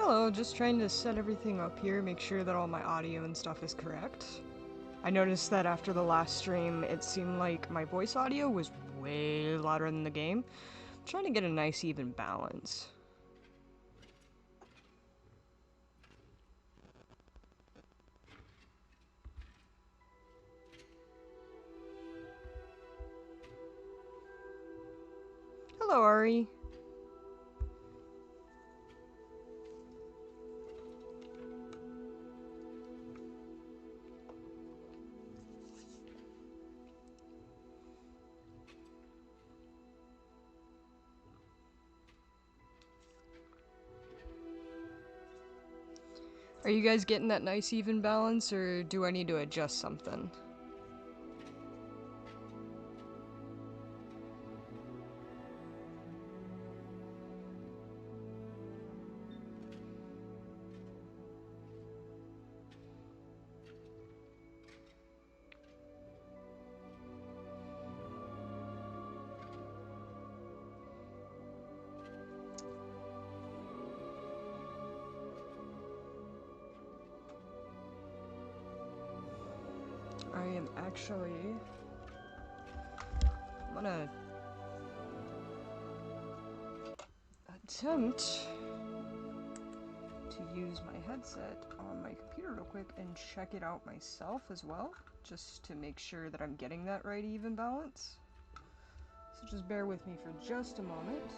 Hello, just trying to set everything up here, make sure that all my audio and stuff is correct. I noticed that after the last stream, it seemed like my voice audio was way louder than the game. I'm trying to get a nice even balance. Hello, Ari. Are you guys getting that nice even balance, or do I need to adjust something? I am actually... I'm gonna attempt to use my headset on my computer real quick and check it out myself as well, just to make sure that I'm getting that right even balance. So just bear with me for just a moment.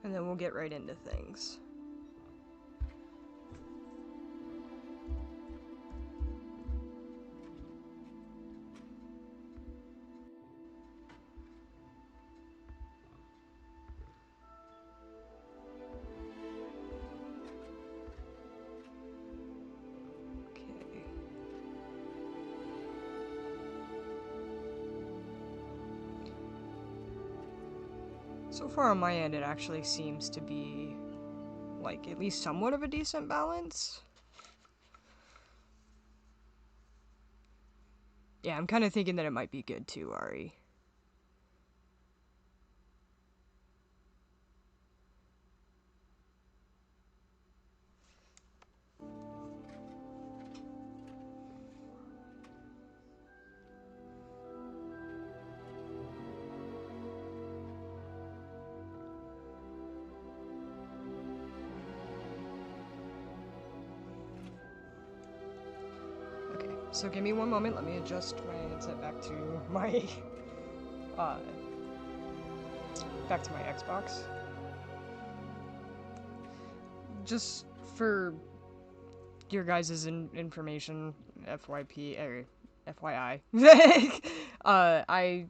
And then we'll get right into things. So far on my end, it actually seems to be, like, at least somewhat of a decent balance. Yeah, I'm kind of thinking that it might be good too, Ari. So give me one moment, let me adjust my headset back to my, Xbox. Just for your guys' information, FYP, or FYI, I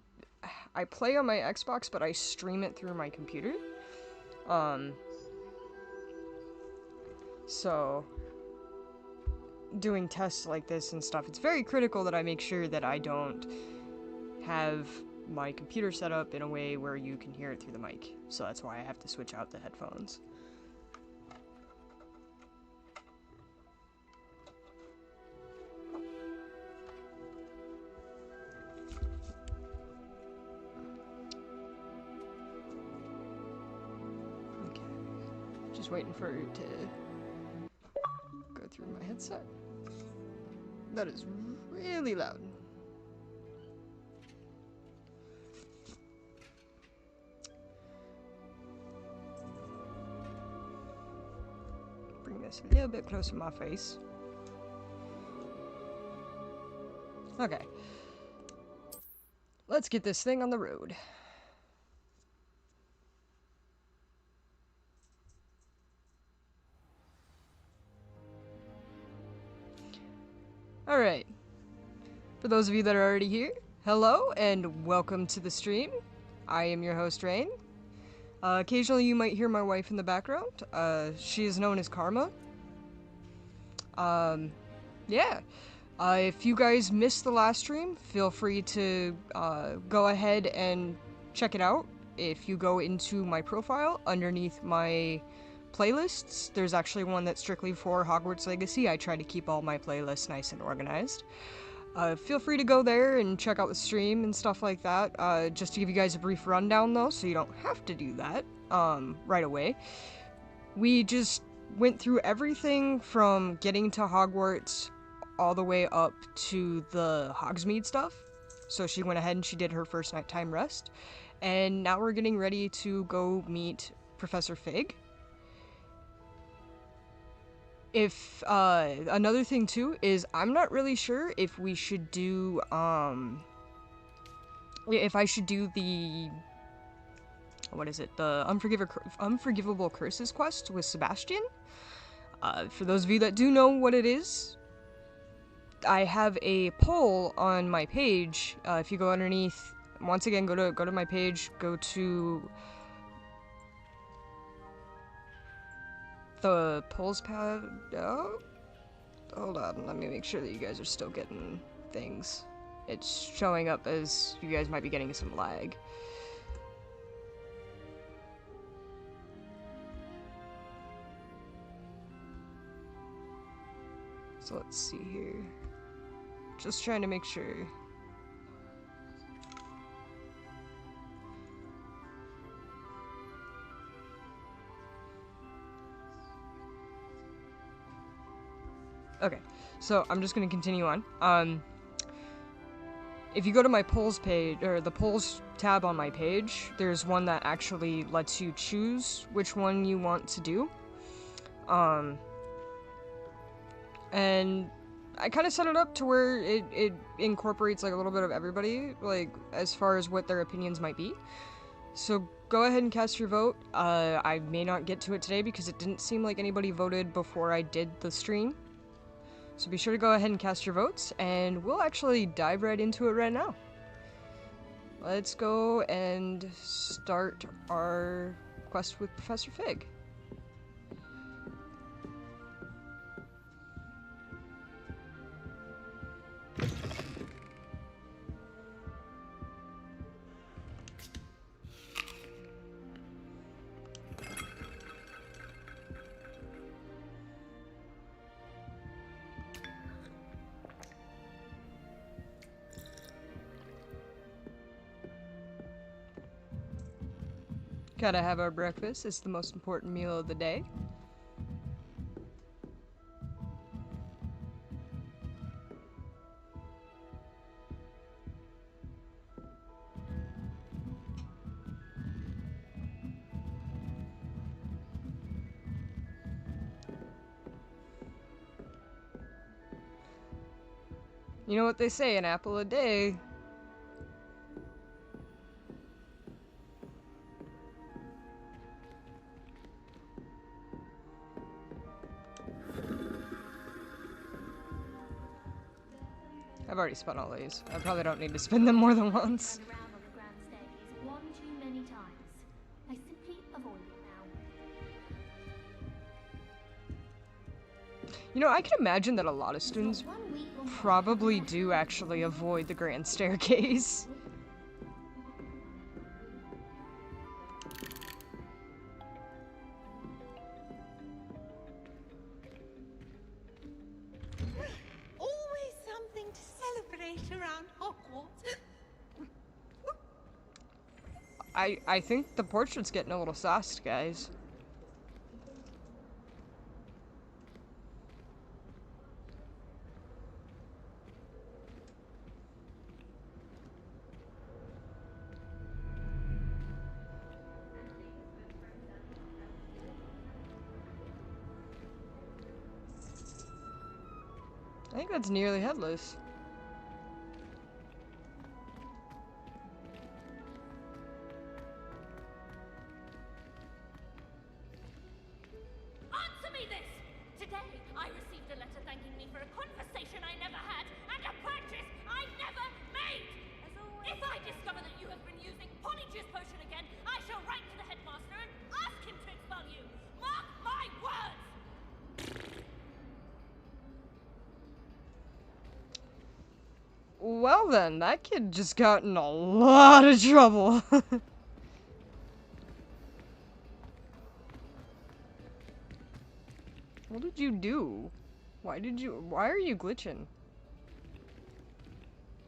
play on my Xbox, but I stream it through my computer. So... doing tests like this and stuff, it's very critical that I make sure that I don't have my computer set up in a way where you can hear it through the mic. So that's why I have to switch out the headphones. Okay. Just waiting for it to go through my headset. That is really loud. Bring this a little bit closer to my face. Okay. Let's get this thing on the road. Alright, for those of you that are already here, hello and welcome to the stream. I am your host, Rayne. Occasionally you might hear my wife in the background. She is known as Karma. Yeah. If you guys missed the last stream, feel free to go ahead and check it out. If you go into my profile, underneath my playlists, there's actually one that's strictly for Hogwarts Legacy. I try to keep all my playlists nice and organized. Feel free to go there and check out the stream and stuff like that. Just to give you guys a brief rundown, though, so you don't have to do that right away. We just went through everything from getting to Hogwarts all the way up to the Hogsmeade stuff. So she went ahead and she did her first nighttime rest. And now we're getting ready to go meet Professor Fig. If, another thing too is I'm not really sure if we should do, if I should do the, what is it, the Unforgivable Curses quest with Sebastian. For those of you that do know what it is, I have a poll on my page. If you go underneath, once again, go to my page, go to the polls pad. Oh, hold on, let me make sure that you guys are still getting things. It's showing up as you guys might be getting some lag. So let's see here. Just trying to make sure. Okay, so I'm just gonna continue on. If you go to my polls page, or the polls tab on my page, there's one that actually lets you choose which one you want to do. And I kind of set it up to where it incorporates like a little bit of everybody, like as far as what their opinions might be. So go ahead and cast your vote. I may not get to it today because it didn't seem like anybody voted before I did the stream. So be sure to go ahead and cast your votes, and we'll actually dive right into it right now. Let's go and start our quest with Professor Fig. Gotta have our breakfast. It's the most important meal of the day. You know what they say, an apple a day. I've already spent all these. I probably don't need to spend them more than once. You know, I can imagine that a lot of students probably do actually avoid the grand staircase. Always something to celebrate around Hogwarts. I think the portrait's getting a little sauced, guys. I think that's nearly headless. Answer me this! Today, I received a letter thanking me for a conversation I never had and a purchase I never made! If I discover that you have been using Polyjuice Potion again, I shall write to the headmaster and ask him to expel you! Mark my words! Well then, that kid just got in a lot of trouble. What did you do? Why are you glitching?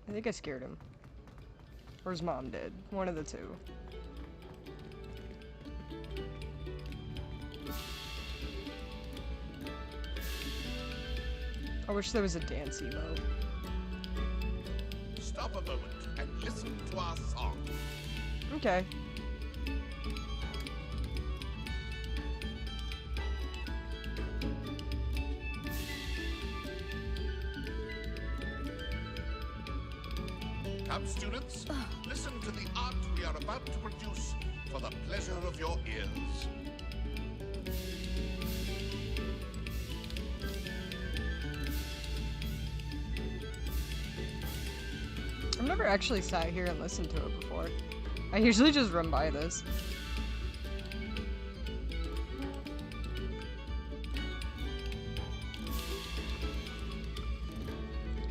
I think I scared him. Or his mom did. One of the two. I wish there was a dance emote. Stop a moment and listen to our song. Okay. Come, students, listen to the art we are about to produce for the pleasure of your ears. I've never actually sat here and listened to it before. I usually just run by this.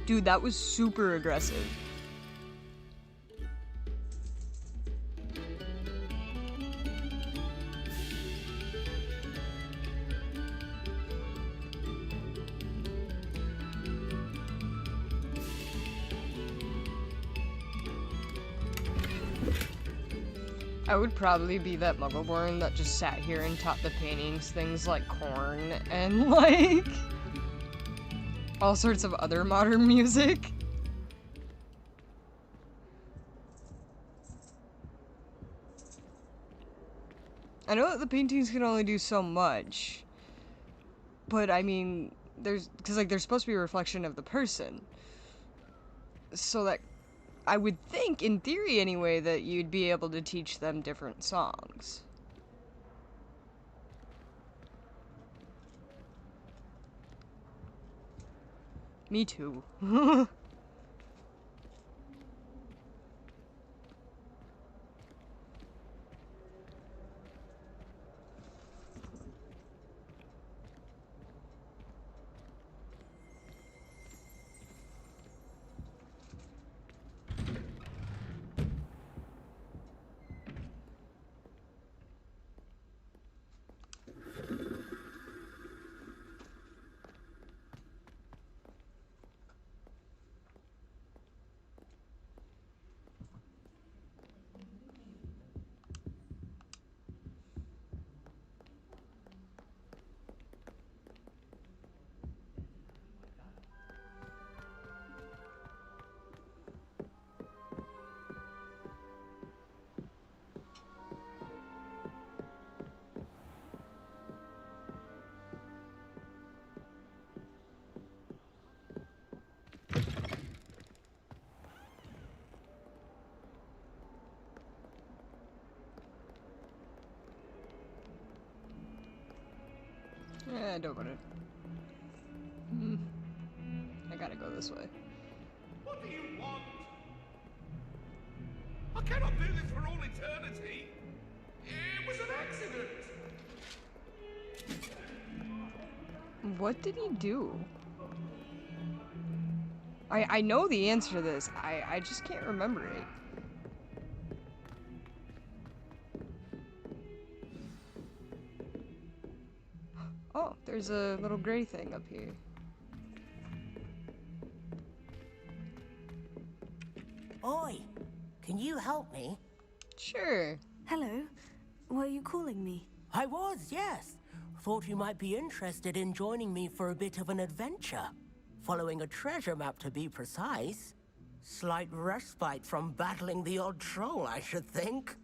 Dude, that was super aggressive. I would probably be that Muggleborn that just sat here and taught the paintings things like corn and like all sorts of other modern music. I know that the paintings can only do so much, but I mean, because like they're supposed to be a reflection of the person, so that I would think, in theory anyway, that you'd be able to teach them different songs. Me too. Yeah, don't want it. I gotta go this way. What do you want? I cannot do this for all eternity. It was an accident. What did he do? I know the answer to this. I just can't remember it. Oh, there's a little gray thing up here. Oi, can you help me? Sure. Hello. Were you calling me? I was, yes. Thought you might be interested in joining me for a bit of an adventure. Following a treasure map, to be precise. Slight respite from battling the odd troll, I should think.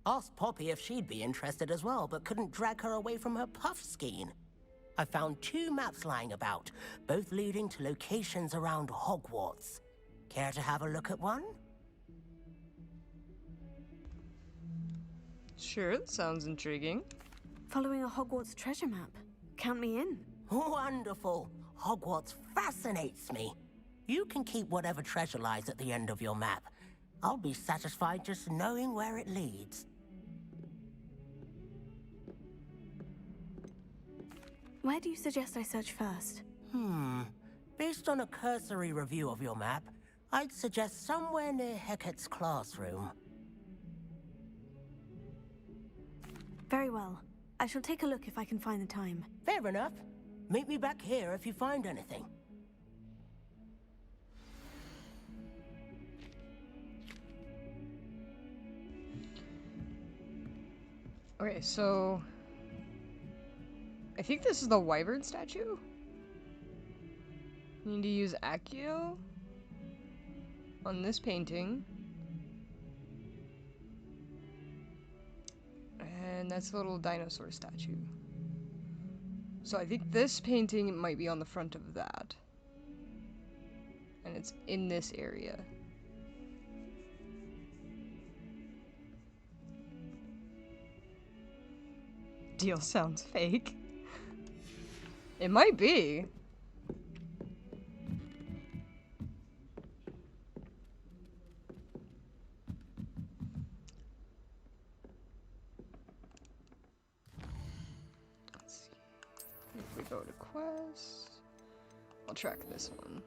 Asked Poppy if she'd be interested as well, but couldn't drag her away from her puff skein. I found 2 maps lying about, both leading to locations around Hogwarts. Care to have a look at one? Sure, that sounds intriguing. Following a Hogwarts treasure map. Count me in. Wonderful. Hogwarts fascinates me. You can keep whatever treasure lies at the end of your map. I'll be satisfied just knowing where it leads. Where do you suggest I search first? Based on a cursory review of your map, I'd suggest somewhere near Hecat's classroom. Very well. I shall take a look if I can find the time. Fair enough. Meet me back here if you find anything. Okay, so I think this is the wyvern statue. You need to use Accio on this painting. And that's a little dinosaur statue. So I think this painting might be on the front of that. And it's in this area. Deal sounds fake. It might be. Let's see. If we go to quest, I'll track this one.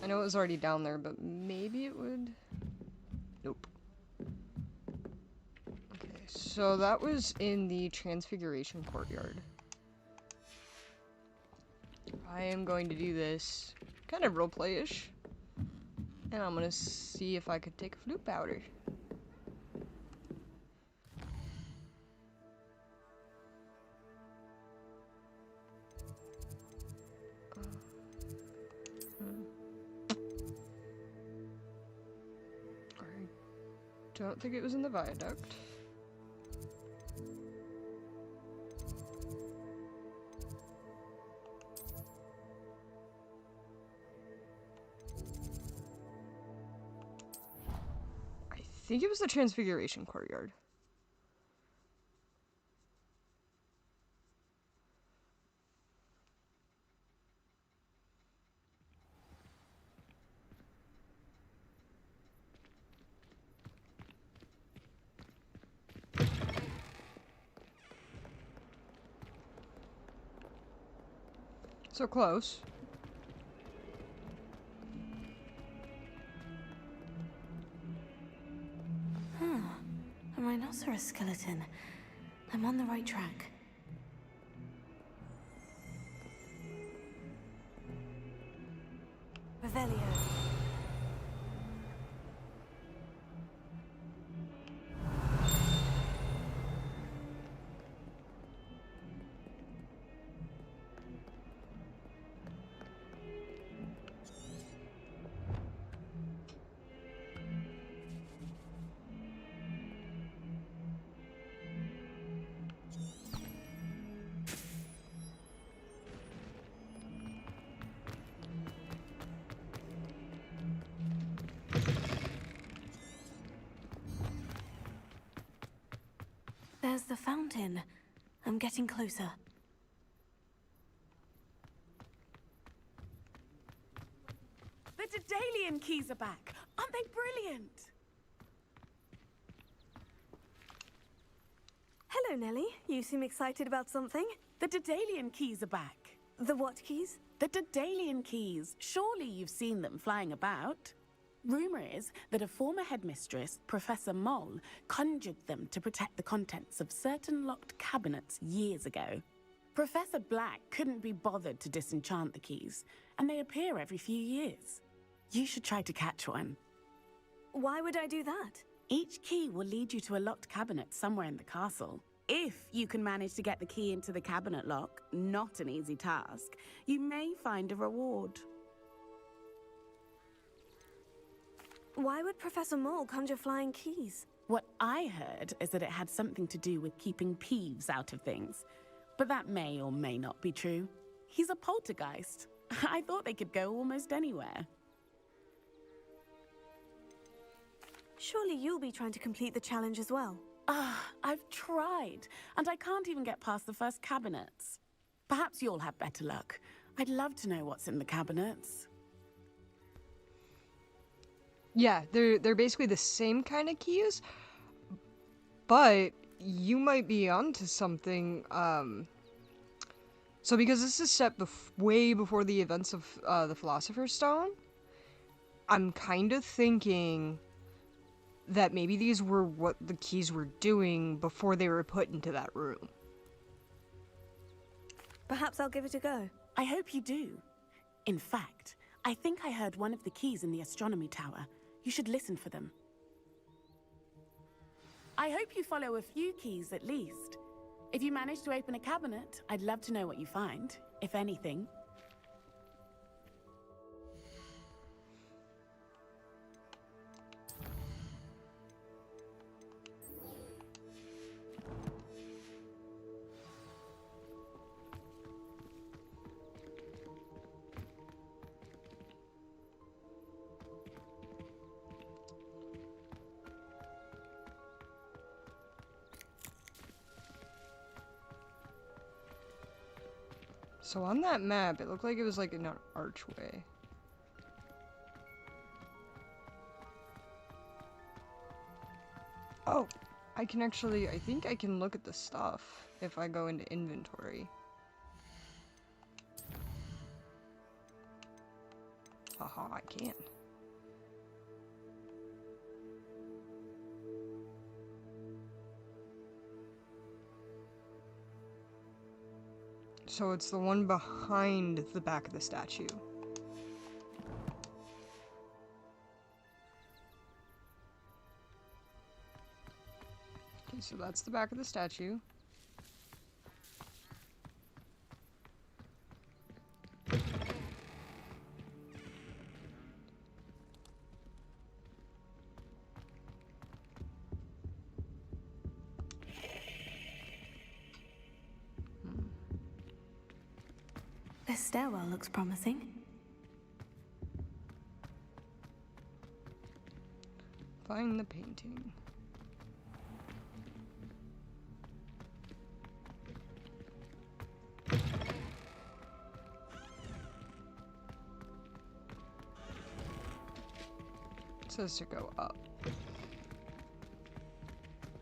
I know it was already down there, but maybe it would. Nope. Okay, so that was in the Transfiguration Courtyard. I am going to do this kind of roleplay-ish, and I'm gonna see if I could take a flute powder. I don't think it was in the viaduct. I think it was the Transfiguration Courtyard. So close. A rhinoceros skeleton. I'm on the right track. Revelio. There's the fountain. I'm getting closer. The Daedalian keys are back. Aren't they brilliant? Hello, Nellie. You seem excited about something. The Daedalian keys are back. The what keys? The Daedalian keys. Surely you've seen them flying about. Rumor is that a former headmistress, Professor Moll, conjured them to protect the contents of certain locked cabinets years ago. Professor Black couldn't be bothered to disenchant the keys, and they appear every few years. You should try to catch one. Why would I do that? Each key will lead you to a locked cabinet somewhere in the castle. If you can manage to get the key into the cabinet lock, not an easy task, you may find a reward. Why would Professor Moll conjure flying keys? What I heard is that it had something to do with keeping Peeves out of things. But that may or may not be true. He's a poltergeist. I thought they could go almost anywhere. Surely you'll be trying to complete the challenge as well. I've tried, and I can't even get past the first cabinets. Perhaps you'll have better luck. I'd love to know what's in the cabinets. Yeah, they're basically the same kind of keys, but you might be onto something. So because this is set way before the events of the Philosopher's Stone, I'm kind of thinking that maybe these were what the keys were doing before they were put into that room. Perhaps I'll give it a go. I hope you do. In fact, I think I heard one of the keys in the astronomy tower. You should listen for them. I hope you follow a few keys at least. If you manage to open a cabinet, I'd love to know what you find, if anything. So on that map, it looked like it was like in an archway. Oh, I can actually, I think I can look at the stuff if I go into inventory. Haha, I can. So it's the one behind the back of the statue. Okay, so that's the back of the statue. This stairwell looks promising. Find the painting. It says to go up.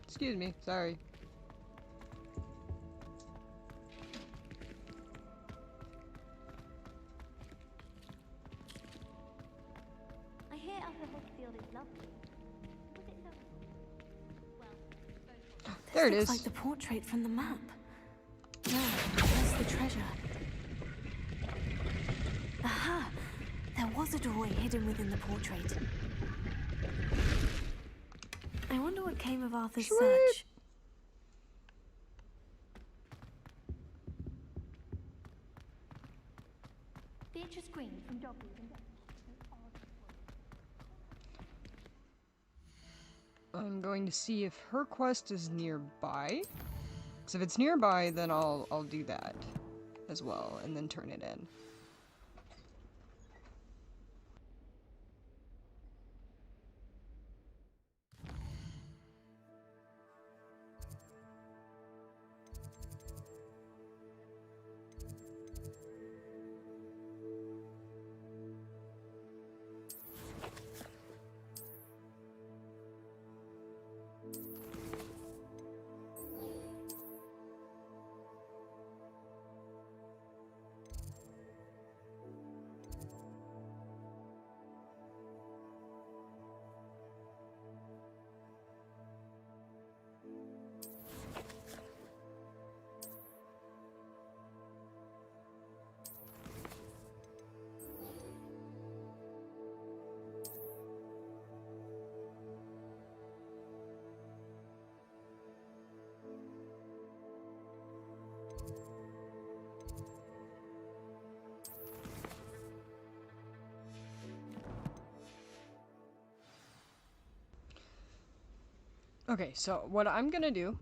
Excuse me, sorry. I hear Upper Hogsmeade is lovely. Was it so? Well, There it This is. looks like the portrait from the map. There, there's the treasure. Aha! There was a doorway hidden within the portrait. I wonder what came of Arthur's Sweet. search. Beatrice Green from Dogwood and I'm going to see if her quest is nearby. Because if it's nearby, then I'll do that as well, and then turn it in. Okay, so what I'm gonna do,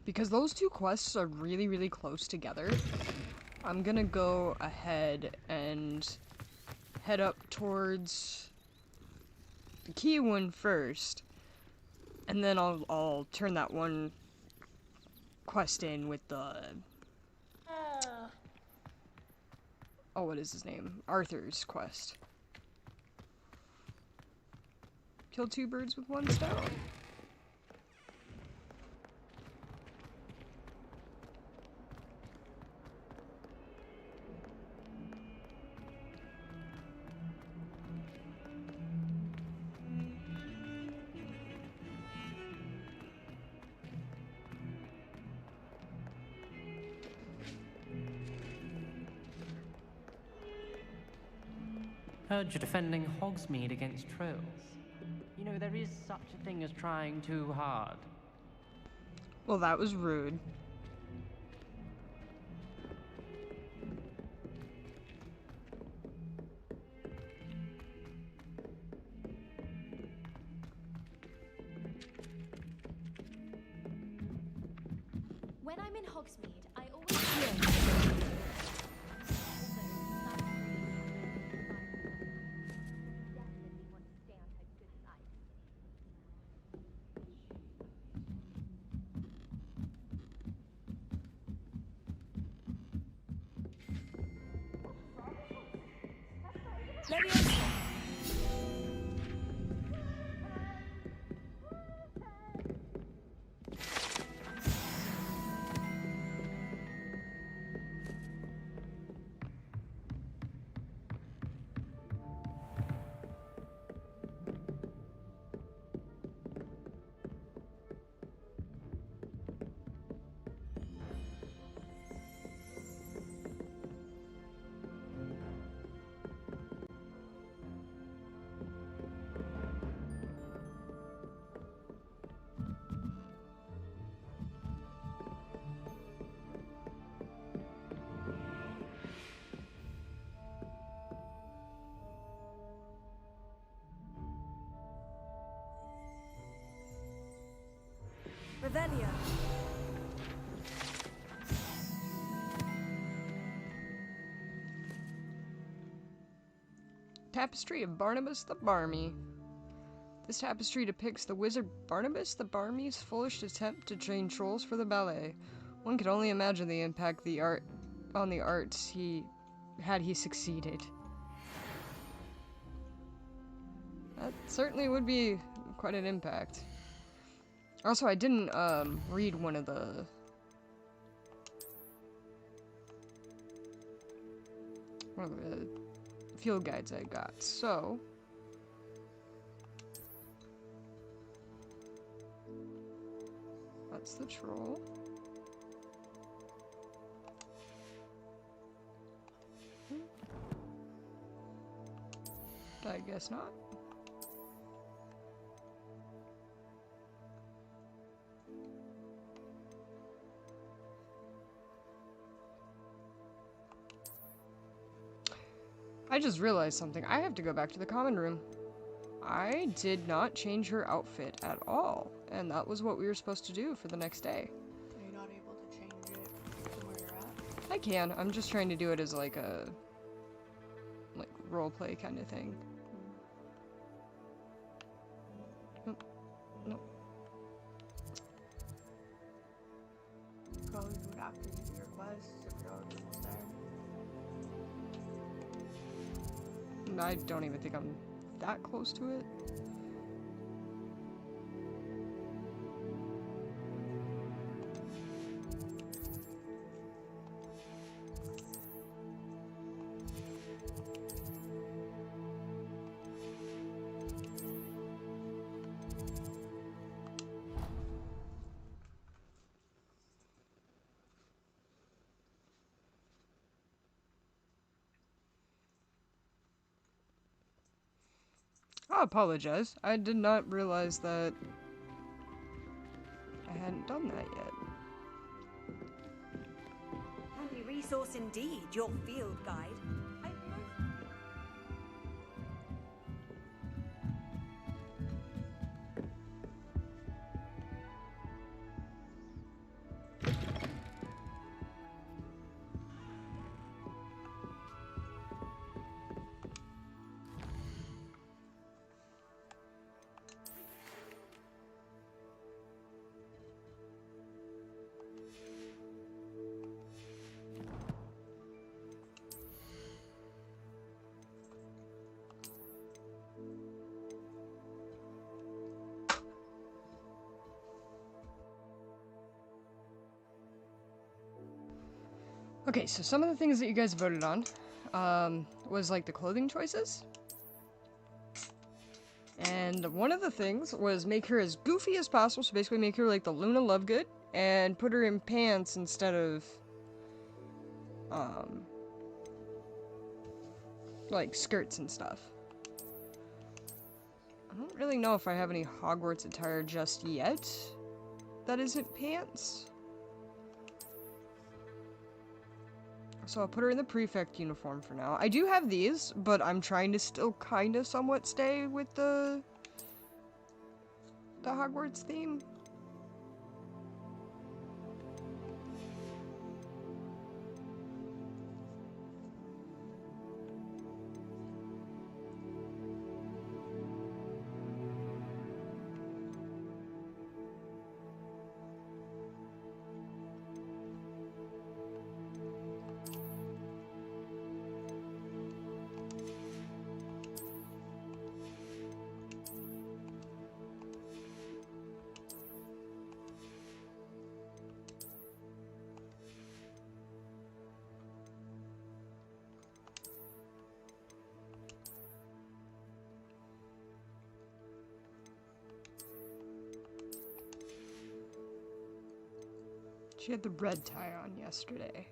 because those two quests are really, really close together, I'm gonna go ahead and head up towards the key one first, and then I'll turn that one quest in with the... Oh, what is his name? Arthur's quest. Kill two birds with one stone. Heard you're defending Hogsmeade against trolls. You know, there is such a thing as trying too hard. Well, that was rude. When I'm in Hogsmeade, I always definitely want to stay on her good side. Revelio. Tapestry of Barnabas the Barmy. This tapestry depicts the wizard Barnabas the Barmy's foolish attempt to train trolls for the ballet. One could only imagine the impact on the arts had he succeeded. That certainly would be quite an impact. Also, I didn't read one of the field guides I got, so that's the troll. I guess not. I just realized something. I have to go back to the common room. I did not change her outfit at all, and that was what we were supposed to do for the next day. Are you not able to change it from where you're at? I can. I'm just trying to do it as like a roleplay kind of thing. Nope. Nope. Probably do it after you do your quest if you're already almost there. I don't even think I'm that close to it. I apologize. I did not realize that I hadn't done that yet. Handy resource indeed, your field guide. Okay, so some of the things that you guys voted on was like the clothing choices. And one of the things was make her as goofy as possible, so basically make her like the Luna Lovegood, and put her in pants instead of like skirts and stuff. I don't really know if I have any Hogwarts attire just yet. that isn't pants. So I'll put her in the prefect uniform for now. I do have these, but I'm trying to still kind of somewhat stay with the Hogwarts theme. She had the red tie on yesterday.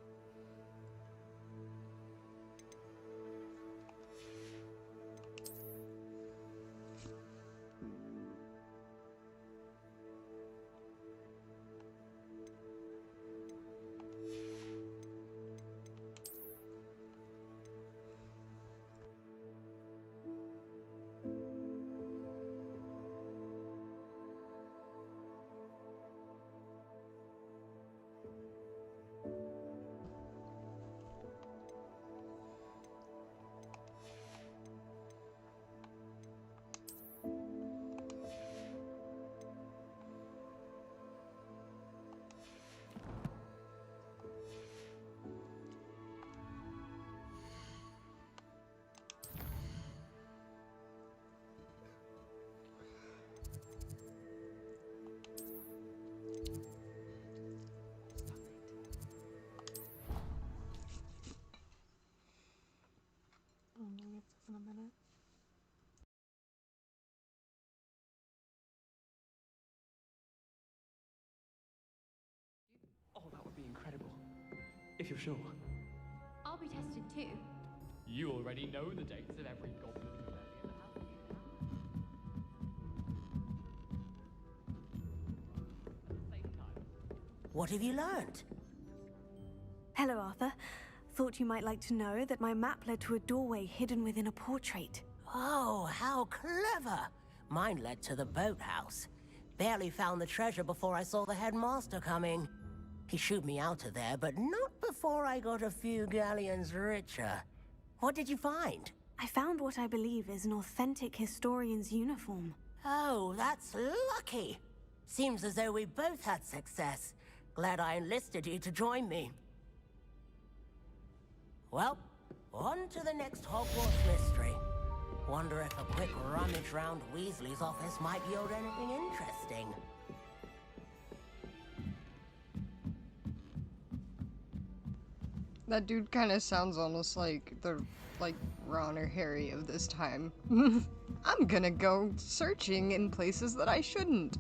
Only in a minute. Oh, that would be incredible. If you're sure. I'll be tested too. You already know the dates of every goblin rebellion, haven't you? At the same time. What have you learned? Hello, Arthur. Thought you might like to know that my map led to a doorway hidden within a portrait. Oh, how clever! Mine led to the boathouse. Barely found the treasure before I saw the headmaster coming. He shooed me out of there, but not before I got a few galleons richer. What did you find? I found what I believe is an authentic historian's uniform. Oh, that's lucky. Seems as though we both had success. Glad I enlisted you to join me. Well, on to the next Hogwarts mystery. Wonder if a quick rummage round Weasley's office might yield anything interesting. That dude kind of sounds almost like Ron or Harry of this time. I'm gonna go searching in places that I shouldn't.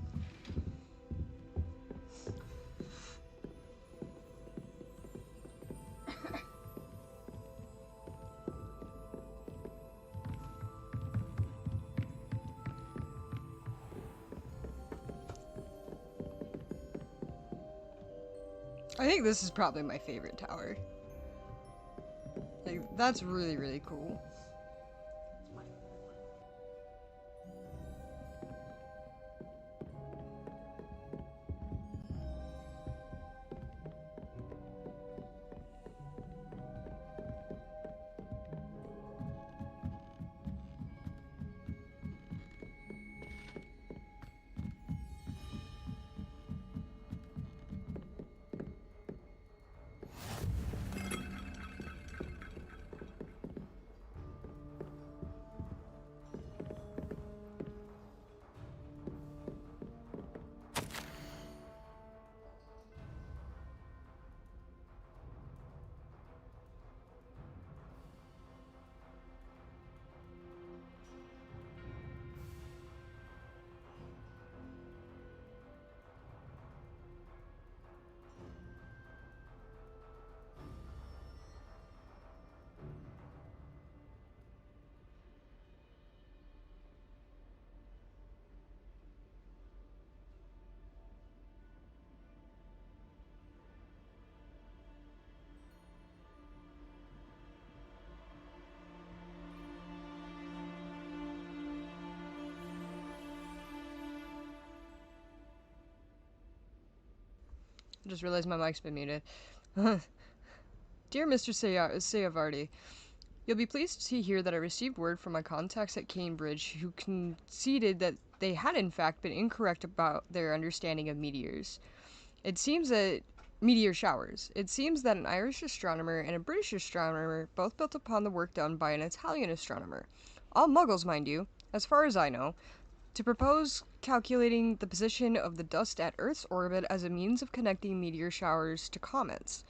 I think this is probably my favorite tower. Like, that's really, really cool. I just realized my mic's been muted. Dear Mr. Sayavardi, you'll be pleased to hear that I received word from my contacts at Cambridge who conceded that they had in fact been incorrect about their understanding of meteors. It seems that meteor showers. It seems that an Irish astronomer and a British astronomer both built upon the work done by an Italian astronomer. All muggles, mind you, as far as I know, to propose calculating the position of the dust at Earth's orbit as a means of connecting meteor showers to comets.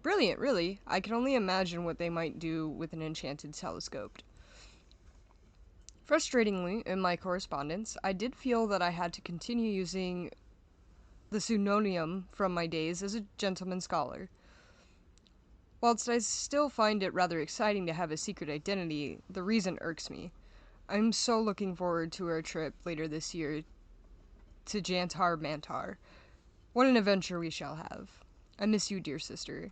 Brilliant, really. I can only imagine what they might do with an enchanted telescope. Frustratingly, in my correspondence, I did feel that I had to continue using the pseudonym from my days as a gentleman scholar. Whilst I still find it rather exciting to have a secret identity, the reason irks me. I'm so looking forward to our trip later this year to Jantar Mantar. What an adventure we shall have. I miss you, dear sister,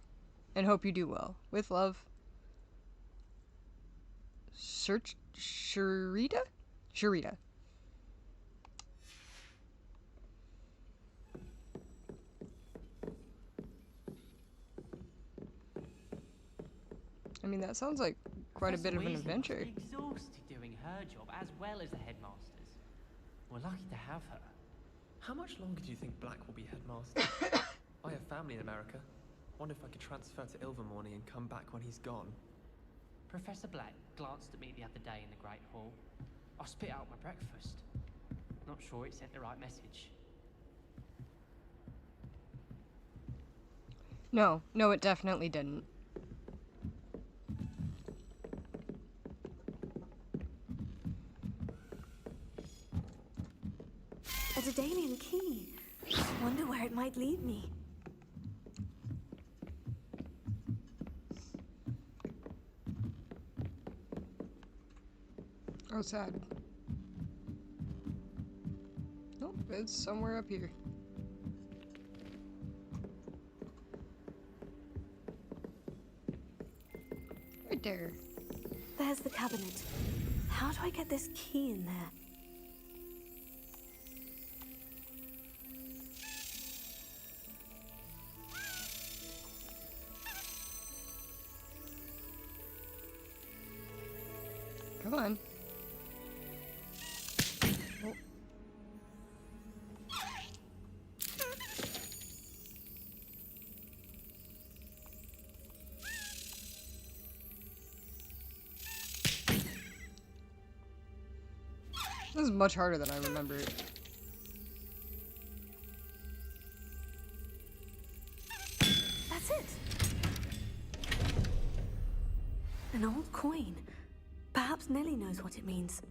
and hope you do well. With love, Sharita? Sharita. I mean, that sounds like quite a bit of an adventure. Exhausted doing her job as well as the headmaster's. We're lucky to have her. How much longer do you think Black will be headmaster? I have family in America. Wonder if I could transfer to Ilvermorny and come back when he's gone. Professor Black glanced at me the other day in the Great Hall. I spit out my breakfast. Not sure it sent the right message. No, it definitely didn't. A Daedalian key. Wonder where it might lead me. Oh, sad. Nope, it's somewhere up here. Right there. There's the cabinet. How do I get this key in there? Come on. Oh. This is much harder than I remember. That's it. An old coin. Perhaps Nellie knows what it means.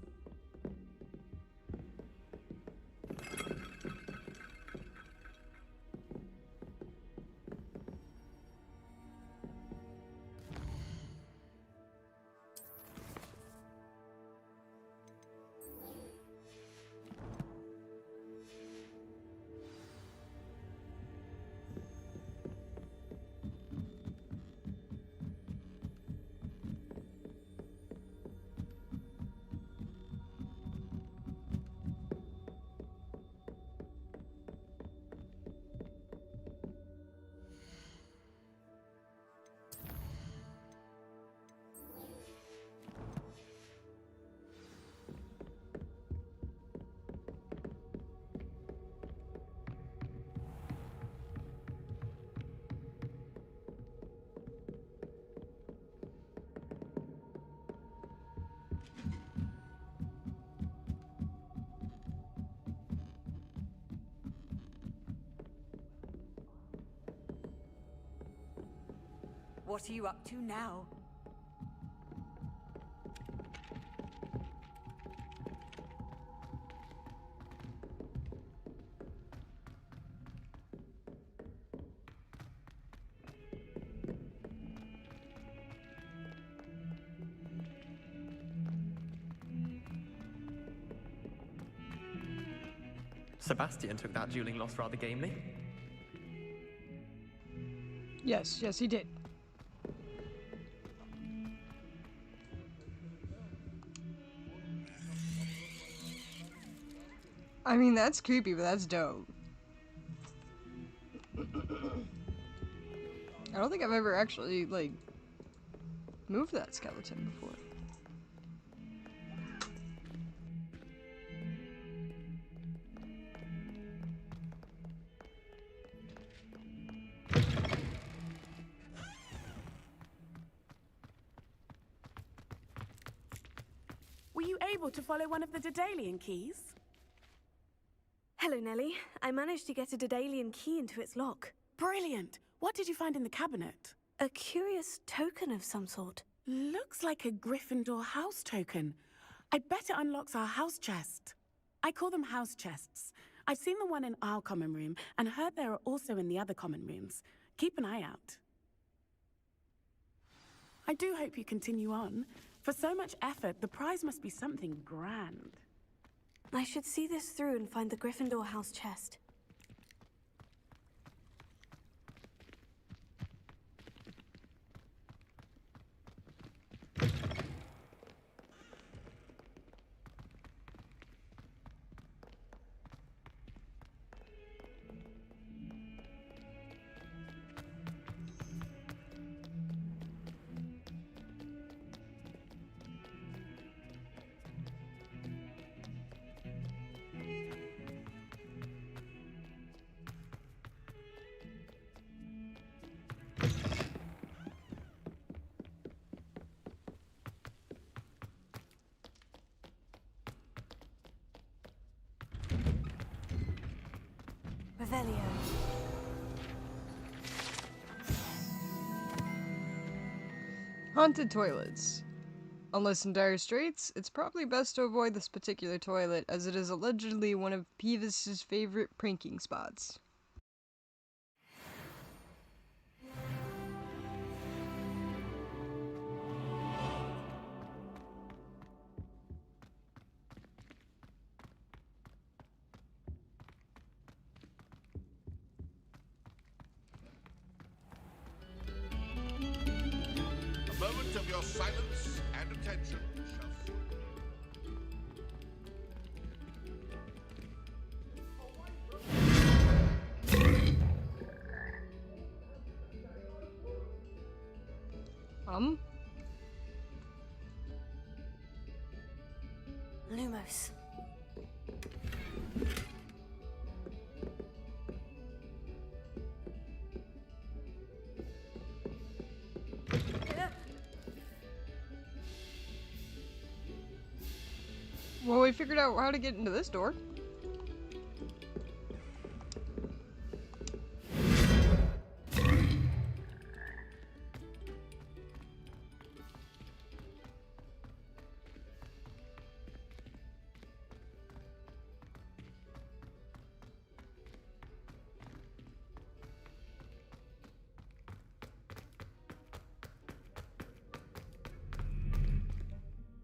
What are you up to now? Sebastian took that dueling loss rather gamely. Yes, he did. I mean, that's creepy, but that's dope. I don't think I've ever actually, like, moved that skeleton before. Were you able to follow one of the Daedalian keys? Hello, Nellie. I managed to get a Daedalian key into its lock. Brilliant. What did you find in the cabinet? A curious token of some sort. Looks like a Gryffindor house token. I bet it unlocks our house chest. I call them house chests. I've seen the one in our common room and heard there are also in the other common rooms. Keep an eye out. I do hope you continue on. For so much effort, the prize must be something grand. I should see this through and find the Gryffindor house chest. Revelio. Haunted toilets. Unless in dire straits, it's probably best to avoid this particular toilet, as it is allegedly one of Peevis's favorite pranking spots. A moment of your silence and attention shall soon. Lumos. Well, we figured out how to get into this door.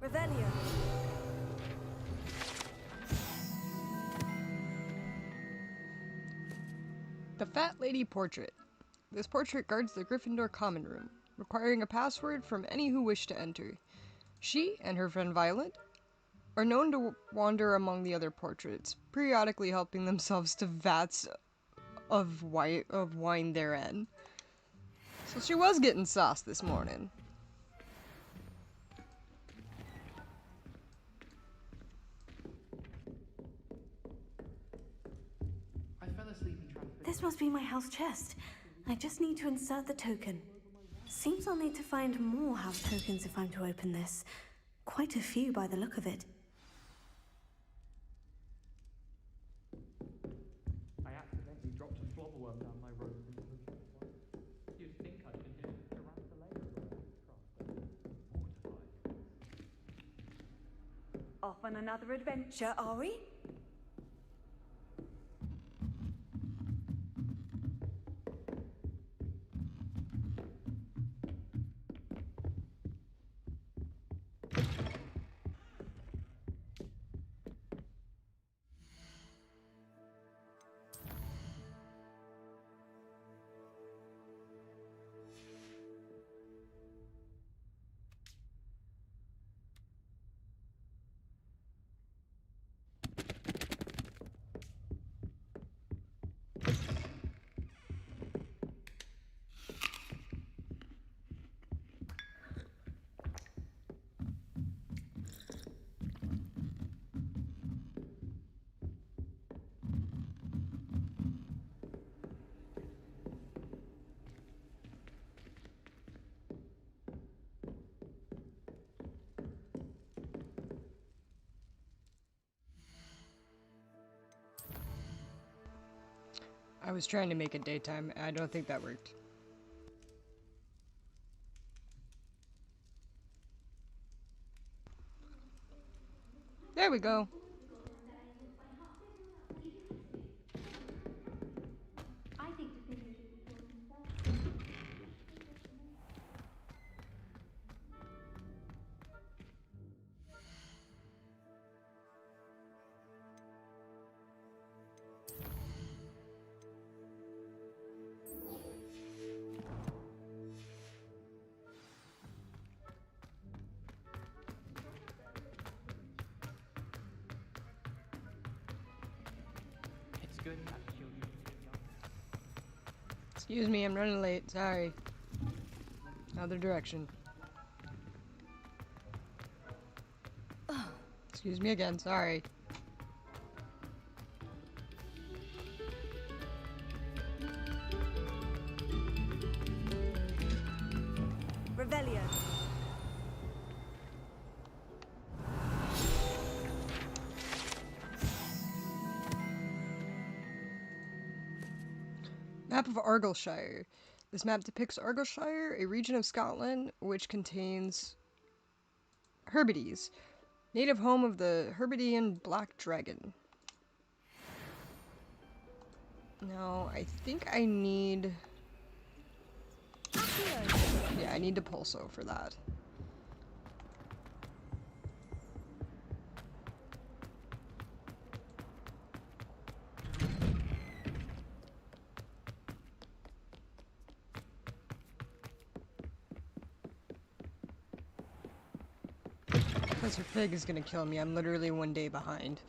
Revelio. The Fat Lady Portrait. This portrait guards the Gryffindor common room, requiring a password from any who wish to enter. She and her friend Violet are known to wander among the other portraits, periodically helping themselves to vats of wine therein. So she was getting sauce this morning. I fell asleep and tried to... This must be my house chest. I just need to insert the token. Seems I'll need to find more house tokens if I'm to open this. Quite a few by the look of it. I accidentally dropped a flobberworm down my road into the shop. You'd think I'd been hit with Off on another adventure, are we? I was trying to make it daytime. I don't think that worked. There we go. It's good to have children feel young. Excuse me, I'm running late. Sorry. Other direction. Excuse me again. Sorry. Revelio. Map of Argyllshire. This map depicts Argyllshire, a region of Scotland which contains Herbities, native home of the Herbitian black dragon. Now, I think I need... Yeah, I need to pulso for that. Professor Fig is gonna kill me. I'm literally 1 day behind.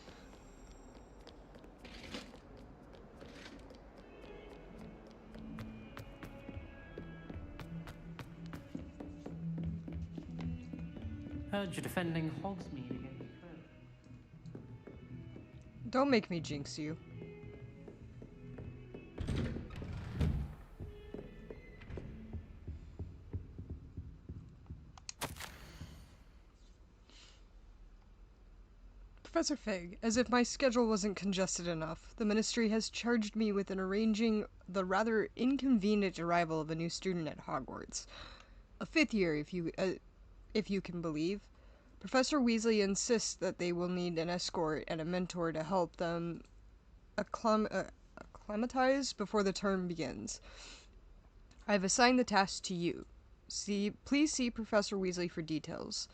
Heard you're defending Hogsmeade against the threat. Don't make me jinx you. Professor Fig, as if my schedule wasn't congested enough, the Ministry has charged me with arranging the rather inconvenient arrival of a new student at Hogwarts. A 5th year, if you can believe. Professor Weasley insists that they will need an escort and a mentor to help them acclimatize before the term begins. I've assigned the task to you. Please see Professor Weasley for details.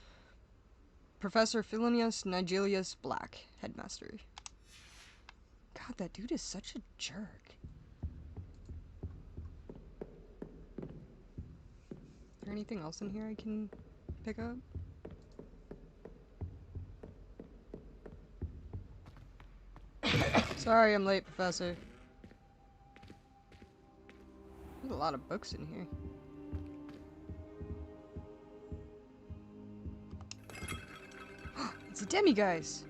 Professor Philonius Nigelius Black, Headmaster. God, that dude is such a jerk. Is there anything else in here I can pick up? Sorry, I'm late, Professor. There's a lot of books in here. It's a demiguise!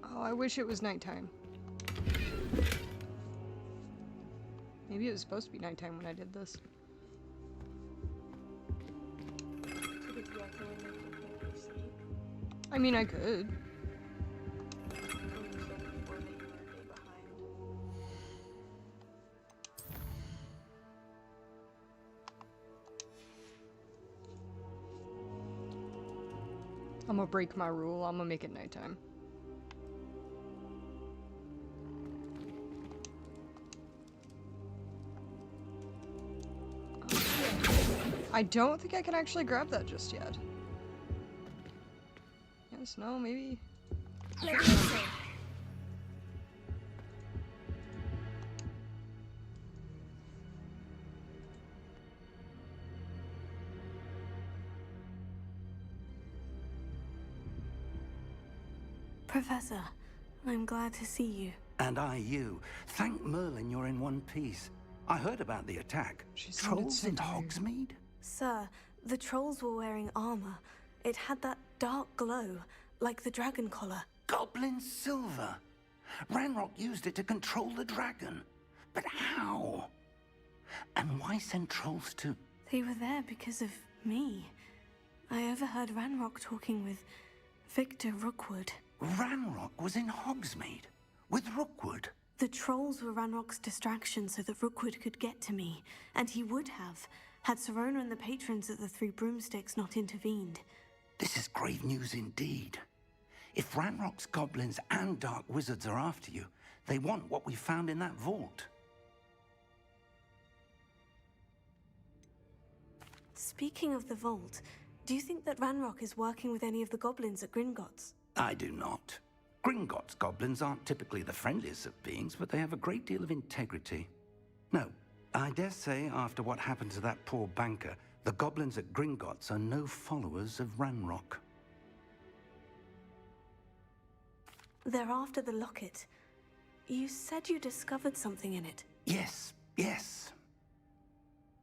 Oh, I wish it was nighttime. Maybe it was supposed to be nighttime when I did this. I mean, I could. I'm gonna break my rule. I'm gonna make it nighttime. I don't think I can actually grab that just yet. Yes, no, maybe. Professor, I'm glad to see you. And I you. Thank Merlin you're in one piece. I heard about the attack. Trolls in Hogsmeade? Sir, the trolls were wearing armor. It had that dark glow, like the dragon collar. Goblin silver. Ranrock used it to control the dragon. But how? And why send trolls to... They were there because of me. I overheard Ranrock talking with Victor Rookwood. Ranrock was in Hogsmeade with Rookwood. The trolls were Ranrock's distraction so that Rookwood could get to me, and he would have, had Sirona and the patrons at the Three Broomsticks not intervened. This is grave news indeed. If Ranrock's goblins and dark wizards are after you, they want what we found in that vault. Speaking of the vault, do you think that Ranrock is working with any of the goblins at Gringotts? I do not. Gringotts goblins aren't typically the friendliest of beings, but they have a great deal of integrity. No, I dare say after what happened to that poor banker, the goblins at Gringotts are no followers of Ranrock. They're after the locket. You said you discovered something in it. Yes.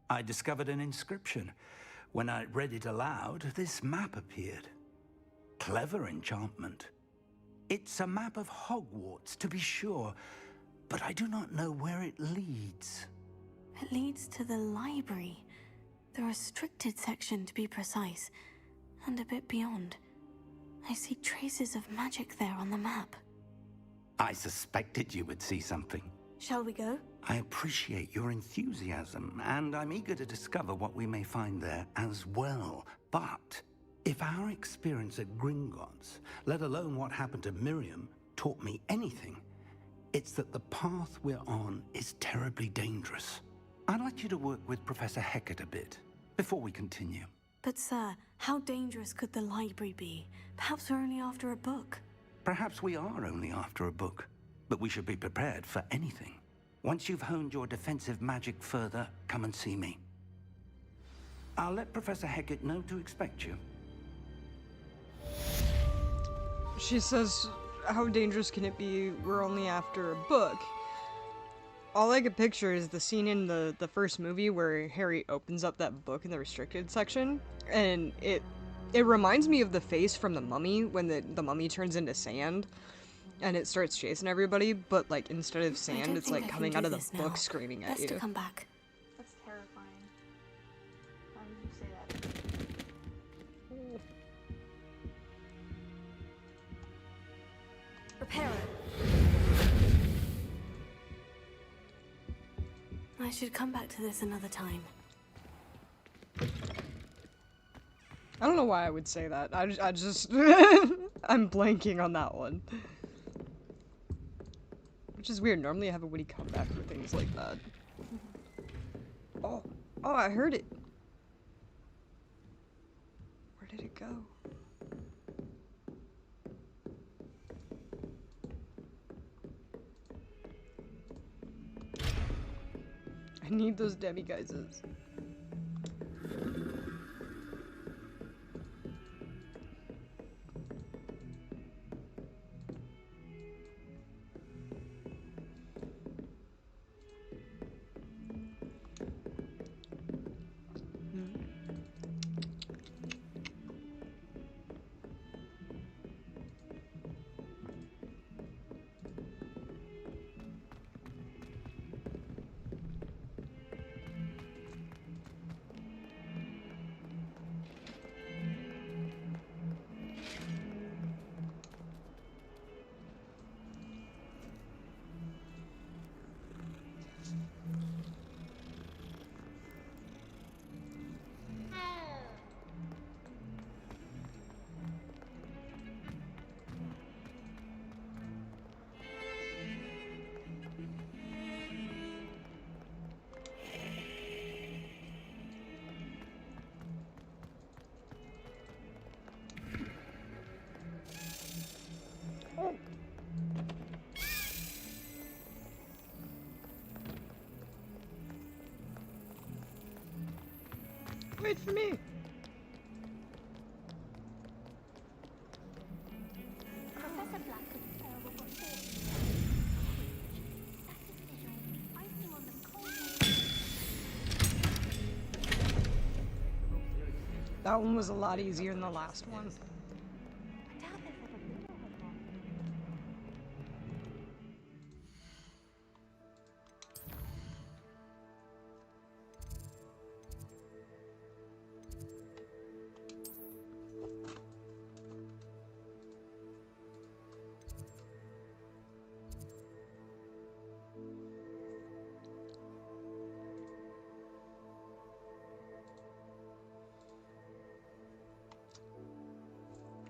I discovered an inscription. When I read it aloud, this map appeared. Clever enchantment. It's a map of Hogwarts, to be sure, but I do not know where it leads. It leads to the library. The restricted section, to be precise, and a bit beyond. I see traces of magic there on the map. I suspected you would see something. Shall we go? I appreciate your enthusiasm, and I'm eager to discover what we may find there as well. But if our experience at Gringotts, let alone what happened to Miriam, taught me anything, it's that the path we're on is terribly dangerous. I'd like you to work with Professor Hecat a bit before we continue. But sir, how dangerous could the library be? Perhaps we're only after a book. Perhaps we are only after a book, but we should be prepared for anything. Once you've honed your defensive magic further, come and see me. I'll let Professor Hecat know to expect you. She says, how dangerous can it be? We're only after a book. All I could picture is the scene in the first movie where Harry opens up that book in the restricted section, and it reminds me of the face from the Mummy when the Mummy turns into sand and it starts chasing everybody, but like instead of sand, it's like coming out of the book screaming at you. Best to come back. That's terrifying. Why would you say that? Reparo. I should come back to this another time. I don't know why I would say that. I just I'm blanking on that one. Which is weird. Normally I have a witty comeback for things like that. Oh, I heard it. Where did it go? I need those demiguises. Wait for me. Professor Black couldn't tell what was for. That decision will be icing on the cold. That one was a lot easier than the last one.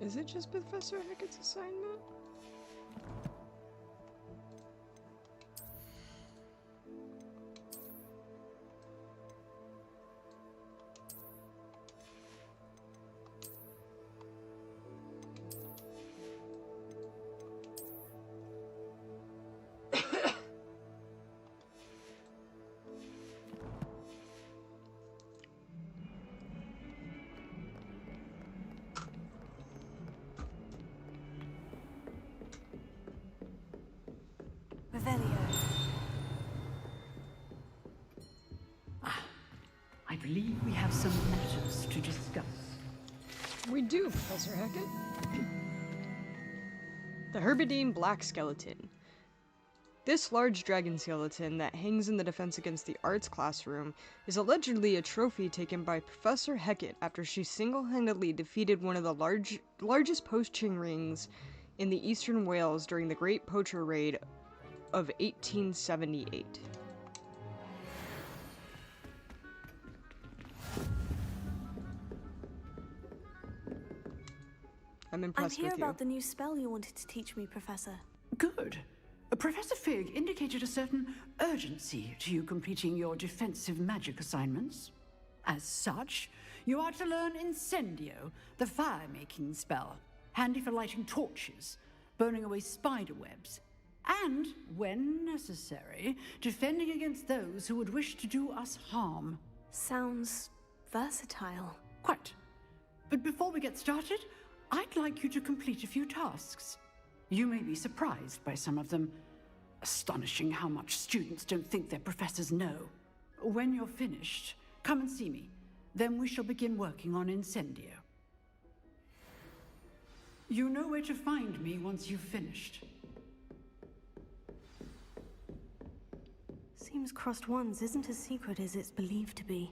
Is it just Professor Hackett's assignment? I believe we have some matters to discuss. We do, Professor Hackett. The Herbidine Black Skeleton. This large dragon skeleton that hangs in the Defense Against the Arts classroom is allegedly a trophy taken by Professor Hackett after she single-handedly defeated one of the largest poaching rings in the Eastern Wales during the Great Poacher Raid of 1878. I'm impressed with you. I'm here about the new spell you wanted to teach me, Professor. Good. Professor Fig indicated a certain urgency to you completing your defensive magic assignments. As such, you are to learn Incendio, the fire-making spell, handy for lighting torches, burning away spider webs, and, when necessary, defending against those who would wish to do us harm. Sounds versatile. Quite. But before we get started, I'd like you to complete a few tasks. You may be surprised by some of them. Astonishing how much students don't think their professors know. When you're finished, come and see me. Then we shall begin working on Incendio. You know where to find me once you've finished. Seems Crossed Wands isn't as secret as it's believed to be.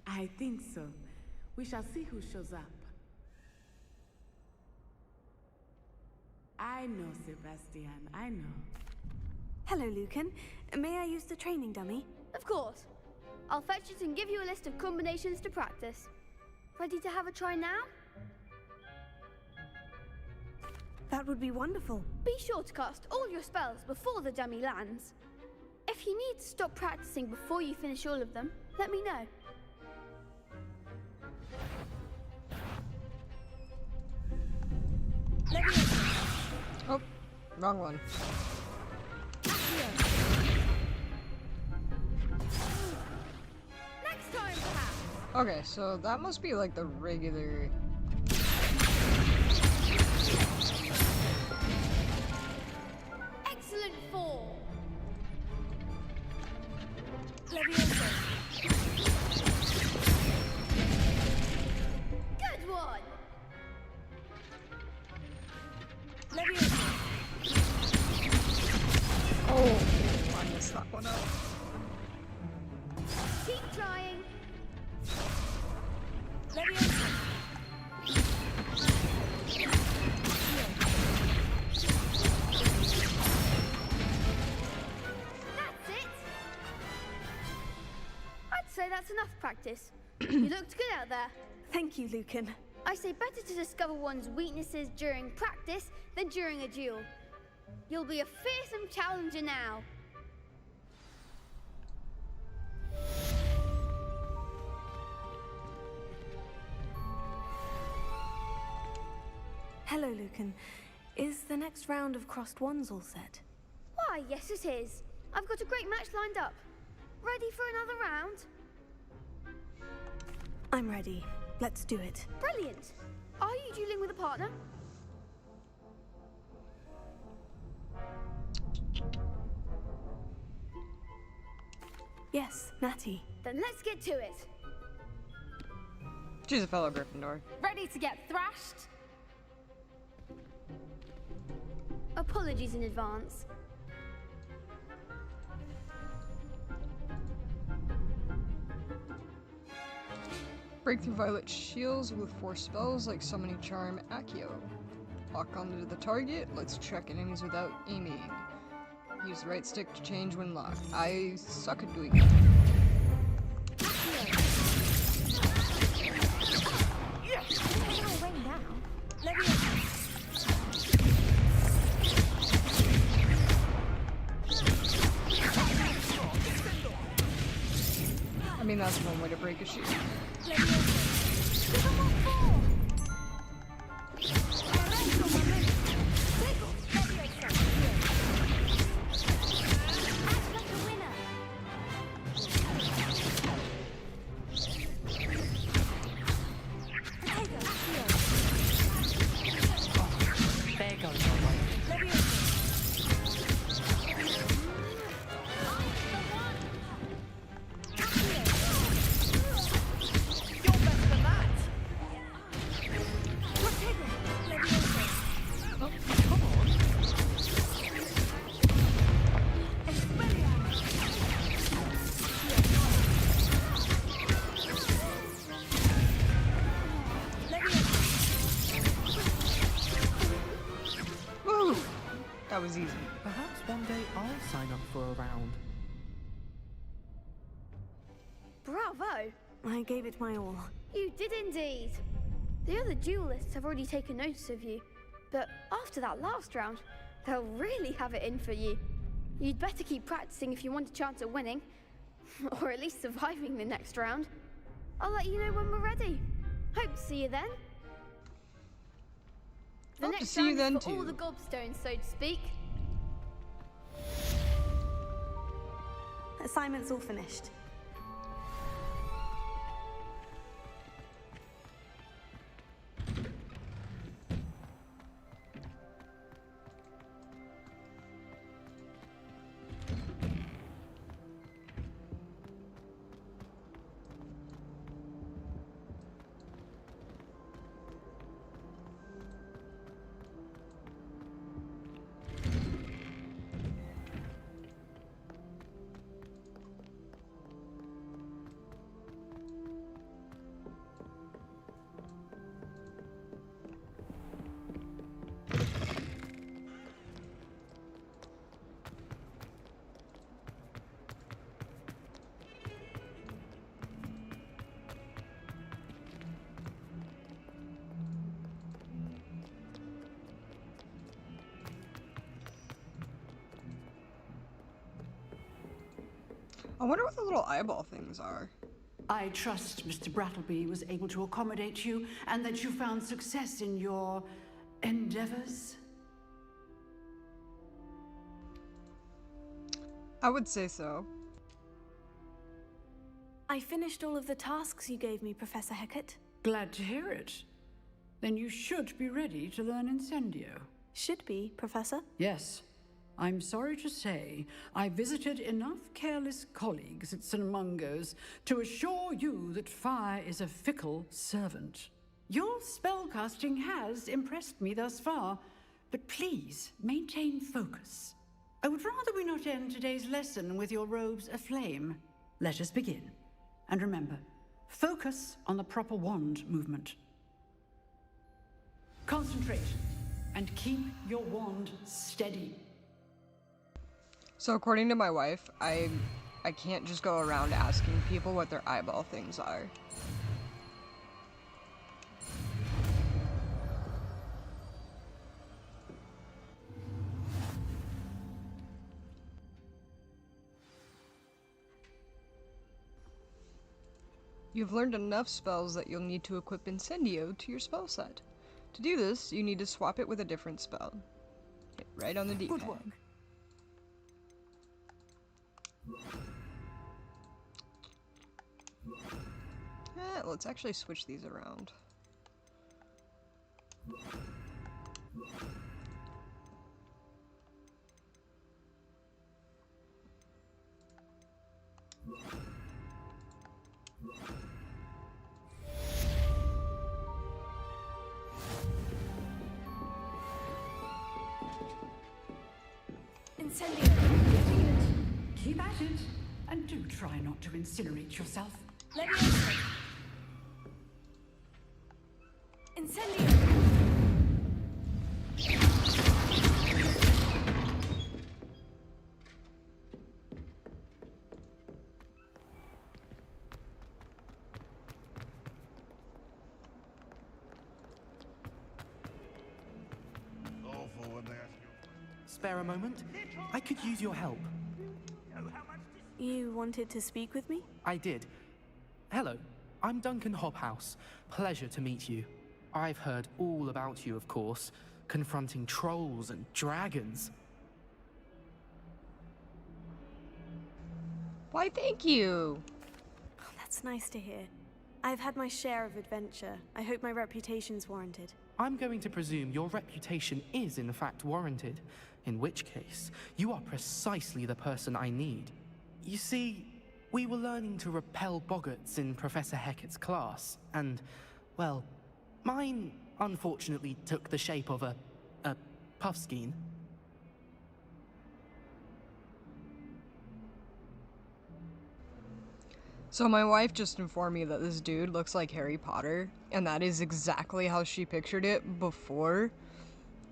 I think so. We shall see who shows up. I know, Sebastian, I know. Hello, Lucan. May I use the training dummy? Of course. I'll fetch it and give you a list of combinations to practice. Ready to have a try now? That would be wonderful. Be sure to cast all your spells before the dummy lands. If you need to stop practicing before you finish all of them, let me know. Oh, wrong one. Next time, perhaps. Okay, so that must be like the regular... Excellent form. Good one. Oh, I messed that one up. Keep trying. That's it. I'd say that's enough practice. You looked good out there. Thank you, Lucan. I say better to discover one's weaknesses during practice than during a duel. You'll be a fearsome challenger now. Hello, Lucan. Is the next round of crossed wands all set? Why, yes it is. I've got a great match lined up. Ready for another round? I'm ready. Let's do it. Brilliant. Are you dueling with a partner? Yes, Natty. Then let's get to it. She's a fellow Gryffindor. Ready to get thrashed? Apologies in advance. Break through Violet shields with 4 spells like Summoning Charm, Accio. Lock onto the target. Let's check enemies without aiming. Use the right stick to change when locked. I suck at doing that. I mean, that's one way to break a shield. That was easy. Perhaps one day I'll sign up for a round. Bravo! I gave it my all. You did indeed. The other duelists have already taken notice of you, but after that last round, they'll really have it in for you. You'd better keep practicing if you want a chance at winning, or at least surviving the next round. I'll let you know when we're ready. Hope to see you then. The Hope to next see you round then is for all too. the gobstones, so to speak. Assignment's all finished. I wonder what the little eyeball things are. I trust Mr. Brattleby was able to accommodate you and that you found success in your endeavors. I would say so. I finished all of the tasks you gave me, Professor Hecat. Glad to hear it. Then you should be ready to learn Incendio. Should be, Professor. Yes. I'm sorry to say, I visited enough careless colleagues at St. Mungo's to assure you that fire is a fickle servant. Your spellcasting has impressed me thus far, but please maintain focus. I would rather we not end today's lesson with your robes aflame. Let us begin. And remember, focus on the proper wand movement. Concentrate, and keep your wand steady. So according to my wife, I can't just go around asking people what their eyeball things are. You've learned enough spells that you'll need to equip Incendio to your spell set. To do this, you need to swap it with a different spell. Hit right on the D-pad. Good work. Let's actually switch these around. Incendio. Keep at it, and do try not to incinerate yourself. Leviosa. Incendio. Go forward there. Spare a moment? I could use your help. You wanted to speak with me? I did. Hello, I'm Duncan Hobhouse. Pleasure to meet you. I've heard all about you, of course, confronting trolls and dragons. Why, thank you! Oh, that's nice to hear. I've had my share of adventure. I hope my reputation's warranted. I'm going to presume your reputation is in fact warranted, in which case, you are precisely the person I need. You see, we were learning to repel boggarts in Professor Hecat's class, and, well, mine unfortunately took the shape of a puffskein. So my wife just informed me that this dude looks like Harry Potter, and that is exactly how she pictured it before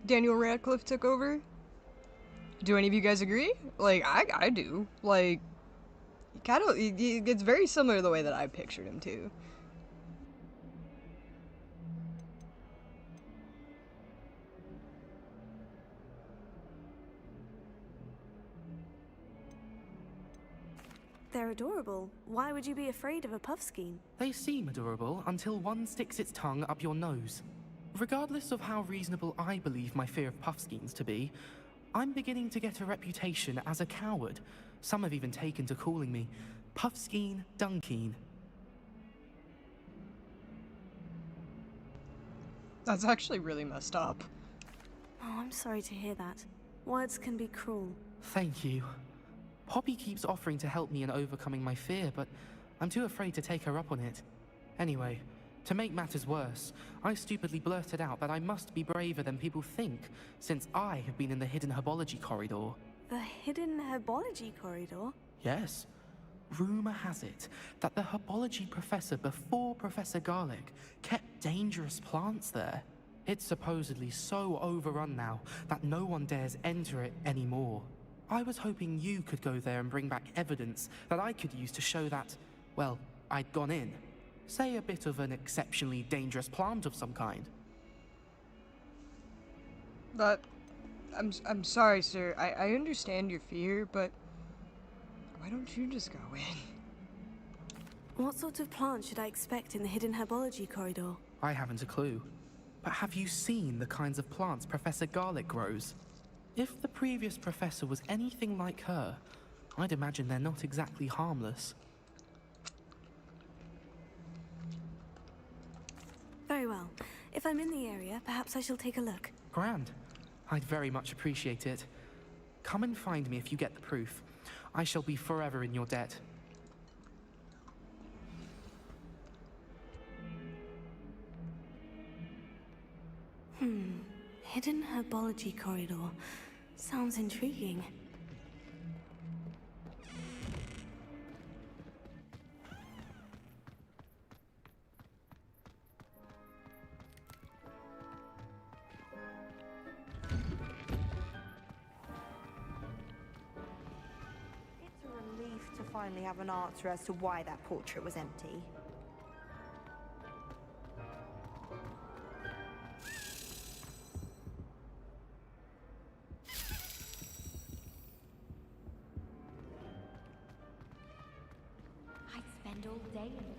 Daniel Radcliffe took over. Do any of you guys agree? Like, I do. Like, it's very similar to the way that I pictured him too. They're adorable. Why would you be afraid of a puffskein? They seem adorable until one sticks its tongue up your nose. Regardless of how reasonable I believe my fear of puffskeins to be, I'm beginning to get a reputation as a coward. Some have even taken to calling me Puffskein Dunkeen. That's actually really messed up. Oh, I'm sorry to hear that. Words can be cruel. Thank you. Poppy keeps offering to help me in overcoming my fear, but I'm too afraid to take her up on it. Anyway, to make matters worse, I stupidly blurted out that I must be braver than people think, since I have been in the hidden herbology corridor. The hidden herbology corridor? Yes. Rumor has it that the herbology professor before Professor Garlic kept dangerous plants there. It's supposedly so overrun now that no one dares enter it anymore. I was hoping you could go there and bring back evidence that I could use to show that, well, I'd gone in. Say a bit of an exceptionally dangerous plant of some kind. But I'm sorry, sir. I understand your fear, but why don't you just go in? What sort of plant should I expect in the hidden herbology corridor? I haven't a clue. But have you seen the kinds of plants Professor Garlic grows? If the previous professor was anything like her, I'd imagine they're not exactly harmless. Very well. If I'm in the area, perhaps I shall take a look. Grand. I'd very much appreciate it. Come and find me if you get the proof. I shall be forever in your debt. Hidden herbology corridor. Sounds intriguing. It's a relief to finally have an answer as to why that portrait was empty. I'd spend all day in it.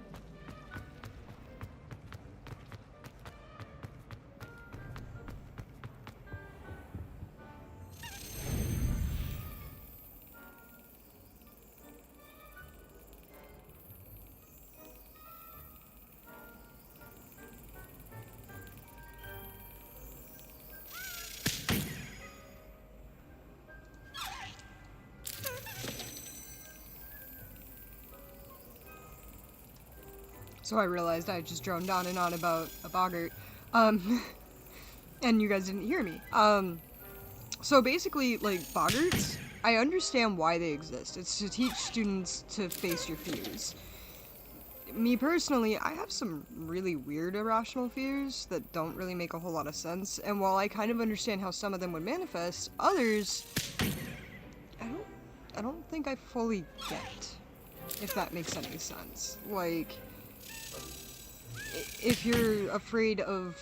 So I realized I just droned on and on about a boggart. And you guys didn't hear me. So basically, like, boggarts, I understand why they exist. It's to teach students to face your fears. Me personally, I have some really weird irrational fears that don't really make a whole lot of sense, and while I kind of understand how some of them would manifest, others, I don't think I fully get, if that makes any sense. Like, if you're afraid of,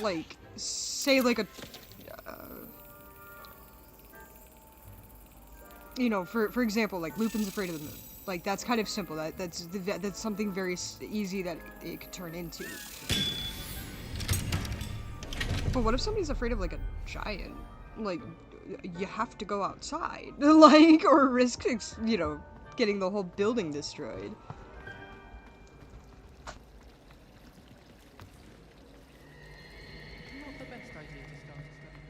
like, say like a, you know, for example, like Lupin's afraid of the moon. Like, that's kind of simple. That's something very easy that it could turn into. But what if somebody's afraid of, like, a giant? Like, you have to go outside, like, or risk, you know, getting the whole building destroyed. Not the best idea to start a study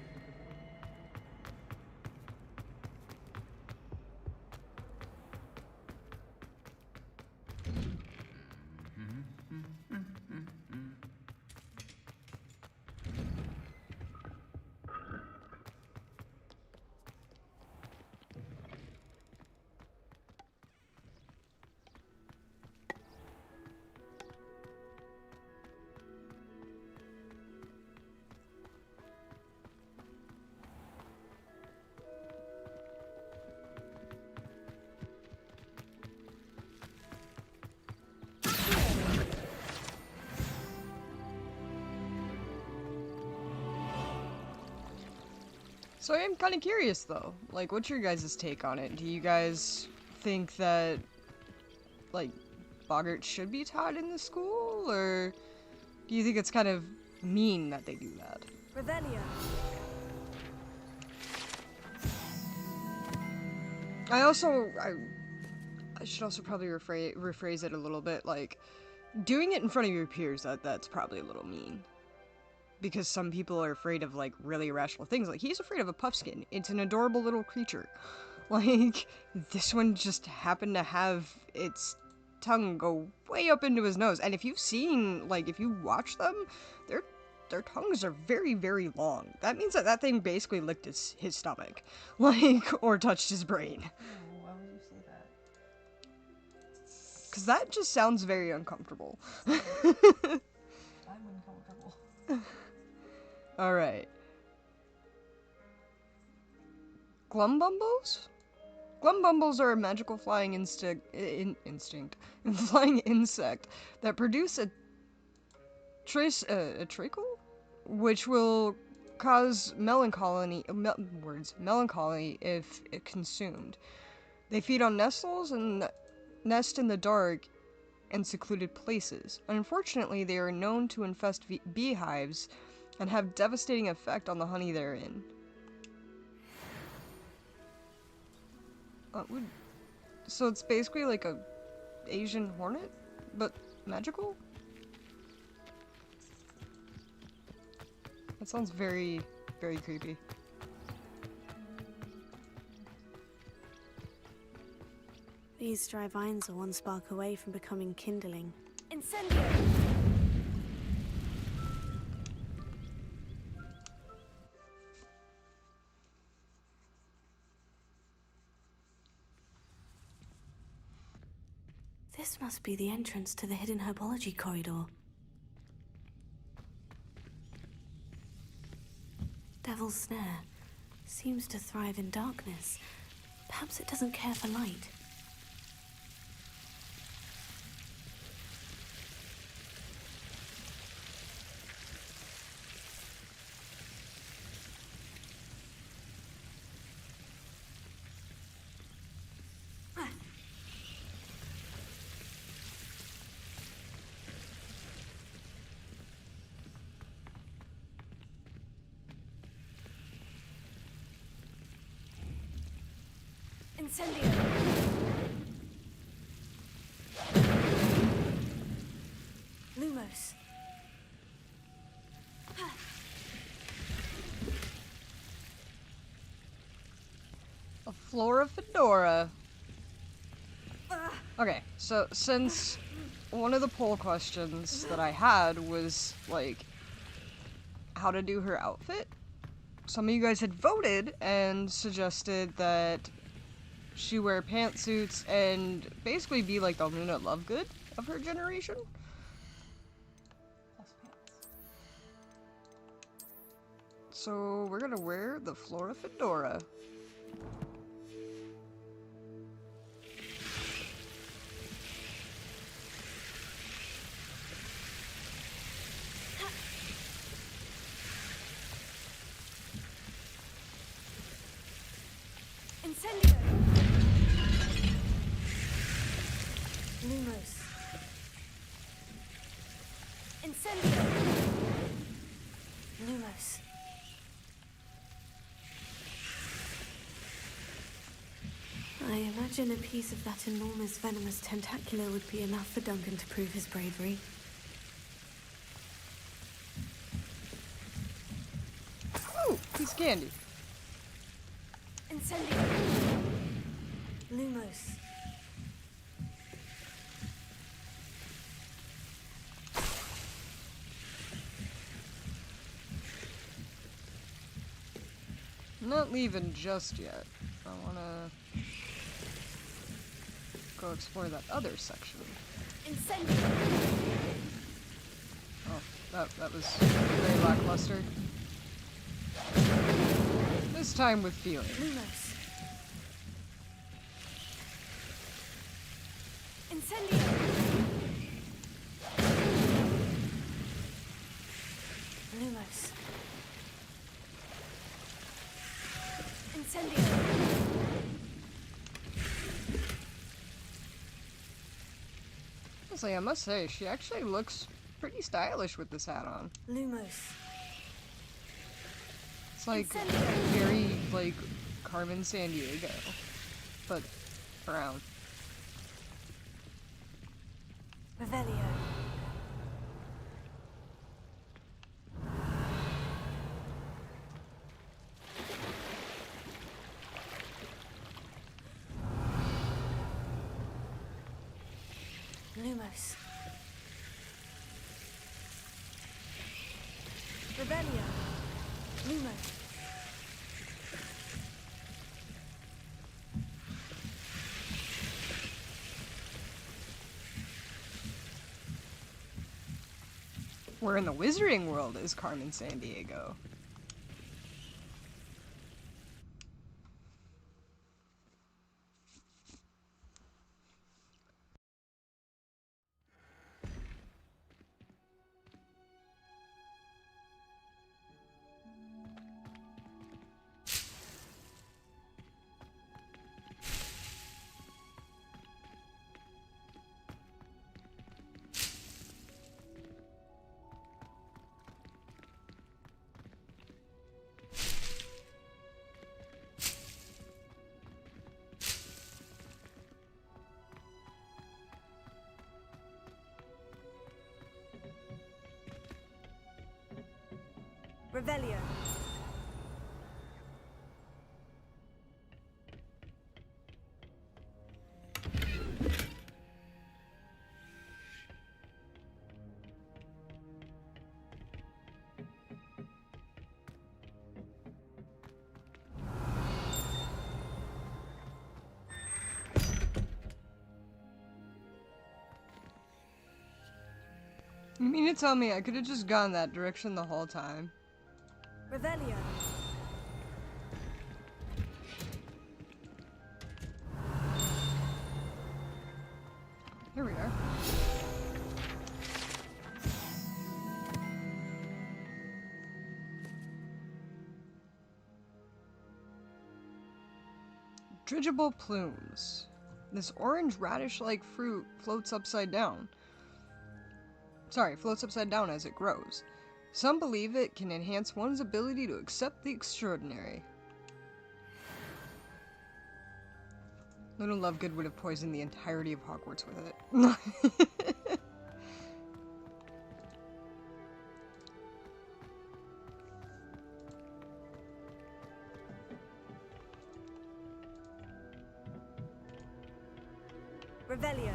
So I am kind of curious, though. Like, what's your guys' take on it? Do you guys think that, like, boggarts should be taught in the school, or do you think it's kind of mean that they do that? Revelio. I should also probably rephrase it a little bit, like, doing it in front of your peers, that's probably a little mean. Because some people are afraid of, like, really irrational things. Like, he's afraid of a puffskin. It's an adorable little creature. Like, this one just happened to have its tongue go way up into his nose. And if you've seen, like, if you watch them, their tongues are very, very long. That means that thing basically licked his stomach. Like, or touched his brain. Oh, why would you say that? Because that just sounds very uncomfortable. I'm uncomfortable. Alright. Glumbumbles? Glumbumbles are a magical flying flying insect that produce a treacle? Which will cause melancholy if consumed. They feed on nettles and nest in the dark and secluded places. Unfortunately, they are known to infest beehives and have devastating effect on the honey therein. So it's basically like a Asian hornet, but magical? That sounds very, very creepy. These dry vines are one spark away from becoming kindling. Incendio! This must be the entrance to the hidden herbology corridor. Devil's Snare seems to thrive in darkness. Perhaps it doesn't care for light. Incendio! Lumos. A Flora Fedora. Okay, so since one of the poll questions that I had was, like, how to do her outfit. Some of you guys had voted and suggested that she wear pantsuits and basically be like the Luna Lovegood of her generation. So we're gonna wear the Flora Fedora. Incendio! Lumos. Incendio! Lumos. I imagine a piece of that enormous venomous tentacular would be enough for Duncan to prove his bravery. Ooh, piece of candy. Incendio! Lumos. I'm not leaving just yet. I wanna go explore that other section. Incendio! Oh, that was very lackluster. This time with feeling. Lumos. Incendio! Lumos. Incendio! Honestly, I must say, she actually looks pretty stylish with this hat on. Lumos. It's like Incendio! very, like, Carmen Sandiego, but brown. Revelio. Lumos. Revelio. Lumos. Where in the Wizarding world is Carmen Sandiego? Revelio. You mean to tell me I could have just gone that direction the whole time? Revelio. Here we are. Dirigible plumes. This orange radish-like fruit floats upside down. Floats upside down as it grows. Some believe it can enhance one's ability to accept the extraordinary. Luna Lovegood would have poisoned the entirety of Hogwarts with it. Revelio.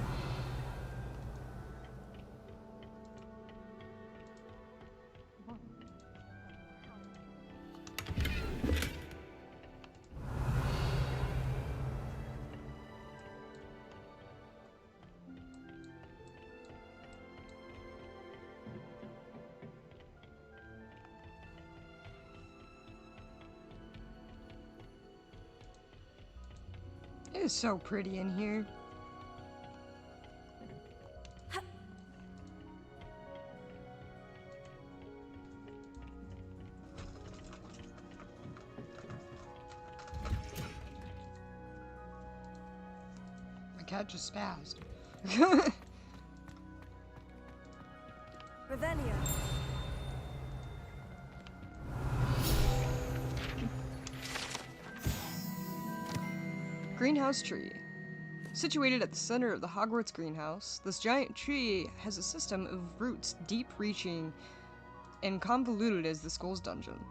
It is so pretty in here. My cat just spazzed. Revelio. Greenhouse tree. Situated at the center of the Hogwarts greenhouse, this giant tree has a system of roots deep-reaching and convoluted as the school's dungeon.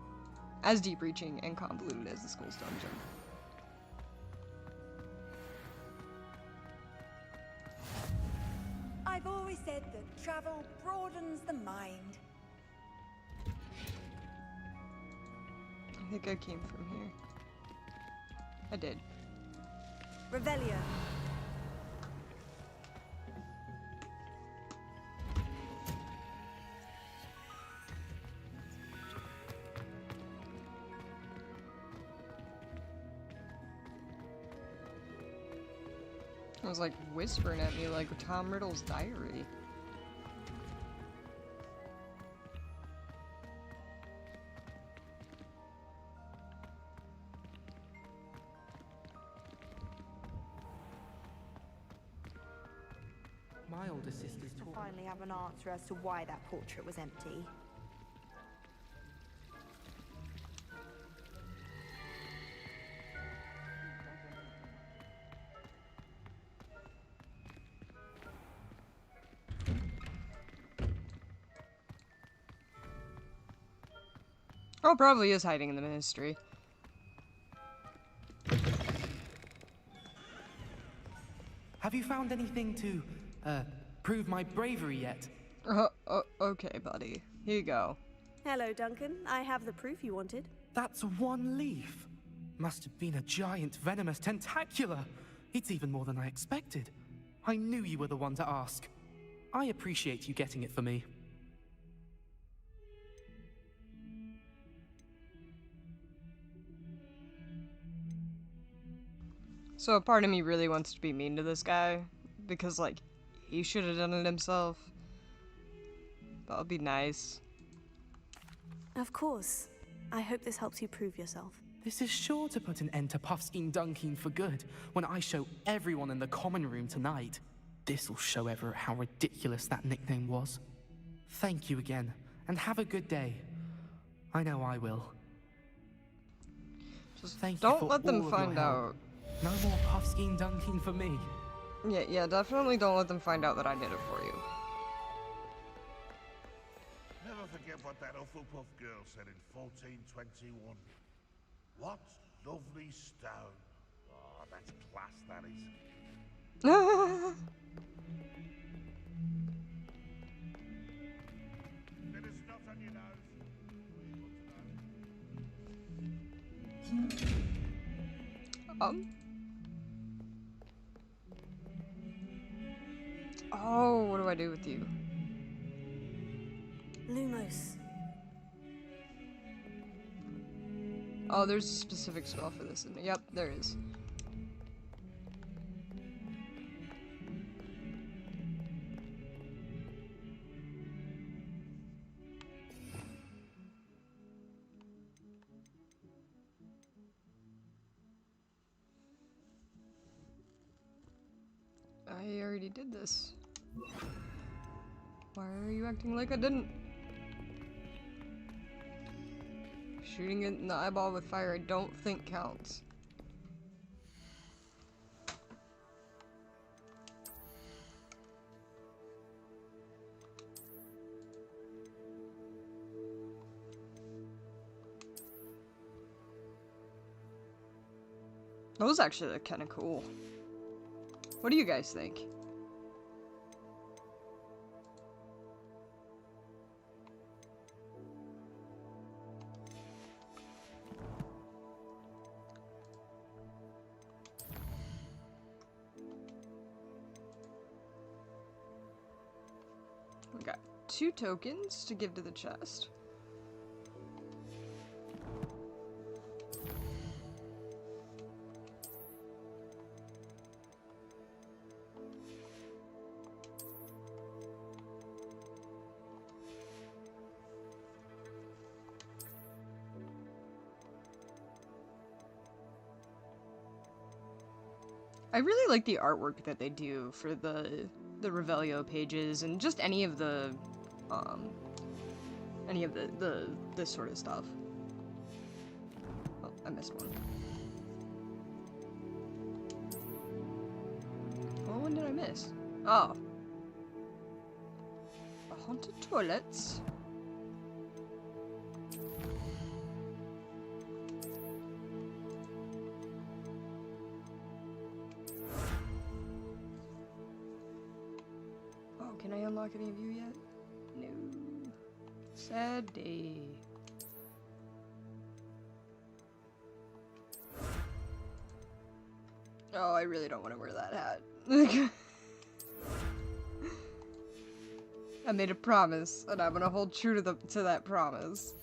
As deep-reaching and convoluted as the school's dungeon. I've always said that travel broadens the mind. I think I came from here. I did. Revelio. It was like whispering at me like Tom Riddle's diary. My older sister's To taught finally have an answer as to why that portrait was empty. Oh, probably is hiding in the ministry. Have you found anything to, prove my bravery yet? Okay, buddy. Here you go. Hello, Duncan. I have the proof you wanted. That's one leaf. Must have been a giant venomous tentacula. It's even more than I expected. I knew you were the one to ask. I appreciate you getting it for me. So a part of me really wants to be mean to this guy, because, like, he should have done it himself. That would be nice. Of course. I hope this helps you prove yourself. This is sure to put an end to Puffskein Dunkin for good when I show everyone in the common room tonight. This'll show Everett how ridiculous that nickname was. Thank you again, and have a good day. I know I will. Just Thank don't you for let them all of your find help. out. No more Puffskein Dunkin for me. Yeah, definitely don't let them find out that I did it for you. Never forget what that Hufflepuff girl said in 1421. What lovely stone. Oh, that's class, that is. Bit of snot on your nose. Oh, what do I do with you? Lumos. Oh, there's a specific spell for this. Yep, there is. I already did this. Why are you acting like I didn't? Shooting it in the eyeball with fire I don't think counts. That was actually kind of cool. What do you guys think? We got 2 tokens to give to the chest. I really like the artwork that they do for the Revelio pages and just any of the this sort of stuff. Oh, I missed one. What one did I miss? Oh. The haunted toilets. Oh, can I unlock any of you yet? No. Sad day. Oh, I really don't want to wear that hat. I made a promise, and I'm gonna hold true to that promise.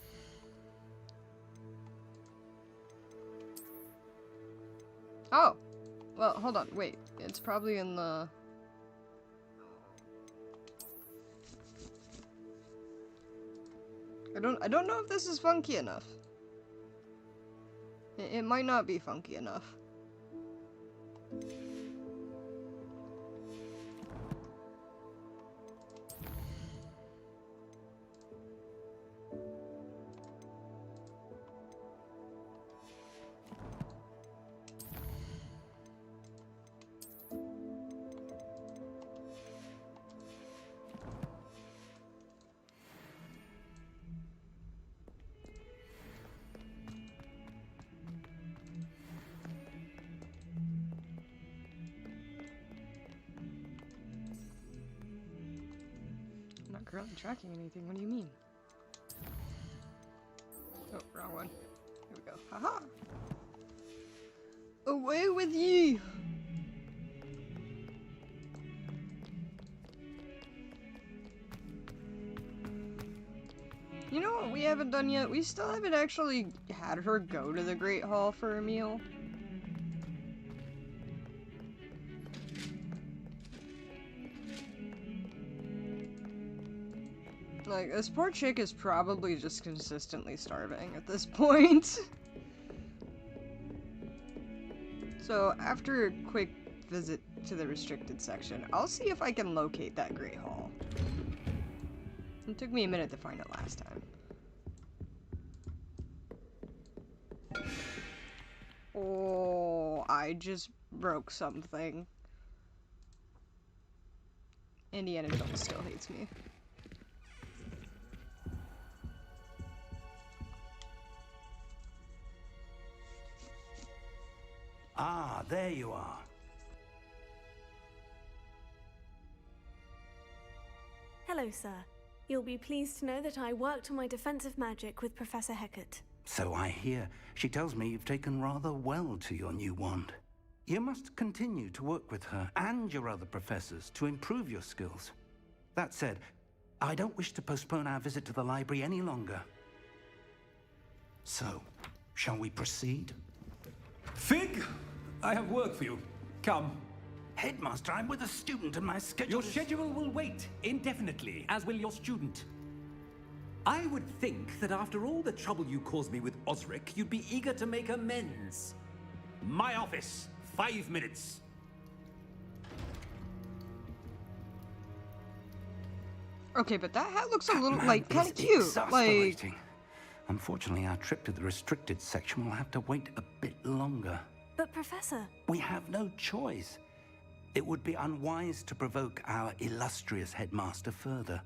Oh! Well, hold on, wait. It's probably in the... I don't know if this is funky enough. It might not be funky enough. Currently tracking anything, what do you mean? Oh, wrong one. Here we go. Haha! Away with ye! You know what we haven't done yet? We still haven't actually had her go to the Great Hall for a meal. Like, this poor chick is probably just consistently starving at this point. So, after a quick visit to the restricted section, I'll see if I can locate that Great Hall. It took me a minute to find it last time. Oh, I just broke something. Indiana Jones still hates me. Ah, there you are. Hello, sir. You'll be pleased to know that I worked on my defensive magic with Professor Hecat. So I hear. She tells me you've taken rather well to your new wand. You must continue to work with her and your other professors to improve your skills. That said, I don't wish to postpone our visit to the library any longer. So, shall we proceed? Fig! I have work for you. Come. Headmaster, I'm with a student and my schedule Your schedule will wait indefinitely, as will your student. I would think that after all the trouble you caused me with Osric, you'd be eager to make amends. My office, 5 minutes. Okay, but that hat looks a little, like, kind of cute. Like... Unfortunately, our trip to the restricted section will have to wait a bit longer. But, Professor... We have no choice. It would be unwise to provoke our illustrious headmaster further.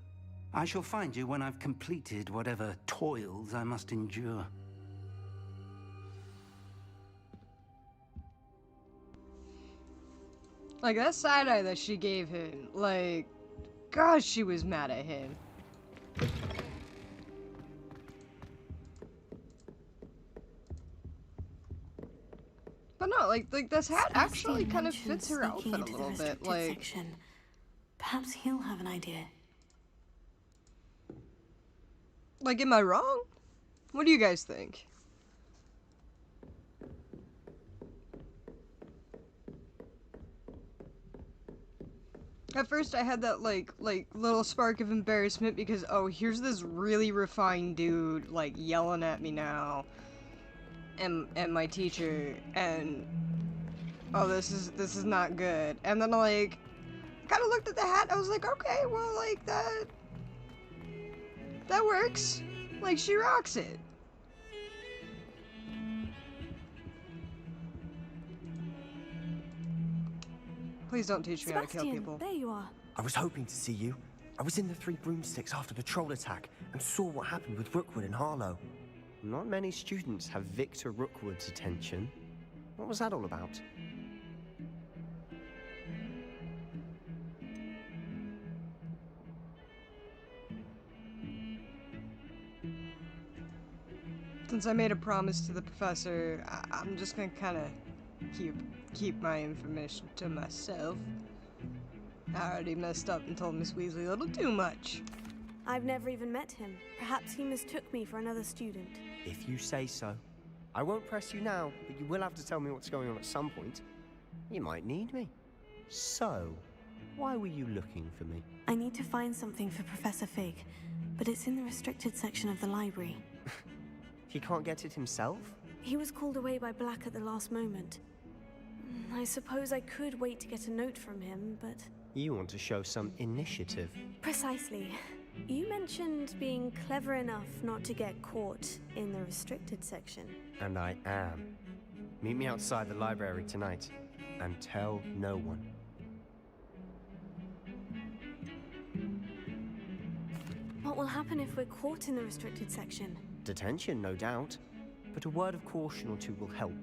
I shall find you when I've completed whatever toils I must endure. Like, that side-eye that she gave him, like... Gosh, she was mad at him. But no, like this hat actually kind of fits her outfit a little bit, like... Section. Perhaps he'll have an idea. Like, am I wrong? What do you guys think? At first I had that, like, little spark of embarrassment because, oh, here's this really refined dude, like, yelling at me now. And my teacher, and oh, this is not good. And then like, kind of looked at the hat. I was like, okay, well, like that works. Like, she rocks it. Please don't teach me how to kill people. There you are. I was hoping to see you. I was in the Three Broomsticks after the troll attack and saw what happened with Rookwood and Harlow. Not many students have Victor Rookwood's attention. What was that all about? Since I made a promise to the professor, I'm just gonna kind of keep my information to myself. I already messed up and told Miss Weasley a little too much. I've never even met him. Perhaps he mistook me for another student. If you say so. I won't press you now, but you will have to tell me what's going on at some point. You might need me. So, why were you looking for me? I need to find something for Professor Fig, but it's in the restricted section of the library. He can't get it himself? He was called away by Black at the last moment. I suppose I could wait to get a note from him, but... You want to show some initiative. Precisely. You mentioned being clever enough not to get caught in the restricted section. And I am. Meet me outside the library tonight, and tell no one. What will happen if we're caught in the restricted section? Detention, no doubt. But a word of caution or two will help.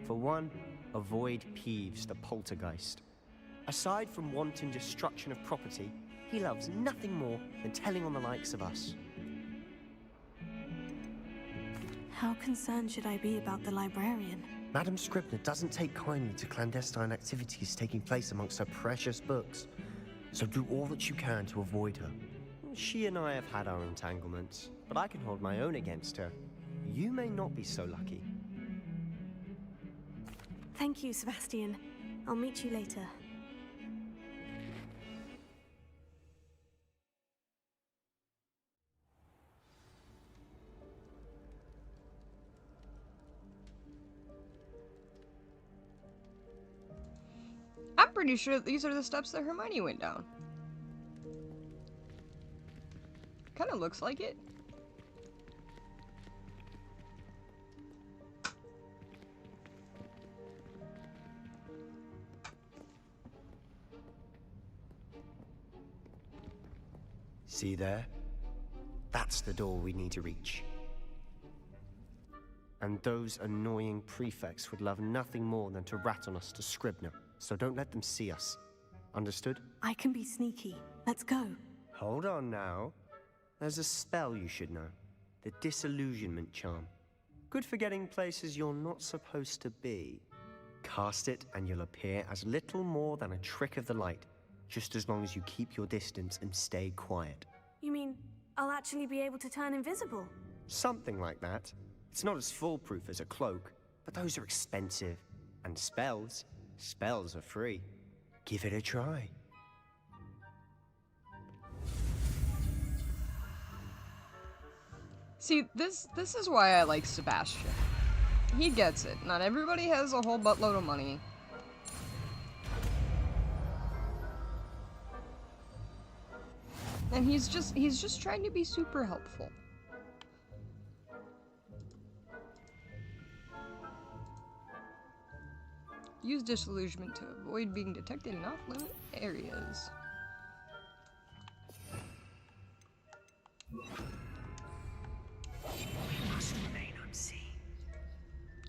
For one, avoid Peeves the poltergeist. Aside from wanton destruction of property, he loves nothing more than telling on the likes of us. How concerned should I be about the librarian? Madam Scribner doesn't take kindly to clandestine activities taking place amongst her precious books. So do all that you can to avoid her. She and I have had our entanglements, but I can hold my own against her. You may not be so lucky. Thank you, Sebastian. I'll meet you later. I'm pretty sure these are the steps that Hermione went down. Kind of looks like it. See there? That's the door we need to reach. And those annoying prefects would love nothing more than to rat on us to Scribner, so don't let them see us. Understood? I can be sneaky. Let's go. Hold on now. There's a spell you should know. The Disillusionment Charm. Good for getting places you're not supposed to be. Cast it and you'll appear as little more than a trick of the light, just as long as you keep your distance and stay quiet. You mean I'll actually be able to turn invisible? Something like that. It's not as foolproof as a cloak, but those are expensive. And spells are free. Give it a try. See, this is why I like Sebastian. He gets it. Not everybody has a whole buttload of money. And he's just trying to be super helpful. Use disillusionment to avoid being detected in off-limit areas.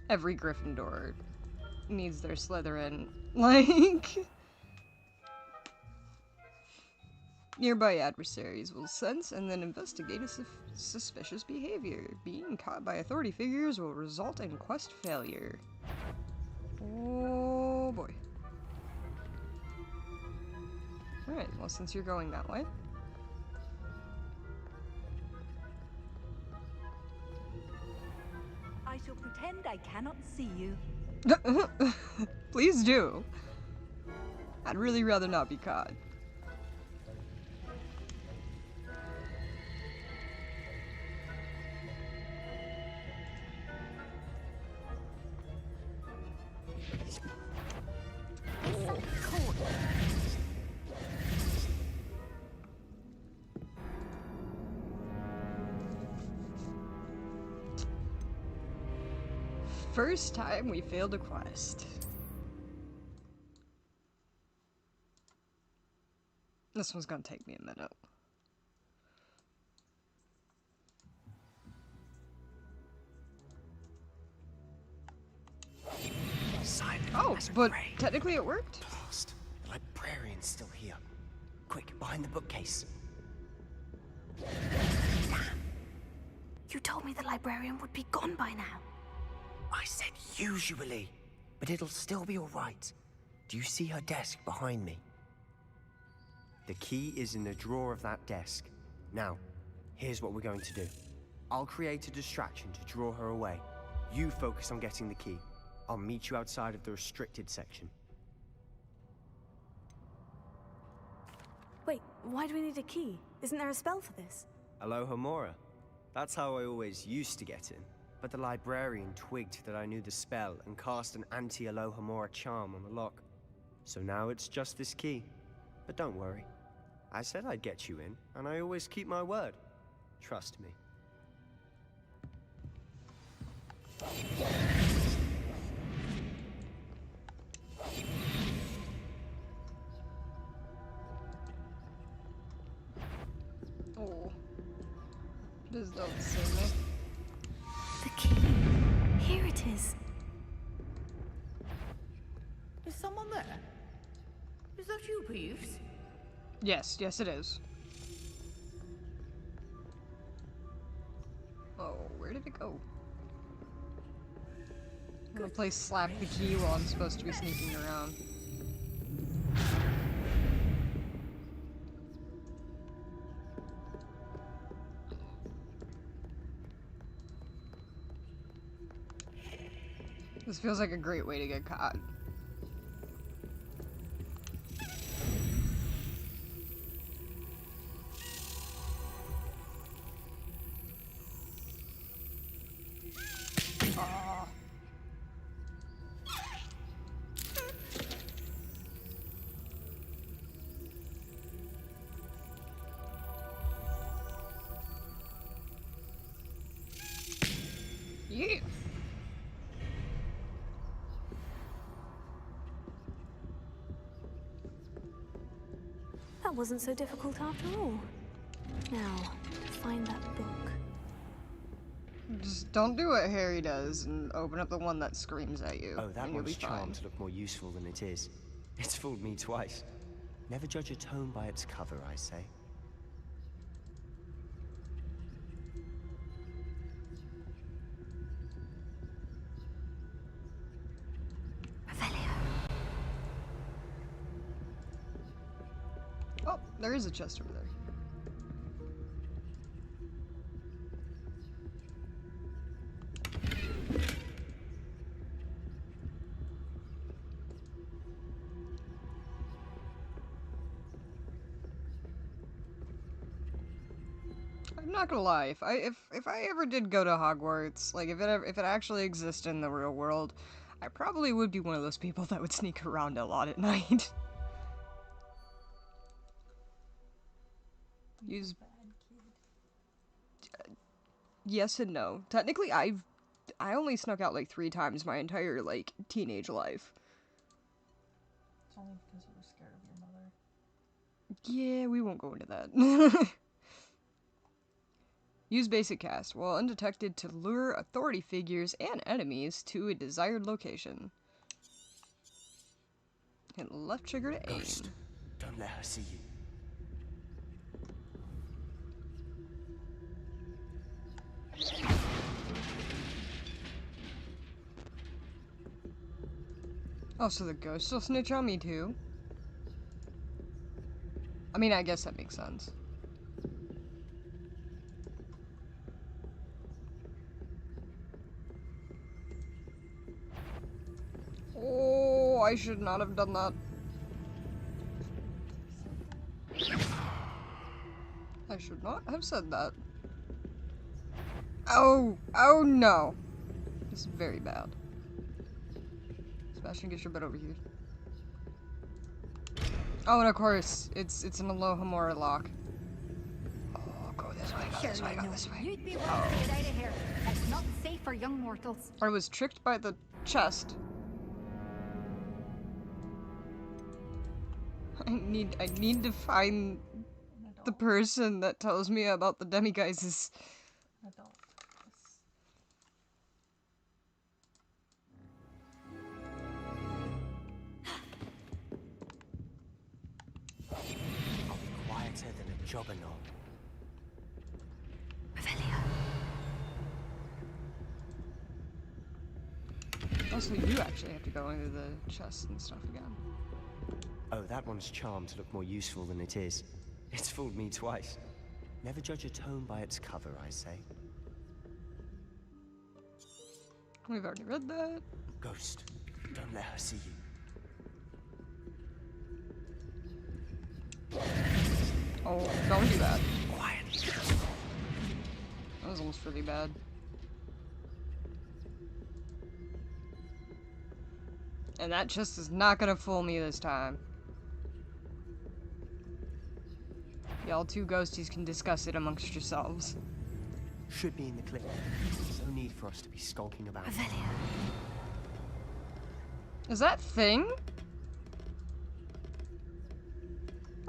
Every Gryffindor needs their Slytherin. Like... Nearby adversaries will sense and then investigate a suspicious behavior. Being caught by authority figures will result in quest failure. Oh boy. Alright, well since you're going that way. I shall pretend I cannot see you. Please do. I'd really rather not be caught. First time we failed a quest. This one's gonna take me a minute. Oh, but technically it worked. Blast. The librarian's still here. Quick, behind the bookcase. You told me the librarian would be gone by now. I said usually, but it'll still be all right. Do you see her desk behind me? The key is in the drawer of that desk. Now, here's what we're going to do. I'll create a distraction to draw her away. You focus on getting the key. I'll meet you outside of the restricted section. Wait, why do we need a key? Isn't there a spell for this? Alohomora. That's how I always used to get in. But the librarian twigged that I knew the spell and cast an anti-Alohomora charm on the lock. So now it's just this key. But don't worry. I said I'd get you in, and I always keep my word. Trust me. Oh. Just don't see me. The key. Here it is. Is someone there? Is that you, Peeves? Yes, yes it is. Oh, where did it go? I'm gonna play slap the key while I'm supposed to be sneaking around. This feels like a great way to get caught. Yeah. That wasn't so difficult after all. Now, find that book. Just don't do what Harry does and open up the one that screams at you. Oh, that and you'll be one's charmed fine. to look more useful than it is. It's fooled me twice. Never judge a tome by its cover, I say. Oh, there is a chest over there. I'm not gonna lie, if I ever did go to Hogwarts, like if it actually existed in the real world, I probably would be one of those people that would sneak around a lot at night. Use yes and no. Technically, I only snuck out like 3 times my entire like teenage life. It's only because you were scared of your mother. Yeah, we won't go into that. Use basic cast while undetected to lure authority figures and enemies to a desired location. Hit left trigger to aim. Ghost, don't let her see you. Oh, so the ghost will snitch on me too? I mean, I guess that makes sense. Oh, I should not have done that. I should not have said that. Oh, oh no. This is very bad. Sebastian, get your butt over here. Oh, and of course, it's an Alohomora lock. Oh, go this way, go this way, go this way. You'd be well to get out of here. It's not safe for young mortals. I was tricked by the chest. I need to find the person that tells me about the demiguises. Quieter than a jobberknoll. Also, you actually have to go into the chest and stuff again. Oh, that one's charmed to look more useful than it is. It's fooled me twice. Never judge a tome by its cover, I say. We've already read that. Ghost, don't let her see you. Oh, don't do that. Quiet. That was almost really bad. And that chest is not gonna fool me this time. Y'all two ghosties can discuss it amongst yourselves. Should be in the clip. There's no need for us to be skulking about. Is that Thing?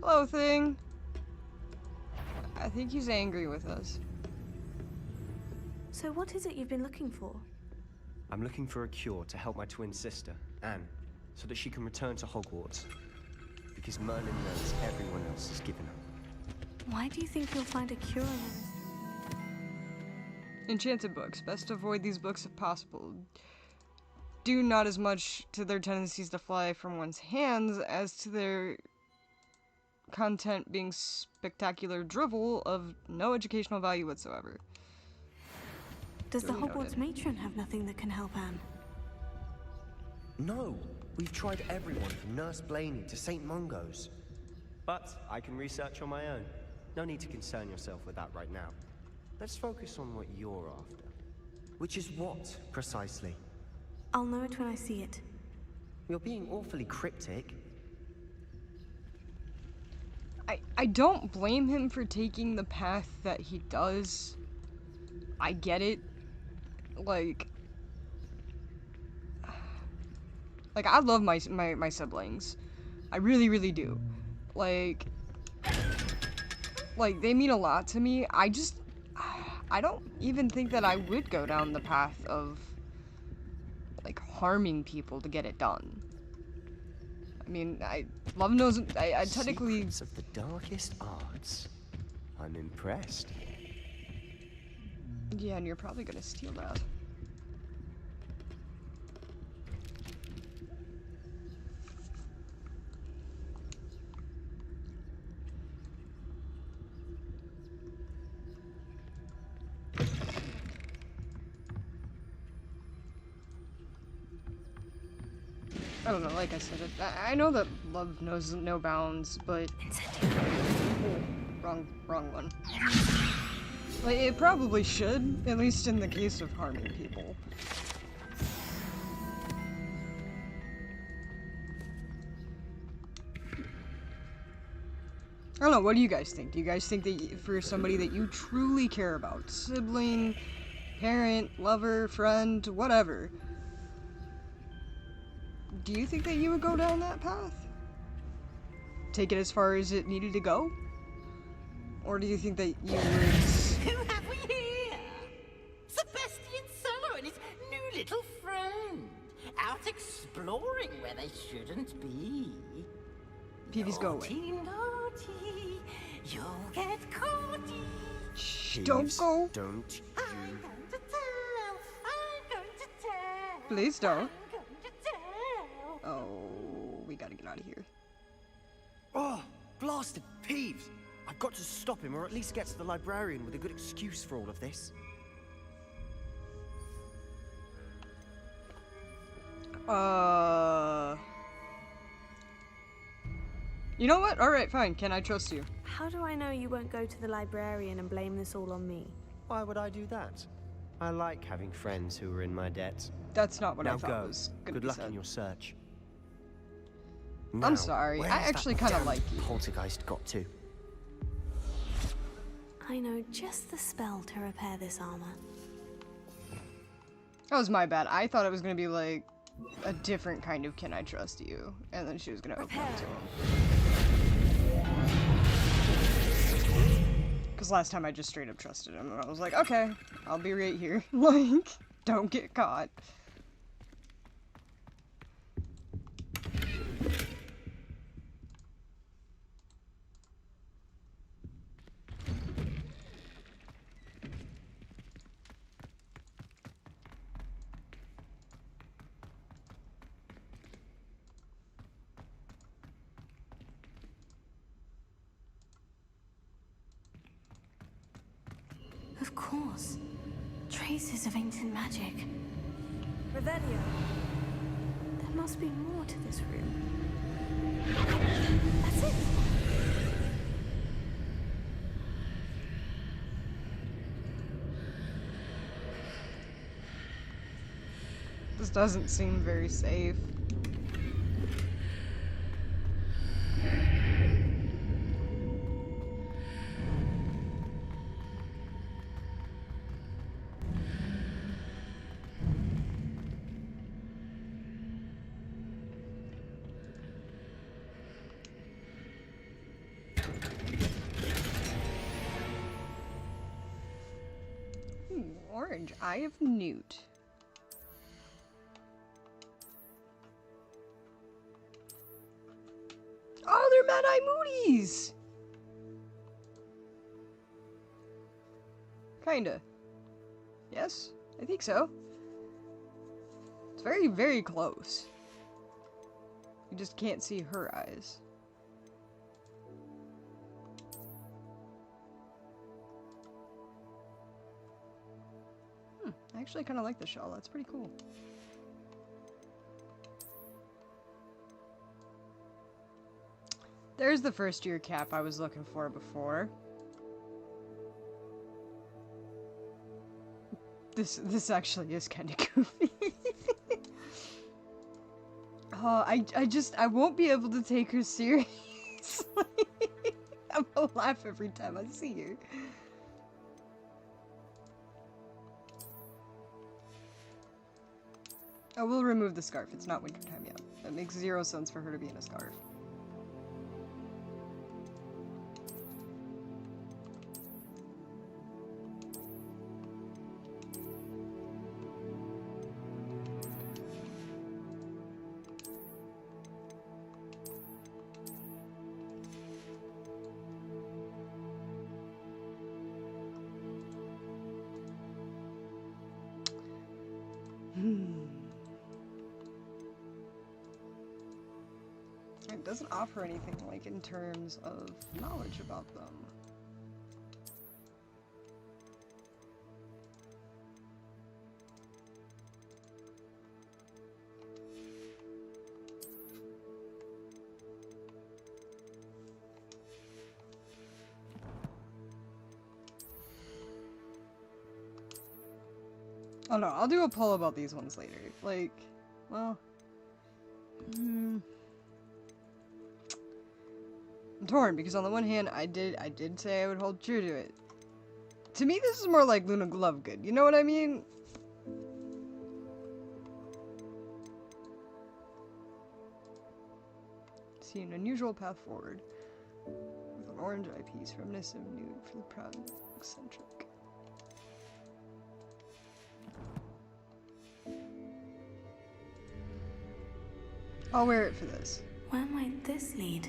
Hello, Thing. I think he's angry with us. So what is it you've been looking for? I'm looking for a cure to help my twin sister, Anne, so that she can return to Hogwarts. Because Merlin knows everyone else is given her. Why do you think you'll find a cure in them? Enchanted books. Best avoid these books if possible. Due not as much to their tendencies to fly from one's hands as to their content being spectacular drivel of no educational value whatsoever. Does the Hogwarts matron have nothing that can help Anne? No, we've tried everyone from Nurse Blaney to St. Mungo's. But I can research on my own. No need to concern yourself with that right now. Let's focus on what you're after. Which is what, precisely? I'll know it when I see it. You're being awfully cryptic. I don't blame him for taking the path that he does. I get it. Like I love my siblings. I really, really do. Like they mean a lot to me. I don't even think that I would go down the path of like harming people to get it done. I mean, love knows. I technically. Secrets of the darkest arts. I'm impressed. Yeah, and you're probably gonna steal that. I don't know, like I said, I know that love knows no bounds, but... Oh, wrong one. Like, it probably should, at least in the case of harming people. I don't know, what do you guys think? Do you guys think that for somebody that you truly care about, sibling, parent, lover, friend, whatever, do you think that you would go down that path? Take it as far as it needed to go? Or do you think that you would... Who have we here? Sebastian Sallow and his new little friend. Out exploring where they shouldn't be. Peevees, go away. Naughty, you'll get caughty. Shh, don't go. Don't you... I'm going to tell. Please don't. I'm going to tell. Oh, we gotta get out of here. Oh, blasted Peeves! I've got to stop him, or at least get to the librarian with a good excuse for all of this. You know what? Alright, fine. Can I trust you? How do I know you won't go to the librarian and blame this all on me? Why would I do that? I like having friends who are in my debt. That's not what now I thought go. was gonna Good be luck said. in your search. Now, sorry. where I has that actually kind of damned like you. poltergeist got to? I know just the spell to repair this armor. That was my bad. I thought it was gonna be like a different kind of "can I trust you," and then she was gonna open it to him. Because last time I just straight up trusted him, and I was like, okay, I'll be right here. Like, don't get caught. Of course. Traces of ancient magic. Revelio. There must be more to this room. That's it. This doesn't seem very safe. Orange Eye of Newt. Oh, they're Mad Eye Moody's! Kinda. Yes, I think so. It's very, very close. You just can't see her eyes. I actually kind of like the shawl. That's pretty cool. There's the first year cap I was looking for before. This actually is kind of goofy. Oh, I won't be able to take her seriously. I'm gonna laugh every time I see her. I will remove the scarf. It's not wintertime yet. That makes 0 sense for her to be in a scarf. It doesn't offer anything, like, in terms of knowledge about them. Oh no, I'll do a poll about these ones later. Like, well... I'm torn, because on the one hand, I did say I would hold true to it. To me, this is more like Luna Lovegood, you know what I mean? See an unusual path forward. With an orange eyepiece, reminiscent of nude for the proud and eccentric. I'll wear it for this. Where might this lead?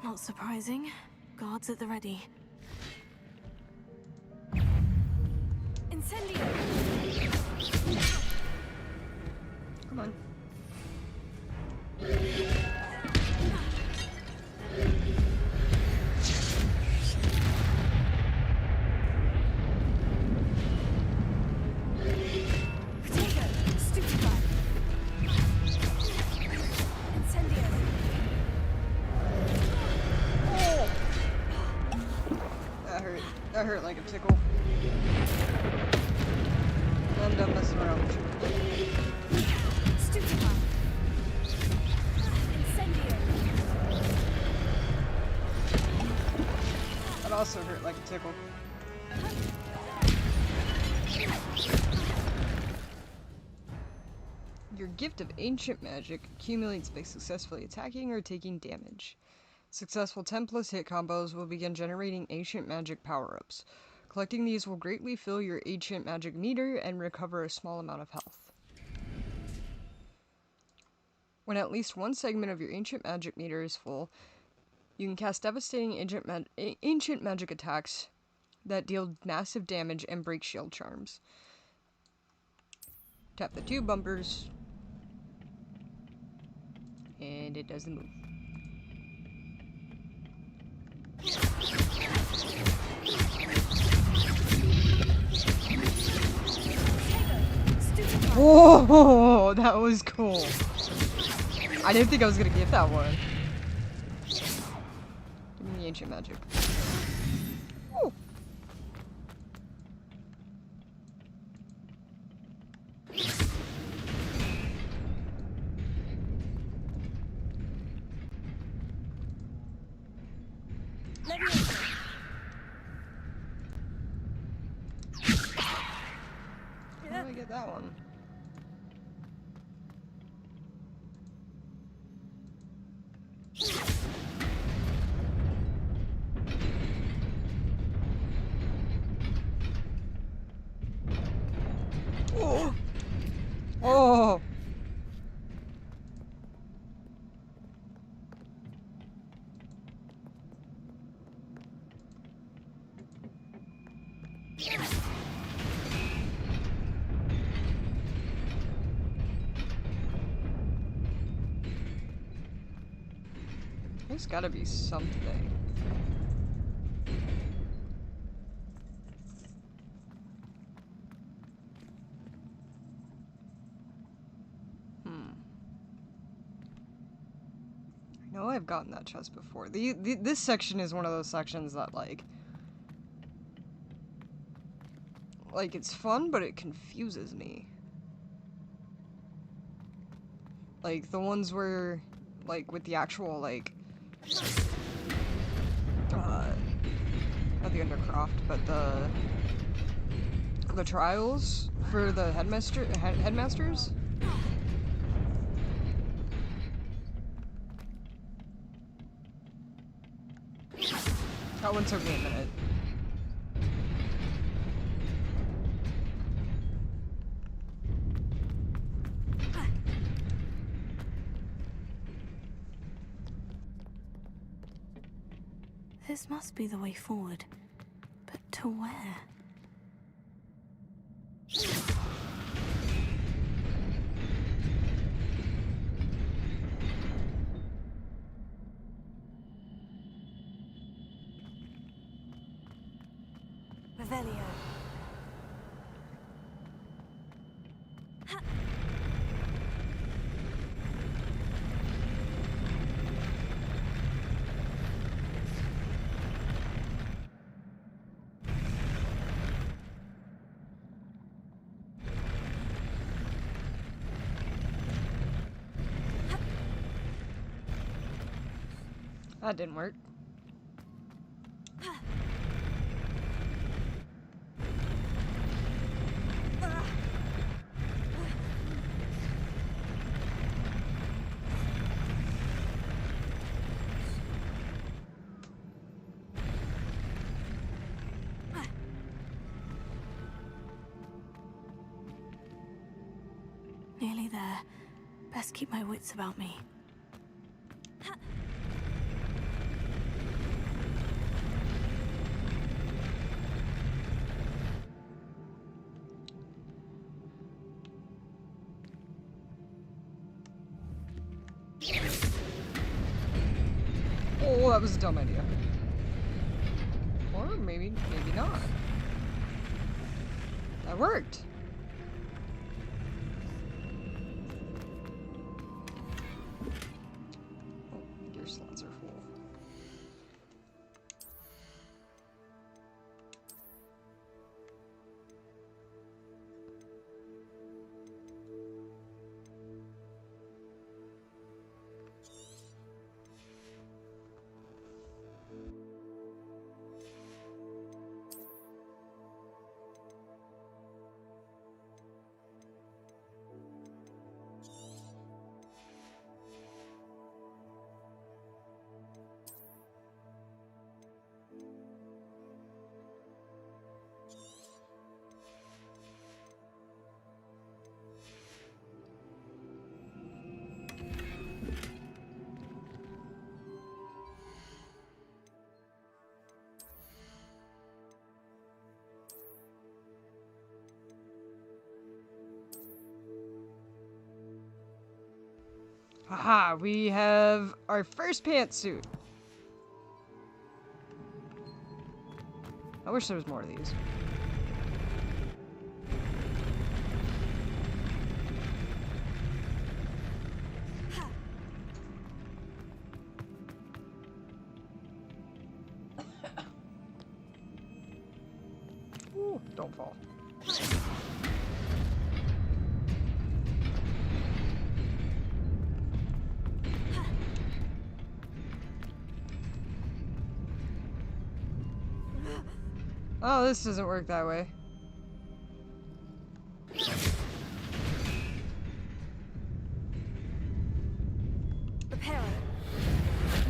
Not surprising. Guards at the ready. Incendio! Come on. That hurt like a tickle. I'm done messing around with you. Stupefy. Incendio. That also hurt like a tickle. Your gift of ancient magic accumulates by successfully attacking or taking damage. Successful 10+ hit combos will begin generating ancient magic power-ups. Collecting these will greatly fill your ancient magic meter and recover a small amount of health. When at least one segment of your ancient magic meter is full, you can cast devastating ancient magic attacks that deal massive damage and break shield charms. Tap the 2 bumpers, and it does the move. Whoa, that was cool. I didn't think I was gonna get that one. Give me the ancient magic. Ooh. How do I get that one? Oh! Oh! There's gotta be something. I know I've gotten that chest before. This section is one of those sections that, like, it's fun, but it confuses me. Like, the ones where, like, with the actual, like, not the Undercroft, but the trials for the headmasters. That one took me a minute. This must be the way forward. But to where? Revelio. That didn't work. Nearly there. Best keep my wits about me. Oh, that was a dumb idea. Or maybe not. That worked. Oh, your slots are full. Haha, we have our first pantsuit. I wish there was more of these. Ooh, don't fall. Oh, this doesn't work that way. Repair it.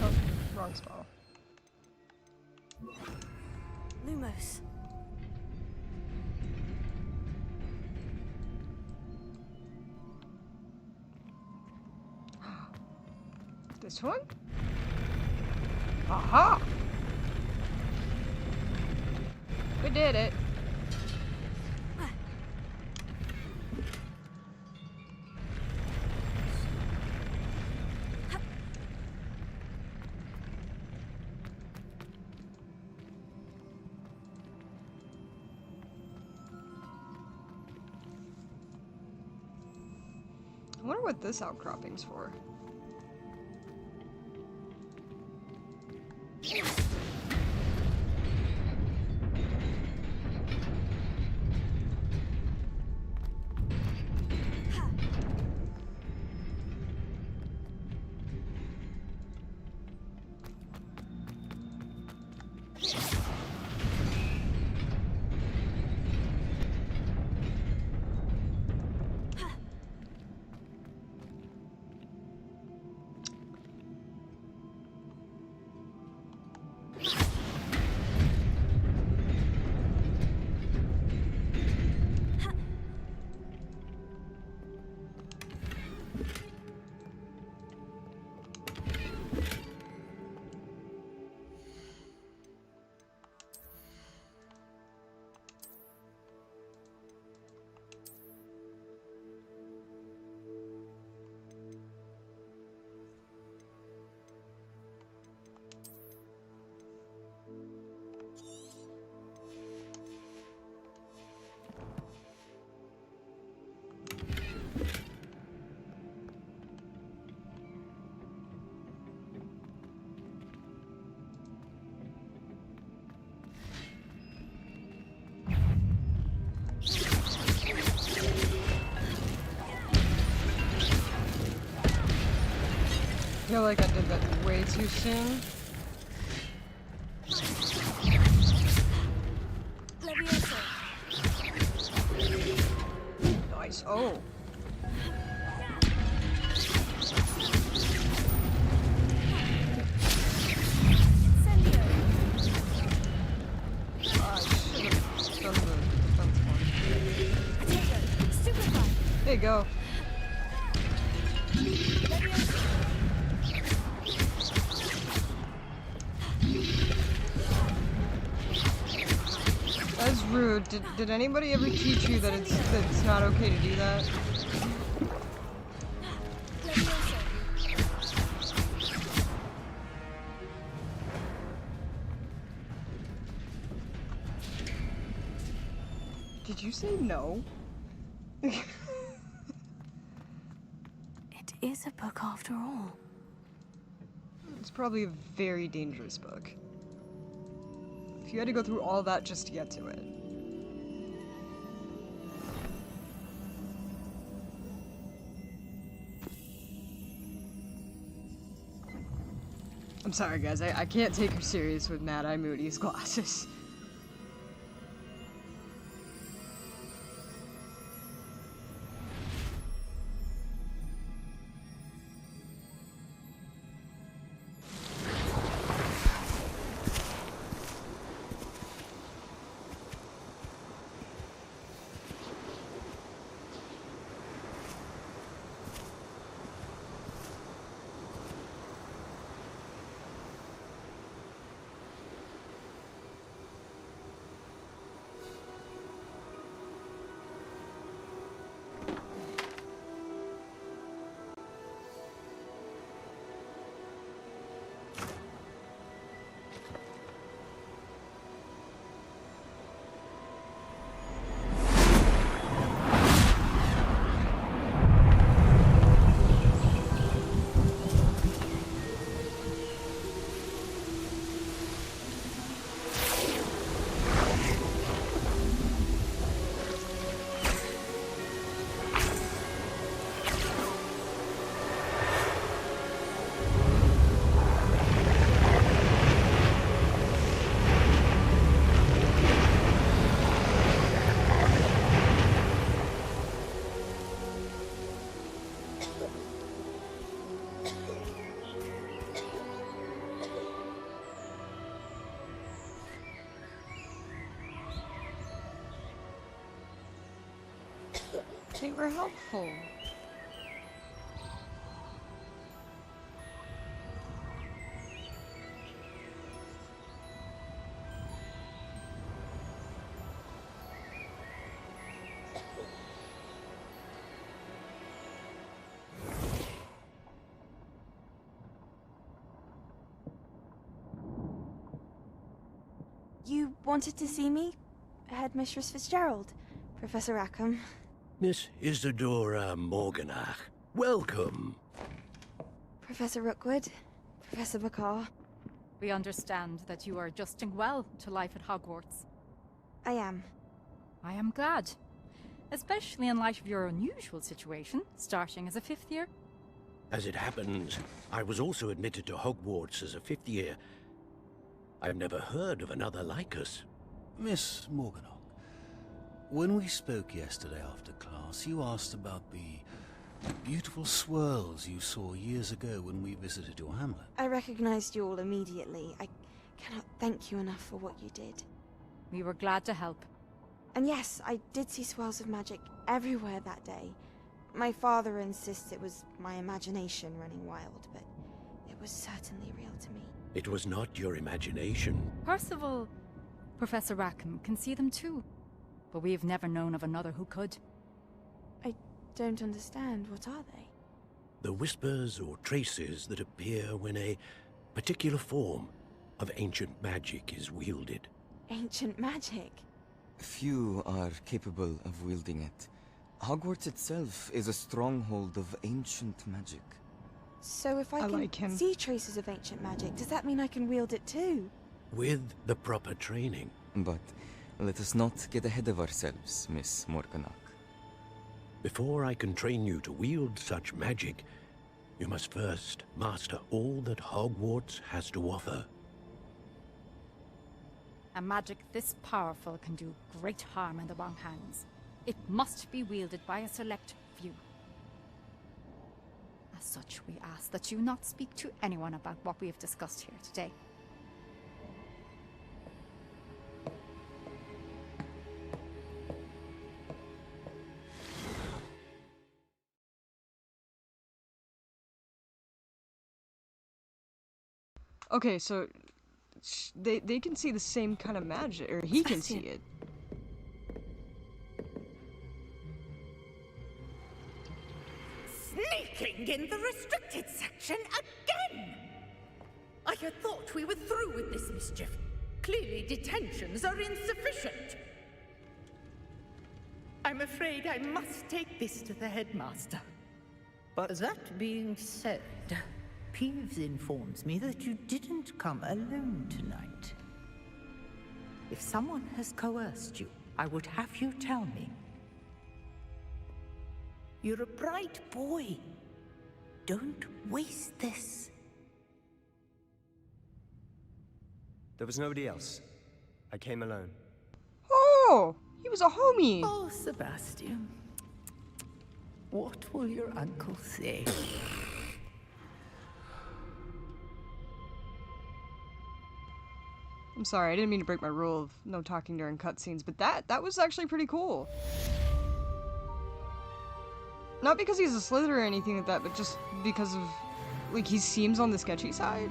Oh, wrong spell. Lumos. This one? Aha! We did it. I wonder what this outcropping's for. I feel like I did that way too soon. Nice. Oh. There you go. That's rude. Did anybody ever teach you that it's not okay to do that? Did you say no? It is a book after all. It's probably a very dangerous book. If you had to go through all that just to get to it. I'm sorry guys, I can't take her serious with Mad Eye Moody's glasses. They were helpful. You wanted to see me? Headmistress Fitzgerald, Professor Rackham. Miss Isadora Morganach, welcome. Professor Rookwood, Professor Bakar. We understand that you are adjusting well to life at Hogwarts. I am. I am glad. Especially in light of your unusual situation, starting as a 5th year. As it happens, I was also admitted to Hogwarts as a 5th year. I've never heard of another like us. Miss Morganach, when we spoke yesterday after class, you asked about the beautiful swirls you saw years ago when we visited your hamlet. I recognized you all immediately. I cannot thank you enough for what you did. We were glad to help. And yes, I did see swirls of magic everywhere that day. My father insists it was my imagination running wild, but it was certainly real to me. It was not your imagination. Percival, Professor Rackham can see them too. But we've never known of another who could. I don't understand. What are they? The whispers or traces that appear when a particular form of ancient magic is wielded. Ancient magic? Few are capable of wielding it. Hogwarts itself is a stronghold of ancient magic. So if I can see traces of ancient magic, does that mean I can wield it too? With the proper training. But let us not get ahead of ourselves, Miss Morganach. Before I can train you to wield such magic, you must first master all that Hogwarts has to offer. A magic this powerful can do great harm in the wrong hands. It must be wielded by a select few. As such, we ask that you not speak to anyone about what we have discussed here today. Okay, so they can see the same kind of magic, or he can see it. Sneaking in the restricted section again! I had thought we were through with this mischief. Clearly detentions are insufficient. I'm afraid I must take this to the headmaster. But that being said, Peeves informs me that you didn't come alone tonight. If someone has coerced you, I would have you tell me. You're a bright boy. Don't waste this. There was nobody else. I came alone. Oh, he was a homie. Oh, Sebastian. What will your uncle say? I'm sorry, I didn't mean to break my rule of no talking during cutscenes, but that was actually pretty cool. Not because he's a Slytherin or anything like that, but just because of, like, he seems on the sketchy side.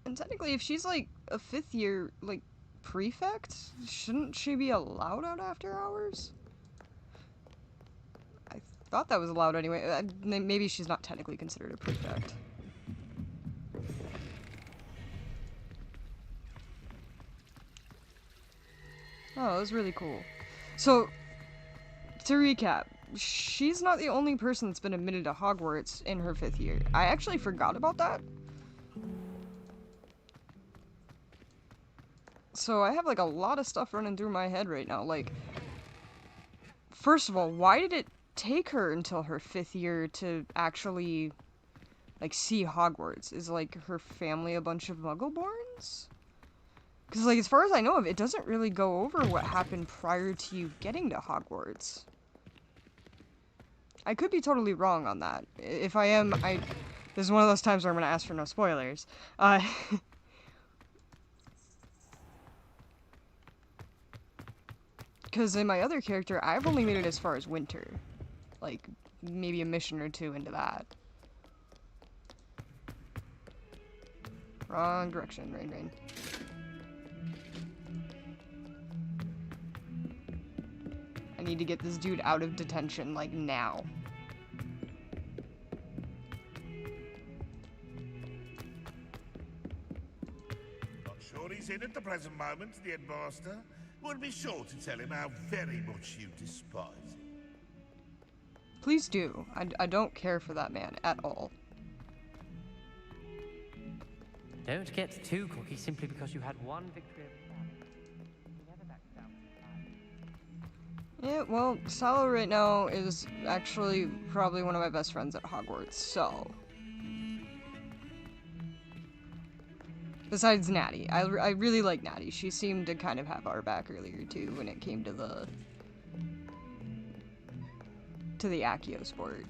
And technically, if she's, like, a 5th year, like, prefect, shouldn't she be allowed out after hours? I thought that was allowed anyway. Maybe she's not technically considered a prefect. Oh, that was really cool. So, to recap, she's not the only person that's been admitted to Hogwarts in her 5th year. I actually forgot about that. So I have like a lot of stuff running through my head right now. Like, first of all, why did it take her until her 5th year to actually, like, see Hogwarts? Is, like, her family a bunch of Muggleborns? Because, like, as far as I know of, it doesn't really go over what happened prior to you getting to Hogwarts. I could be totally wrong on that. If I am, this is one of those times where I'm going to ask for no spoilers. Because in my other character, I've only made it as far as winter. Like, maybe a mission or two into that. Wrong direction, Rayne. I need to get this dude out of detention, like, now. Not sure he's in at the present moment, the headmaster. Would be sure to tell him how very much you despise him. Please do. I don't care for that man at all. Don't get too cocky simply because you had one victory over Yeah, well, Salo right now is actually probably one of my best friends at Hogwarts, so... Besides Natty. I really like Natty. She seemed to kind of have our back earlier, too, when it came to the Accio sport.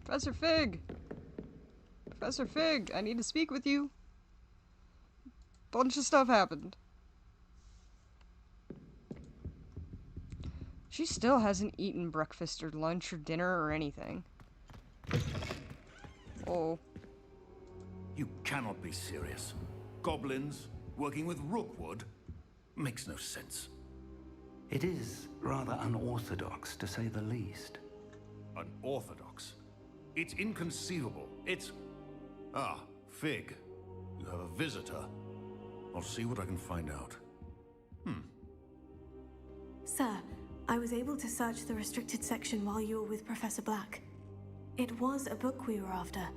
Professor Fig! Professor Fig, I need to speak with you. Bunch of stuff happened. She still hasn't eaten breakfast or lunch or dinner or anything. Oh. You cannot be serious. Goblins working with Rookwood makes no sense. It is rather unorthodox, to say the least. Unorthodox? It's inconceivable. It's... Ah, Fig. You have a visitor. I'll see what I can find out. Sir, I was able to search the restricted section while you were with Professor Black. It was a book we were after.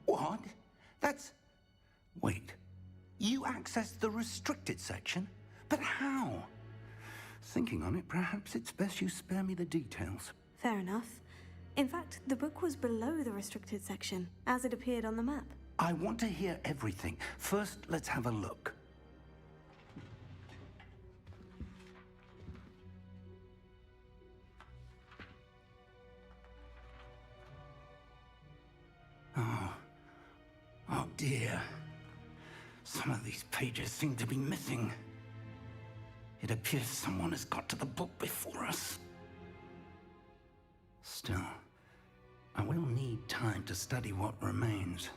What? That's... Wait. You accessed the restricted section? But how? Thinking on it, perhaps it's best you spare me the details. Fair enough. In fact, the book was below the restricted section, as it appeared on the map. I want to hear everything. First, let's have a look. Oh dear. Some of these pages seem to be missing. It appears someone has got to the book before us. Still, I will need time to study what remains.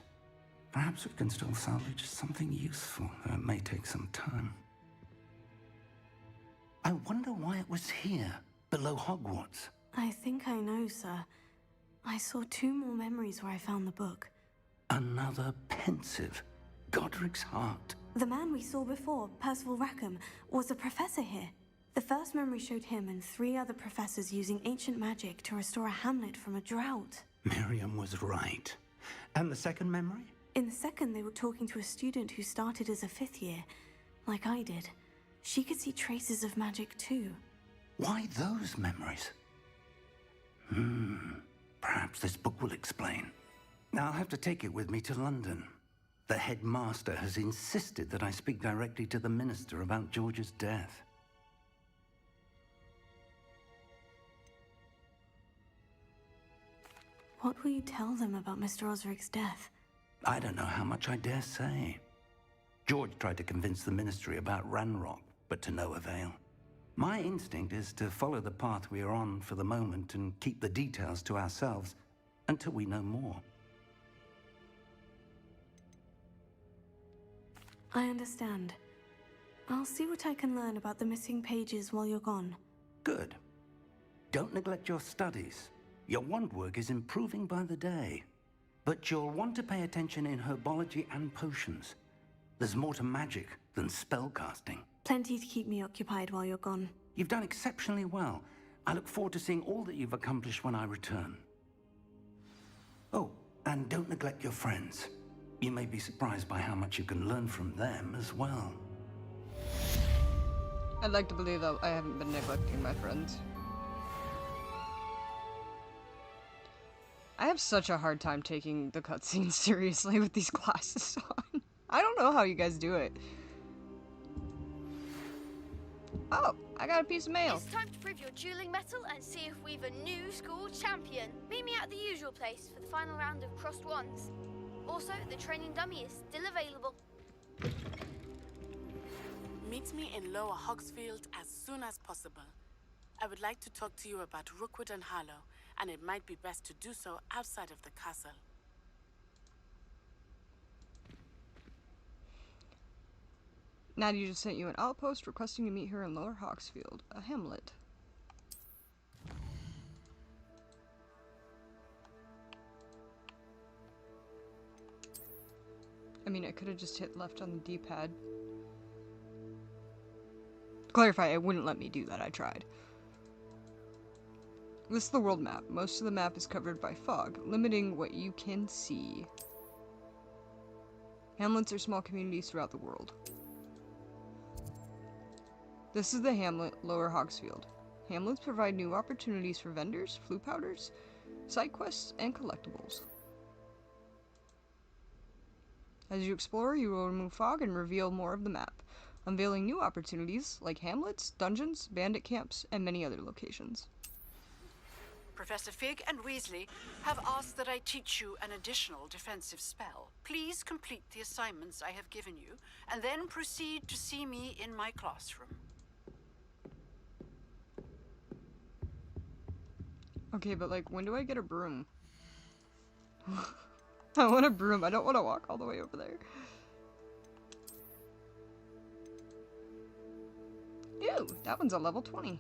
Perhaps we can still salvage something useful, though it may take some time. I wonder why it was here, below Hogwarts. I think I know, sir. I saw 2 more memories where I found the book. Another pensive. Godric's heart. The man we saw before, Percival Rackham, was a professor here. The first memory showed him and 3 other professors using ancient magic to restore a hamlet from a drought. Miriam was right. And the second memory? In the second, they were talking to a student who started as a 5th year, like I did. She could see traces of magic too. Why those memories? Perhaps this book will explain. Now I'll have to take it with me to London. The headmaster has insisted that I speak directly to the minister about George's death. What will you tell them about Mr. Osric's death? I don't know how much I dare say. George tried to convince the ministry about Ranrock, but to no avail. My instinct is to follow the path we are on for the moment and keep the details to ourselves until we know more. I understand. I'll see what I can learn about the missing pages while you're gone. Good. Don't neglect your studies. Your wand work is improving by the day. But you'll want to pay attention in herbology and potions. There's more to magic than spellcasting. Plenty to keep me occupied while you're gone. You've done exceptionally well. I look forward to seeing all that you've accomplished when I return. Oh, and don't neglect your friends. You may be surprised by how much you can learn from them as well. I'd like to believe that I haven't been neglecting my friends. I I have such a hard time taking the cutscenes seriously with these glasses on. I don't know how you guys do it. Oh, I got a piece of mail. It's time to prove your dueling mettle and see if we've a new school champion. Meet me at the usual place for the final round of crossed wands. Also, the training dummy is still available. Meet me in Lower Hogsmeade as soon as possible. I would like to talk to you about Rookwood and Harlow, and it might be best to do so outside of the castle. Nadia just sent you an outpost requesting to meet her in Lower Hogsmeade, a hamlet. I mean, I could have just hit left on the D-pad. Clarify, it wouldn't let me do that, I tried. This is the world map. Most of the map is covered by fog, limiting what you can see. Hamlets are small communities throughout the world. This is the hamlet, Lower Hogsmeade. Hamlets provide new opportunities for vendors, flue powders, side quests, and collectibles. As you explore, you will remove fog and reveal more of the map, unveiling new opportunities like hamlets, dungeons, bandit camps, and many other locations. Professor Fig and Weasley have asked that I teach you an additional defensive spell. Please complete the assignments I have given you, and then proceed to see me in my classroom. Okay, but like, when do I get a broom? I want a broom. I don't want to walk all the way over there. Ew, that one's a level 20.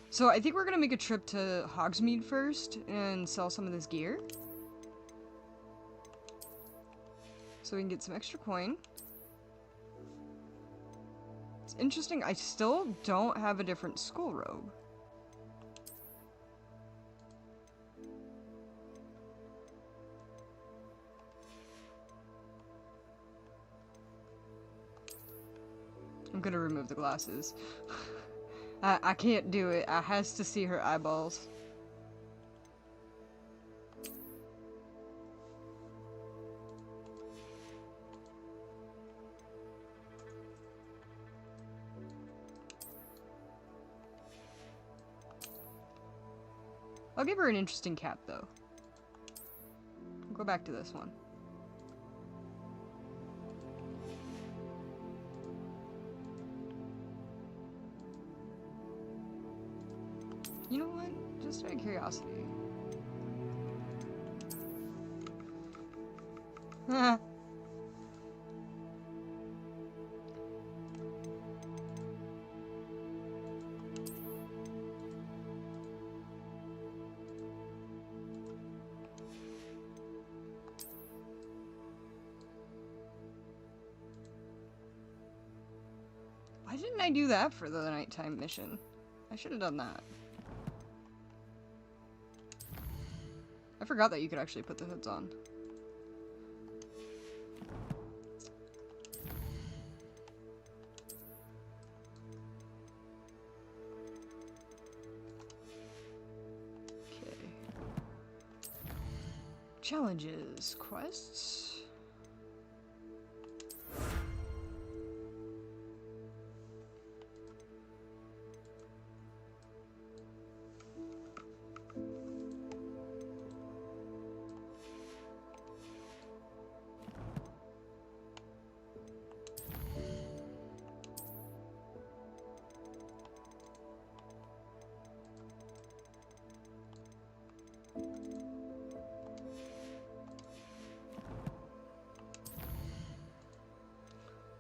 So I think we're gonna make a trip to Hogsmeade first and sell some of this gear. So we can get some extra coin. It's interesting, I still don't have a different school robe. I'm gonna remove the glasses. I can't do it. I has to see her eyeballs. I'll give her an interesting cap, though. Go back to this one. You know what? Just out of curiosity. Why didn't I do that for the nighttime mission? I should have done that. I forgot that you could actually put the hoods on. Okay. Challenges, quests.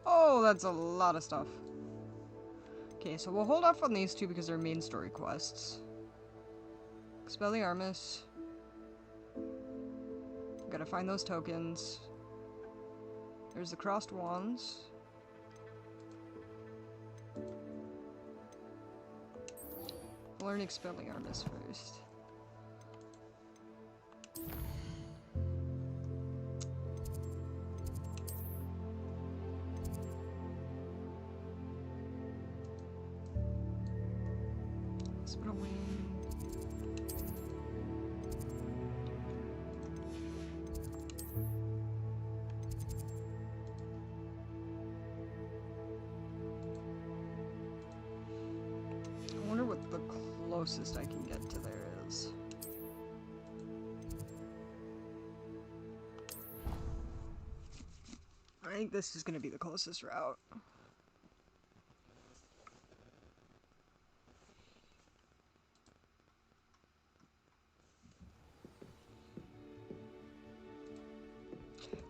Oh, that's a lot of stuff. Okay, so we'll hold off on these two because they're main story quests. Expelliarmus. Gotta find those tokens. There's the crossed wands. We'll learn Expelliarmus first. Spell wing. closest I can get to there is. I think this is gonna be the closest route.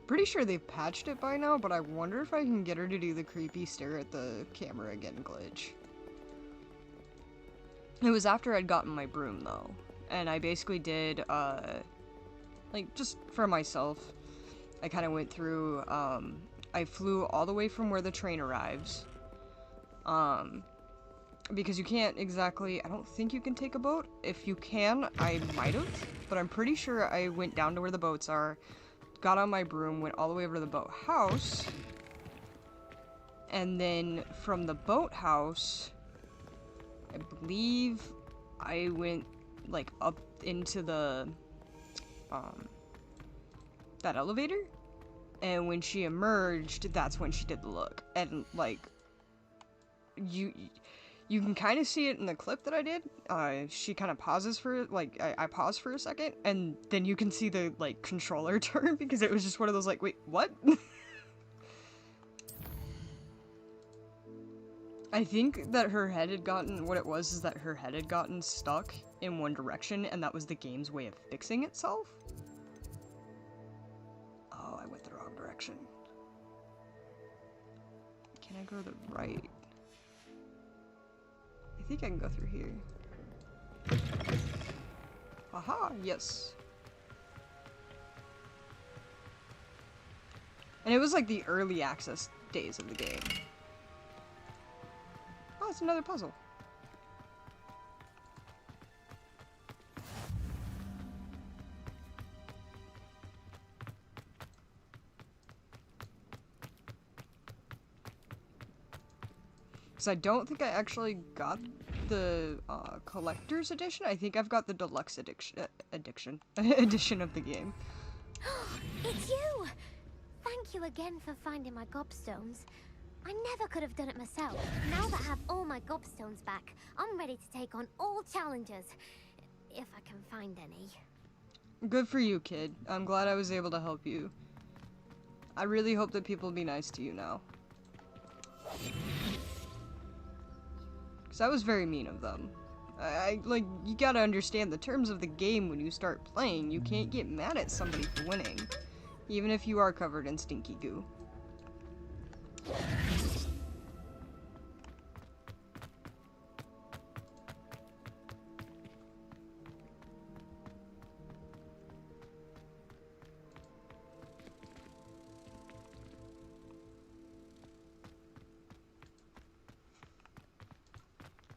Pretty sure they've patched it by now, but I wonder if I can get her to do the creepy stare at the camera again glitch. It was after I'd gotten my broom though, and I basically did, like, just for myself, I kind of went through, I flew all the way from where the train arrives, because you can't exactly, I don't think you can take a boat. If you can, I might have, but I'm pretty sure I went down to where the boats are, got on my broom, went all the way over to the boathouse, and then from the boathouse, I believe I went, like, up into the, that elevator, and when she emerged, that's when she did the look, and, like, you can kind of see it in the clip that I did. She kind of pauses for, like, I paused for a second, and then you can see the, like, controller turn, because it was just one of those, like, wait, what? I think that her head had gotten, what it was is that her head had gotten stuck in one direction, and that was the game's way of fixing itself. Oh, I went the wrong direction. Can I go to the right? I think I can go through here. Aha, yes. And it was like the early access days of the game. Oh, it's another puzzle. Because I don't think I actually got the collector's edition. I think I've got the deluxe edition of the game. It's you! Thank you again for finding my gobstones. I never could have done it myself. Now that I have all my gobstones back, I'm ready to take on all challenges. If I can find any. Good for you, kid. I'm glad I was able to help you. I really hope that people will be nice to you now. Because that was very mean of them. Like, you gotta understand the terms of the game when you start playing. You can't get mad at somebody for winning. Even if you are covered in stinky goo.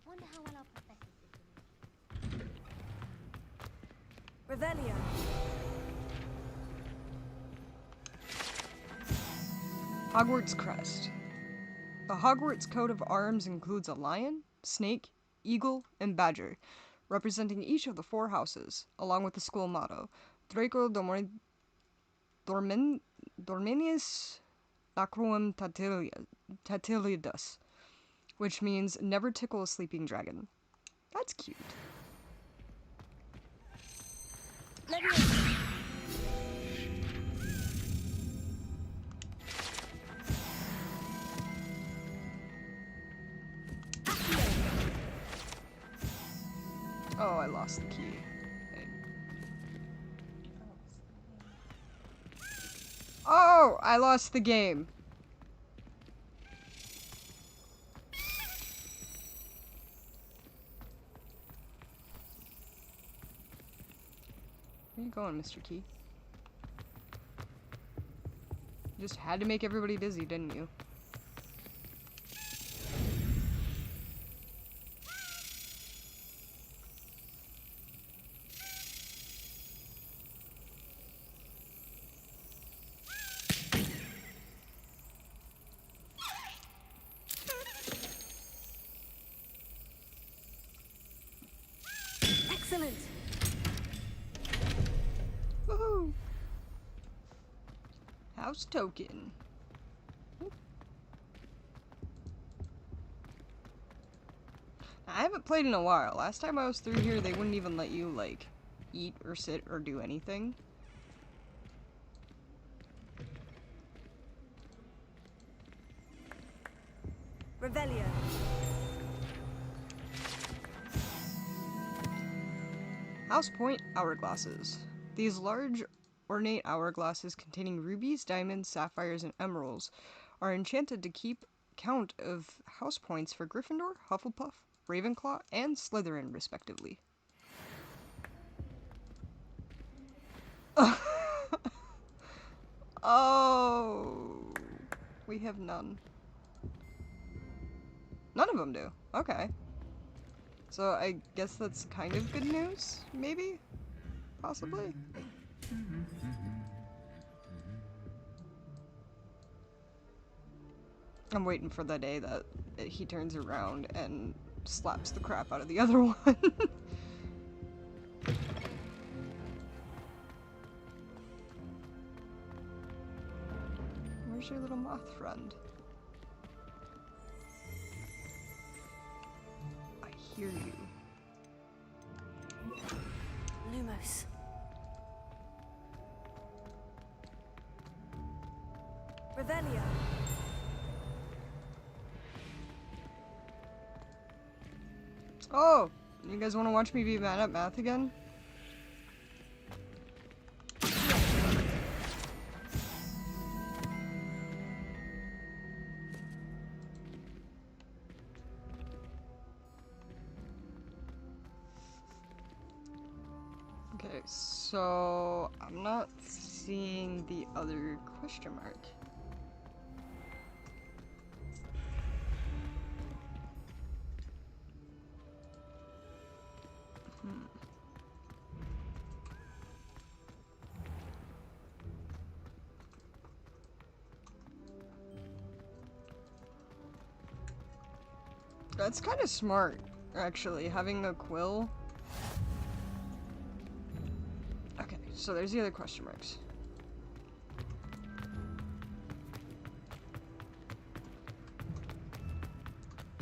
Wonder how well our professors did. Revelio. Hogwarts Crest. The Hogwarts coat of arms includes a lion, snake, eagle, and badger, representing each of the 4 houses, along with the school motto, Draco Dormenius Lacruum Tatilidus, which means never tickle a sleeping dragon. That's cute. Oh, I lost the key. Oh, I lost the game. Where you going, Mr. Key? You just had to make everybody busy, didn't you? Excellent. Woohoo! House token. I haven't played in a while. Last time I was through here, they wouldn't even let you, like, eat or sit or do anything. Revelio. House Point hourglasses. These large, ornate hourglasses containing rubies, diamonds, sapphires, and emeralds are enchanted to keep count of house points for Gryffindor, Hufflepuff, Ravenclaw, and Slytherin, respectively. Oh, we have none. None of them do. Okay. So I guess that's kind of good news, maybe? Possibly? I'm waiting for the day that he turns around and slaps the crap out of the other one. Where's your little moth friend? I hear you. Lumos. Revelio. Oh! You guys want to watch me be bad at math again? Okay, so I'm not seeing the other question mark. That's kind of smart, actually, having a quill. Okay, so there's the other question marks.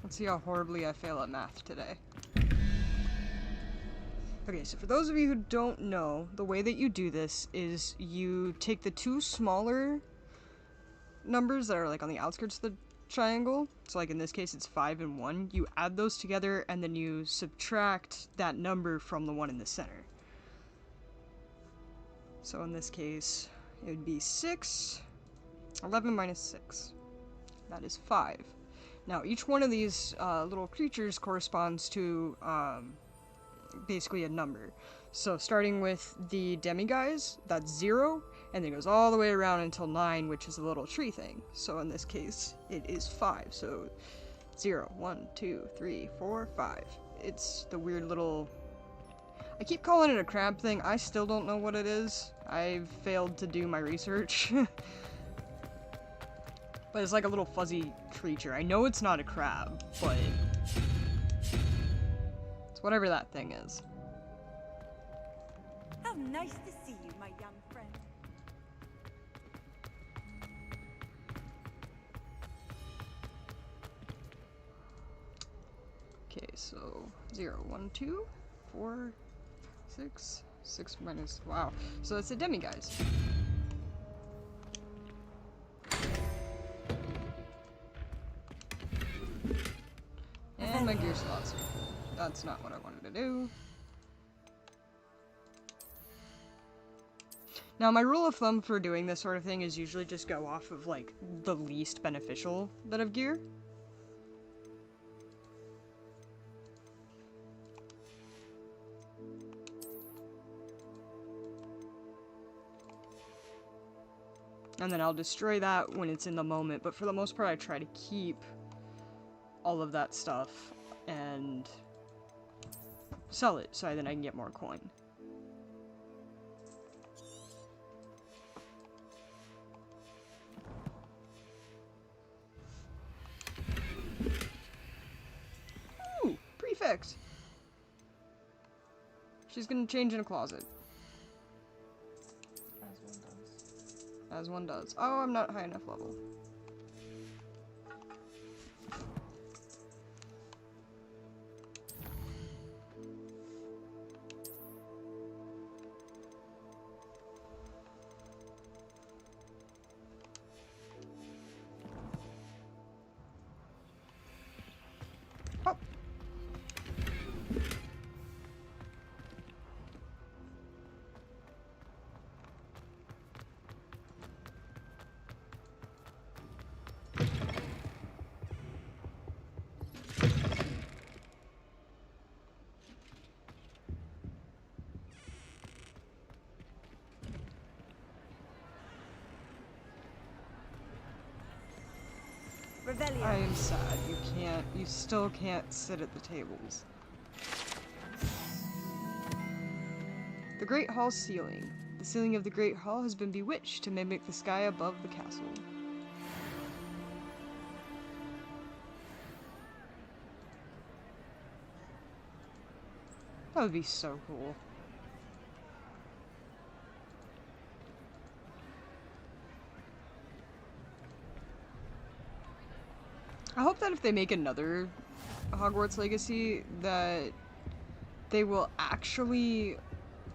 Let's see how horribly I fail at math today. Okay, so for those of you who don't know, the way that you do this is you take the two smaller numbers that are like on the outskirts of the triangle, so like in this case it's 5 and 1, you add those together and then you subtract that number from the one in the center. So in this case it would be 6, 11 minus 6, that is 5. Now each one of these little creatures corresponds to basically a number. So starting with the demiguise, that's 0, and then it goes all the way around until 9, which is a little tree thing. So in this case, it is 5. So 0, 1, 2, 3, 4, 5. It's the weird little... I keep calling it a crab thing. I still don't know what it is. I've failed to do my research. But it's like a little fuzzy creature. I know it's not a crab, but... it's whatever that thing is. How nice to see you, my young friend. Okay, so 0, 1, 2, 4, 6, 6 minus, wow. So it's a demiguise. And my gear slots. That's not what I wanted to do. Now, my rule of thumb for doing this sort of thing is usually just go off of, like, the least beneficial bit of gear. And then I'll destroy that when it's in the moment, but for the most part I try to keep all of that stuff and sell it so then I can get more coin. Ooh, prefix! She's gonna change in a closet. As one does. Oh, I'm not high enough level. I am sad. You still can't sit at the tables. The Great Hall ceiling. The ceiling of the Great Hall has been bewitched to mimic the sky above the castle. That would be so cool. I hope that if they make another Hogwarts Legacy, that they will actually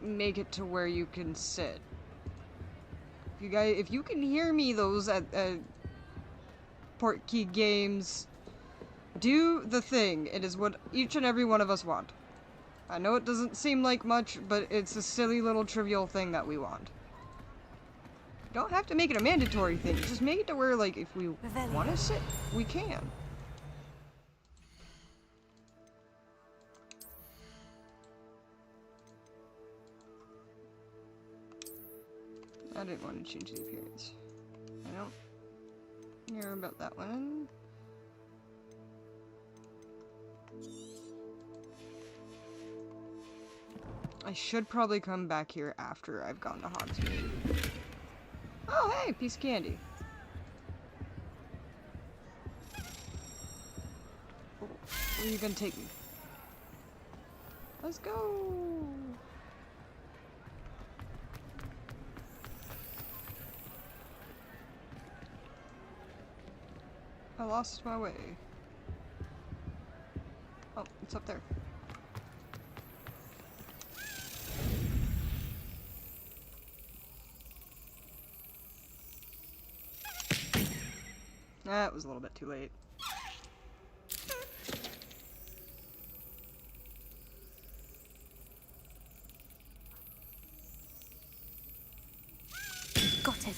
make it to where you can sit. If you can hear me, those at Portkey Games, do the thing. It is what each and every one of us want. I know it doesn't seem like much, but it's a silly little trivial thing that we want. You don't have to make it a mandatory thing. Just make it to where, like, if we want to sit, we can. I didn't want to change the appearance. I don't care about that one. I should probably come back here after I've gone to Hogsmeade. Oh, hey, piece of candy. Oh, where are you gonna take me? Let's go! I lost my way. Oh, it's up there. That was a little bit too late. Got it.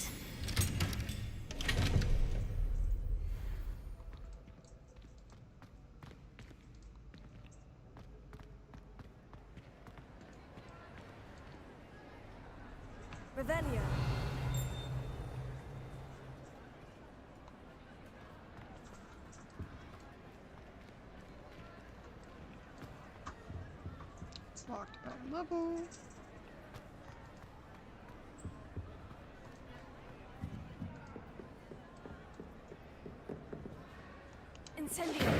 Revelio. It's locked by level. Incendio.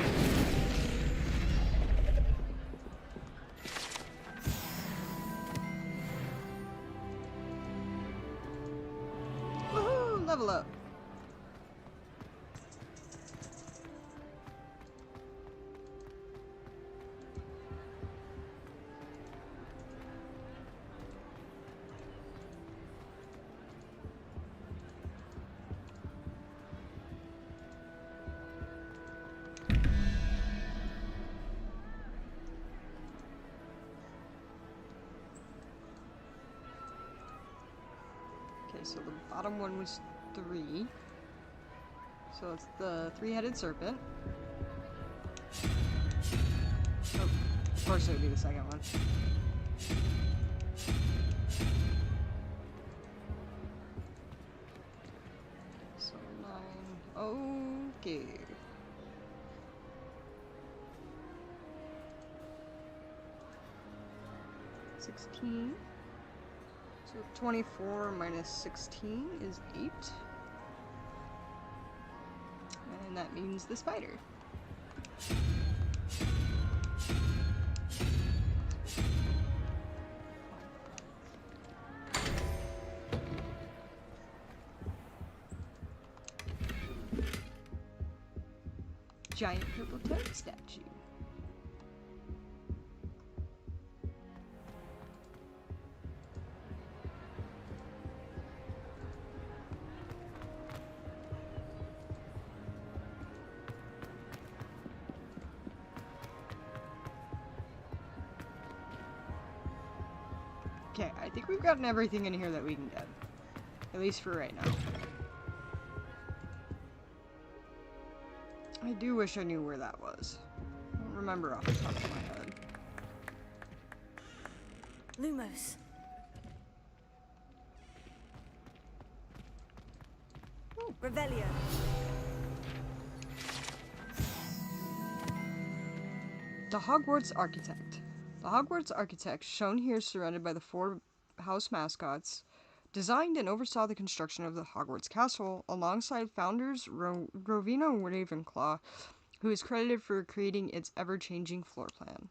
Woohoo! Level up. Okay, so the bottom one was 3. So it's the 3-headed serpent. Oh, of course it would be the second one. So 9. Okay. $16. So 24 minus 16 is 8. And that means the spider. Giant purple toad statue. Okay, I think we've gotten everything in here that we can get. At least for right now. I do wish I knew where that was. I don't remember off the top of my head. Lumos. Oh. Revelio. The Hogwarts Architect. The Hogwarts Architect, shown here surrounded by the 4 house mascots, designed and oversaw the construction of the Hogwarts Castle alongside founders Rowena Ravenclaw, who is credited for creating its ever-changing floor plan.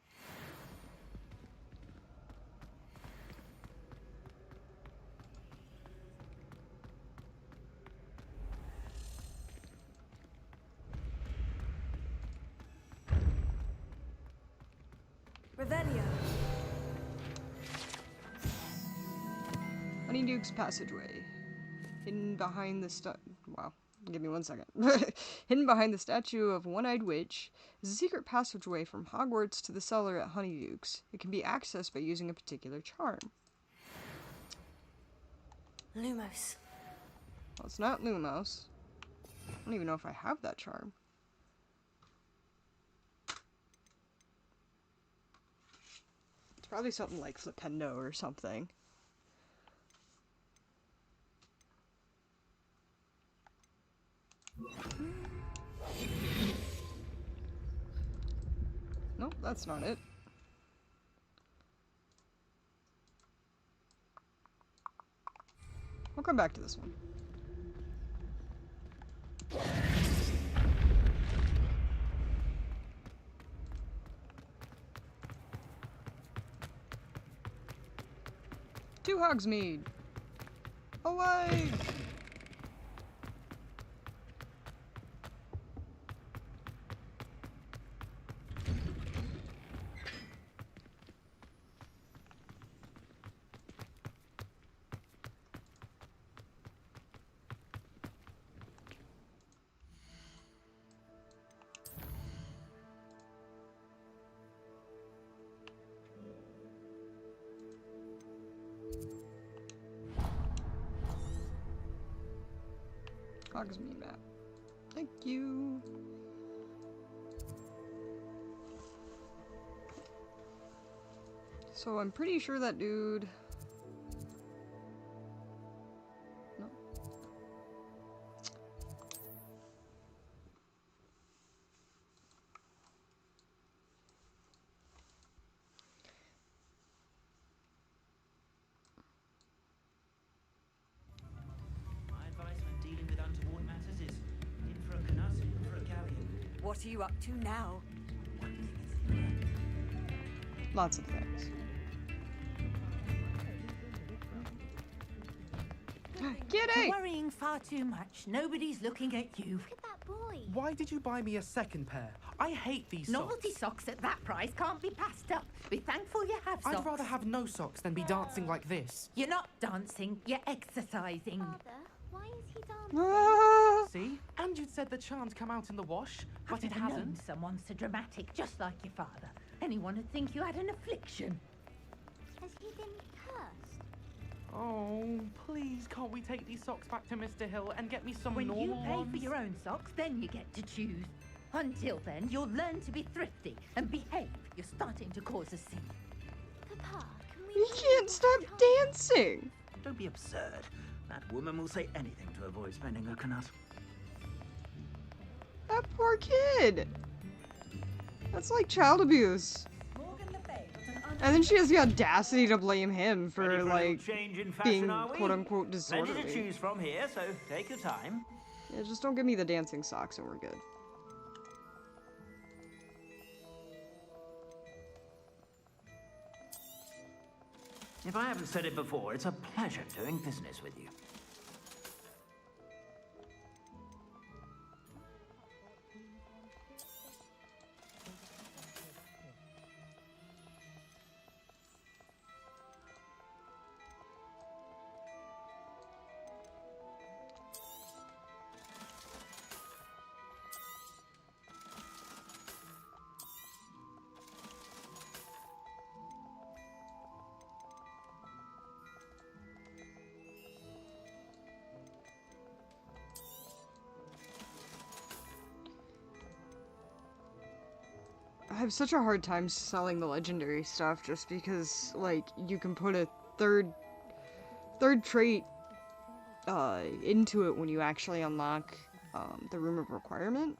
Revelio. Honeyduke's Passageway. Hidden behind the wow, give me 1 second. Hidden behind the statue of One-Eyed Witch is a secret passageway from Hogwarts to the cellar at Honeyduke's. It can be accessed by using a particular charm. Lumos. Well, it's not Lumos. I don't even know if I have that charm. It's probably something like Flipendo or something. Nope, that's not it. We'll come back to this one. To Hogsmeade! Away! Hogsmeade map. Thank you. So I'm pretty sure that dude... No. My advice when dealing with untoward matters is in for a canut, in for a galleon. What are you up to now? Lots of things. You're worrying far too much. Nobody's looking at you. Look at that boy. Why did you buy me a second pair? I hate these Novelty socks. socks at that price can't be passed up. Be thankful you have socks. I'd rather have no socks than be dancing like this. You're not dancing, you're exercising. Father, why is he dancing? See? And you'd said the charm'd come out in the wash, but I've it never known hasn't. someone so dramatic, just like your father. Anyone would think you had an affliction. Has he been cursed? Oh, please, can't we take these socks back to Mr. Hill and get me some When normal you pay ones? for your own socks, then you get to choose. Until then, you'll learn to be thrifty and behave. You're starting to cause a scene. Papa, can we... You can't stop dancing! Don't be absurd. That woman will say anything to avoid spending her canut. That poor kid! That's like child abuse. And then she has the audacity to blame him for, like, being quote-unquote Ready to disorderly. choose from here, so take your time. Yeah, just don't give me the dancing socks and we're good. If I haven't said it before, it's a pleasure doing business with you. I have such a hard time selling the legendary stuff just because, like, you can put a third trait into it when you actually unlock the Room of Requirement.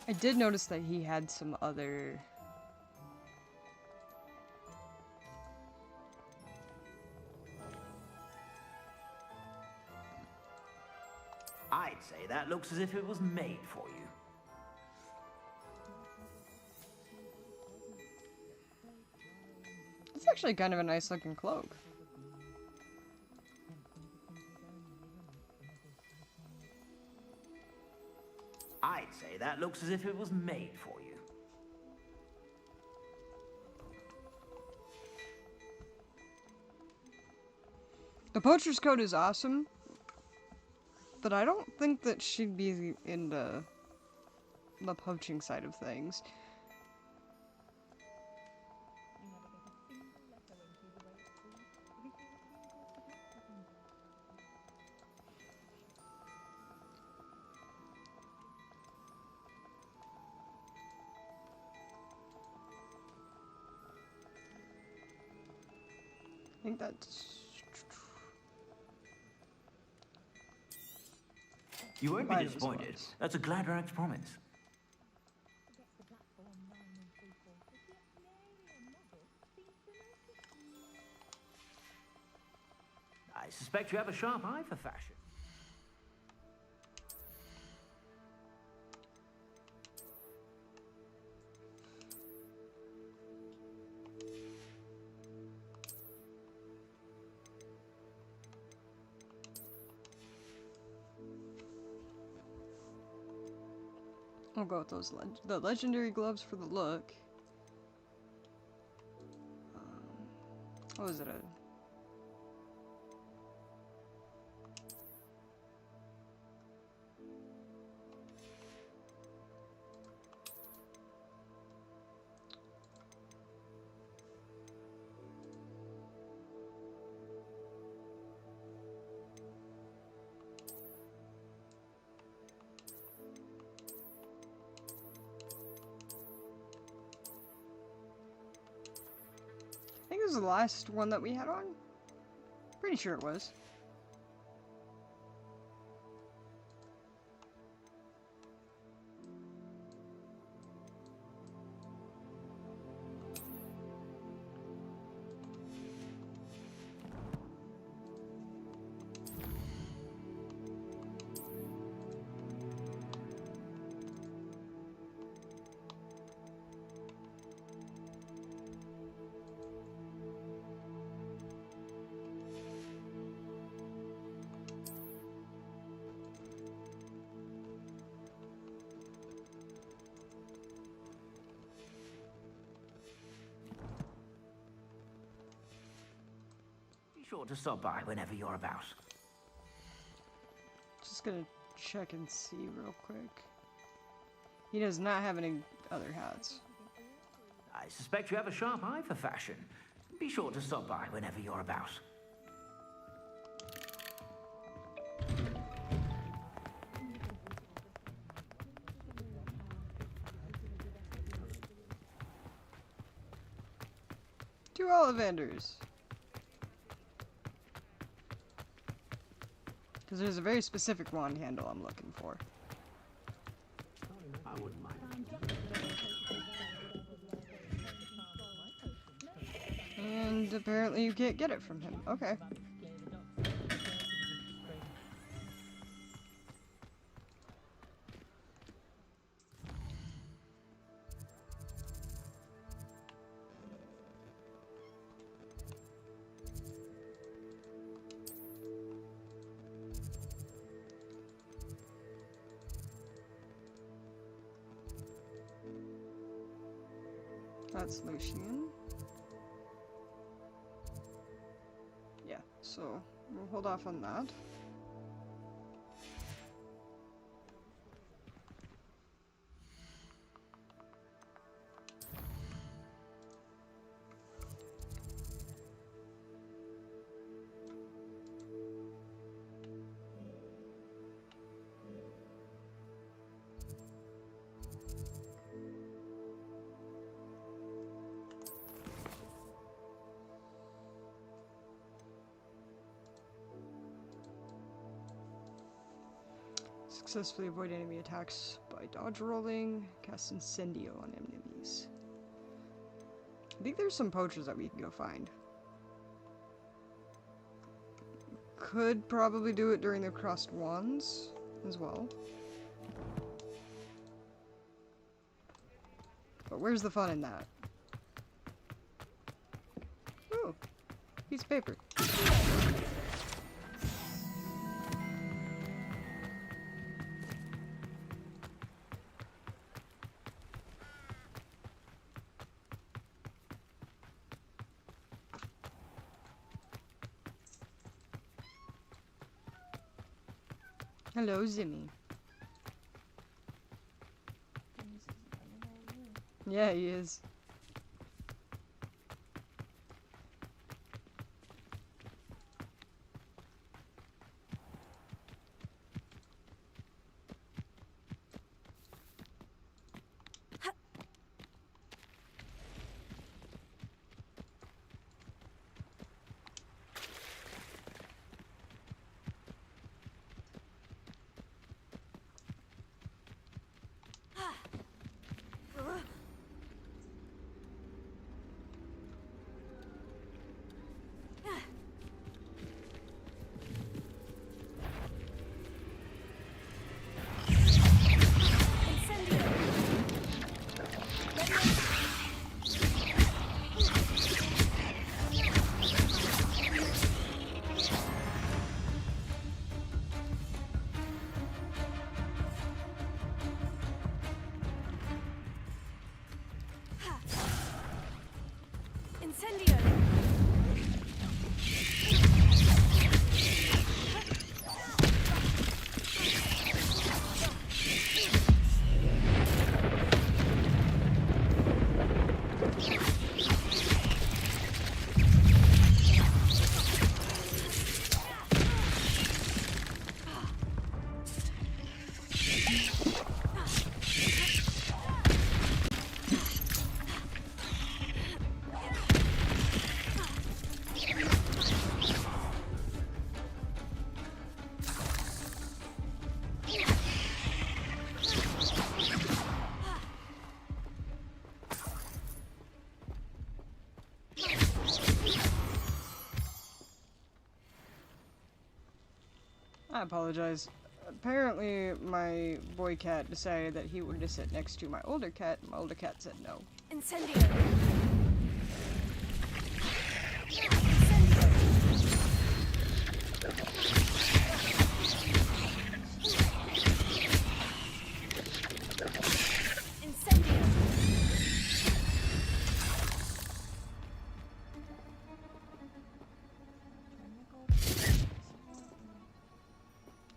I did notice that he had some other... I'd say that looks as if it was made for you. It's actually kind of a nice looking cloak. I'd say that looks as if it was made for you. The poacher's coat is awesome, but I don't think that she'd be into the poaching side of things. I think that's... You won't be Mine was disappointed. once. That's a Gladrax promise. I suspect you have a sharp eye for fashion. I'll go with those the legendary gloves for the look. What was it? I think it was the last one that we had on. Pretty sure it was. Be sure to stop by whenever you're about. Just gonna check and see real quick. He does not have any other hats. I suspect you have a sharp eye for fashion. Be sure to stop by whenever you're about. Two Ollivanders. Because there's a very specific wand handle I'm looking for. I wouldn't mind. And apparently you can't get it from him. Okay. That's Lucian. Yeah, so we'll hold off on that. Successfully avoid enemy attacks by dodge rolling, cast Incendio on enemies. I think there's some potions that we can go find. Could probably do it during the crossed wands as well. But where's the fun in that? Ooh, piece of paper. Hello, Zimmy. Yeah, he is. I apologize. Apparently, my boy cat decided that he wanted to sit next to my older cat, and my older cat said no. Incendio.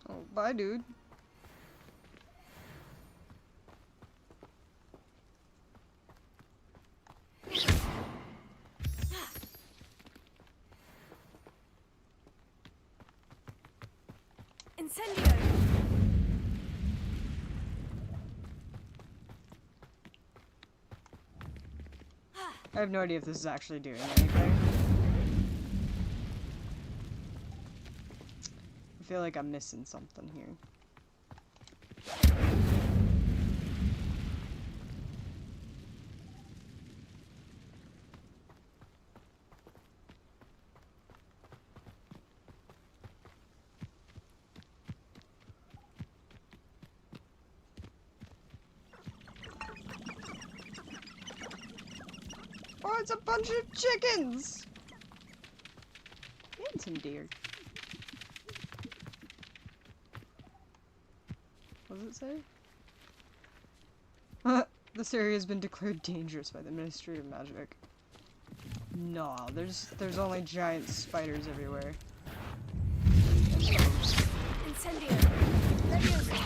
Oh, bye, dude. Incendio. I have no idea if this is actually doing anything. I feel like I'm missing something here. Oh, it's a bunch of chickens! And some deer. What does it say? This area has been declared dangerous by the Ministry of Magic. No, there's only giant spiders everywhere. Incendio. Leviosa.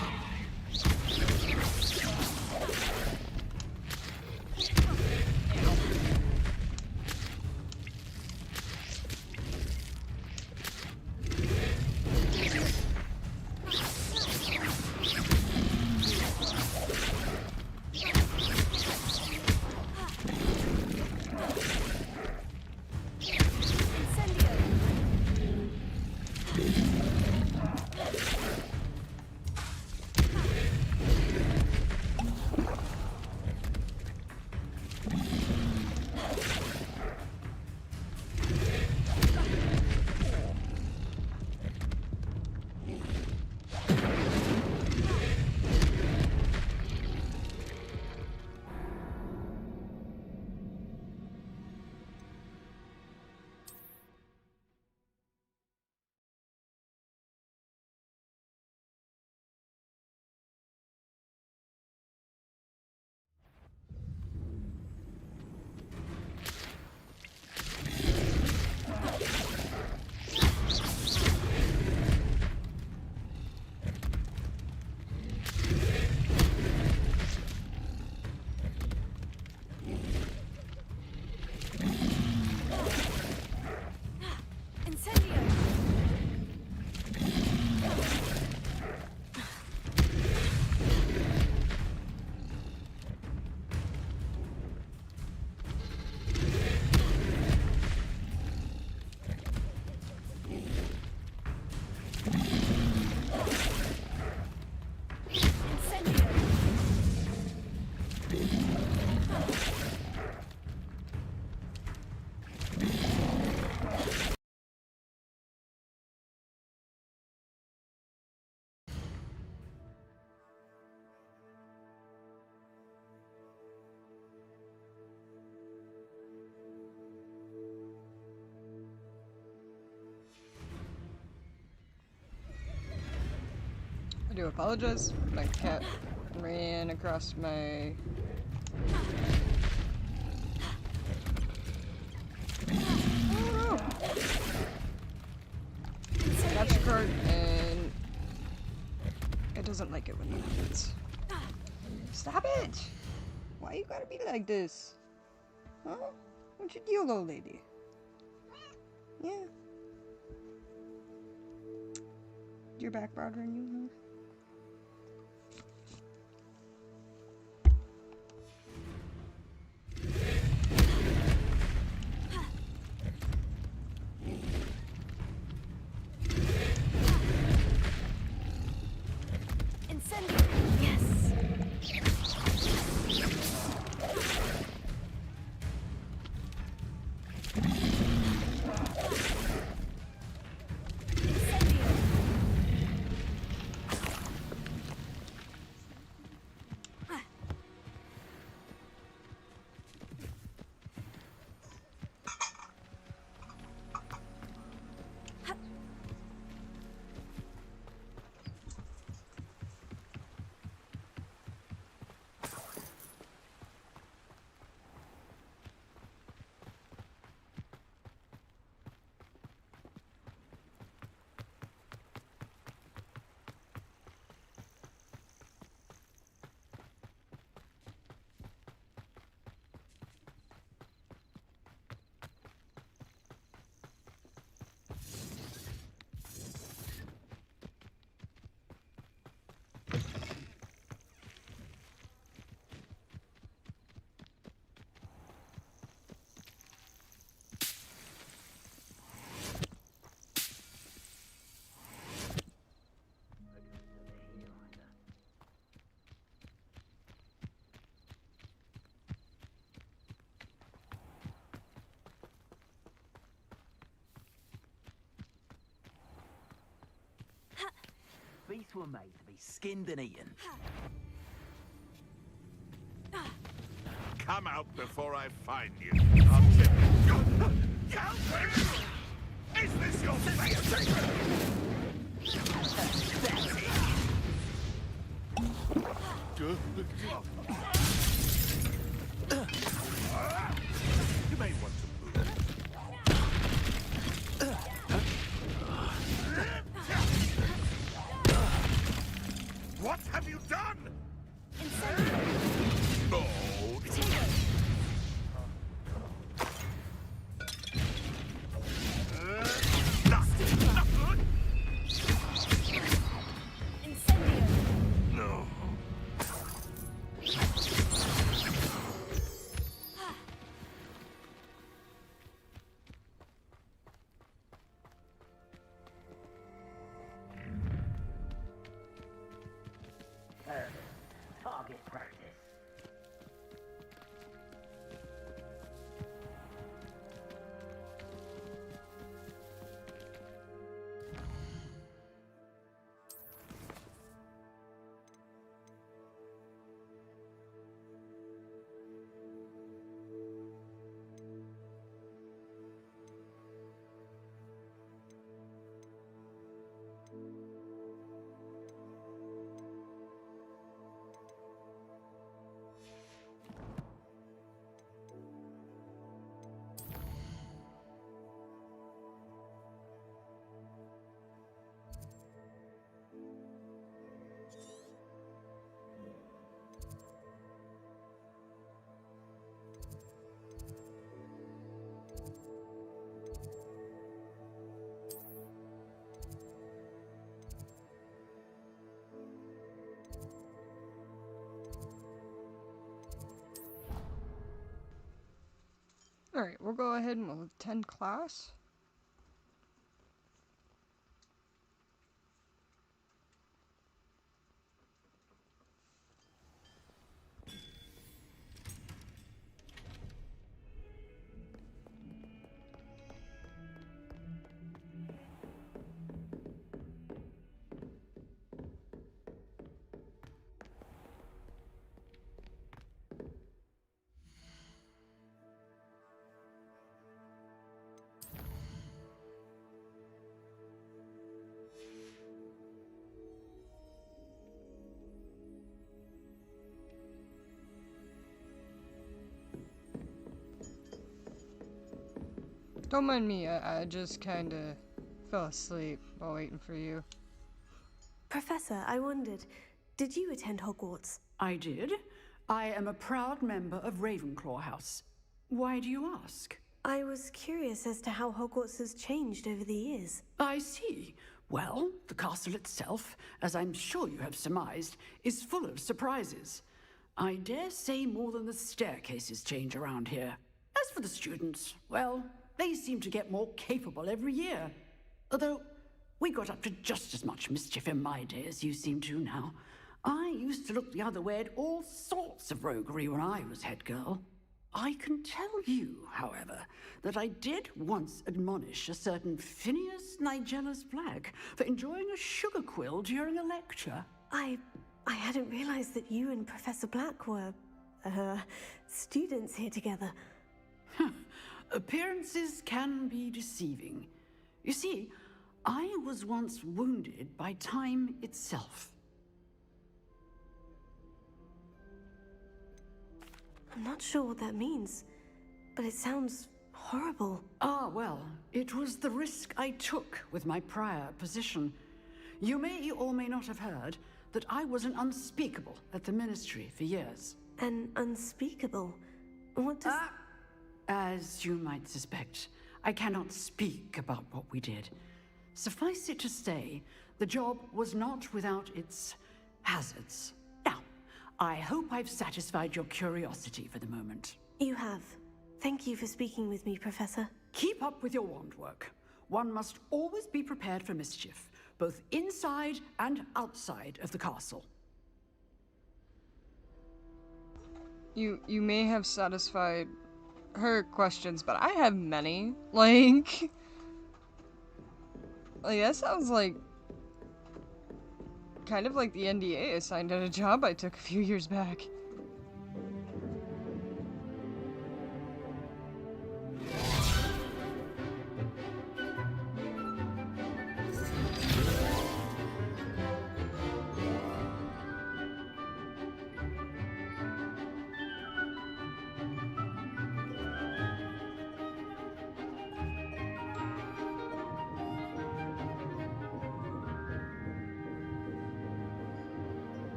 do apologize. My cat ran across my... Oh no! Catch a card and it doesn't like it when that happens. Stop it! Why you gotta be like this? Huh? What's your deal, old lady? Yeah. Your back bothering you, huh? Beasts were made to be skinned and eaten. Come out before I find you. I'll tip you. Is this your face? You may want to move. What have you done? Oh. No. Target practice. Alright, we'll go ahead and we'll attend class. Don't mind me, I just kinda fell asleep while waiting for you. Professor, I wondered, did you attend Hogwarts? I did. I am a proud member of Ravenclaw House. Why do you ask? I was curious as to how Hogwarts has changed over the years. I see. Well, the castle itself, as I'm sure you have surmised, is full of surprises. I dare say more than the staircases change around here. As for the students, well, they seem to get more capable every year. Although, we got up to just as much mischief in my day as you seem to now. I used to look the other way at all sorts of roguery when I was head girl. I can tell you, however, that I did once admonish a certain Phineas Nigella's Black for enjoying a sugar quill during a lecture. I hadn't realized that you and Professor Black were, students here together. Appearances can be deceiving. You see, I was once wounded by time itself. I'm not sure what that means, but it sounds horrible. Ah, well, it was the risk I took with my prior position. You may or may not have heard that I was an unspeakable at the Ministry for years. An unspeakable? What does... As you might suspect, I cannot speak about what we did. Suffice it to say, the job was not without its hazards. Now, I hope I've satisfied your curiosity for the moment. You have. Thank you for speaking with me, Professor. Keep up with your wand work. One must always be prepared for mischief, both inside and outside of the castle. You may have satisfied her questions, but I have many. Like that sounds like kind of like the NDA I signed at a job I took a few years back.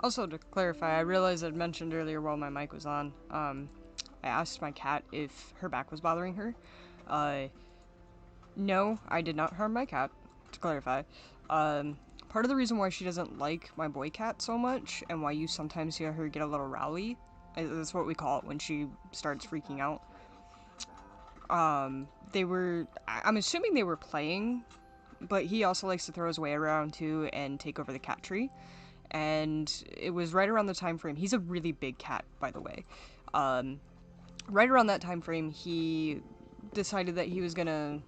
Also, to clarify, I realized I'd mentioned earlier while my mic was on, I asked my cat if her back was bothering her. No, I did not harm my cat, to clarify. Part of the reason why she doesn't like my boy cat so much, and why you sometimes hear her get a little rowdy, that's what we call it when she starts freaking out. I'm assuming they were playing, but he also likes to throw his weight around too and take over the cat tree. And it was right around the time frame. He's a really big cat, by the way. Right around that time frame, he decided that he was gonna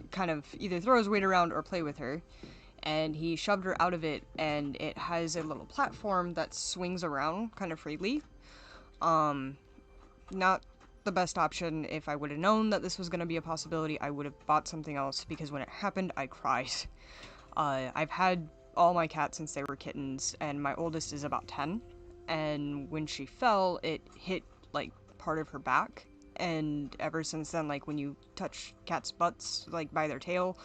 kind of either throw his weight around or play with her. And he shoved her out of it, and it has a little platform that swings around kind of freely. Not the best option. If I would have known that this was gonna be a possibility, I would have bought something else, because when it happened, I cried. I've had all my cats since they were kittens, and my oldest is about 10, and when she fell, it hit like part of her back, and ever since then, like when you touch cats' butts like by their tail,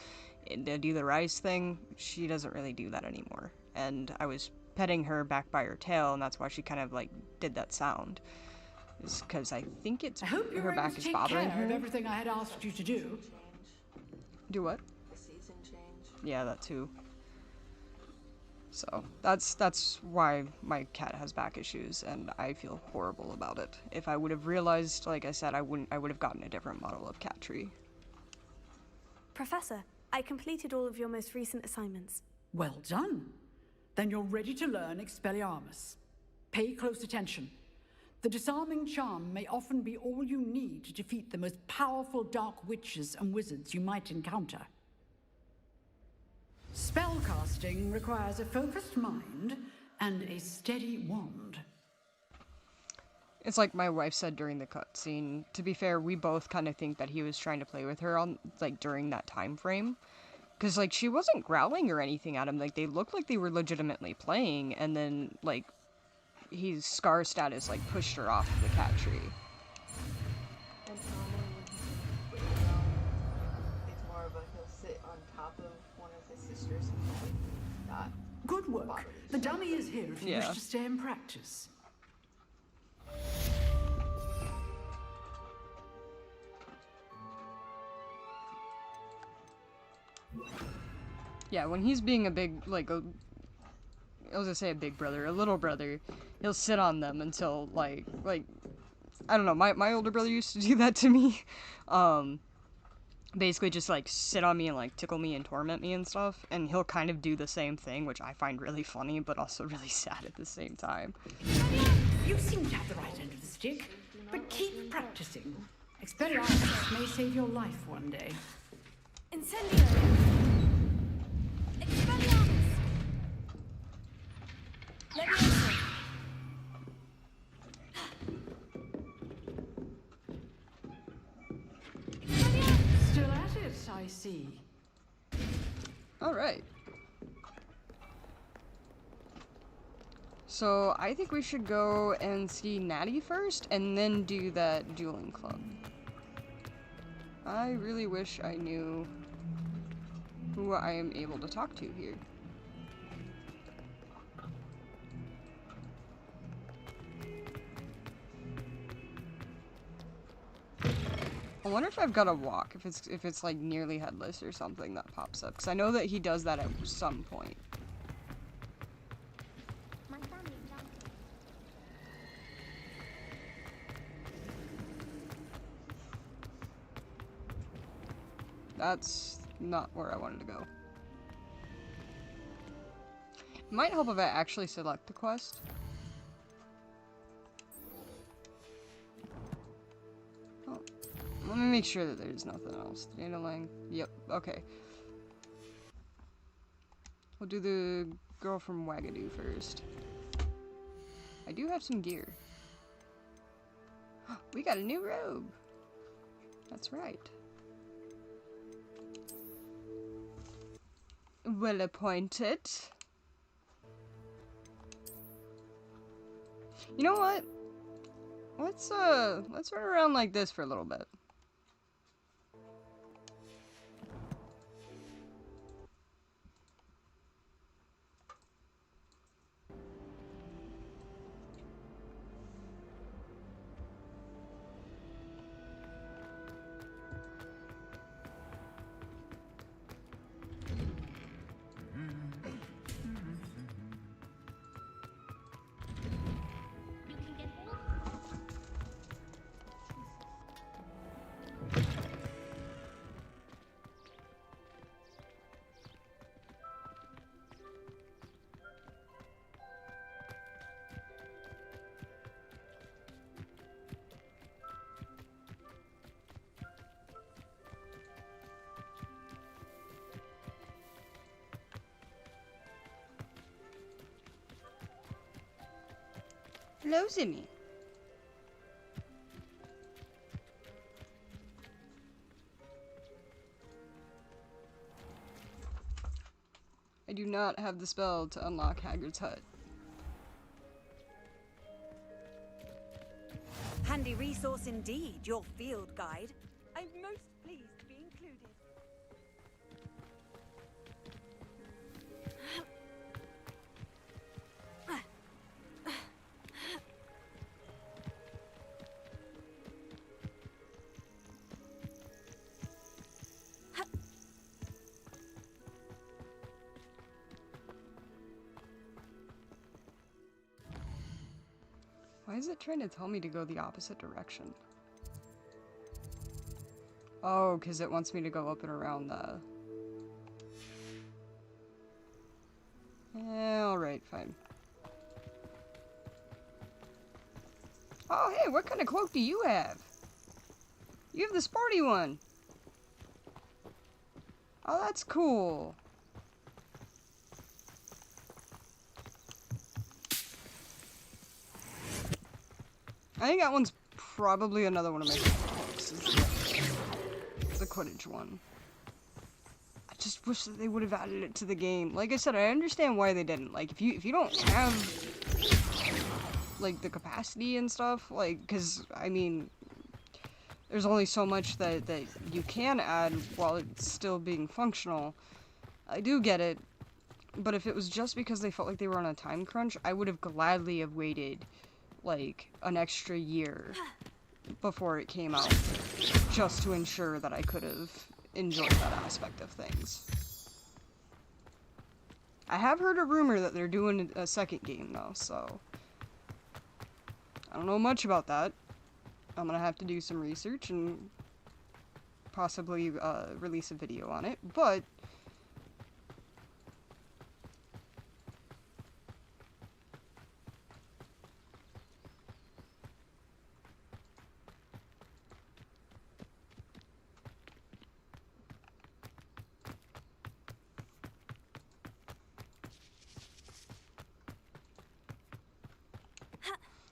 they do the rise thing, she doesn't really do that anymore. And I was petting her back by her tail, and that's why she kind of like did that sound, is because I think it's her back is bothering her. Of everything I had asked you to do. Do what? Yeah, that too. So that's why my cat has back issues, and I feel horrible about it. If I would have realized, like I said, I would have gotten a different model of cat tree. Professor, I completed all of your most recent assignments. Well done. Then you're ready to learn Expelliarmus. Pay close attention. The disarming charm may often be all you need to defeat the most powerful dark witches and wizards you might encounter. Spellcasting requires a focused mind and a steady wand. It's like my wife said during the cutscene. To be fair, we both kind of think that he was trying to play with her on, like, during that time frame. Because, like, she wasn't growling or anything at him. Like, they looked like they were legitimately playing, and then, like, his Scar status, like, pushed her off the cat tree. And normally when he's around, it's more of a he'll sit on top of one of his sisters and like not. Good work. The dummy is here if you wish to stay and practice. Yeah, when he's being a big, like, I was gonna say a big brother, a little brother, he'll sit on them until, like, I don't know, my older brother used to do that to me. Basically just, like, sit on me and, like, tickle me and torment me and stuff, and he'll kind of do the same thing, which I find really funny, but also really sad at the same time. You seem to have the right end of the stick, but keep practicing. Expelliarmus may save your life one day. Incendio! Expelliarmus! Leviosa! Still at it, I see. Alright. So, I think we should go and see Natty first, and then do that dueling club. I really wish I knew who I am able to talk to here. I wonder if I've got to walk, if it's like nearly headless or something that pops up, because I know that he does that at some point. That's not where I wanted to go. It might help if I actually select the quest. Oh, let me make sure that there's nothing else. Data length. Yep. Okay. We'll do the girl from Wagadoo first. I do have some gear. We got a new robe. That's right. Well appointed. You know what? Let's run around like this for a little bit. Hello, Zimmy. I do not have the spell to unlock Hagrid's hut. Handy resource indeed, your field guide. I'm most pleased to be included. Why is it trying to tell me to go the opposite direction? Oh, because it wants me to go up and around the... Yeah, alright, fine. Oh, hey, what kind of cloak do you have? You have the sporty one. Oh, that's cool. I think that one's probably another one of my favorite cloaks. The Quidditch one. I just wish that they would have added it to the game. Like I said, I understand why they didn't. Like, if you don't have, like, the capacity and stuff, like, because, I mean, there's only so much that you can add while it's still being functional. I do get it, but if it was just because they felt like they were on a time crunch, I would have gladly have waited, like, an extra year before it came out, just to ensure that I could have enjoyed that aspect of things. I have heard a rumor that they're doing a second game, though, so I don't know much about that. I'm gonna have to do some research and possibly release a video on it, but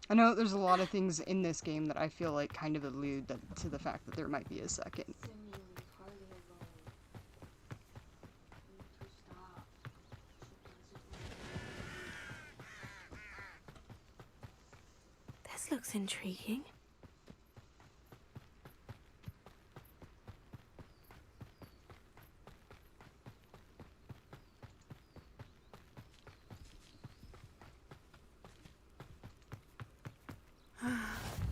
I know there's a lot of things in this game that I feel like kind of allude to the fact that there might be a second. This looks intriguing.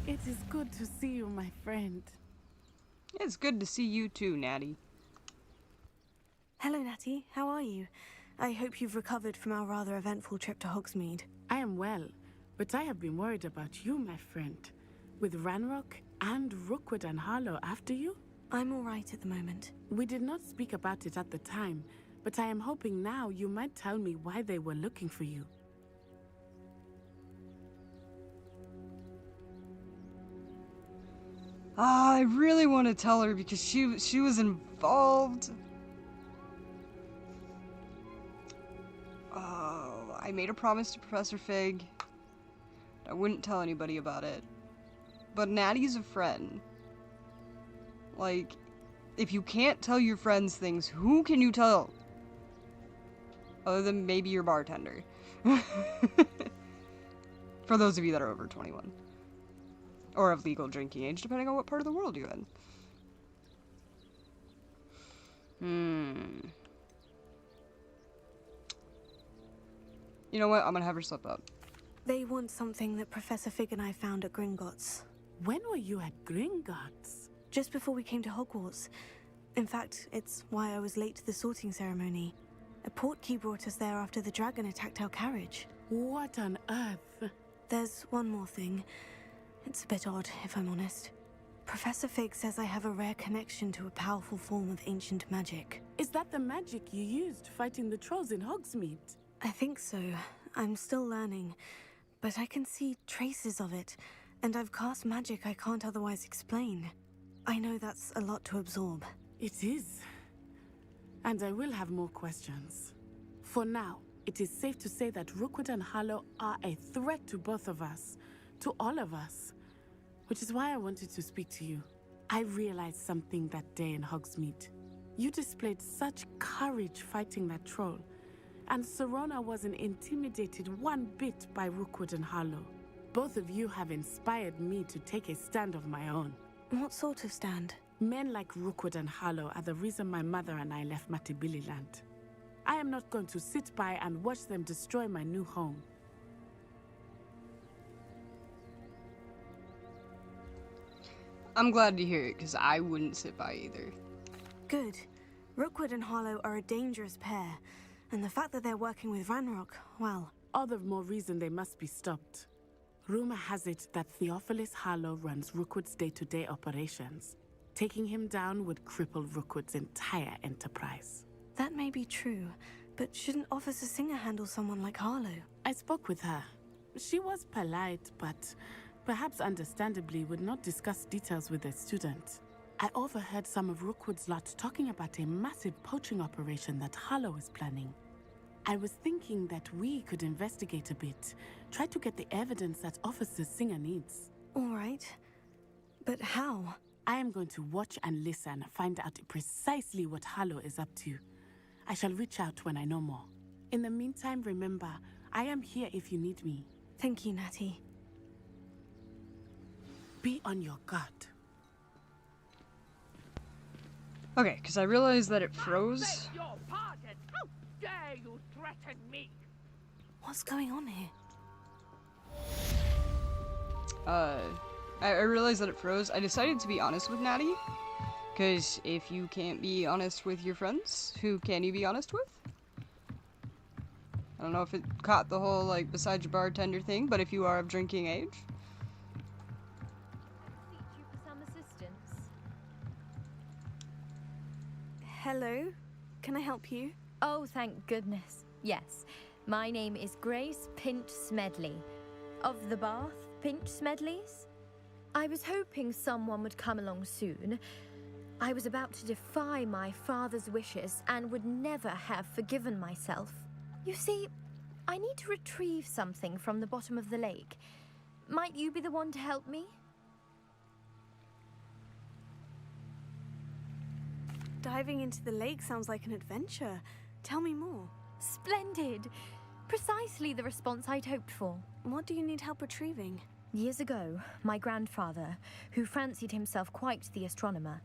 It is good to see you, my friend. It's good to see you too, Natty. Hello, Natty. How are you? I hope you've recovered from our rather eventful trip to Hogsmeade. I am well, but I have been worried about you, my friend. With Ranrock and Rookwood and Harlow after you? I'm all right at the moment. We did not speak about it at the time, but I am hoping now you might tell me why they were looking for you. I really want to tell her because she was involved. Oh, I made a promise to Professor Fig. I wouldn't tell anybody about it. But Natty's a friend. Like, if you can't tell your friends things, who can you tell? Other than maybe your bartender. For those of you that are over 21. Or of legal drinking age, depending on what part of the world you're in. You know what? I'm gonna have her slip up. They want something that Professor Fig and I found at Gringotts. When were you at Gringotts? Just before we came to Hogwarts. In fact, it's why I was late to the sorting ceremony. A portkey brought us there after the dragon attacked our carriage. What on earth? There's one more thing. It's a bit odd, if I'm honest. Professor Fig says I have a rare connection to a powerful form of ancient magic. Is that the magic you used fighting the trolls in Hogsmeade? I think so. I'm still learning, but I can see traces of it, and I've cast magic I can't otherwise explain. I know that's a lot to absorb. It is. And I will have more questions. For now, it is safe to say that Rookwood and Harlow are a threat to both of us, to all of us. Which is why I wanted to speak to you. I realized something that day in Hogsmeade. You displayed such courage fighting that troll, and Serona wasn't intimidated one bit by Rookwood and Harlow. Both of you have inspired me to take a stand of my own. What sort of stand? Men like Rookwood and Harlow are the reason my mother and I left Matibililand. I am not going to sit by and watch them destroy my new home. I'm glad to hear it, because I wouldn't sit by either. Good. Rookwood and Harlow are a dangerous pair, and the fact that they're working with Ranrock, well... All the more reason they must be stopped. Rumor has it that Theophilus Harlow runs Rookwood's day-to-day operations. Taking him down would cripple Rookwood's entire enterprise. That may be true, but shouldn't Officer Singer handle someone like Harlow? I spoke with her. She was polite, but perhaps understandably would not discuss details with a student. I overheard some of Rookwood's lot talking about a massive poaching operation that Harlow is planning. I was thinking that we could investigate a bit, try to get the evidence that Officer Singer needs. All right. But how? I am going to watch and listen, find out precisely what Harlow is up to. I shall reach out when I know more. In the meantime, remember, I am here if you need me. Thank you, Natty. Be on your guard. Okay, because I realized that it froze. Your pardon! How dare you threaten me? What's going on here? I realized that it froze. I decided to be honest with Natty. Because if you can't be honest with your friends, who can you be honest with? I don't know if it caught the whole, like, besides your bartender thing, but if you are of drinking age. You for some assistance. Hello? Can I help you? Oh, thank goodness. Yes. My name is Grace Pinch Smedley. Of the Bath Pinch Smedleys? I was hoping someone would come along soon. I was about to defy my father's wishes and would never have forgiven myself. You see, I need to retrieve something from the bottom of the lake. Might you be the one to help me? Diving into the lake sounds like an adventure. Tell me more. Splendid! Precisely the response I'd hoped for. What do you need help retrieving? Years ago, my grandfather, who fancied himself quite the astronomer,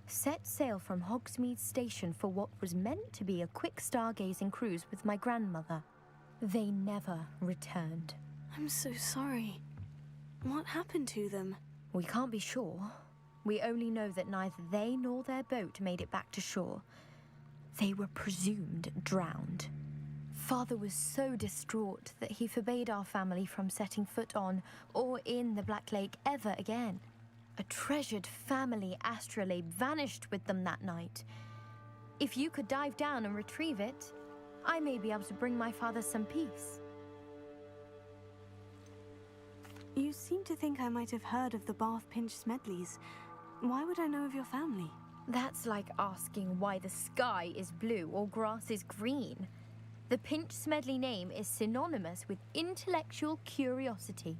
set sail from Hogsmeade station for what was meant to be a quick stargazing cruise with my grandmother. They never returned. I'm so sorry. What happened to them? We can't be sure. We only know that neither they nor their boat made it back to shore. They were presumed drowned. Father was so distraught that he forbade our family from setting foot on or in the Black Lake ever again. A treasured family astrolabe vanished with them that night. If you could dive down and retrieve it, I may be able to bring my father some peace. You seem to think I might have heard of the Bath Pinch Smedleys. Why would I know of your family? That's like asking why the sky is blue or grass is green. The Pinch Smedley name is synonymous with intellectual curiosity.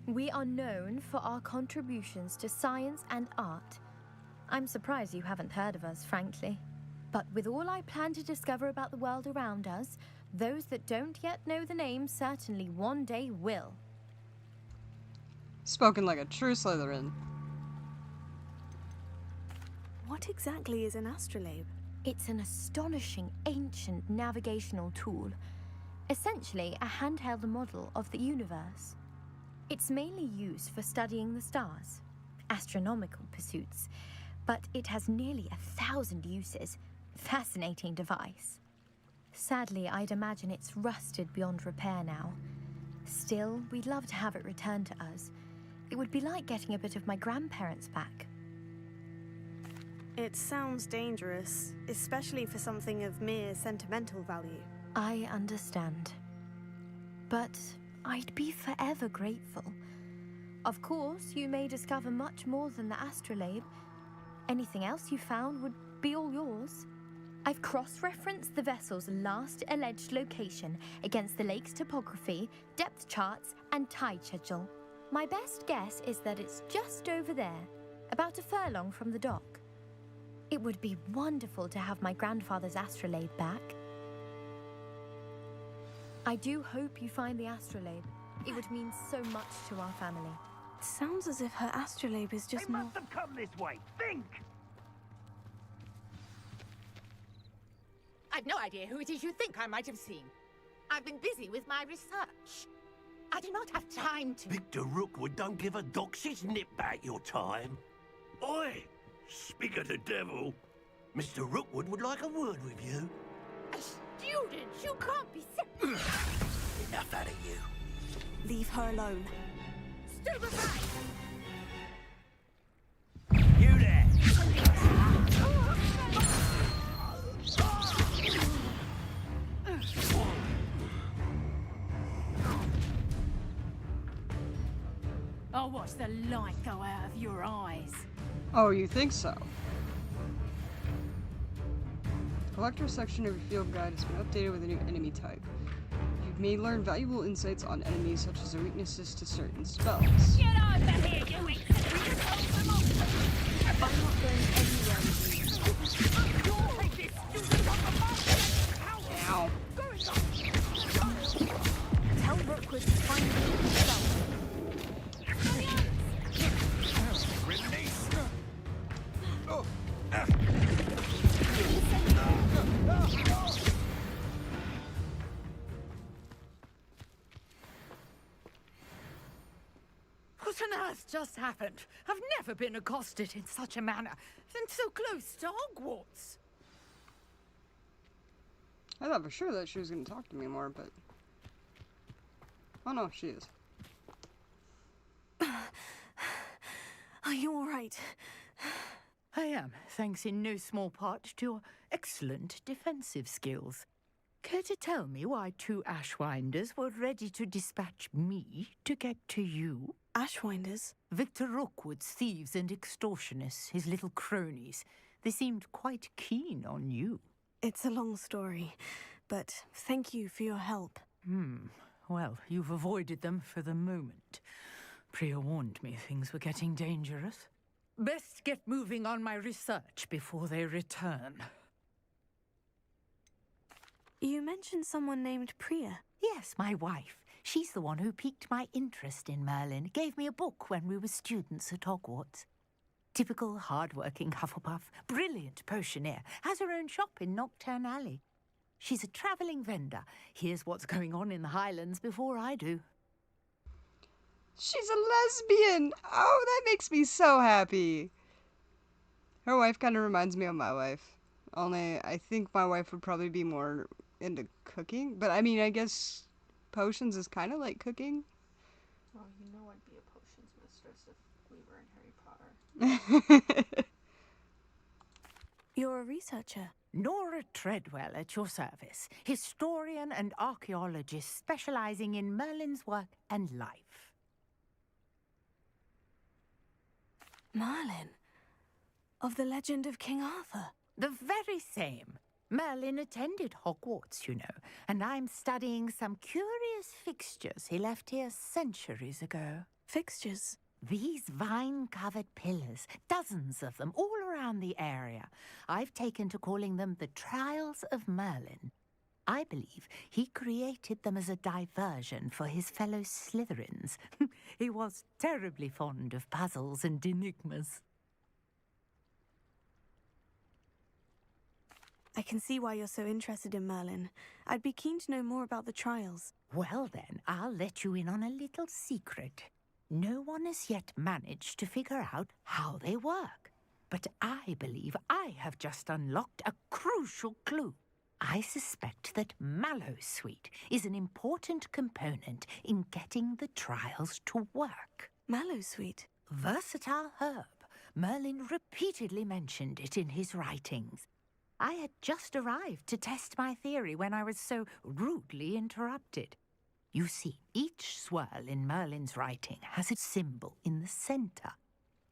We are known for our contributions to science and art. I'm surprised you haven't heard of us, frankly. But with all I plan to discover about the world around us, those that don't yet know the name certainly one day will. Spoken like a true Slytherin. What exactly is an astrolabe? It's an astonishing ancient navigational tool. Essentially a handheld model of the universe. It's mainly used for studying the stars, astronomical pursuits, but it has nearly 1,000 uses. Fascinating device. Sadly, I'd imagine it's rusted beyond repair now. Still, we'd love to have it returned to us. It would be like getting a bit of my grandparents back. It sounds dangerous, especially for something of mere sentimental value. I understand. But I'd be forever grateful. Of course, you may discover much more than the astrolabe. Anything else you found would be all yours. I've cross-referenced the vessel's last alleged location against the lake's topography, depth charts, and tide schedule. My best guess is that it's just over there, about a furlong from the dock. It would be wonderful to have my grandfather's astrolabe back. I do hope you find the astrolabe. It would mean so much to our family. It sounds as if her astrolabe is just They more... must have come this way. Think! I've no idea who it is you think I might have seen. I've been busy with my research. I do not have time to... Victor Rookwood don't give a doxy's nip back your time. Oi! Speak of the devil. Mr. Rookwood would like a word with you. A student? You can't be... Enough out of you. Leave her alone. Stupefy! You there! I'll watch the light go out of your eyes. Oh, you think so? The collector section of your field guide has been updated with a new enemy type. You may learn valuable insights on enemies such as their weaknesses to certain spells. Get over here, you I'm not going anywhere with you. You'll take this student on the market! What on earth just happened? I've never been accosted in such a manner, and so close to Hogwarts. I thought for sure that she was going to talk to me more, but... Oh no, she is. Are you alright? I am, thanks in no small part to your excellent defensive skills. Care to tell me why 2 Ashwinders were ready to dispatch me to get to you? Ashwinders? Victor Rookwood's thieves and extortionists, his little cronies. They seemed quite keen on you. It's a long story, but thank you for your help. Well, you've avoided them for the moment. Priya warned me things were getting dangerous. Best get moving on my research before they return. You mentioned someone named Priya. Yes, my wife. She's the one who piqued my interest in Merlin. Gave me a book when we were students at Hogwarts. Typical hard-working Hufflepuff, brilliant potioneer, has her own shop in Knockturn Alley. She's a travelling vendor. Hears what's going on in the Highlands before I do. She's a lesbian! Oh, that makes me so happy. Her wife kind of reminds me of my wife. Only, I think my wife would probably be more into cooking. But, I mean, I guess potions is kind of like cooking. Well, you know I'd be a potions mistress if we were in Harry Potter. You're a researcher. Nora Treadwell at your service. Historian and archaeologist specializing in Merlin's work and life. Merlin? Of the legend of King Arthur? The very same. Merlin attended Hogwarts, you know, and I'm studying some curious fixtures he left here centuries ago. Fixtures? These vine-covered pillars, dozens of them, all around the area. I've taken to calling them the Trials of Merlin. I believe he created them as a diversion for his fellow Slytherins. He was terribly fond of puzzles and enigmas. I can see why you're so interested in Merlin. I'd be keen to know more about the trials. Well then, I'll let you in on a little secret. No one has yet managed to figure out how they work. But I believe I have just unlocked a crucial clue. I suspect that Mallowsweet is an important component in getting the trials to work. Mallowsweet? Versatile herb. Merlin repeatedly mentioned it in his writings. I had just arrived to test my theory when I was so rudely interrupted. You see, each swirl in Merlin's writing has a symbol in the center.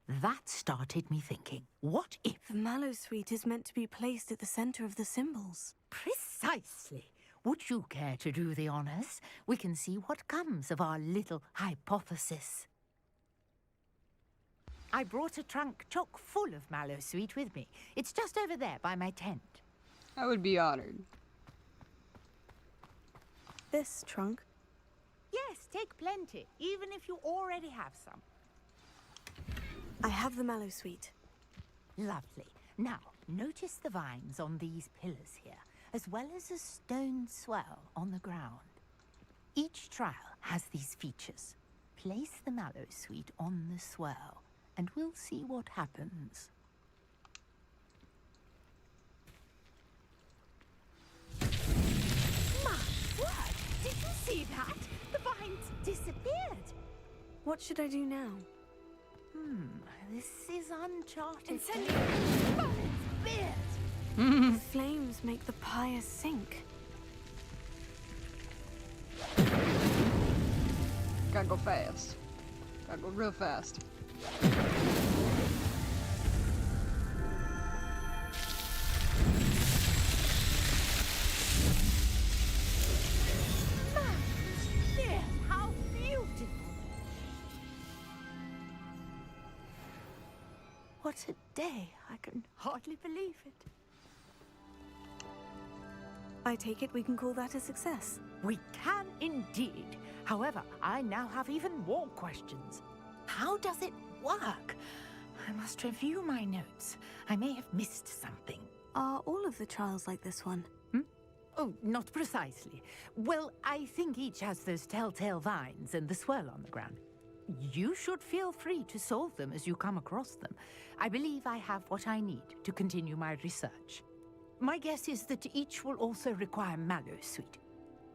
That started me thinking, what if... The Mallowsweet is meant to be placed at the center of the symbols. Precisely. Would you care to do the honors? We can see what comes of our little hypothesis. I brought a trunk chock full of Mallowsweet with me. It's just over there by my tent. I would be honored. This trunk? Yes, take plenty, even if you already have some. I have the Mallowsweet. Lovely. Now, notice the vines on these pillars here, as well as a stone swirl on the ground. Each trial has these features. Place the Mallowsweet on the swirl, and we'll see what happens. My word! Did you see that? The vines disappeared. What should I do now? This is uncharted. Incendiary! The flames make the pyre sink. Gotta go fast. Gotta go real fast. Yes, how beautiful! What a day! I can hardly believe it. I take it we can call that a success. We can indeed. However, I now have even more questions. How does it work? I must review my notes. I may have missed something. Are all of the trials like this one? Oh, not precisely. Well, I think each has those telltale vines and the swirl on the ground. you should feel free to solve them as you come across them. I believe I have what I need to continue my research. My guess is that each will also require Mallow Sweet,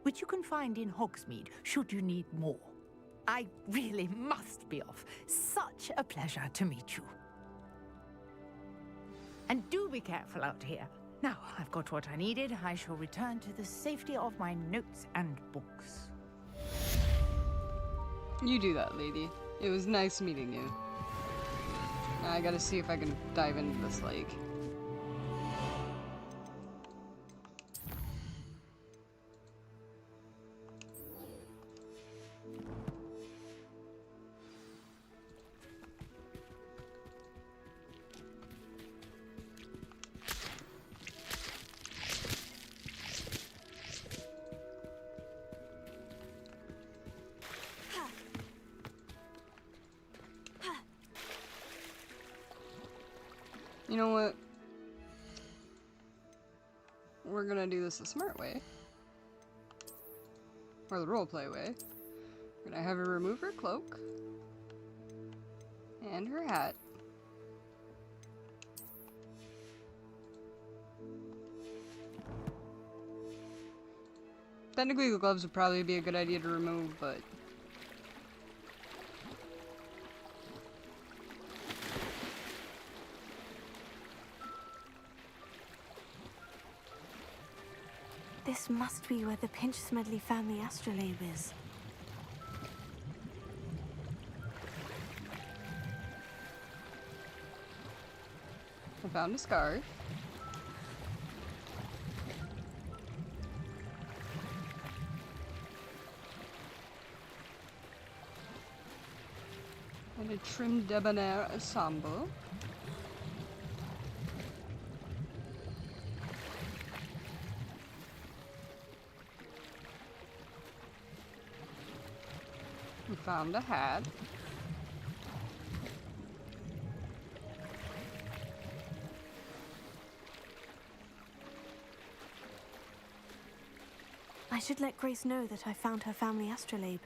which you can find in Hogsmeade should you need more. I really must be off. Such a pleasure to meet you. And do be careful out here. Now, I've got what I needed. I shall return to the safety of my notes and books. You do that, lady. It was nice meeting you. Now I gotta see if I can dive into this lake. You know what? We're gonna do this the smart way. Or the roleplay way. We're gonna have her remove her cloak. And her hat. Technically the gloves would probably be a good idea to remove, but... This must be where the Pinch Smedley family astrolabe is. I found a scarf. And a trimmed debonair ensemble. We found a hat. I should let Grace know that I found her family astrolabe.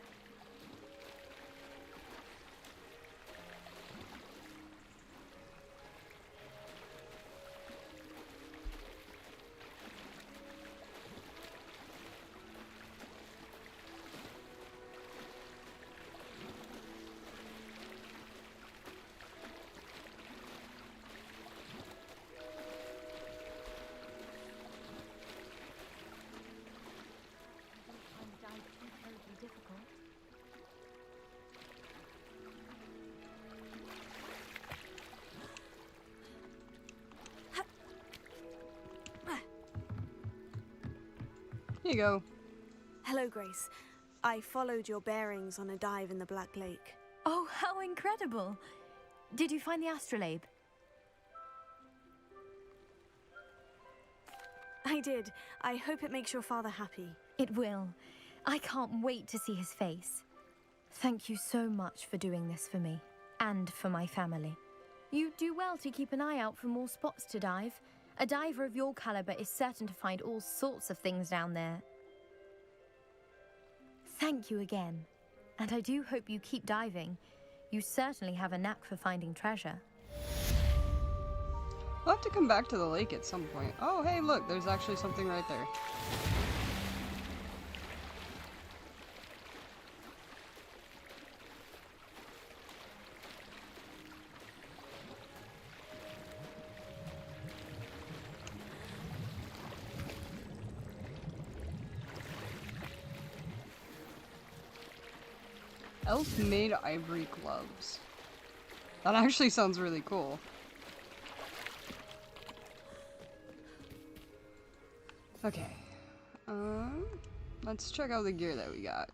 Here you go. Hello, Grace. I followed your bearings on a dive in the Black Lake. Oh, how incredible! Did you find the astrolabe? I did. I hope it makes your father happy. It will. I can't wait to see his face. Thank you so much for doing this for me, and for my family. You do well to keep an eye out for more spots to dive. A diver of your caliber is certain to find all sorts of things down there. Thank you again, and I do hope you keep diving. You certainly have a knack for finding treasure. We'll have to come back to the lake at some point. Oh, hey, look, there's actually something right there. Elf-made ivory gloves. That actually sounds really cool. Okay. Let's check out the gear that we got.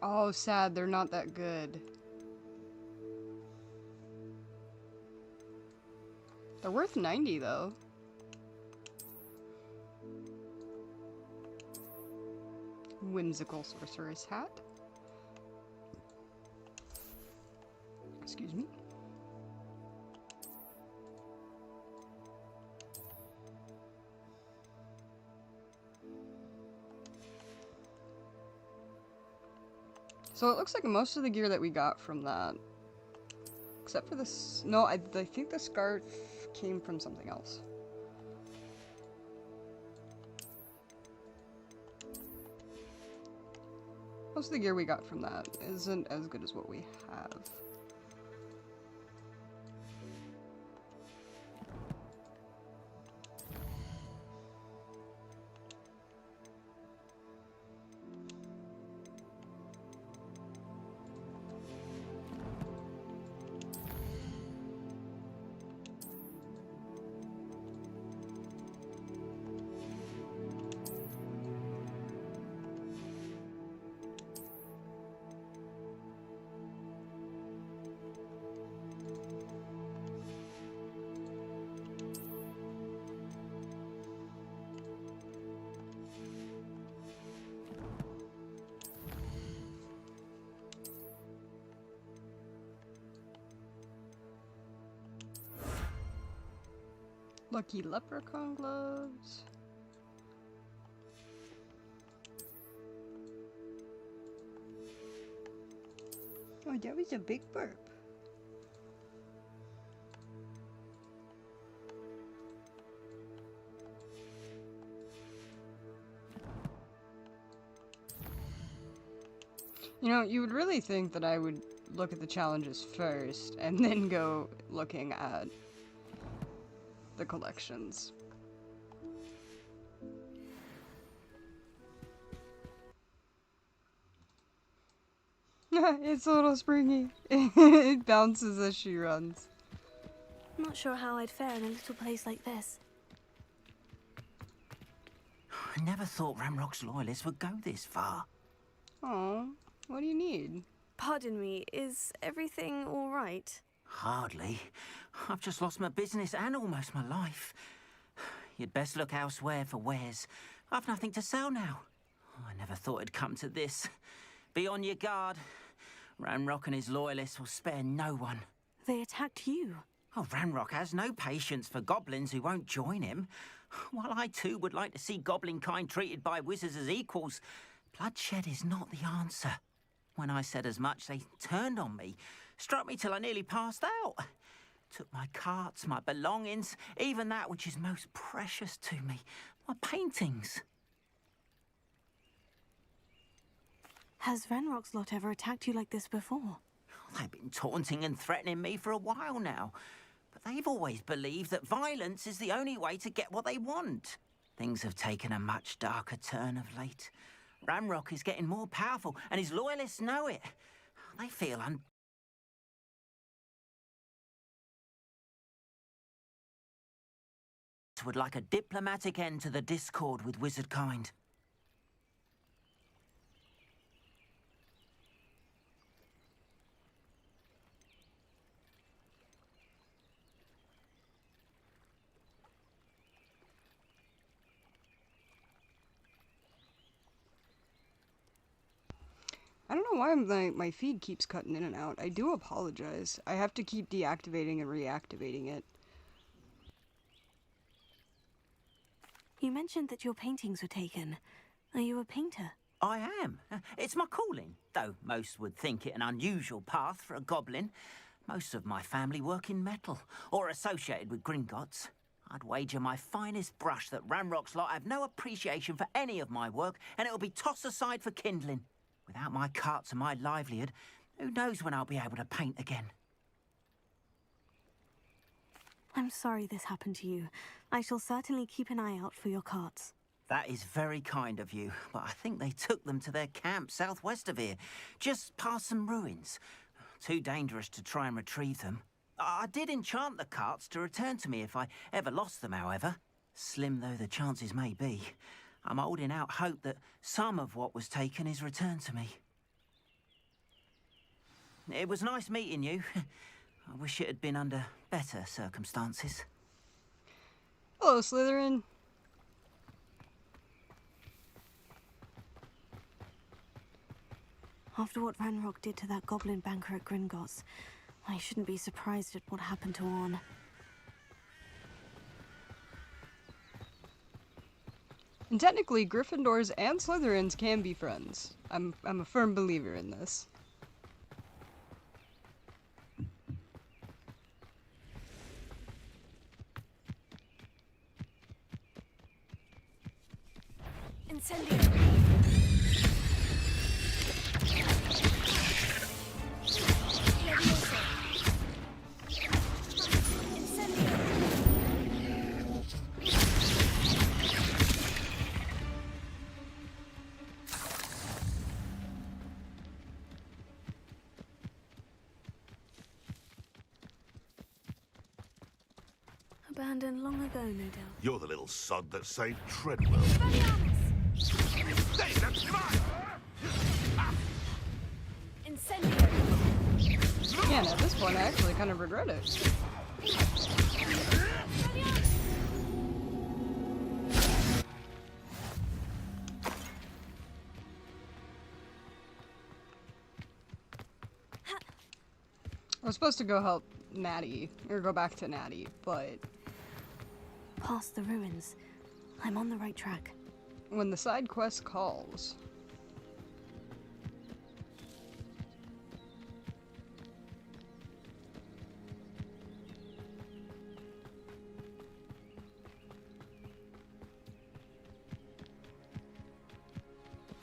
Oh, sad, they're not that good. They're worth 90 though. Whimsical sorceress hat. Excuse me. So it looks like most of the gear that we got from that, except for this, no, I think the scarf came from something else. Most of the gear we got from that isn't as good as what we have. Lucky leprechaun gloves. Oh, that was a big burp. You know, you would really think that I would look at the challenges first and then go looking at the collections. It's a little springy. It bounces as she runs. I'm not sure how I'd fare in a little place like this. I never thought Ramrock's loyalists would go this far. Oh, what do you need? Pardon me, is everything all right? Hardly. I've just lost my business and almost my life. You'd best look elsewhere for wares. I've nothing to sell now. I never thought it'd come to this. Be on your guard. Ranrock and his loyalists will spare no one. They attacked you. Oh, Ranrock has no patience for goblins who won't join him. While I too would like to see goblin kind treated by wizards as equals, bloodshed is not the answer. When I said as much, they turned on me, struck me till I nearly passed out. Took my carts, my belongings, even that which is most precious to me, my paintings. Has Ranrock's lot ever attacked you like this before? They've been taunting and threatening me for a while now, but they've always believed that violence is the only way to get what they want. Things have taken a much darker turn of late. Ranrock is getting more powerful, and his loyalists know it. They feel would like a diplomatic end to the discord with wizard kind. I don't know why my feed keeps cutting in and out. I do apologize. I have to keep deactivating and reactivating it. You mentioned that your paintings were taken. Are you a painter? I am. It's my calling, though most would think it an unusual path for a goblin. Most of my family work in metal, or associated with Gringotts. I'd wager my finest brush that Ranrock's lot have no appreciation for any of my work, and it'll be tossed aside for kindling. Without my carts and my livelihood, who knows when I'll be able to paint again. I'm sorry this happened to you. I shall certainly keep an eye out for your carts. That is very kind of you, but I think they took them to their camp southwest of here, just past some ruins. Too dangerous to try and retrieve them. I did enchant the carts to return to me if I ever lost them, however. Slim though the chances may be, I'm holding out hope that some of what was taken is returned to me. It was nice meeting you. I wish it had been under better circumstances. Hello, Slytherin. After what Ranrock did to that goblin banker at Gringotts, I shouldn't be surprised at what happened to Orn. And technically, Gryffindors and Slytherins can be friends. I'm a firm believer in this. Incendio. Abandoned long ago, no doubt. You're the little sod that saved Treadwell. Incendio. Yeah, and at this point, I actually kind of regret it. I was supposed to go help Natty, or go back to Natty, but... Past the ruins. I'm on the right track. When the side quest calls...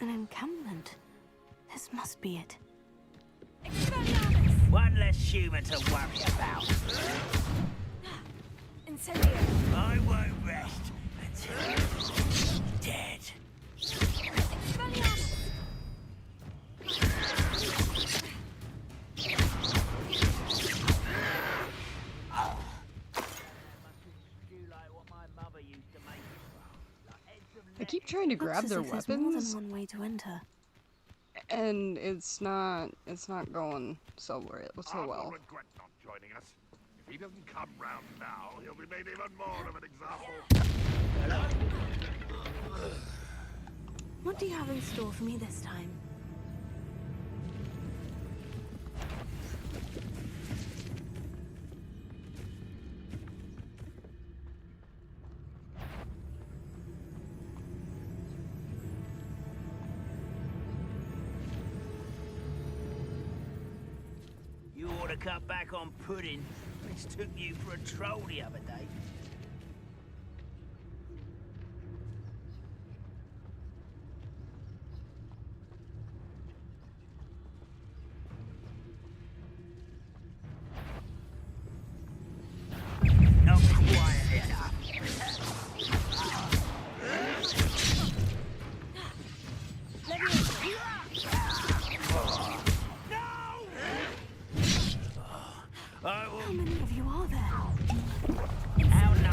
An encampment. This must be it. One less human to worry about. Incendio. I won't rest until you're dead. I keep trying to grab their Looks as if there's more weapons, than one way to enter. and it's not going so I'll well. regret not joining us. If he doesn't come round now, he'll be made even more of an example. What do you have in store for me this time? You ought to cut back on pudding. Mistook you for a troll the other day. Not quiet enough. How many of you are there? How no?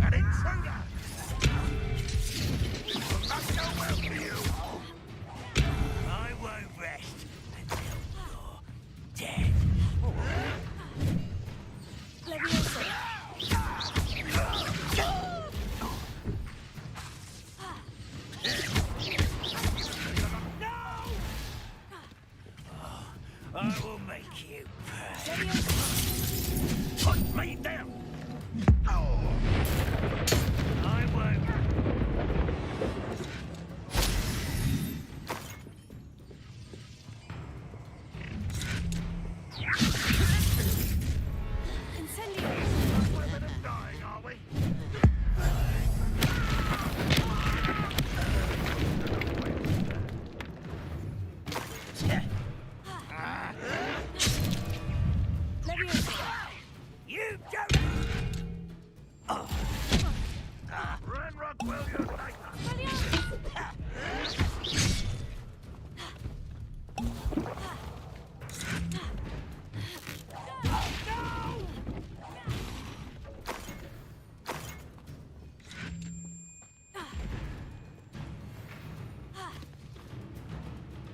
An intruder! Will not go well for you. I won't rest until you're dead. I will make you pay. Put me down! I won't. We're dying, are we? You don't. Oh. Renrock will unite us.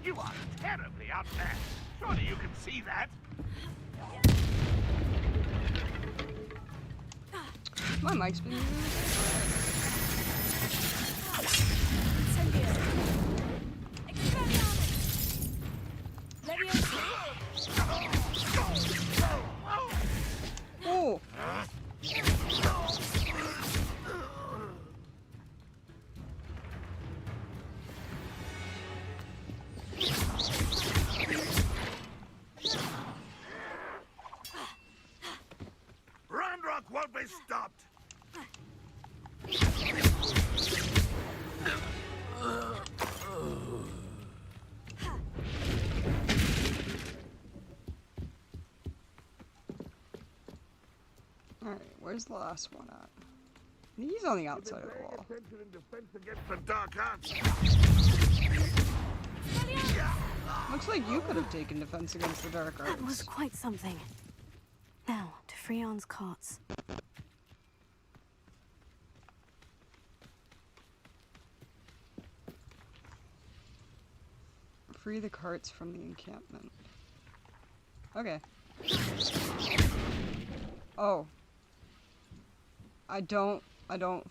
You are terribly outmatched. Surely you can see that. My mic's been muted. Oh! where's the last one at? He's on the outside of the wall. Attention in defense against the dark arts. Looks like you could have taken defense against the dark arts. That was quite something. Now, to Freon's carts. Free the carts from the encampment. Okay. Oh. I don't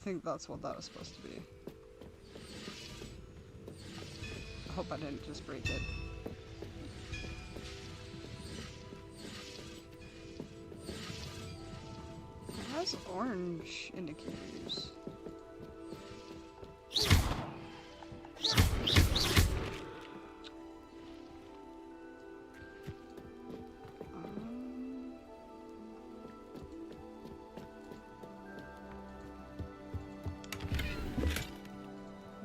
think that's what that was supposed to be. I hope I didn't just break it. It has orange indicators.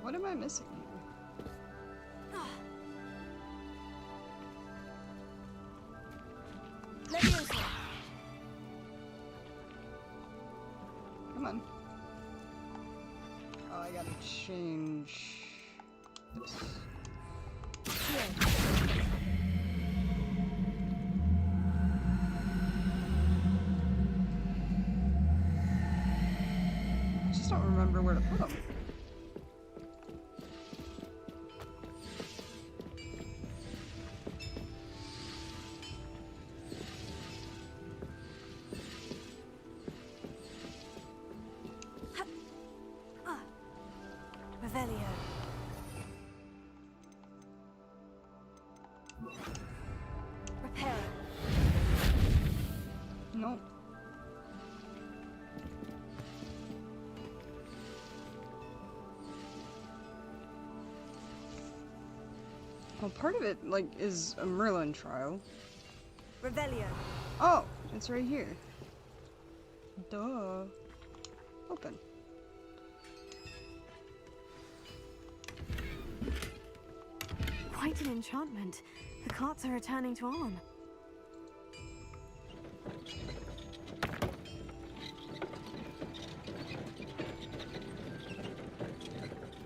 What am I missing here? Come on. Oh, I gotta change this. I just don't remember where to put them. Revelio. Repair. Nope. Well, part of it, like, is a Merlin trial. Revelio. Oh, it's right here. Duh. Open. Quite an enchantment. The carts are returning to Arn.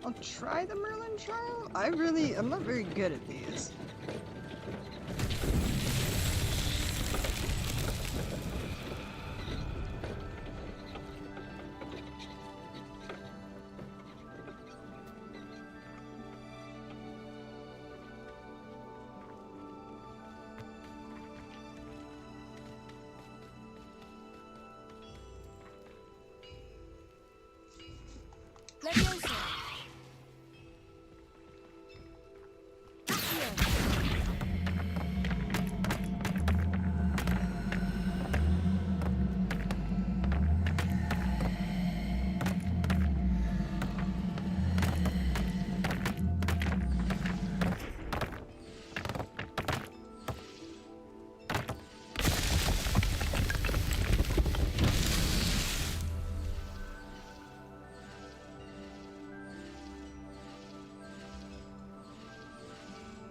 I'll try the Merlin trial. I'm not very good at these.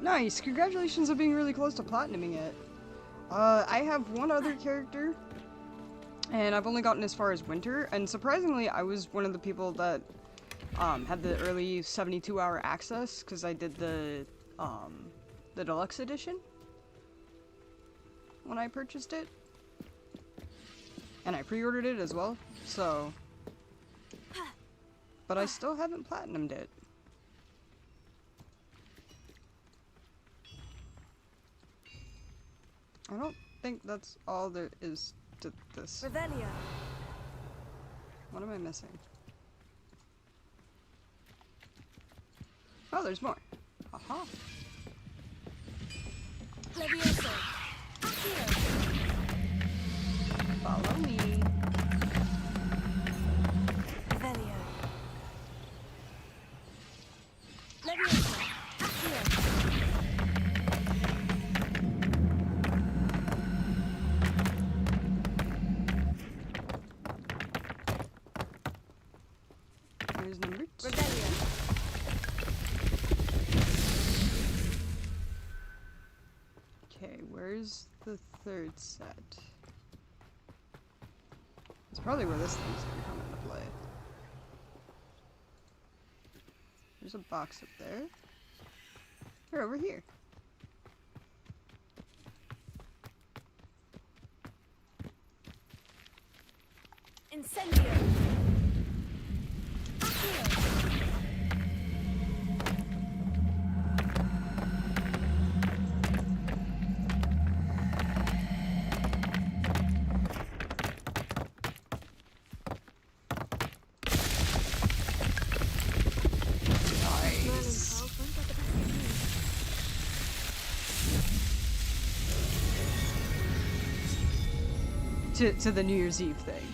Nice! Congratulations on being really close to platinuming it. I have one other character, and I've only gotten as far as Winter, and surprisingly, I was one of the people that had the early 72-hour access, because I did the deluxe edition when I purchased it. And I pre-ordered it as well, so... But I still haven't platinumed it. I don't think that's all there is to this. Revelio. What am I missing? Oh, there's more. Aha. Levioso. Follow me. Revelio. Levioso. Here's number 2. Revelio. Okay, where's the third set? It's probably where this thing's gonna come into play. There's a box up there. Here, over here. Incendio! To the New Year's Eve thing.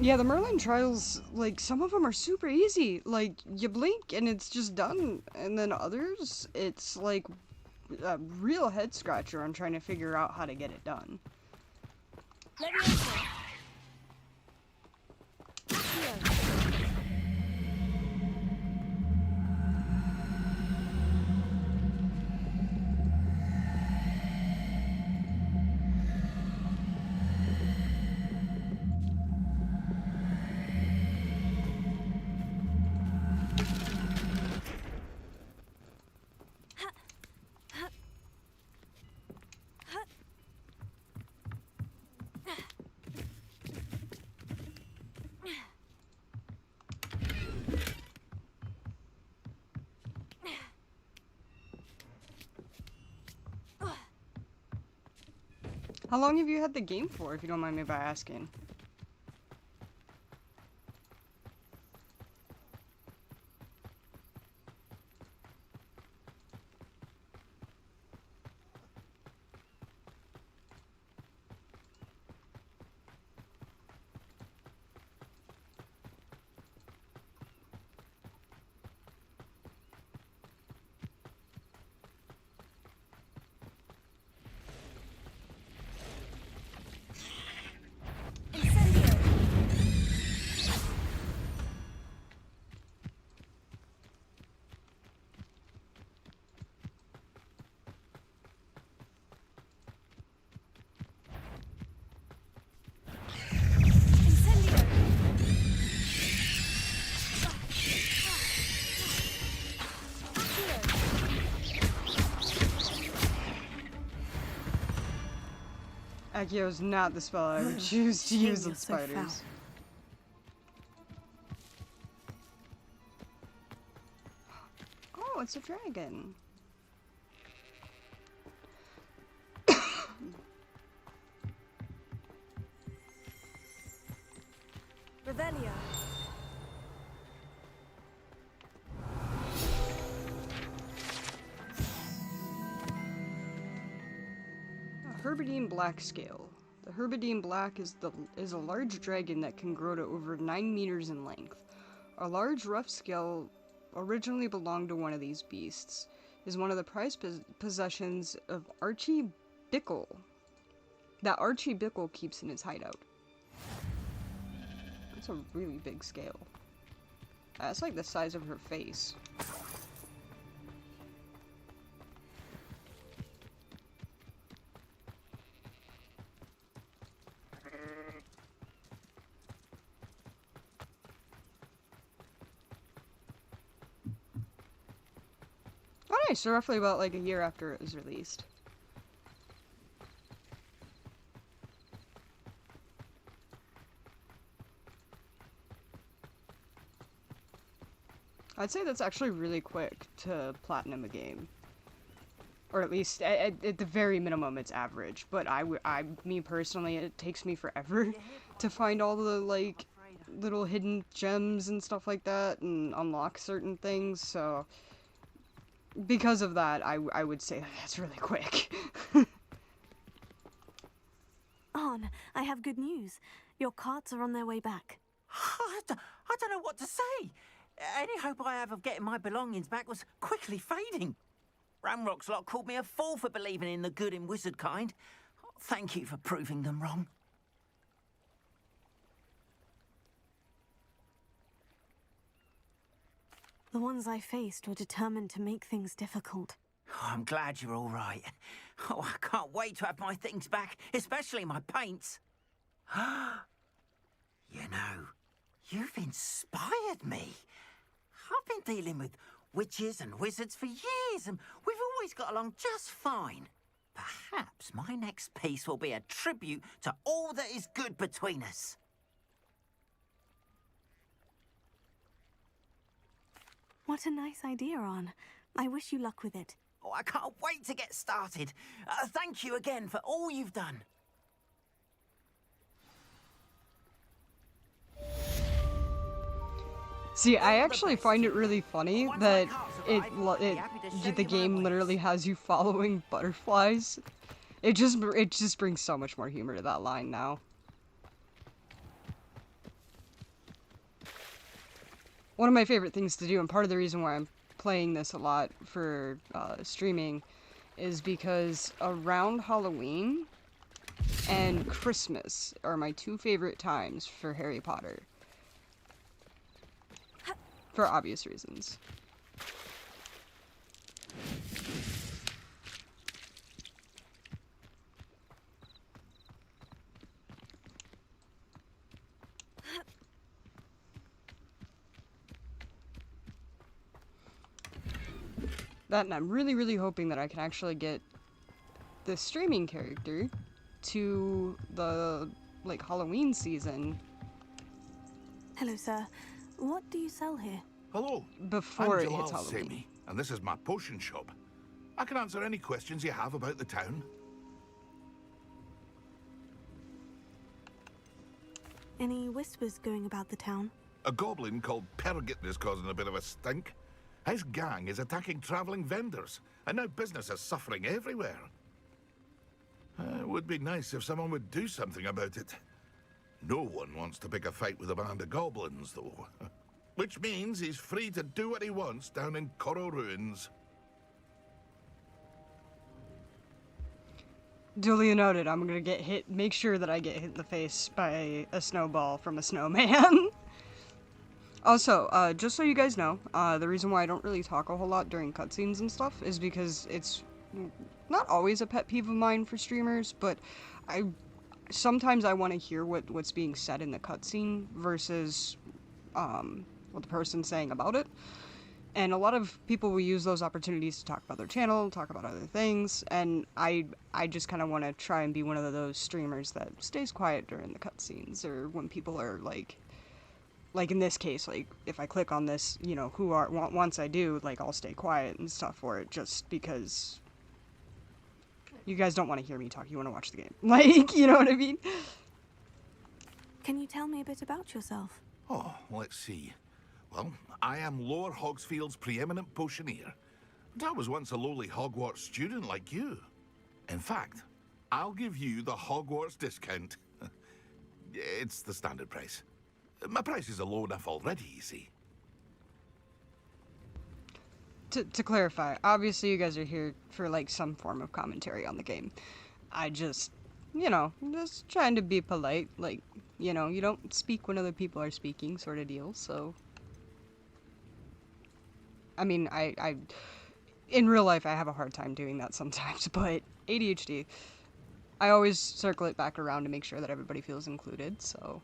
Yeah, the Merlin trials, like, some of them are super easy. Like, you blink and it's just done. And then others, it's like a real head scratcher on trying to figure out how to get it done. How long have you had the game for, if you don't mind me by asking? Accio is not the spell I would choose to use with spiders. Oh, it's a dragon. Revelio. Herbidine Black Scale. The Herbidine Black is a large dragon that can grow to over 9 meters in length. A large rough scale originally belonged to one of these beasts. Is one of the prized possessions of Archie Bickle. That Archie Bickle keeps in his hideout. That's a really big scale. That's like the size of her face. Oh nice, so roughly about like a year after it was released. I'd say that's actually really quick to platinum a game. Or at least, at the very minimum, it's average. But me personally, it takes me forever to find all the, like, little hidden gems and stuff like that and unlock certain things, so... Because of that, I would say that's really quick. Arn, I have good news. Your carts are on their way back. I don't know what to say. Any hope I have of getting my belongings back was quickly fading. Ramrock's lot called me a fool for believing in the good in wizard kind. Thank you for proving them wrong. The ones I faced were determined to make things difficult. Oh, I'm glad you're all right. Oh, I can't wait to have my things back, especially my paints. You know, you've inspired me. I've been dealing with witches and wizards for years, and we've always got along just fine. Perhaps my next piece will be a tribute to all that is good between us. What a nice idea, Ron. I wish you luck with it. Oh, I can't wait to get started. Thank you again for all you've done. See, I actually find it really funny that the game literally has you following butterflies. It just brings so much more humor to that line now. One of my favorite things to do, and part of the reason why I'm playing this a lot for streaming, is because around Halloween and Christmas are my two favorite times for Harry Potter. For obvious reasons. That, and I'm really hoping that I can actually get the streaming character to the, like, Halloween season. Hello, sir. What do you sell here? Hello. Before I'm it hits Jalal Halloween. Semi, and this is my potion shop. I can answer any questions you have about the town. Any whispers going about the town? A goblin called Pergit is causing a bit of a stink. His gang is attacking travelling vendors, and now business is suffering everywhere. It would be nice if someone would do something about it. No one wants to pick a fight with a band of goblins, though. Which means he's free to do what he wants down in Coral Ruins. Duly noted, I'm gonna get hit, make sure that I get hit in the face by a snowball from a snowman. Also, just so you guys know, the reason why I don't really talk a whole lot during cutscenes and stuff is because it's not always a pet peeve of mine for streamers, but sometimes I want to hear what's being said in the cutscene versus what the person's saying about it. And a lot of people will use those opportunities to talk about their channel, talk about other things, and I just kind of want to try and be one of those streamers that stays quiet during the cutscenes, or when people are like in this case, like, if I click on this, you know, once I do, like, I'll stay quiet and stuff for it, just because you guys don't want to hear me talk, you want to watch the game. Like, you know what I mean? Can you tell me a bit about yourself? Oh, let's see. Well, I am Lower Hogsfield's preeminent potioneer. And I was once a lowly Hogwarts student like you. In fact, I'll give you the Hogwarts discount. It's the standard price. My prices are low enough already, you see. To clarify, obviously you guys are here for, like, some form of commentary on the game. I just, you know, just trying to be polite. Like, you know, you don't speak when other people are speaking, sort of deal, so... I mean, I in real life, I have a hard time doing that sometimes, but ADHD, I always circle it back around to make sure that everybody feels included, so...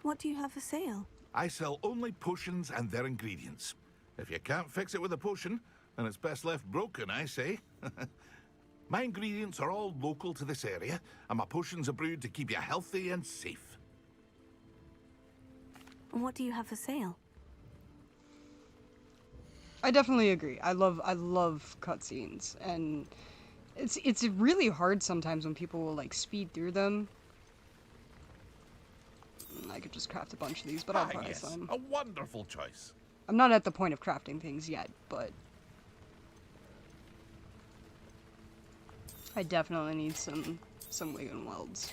What do you have for sale? I sell only potions and their ingredients. If you can't fix it with a potion, then it's best left broken, I say. My ingredients are all local to this area, and my potions are brewed to keep you healthy and safe. And what do you have for sale? I definitely agree. I love cutscenes, and it's really hard sometimes when people will, like, speed through them. I could just craft a bunch of these, but I'll buy some. A wonderful choice. I'm not at the point of crafting things yet, but I definitely need some wig and welds.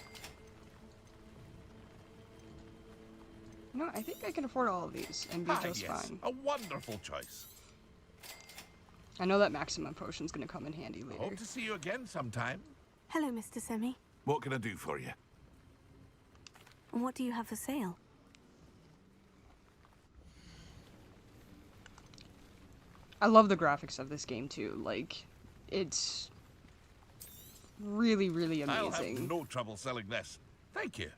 No, I think I can afford all of these and be just fine. A wonderful choice. I know that maximum potion's gonna come in handy later. Hope to see you again sometime. Hello, Mr. Semi. What can I do for you? And what do you have for sale? I love the graphics of this game too. Like, it's really, really amazing. I'll have no trouble selling this. Thank you.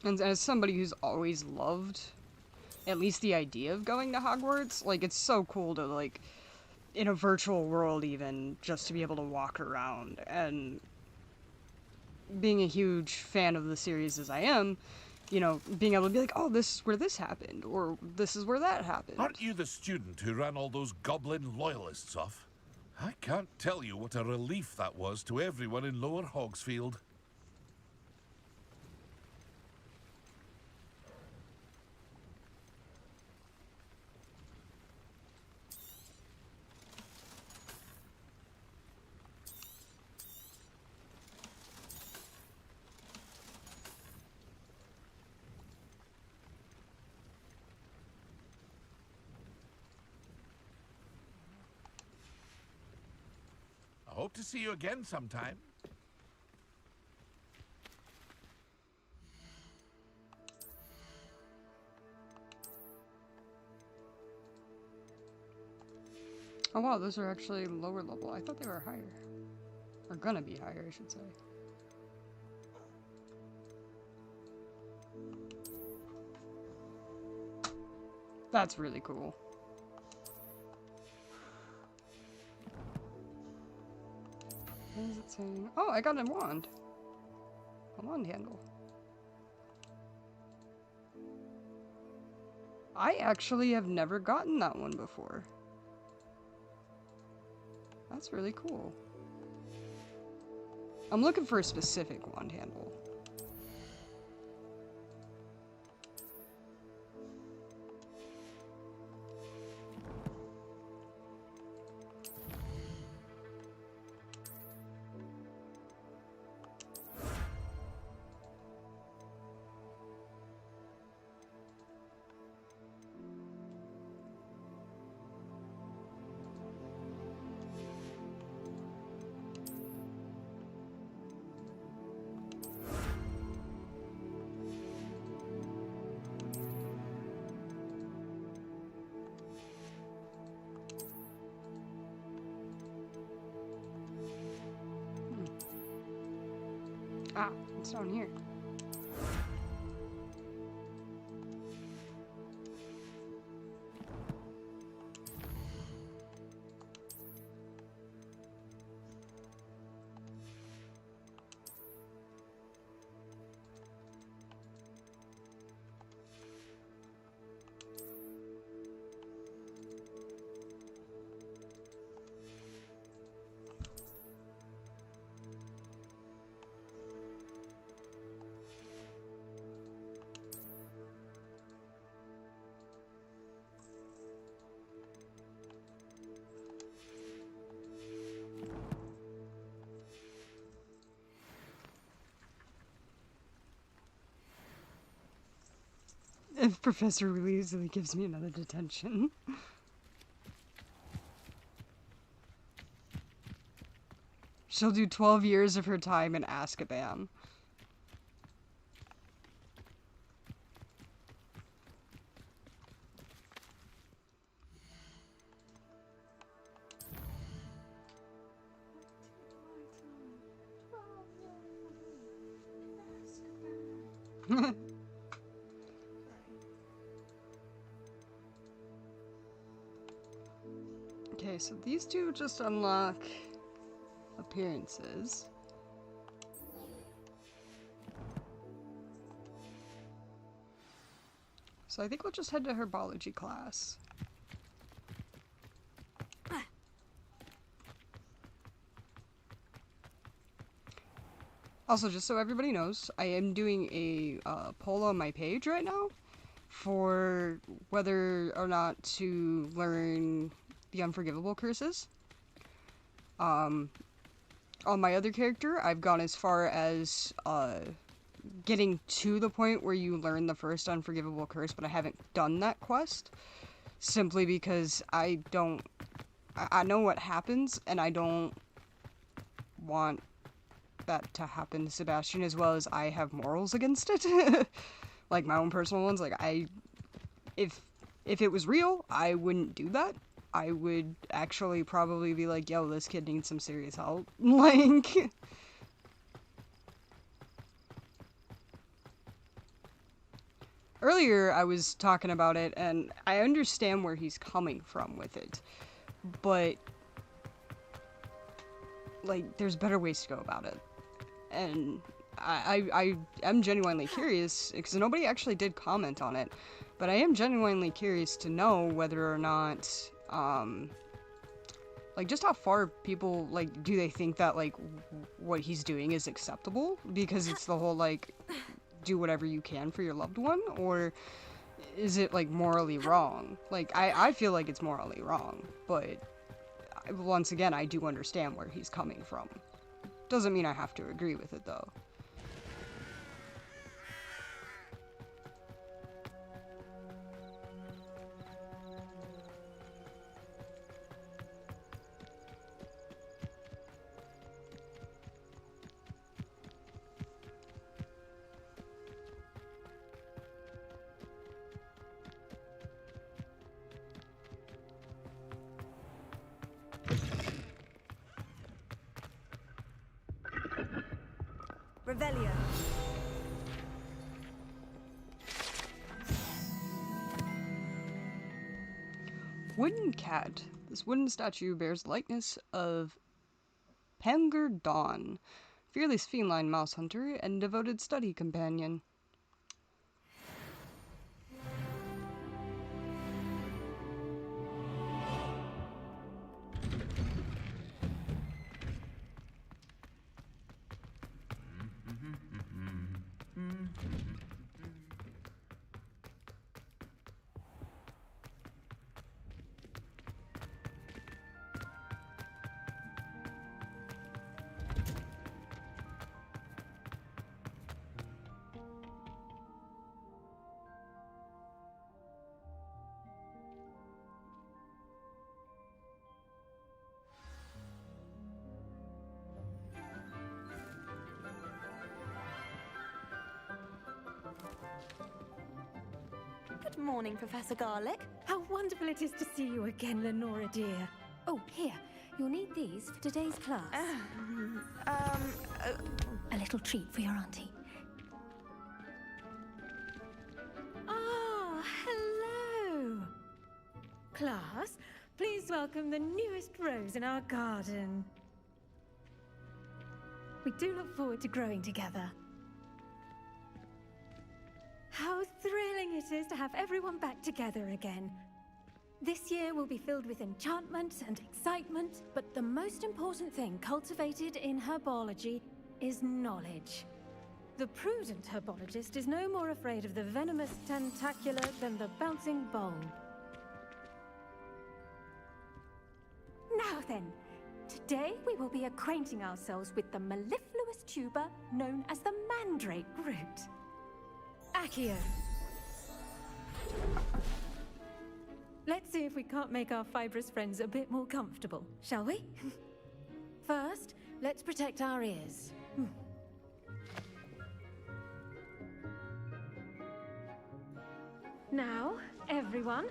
And as somebody who's always loved at least the idea of going to Hogwarts, like, it's so cool to, like, in a virtual world even, just to be able to walk around. And being a huge fan of the series as I am, you know, being able to be like, oh, this is where this happened, or this is where that happened. Aren't you the student who ran all those goblin loyalists off? I can't tell you what a relief that was to everyone in Lower Hogsfield. I hope to see you again sometime. Oh wow, those are actually lower level. I thought they were higher. Or gonna be higher, I should say. That's really cool. What is it saying? Oh, I got a wand. A wand handle. I actually have never gotten that one before. That's really cool. I'm looking for a specific wand handle. Ah, it's down here. If Professor Weasley gives me another detention. She'll do 12 years of her time in Azkaban. Okay, so these two just unlock appearances. So I think we'll just head to herbology class. Also, just so everybody knows, I am doing a poll on my page right now for whether or not to learn the Unforgivable Curses. On my other character, I've gone as far as getting to the point where you learn the first Unforgivable Curse, but I haven't done that quest. Simply because I know what happens, and I don't want that to happen to Sebastian, as well as I have morals against it. Like my own personal ones. Like if it was real, I wouldn't do that. I would actually probably be like, yo, this kid needs some serious help. Like... earlier I was talking about it, and I understand where he's coming from with it, but like, there's better ways to go about it. And I am genuinely curious, because nobody actually did comment on it, but I am genuinely curious to know whether or not, like, just how far people, like, do they think that, like, what he's doing is acceptable? Because it's the whole, like, do whatever you can for your loved one, or is it, like, morally wrong? Like, I feel like it's morally wrong, but once again, I do understand where he's coming from. Doesn't mean I have to agree with it, though. Revelio. Wooden cat. This wooden statue bears likeness of Pangur Dawn, fearless feline mouse hunter and devoted study companion. Good morning, Professor Garlick. How wonderful it is to see you again, Lenora dear. Oh, here. You'll need these for today's class. A little treat for your auntie. Ah, hello. Class, please welcome the newest rose in our garden. We do look forward to growing together. How thrilling it is to have everyone back together again. This year will be filled with enchantment and excitement, but the most important thing cultivated in herbology is knowledge. The prudent herbologist is no more afraid of the venomous tentacular than the bouncing bulb. Now then, today we will be acquainting ourselves with the mellifluous tuber known as the mandrake root. Accio. Let's see if we can't make our fibrous friends a bit more comfortable, shall we? First, let's protect our ears. Now, everyone,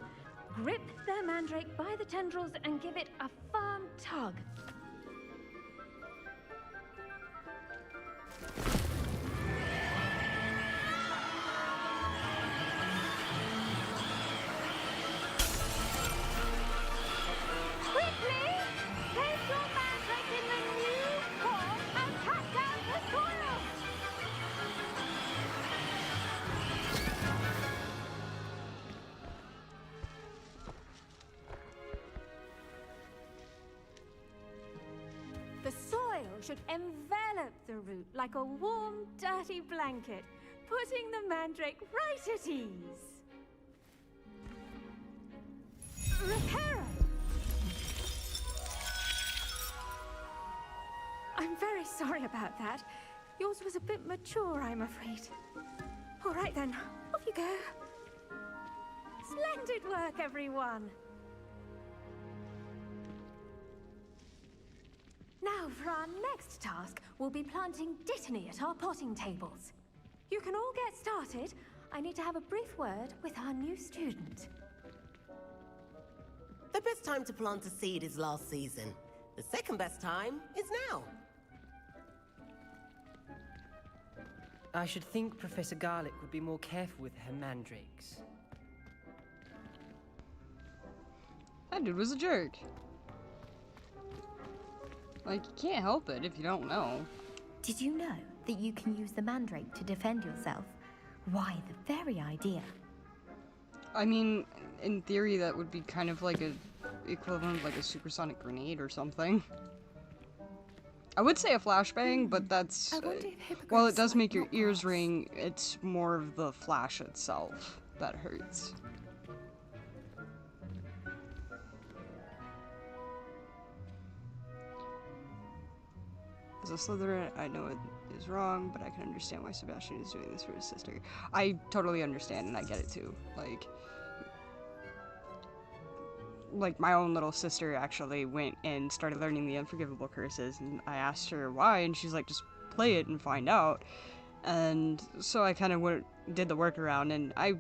grip their mandrake by the tendrils and give it a firm tug. Quickly! Place your mandrake in the new form and cut down the soil! The soil should envelop the root like a warm, dirty blanket, putting the mandrake right at ease. Reparo! I'm very sorry about that. Yours was a bit mature, I'm afraid. All right then, off you go. Splendid work, everyone. Now, for our next task, we'll be planting Dittany at our potting tables. You can all get started. I need to have a brief word with our new student. The best time to plant a seed is last season. The second best time is now. I should think Professor Garlick would be more careful with her mandrakes. That dude was a jerk. Like, you can't help it if you don't know. Did you know that you can use the mandrake to defend yourself? Why, the very idea. I mean, in theory, that would be kind of like a equivalent of like a supersonic grenade or something. I would say a flashbang, but that's... while it does make your ears ring, it's more of the flash itself that hurts. As a Slytherin, I know it is wrong, but I can understand why Sebastian is doing this for his sister. I totally understand, and I get it too. Like my own little sister actually went and started learning the Unforgivable Curses, and I asked her why, and she's like, just play it and find out. And so I kind of did the workaround, and I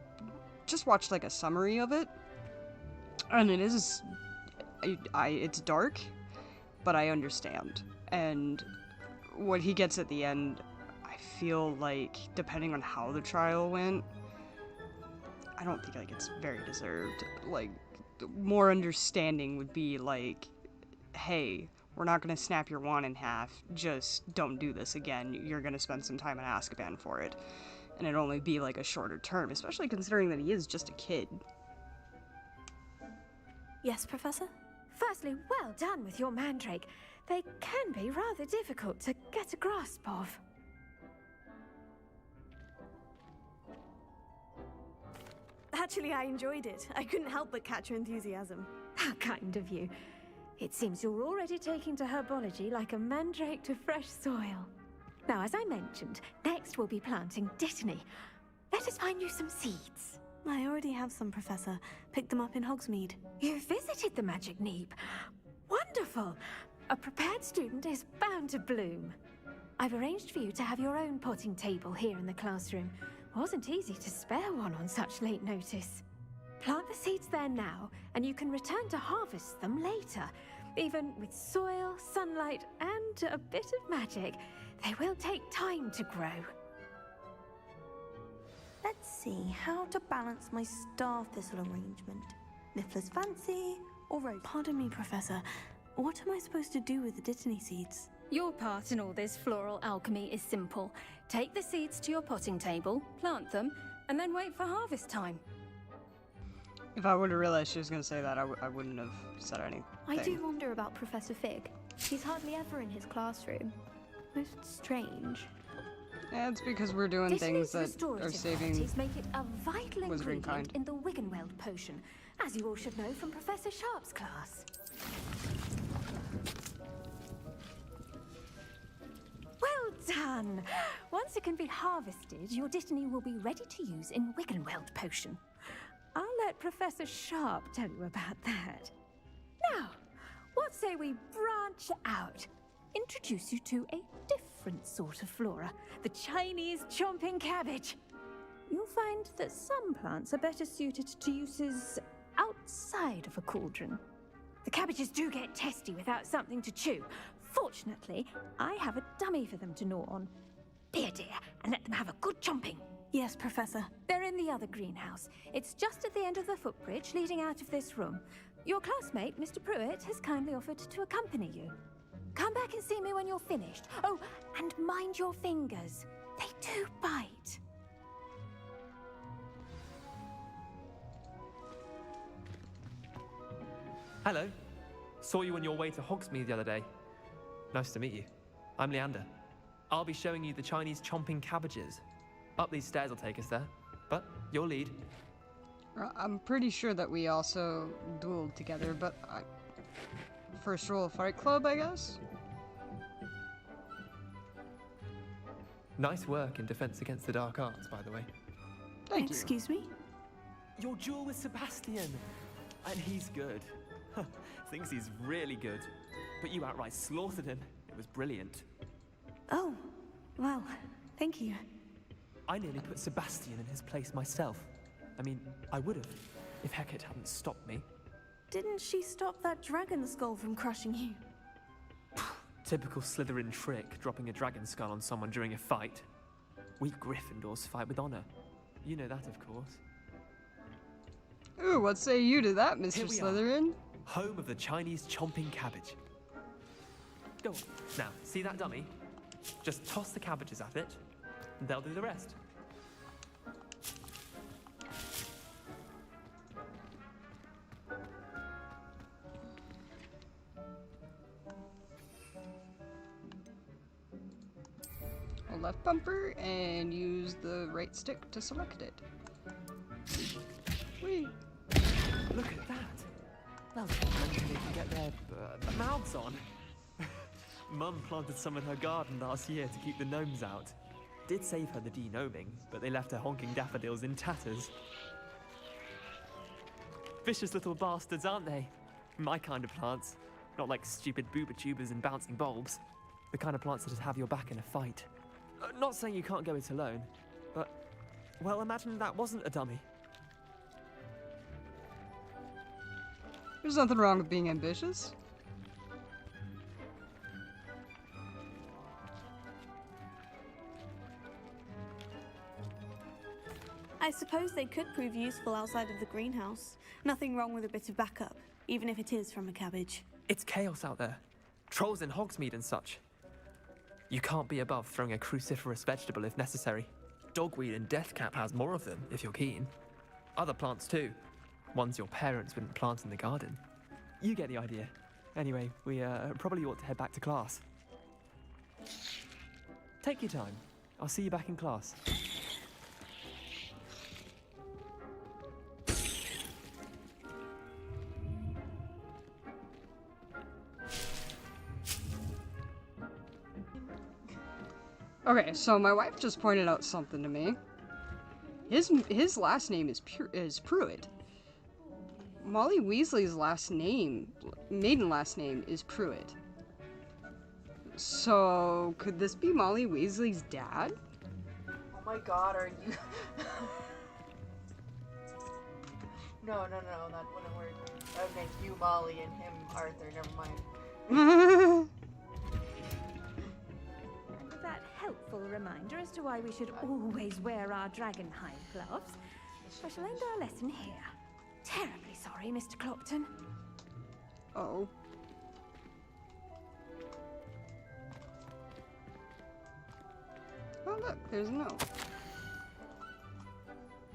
just watched like a summary of it, and it is, it's dark, but I understand. And what he gets at the end, I feel like, depending on how the trial went, I don't think like it's very deserved. Like, more understanding would be like, hey, we're not gonna snap your wand in half, just don't do this again. You're gonna spend some time in Azkaban for it. And it'd only be like a shorter term, especially considering that he is just a kid. Yes, Professor? Firstly, well done with your mandrake. They can be rather difficult to get a grasp of. Actually, I enjoyed it. I couldn't help but catch your enthusiasm. How kind of you. It seems you're already taking to herbology like a mandrake to fresh soil. Now, as I mentioned, next we'll be planting Dittany. Let us find you some seeds. I already have some, Professor. Picked them up in Hogsmeade. You visited the Magic Neep. Wonderful! A prepared student is bound to bloom. I've arranged for you to have your own potting table here in the classroom. Wasn't easy to spare one on such late notice. Plant the seeds there now, and you can return to harvest them later. Even with soil, sunlight, and a bit of magic, they will take time to grow. Let's see how to balance my star thistle arrangement. Niffler's fancy, or rose. Pardon me, Professor. What am I supposed to do with the Dittany seeds? Your part in all this floral alchemy is simple. Take the seeds to your potting table, plant them, and then wait for harvest time. If I would have realized she was going to say that, I wouldn't have said anything. I do wonder about Professor Fig. He's hardly ever in his classroom. Most strange. Yeah, it's because we're doing things that are saving make it a vital Wizarding ingredient kind. in the Wiggenweld potion, as you all should know from Professor Sharp's class. Well done! Once it can be harvested, your Dittany will be ready to use in Wiggenweld potion. I'll let Professor Sharp tell you about that. Now, what say we branch out? Introduce you to a different sort of flora, the Chinese chomping cabbage. You'll find that some plants are better suited to uses outside of a cauldron. The cabbages do get testy without something to chew. Fortunately, I have a dummy for them to gnaw on. Be a dear and let them have a good chomping. Yes, Professor. They're in the other greenhouse. It's just at the end of the footbridge leading out of this room. Your classmate, Mr. Pruitt, has kindly offered to accompany you. Come back and see me when you're finished. Oh, and mind your fingers. They do bite. Hello. Saw you on your way to Hogsmeade the other day. Nice to meet you. I'm Leander. I'll be showing you the Chinese chomping cabbages. Up these stairs will take us there, but your lead. I'm pretty sure that we also dueled together, but first rule of Fight Club, I guess? Nice work in Defense Against the Dark Arts, by the way. Thank you. Excuse me? Your duel with Sebastian. And he's good. Thinks he's really good. But you outright slaughtered him. It was brilliant. Oh, well, thank you. I nearly put Sebastian in his place myself. I mean, I would have, if Hecate hadn't stopped me. Didn't she stop that dragon skull from crushing you? Typical Slytherin trick, dropping a dragon skull on someone during a fight. We Gryffindors fight with honor. You know that, of course. Ooh, what say you to that, Mr. Here we Slytherin? Home of the Chinese chomping cabbage. Go on. Now, see that dummy? Just toss the cabbages at it, and they'll do the rest. A left bumper and use the right stick to select it. Whee! Look at that. Well, hopefully they can get their mouths on. Mum planted some in her garden last year to keep the gnomes out. Did save her the de-gnoming, but they left her honking daffodils in tatters. Vicious little bastards, aren't they? My kind of plants. Not like stupid booba tubers and bouncing bulbs. The kind of plants that just have your back in a fight. Not saying you can't go it alone, but, well, imagine that wasn't a dummy. There's nothing wrong with being ambitious. I suppose they could prove useful outside of the greenhouse. Nothing wrong with a bit of backup, even if it is from a cabbage. It's chaos out there. Trolls in Hogsmeade and such. You can't be above throwing a cruciferous vegetable if necessary. Dogweed and deathcap has more of them, if you're keen. Other plants too. Ones your parents wouldn't plant in the garden. You get the idea. Anyway, we probably ought to head back to class. Take your time. I'll see you back in class. Okay, so my wife just pointed out something to me. His last name is Pruitt. Molly Weasley's maiden last name is Pruitt. So, could this be Molly Weasley's dad? Oh my god, are you... No, that wouldn't work. That would make you Molly and him Arthur, never mind. That helpful reminder as to why we should always wear our dragonhide gloves. I shall end our lesson here. Terribly sorry, Mr. Clopton. Oh. Oh look, there's a note.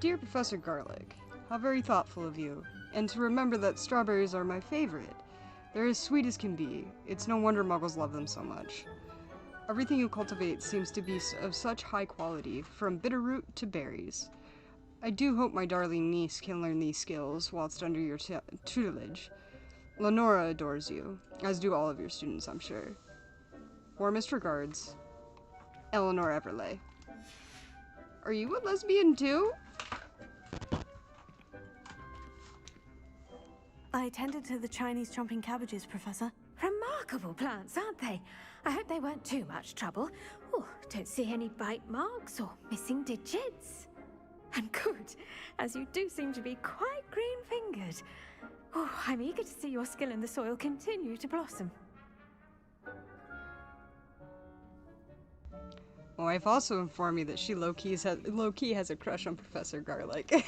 Dear Professor Garlick, how very thoughtful of you. And to remember that strawberries are my favorite. They're as sweet as can be. It's no wonder muggles love them so much. Everything you cultivate seems to be of such high quality, from bitterroot to berries. I do hope my darling niece can learn these skills whilst under your tutelage. Lenora adores you, as do all of your students, I'm sure. Warmest regards, Eleanor Everleigh. Are you a lesbian too? I tended to the Chinese chomping cabbages, Professor. Remarkable plants, aren't they? I hope they weren't too much trouble. Oh, don't see any bite marks or missing digits. And good, as you do seem to be quite green-fingered. Oh, I'm eager to see your skill in the soil continue to blossom. My wife also informed me that she low-key has a crush on Professor Garlick.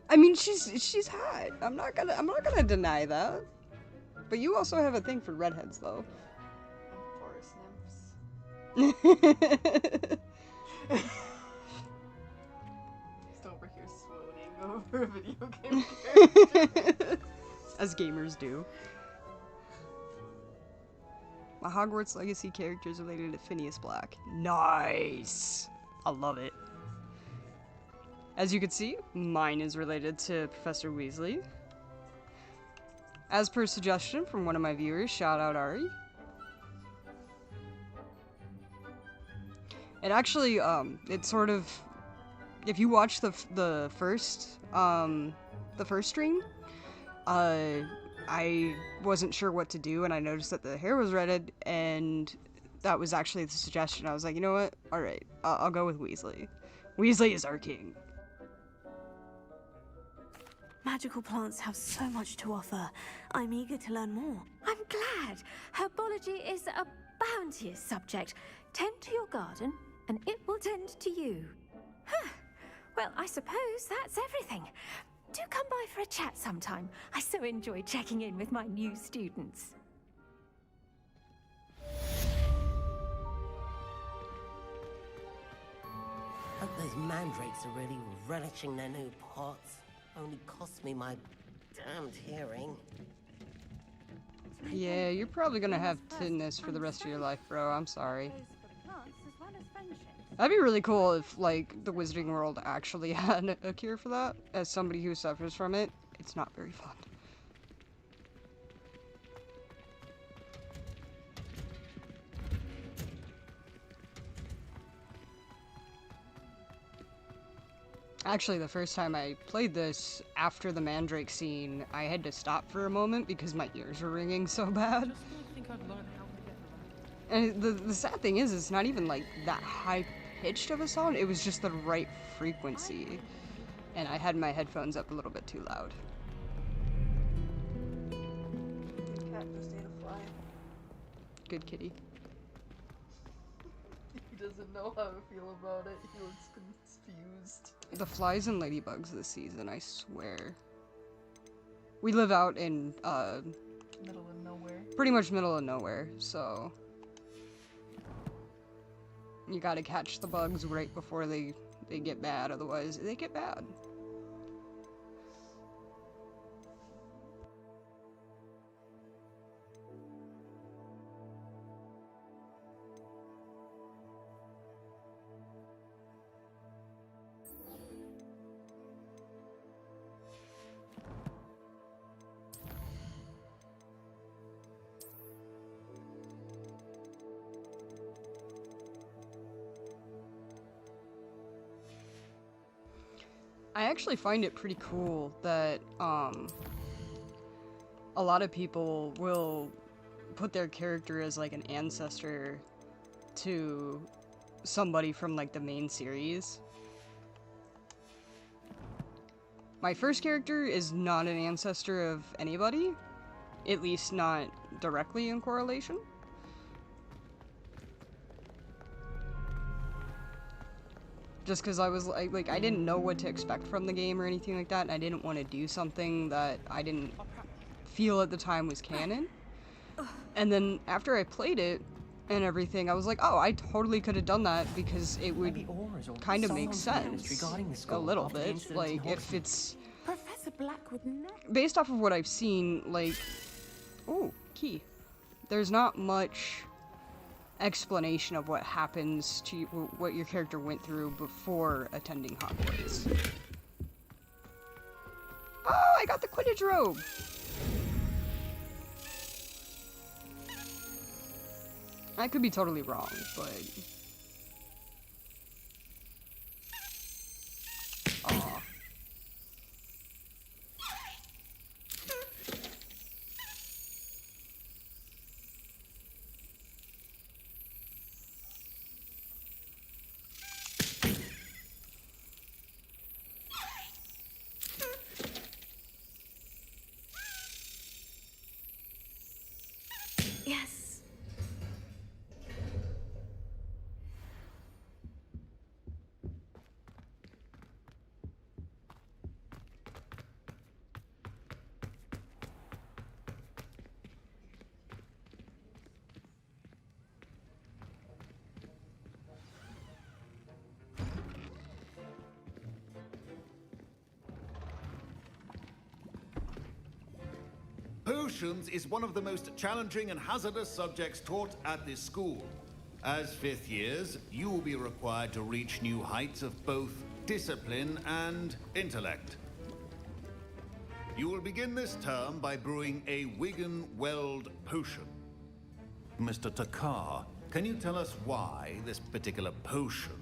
I mean, she's hot. I'm not gonna deny that. But you also have a thing for redheads, though. Forest nymphs. Just over here swooning over a video game character. As gamers do. My Hogwarts Legacy character is related to Phineas Black. Nice! I love it. As you can see, mine is related to Professor Weasley. As per suggestion from one of my viewers, shout out Ari. It actually, it's sort of, if you watch the first stream, I wasn't sure what to do, and I noticed that the hair was redded, and that was actually the suggestion. I was like, you know what? All right, I'll go with Weasley. Weasley is our king. Magical plants have so much to offer. I'm eager to learn more. I'm glad. Herbology is a bounteous subject. Tend to your garden, and it will tend to you. Huh. Well, I suppose that's everything. Do come by for a chat sometime. I so enjoy checking in with my new students. Hope those mandrakes are really relishing their new pots. Only cost me my damned hearing. Yeah, you're probably gonna have tinnitus for the rest of your life, bro. I'm sorry. That'd be really cool if, like, the Wizarding World actually had a cure for that. As somebody who suffers from it, it's not very fun. Actually, the first time I played this, after the Mandrake scene, I had to stop for a moment because my ears were ringing so bad. And the sad thing is, it's not even like that high-pitched of a sound, it was just the right frequency. And I had my headphones up a little bit too loud. The cat just ate a fly. Good kitty. He doesn't know how to feel about it. He looks confused. The flies and ladybugs this season, I swear. We live out in, Middle of nowhere. pretty much middle of nowhere, so... You gotta catch the bugs right before they get bad, otherwise they get bad. I actually find it pretty cool that, a lot of people will put their character as, like, an ancestor to somebody from, like, the main series. My first character is not an ancestor of anybody, at least not directly in correlation. Just because I was like, I didn't know what to expect from the game or anything like that, and I didn't want to do something that I didn't feel at the time was canon. And then after I played it and everything, I was like, oh, I totally could have done that because it would kind of make sense a little bit. Like, if it's Professor Black would never. based off of what I've seen, like, oh, key. There's not much explanation of what happens to you, what your character went through before attending Hogwarts. Oh, I got the Quidditch robe! I could be totally wrong, but... Aw. Yes. Potions is one of the most challenging and hazardous subjects taught at this school. As fifth years, you will be required to reach new heights of both discipline and intellect. You will begin this term by brewing a Wiggenweld potion. Mr. Takar, can you tell us why this particular potion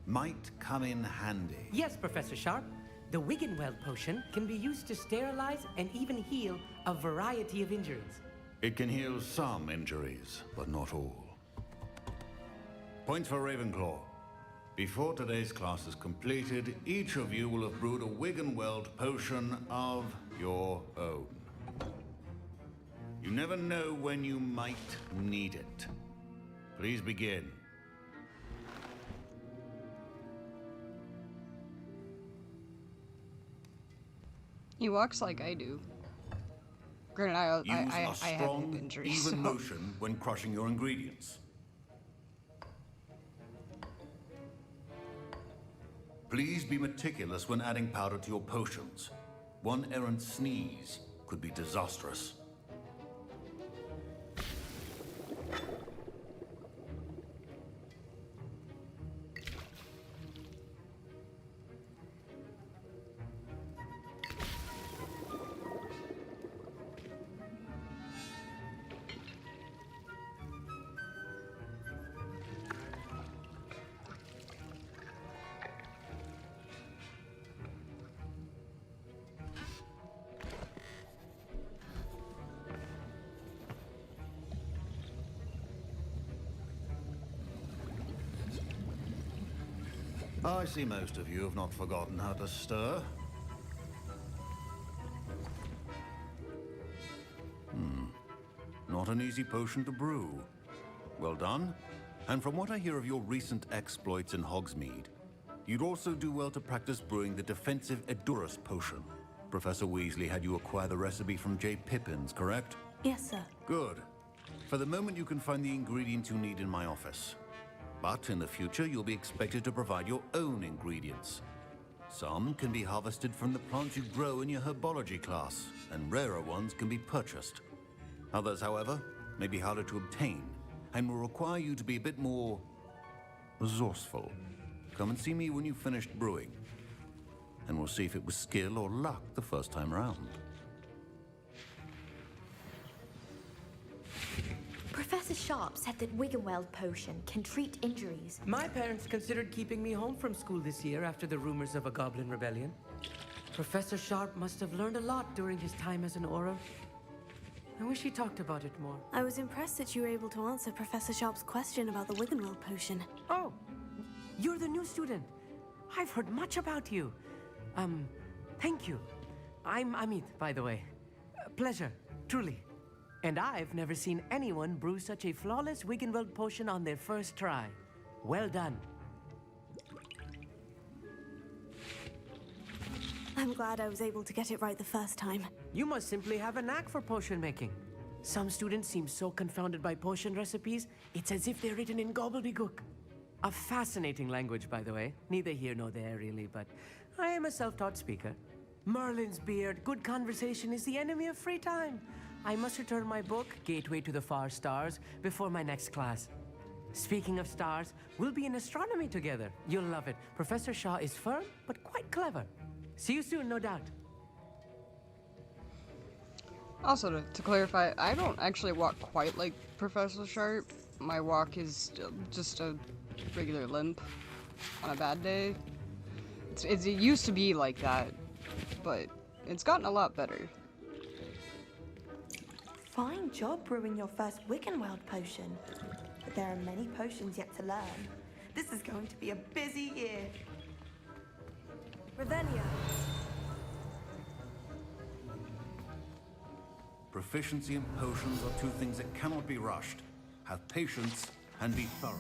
might come in handy? Yes, Professor Sharp. The Wiggenweld potion can be used to sterilize and even heal a variety of injuries. It can heal some injuries, but not all. Point for Ravenclaw. Before today's class is completed, each of you will have brewed a Wiggenweld potion of your own. You never know when you might need it. Please begin. He walks like I do. Granted, I Use a have strong, hip injuries. even So. motion when crushing your ingredients. Please be meticulous when adding powder to your potions. One errant sneeze could be disastrous. I see most of you have not forgotten how to stir. Not an easy potion to brew. Well done. And from what I hear of your recent exploits in Hogsmeade, you'd also do well to practice brewing the defensive Edurus potion. Professor Weasley had you acquire the recipe from J. Pippin's, correct? Yes, sir. Good. For the moment, you can find the ingredients you need in my office. But in the future, you'll be expected to provide your own ingredients. Some can be harvested from the plants you grow in your herbology class, and rarer ones can be purchased. Others, however, may be harder to obtain, and will require you to be a bit more resourceful. Come and see me when you've finished brewing, and we'll see if it was skill or luck the first time round. Professor Sharp said that Wiggenweld potion can treat injuries. My parents considered keeping me home from school this year after the rumors of a goblin rebellion. Professor Sharp must have learned a lot during his time as an Auror. I wish he talked about it more. I was impressed that you were able to answer Professor Sharp's question about the Wiggenweld potion. Oh, you're the new student. I've heard much about you. Thank you. I'm Amit, by the way. Pleasure, truly. And I've never seen anyone brew such a flawless Wiggenweld potion on their first try. Well done. I'm glad I was able to get it right the first time. You must simply have a knack for potion making. Some students seem so confounded by potion recipes, it's as if they're written in gobbledygook. A fascinating language, by the way. Neither here nor there, really, but I am a self-taught speaker. Merlin's beard, good conversation is the enemy of free time. I must return my book, Gateway to the Far Stars, before my next class. Speaking of stars, we'll be in astronomy together. You'll love it. Professor Shaw is firm, but quite clever. See you soon, no doubt. Also, to clarify, I don't actually walk quite like Professor Sharp. My walk is just a regular limp on a bad day. It used to be like that, but it's gotten a lot better. Fine job brewing your first Wiggenweld potion. But there are many potions yet to learn. This is going to be a busy year. Revelio. Proficiency in potions are two things that cannot be rushed. Have patience and be thorough.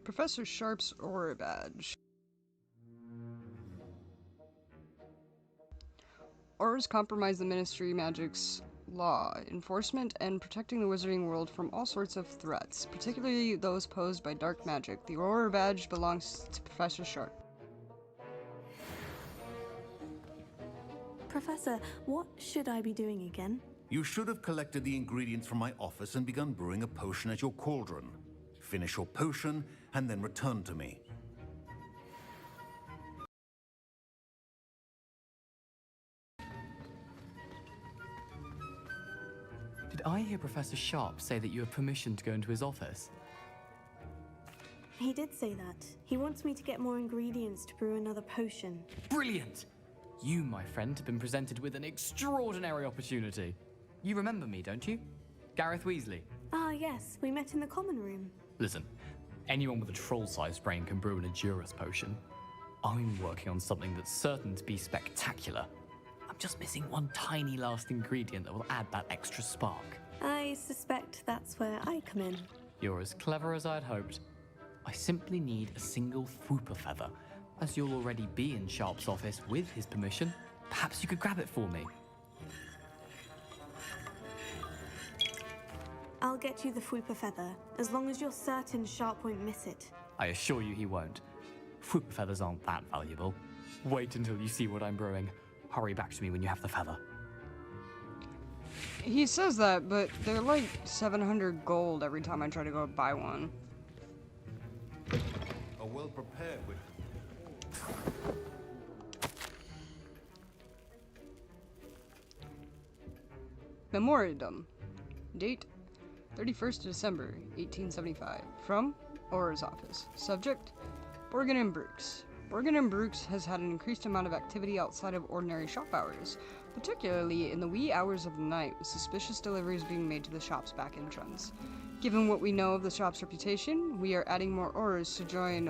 Professor Sharp's Aura Badge. Auras compromise the Ministry Magic's law, enforcement, and protecting the wizarding world from all sorts of threats, particularly those posed by dark magic. The Aura Badge belongs to Professor Sharp. Professor, what should I be doing again? You should have collected the ingredients from my office and begun brewing a potion at your cauldron. Finish your potion, and then return to me. Did I hear Professor Sharp say that you have permission to go into his office? He did say that. He wants me to get more ingredients to brew another potion. Brilliant! You, my friend, have been presented with an extraordinary opportunity. You remember me, don't you? Gareth Weasley. Ah, yes. We met in the common room. Listen, anyone with a troll-sized brain can brew an Edurus potion. I'm working on something that's certain to be spectacular. I'm just missing one tiny last ingredient that will add that extra spark. I suspect that's where I come in. You're as clever as I'd hoped. I simply need a single Fwooper feather, As you'll already be in Sharp's office with his permission, perhaps you could grab it for me. I'll get you the Fwooper Feather, as long as you're certain Sharp won't miss it. I assure you he won't. Fwooper feathers aren't that valuable. Wait until you see what I'm brewing. Hurry back to me when you have the feather. He says that, but they're like 700 gold every time I try to go buy one. A well-prepared with... Memorandum. Date 31st December, 1875. From Aura's office. Subject, Borgin and Brooks. Borgin and Brooks has had an increased amount of activity outside of ordinary shop hours, particularly in the wee hours of the night, with suspicious deliveries being made to the shop's back entrance. Given what we know of the shop's reputation, we are adding more auras to join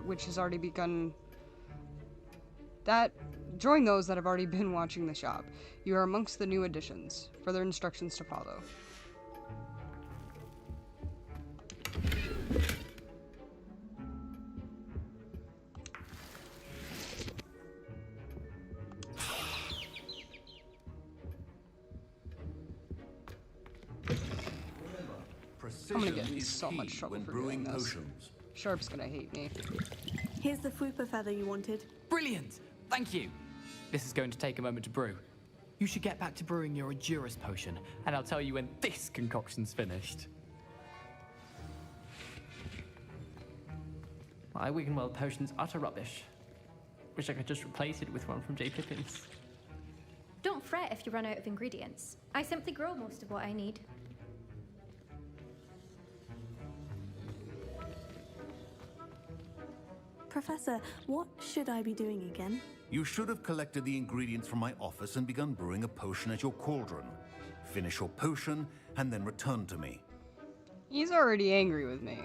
which has already begun... Join those that have already been watching the shop. You are amongst the new additions. Further instructions to follow. I'm gonna get in so much trouble for doing this. Potions. Sharp's gonna hate me. Here's the Fwooper Feather you wanted. Brilliant! Thank you! This is going to take a moment to brew. You should get back to brewing your Adurus potion, and I'll tell you when this concoction's finished. My Wiggenweld potion's utter rubbish. Wish I could just replace it with one from J. Pippin's. Don't fret if you run out of ingredients. I simply grow most of what I need. Professor, what should I be doing again? You should have collected the ingredients from my office and begun brewing a potion at your cauldron. Finish your potion, and then return to me. He's already angry with me.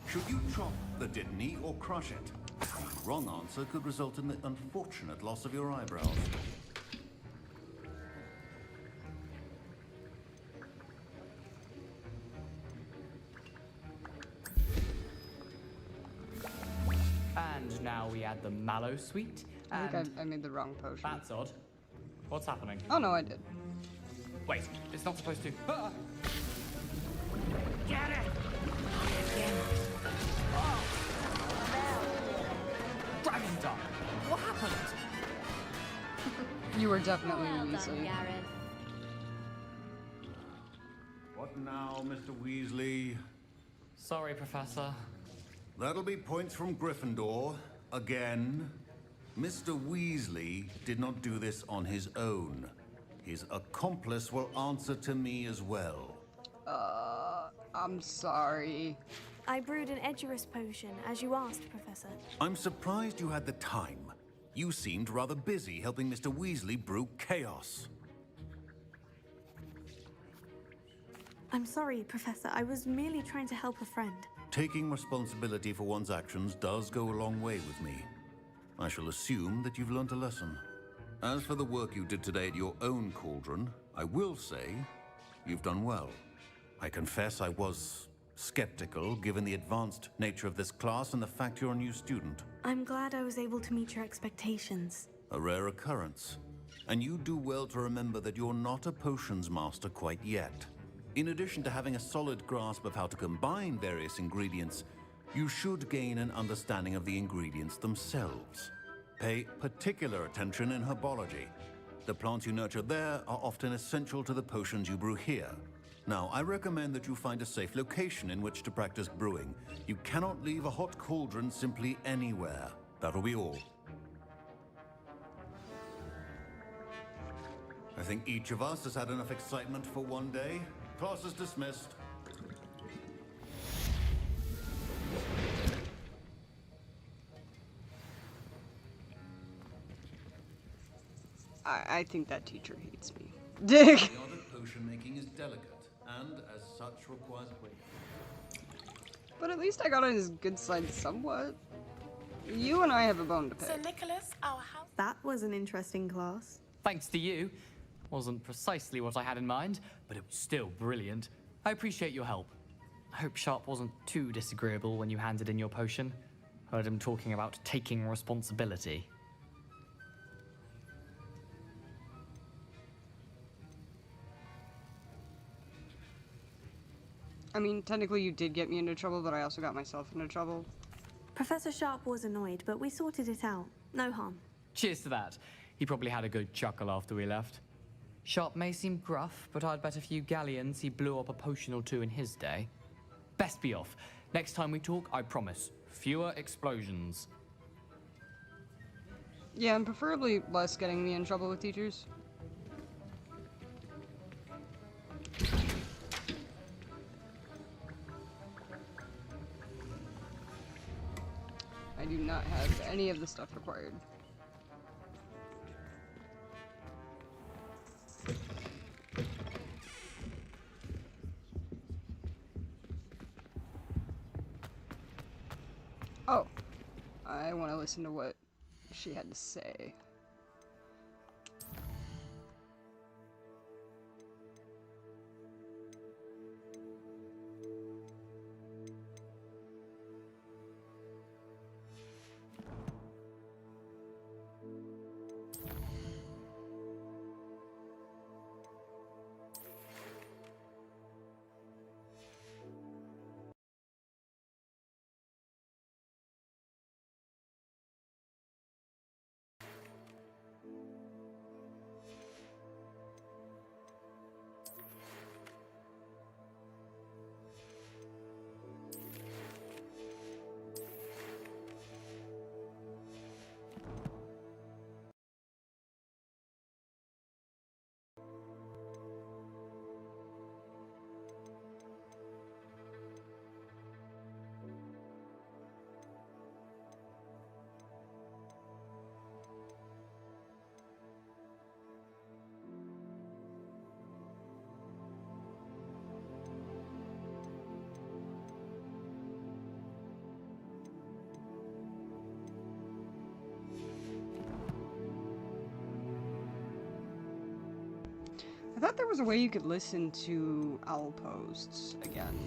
Should you chop the Dittany or crush it? The wrong answer could result in the unfortunate loss of your eyebrows. And now we add the mallow sweet. I think I made the wrong potion. That's odd. What's happening? Oh no, I did. Wait, it's not supposed to. Ah! Get it! Gryffindor! What happened? You were definitely Well done, Weasley. Gareth. What now, Mr. Weasley? Sorry, Professor. That'll be points from Gryffindor. Again. Mr. Weasley did not do this on his own. His accomplice will answer to me as well. I'm sorry. I brewed an Edurus potion, as you asked, Professor. I'm surprised you had the time. You seemed rather busy helping Mr. Weasley brew chaos. I'm sorry, Professor. I was merely trying to help a friend. Taking responsibility for one's actions does go a long way with me. I shall assume that you've learnt a lesson. As for the work you did today at your own cauldron, I will say you've done well. I confess I was skeptical, given the advanced nature of this class and the fact you're a new student. I'm glad I was able to meet your expectations. A rare occurrence. And you do well to remember that you're not a potions master quite yet. In addition to having a solid grasp of how to combine various ingredients, you should gain an understanding of the ingredients themselves. Pay particular attention in herbology. The plants you nurture there are often essential to the potions you brew here. Now, I recommend that you find a safe location in which to practice brewing. You cannot leave a hot cauldron simply anywhere. That'll be all. I think each of us has had enough excitement for one day. Class is dismissed. I think that teacher hates me. The art of potion making is delicate, and as such requires waiting. But at least I got on his good side somewhat. You and I have a bone to pick. Sir Nicholas, our house. That was an interesting class. Thanks to you. Wasn't precisely what I had in mind, but it was still brilliant. I appreciate your help. I hope Sharp wasn't too disagreeable when you handed in your potion. Heard him talking about taking responsibility. I mean, technically you did get me into trouble, but I also got myself into trouble. Professor Sharp was annoyed, but we sorted it out. No harm. Cheers to that. He probably had a good chuckle after we left. Sharp may seem gruff, but I'd bet a few galleons he blew up a potion or two in his day. Best be off. Next time we talk, I promise, fewer explosions. Yeah, and preferably less getting me in trouble with teachers. I do not have any of the stuff required. Oh, I want to listen to what she had to say. I thought there was a way you could listen to owl posts again.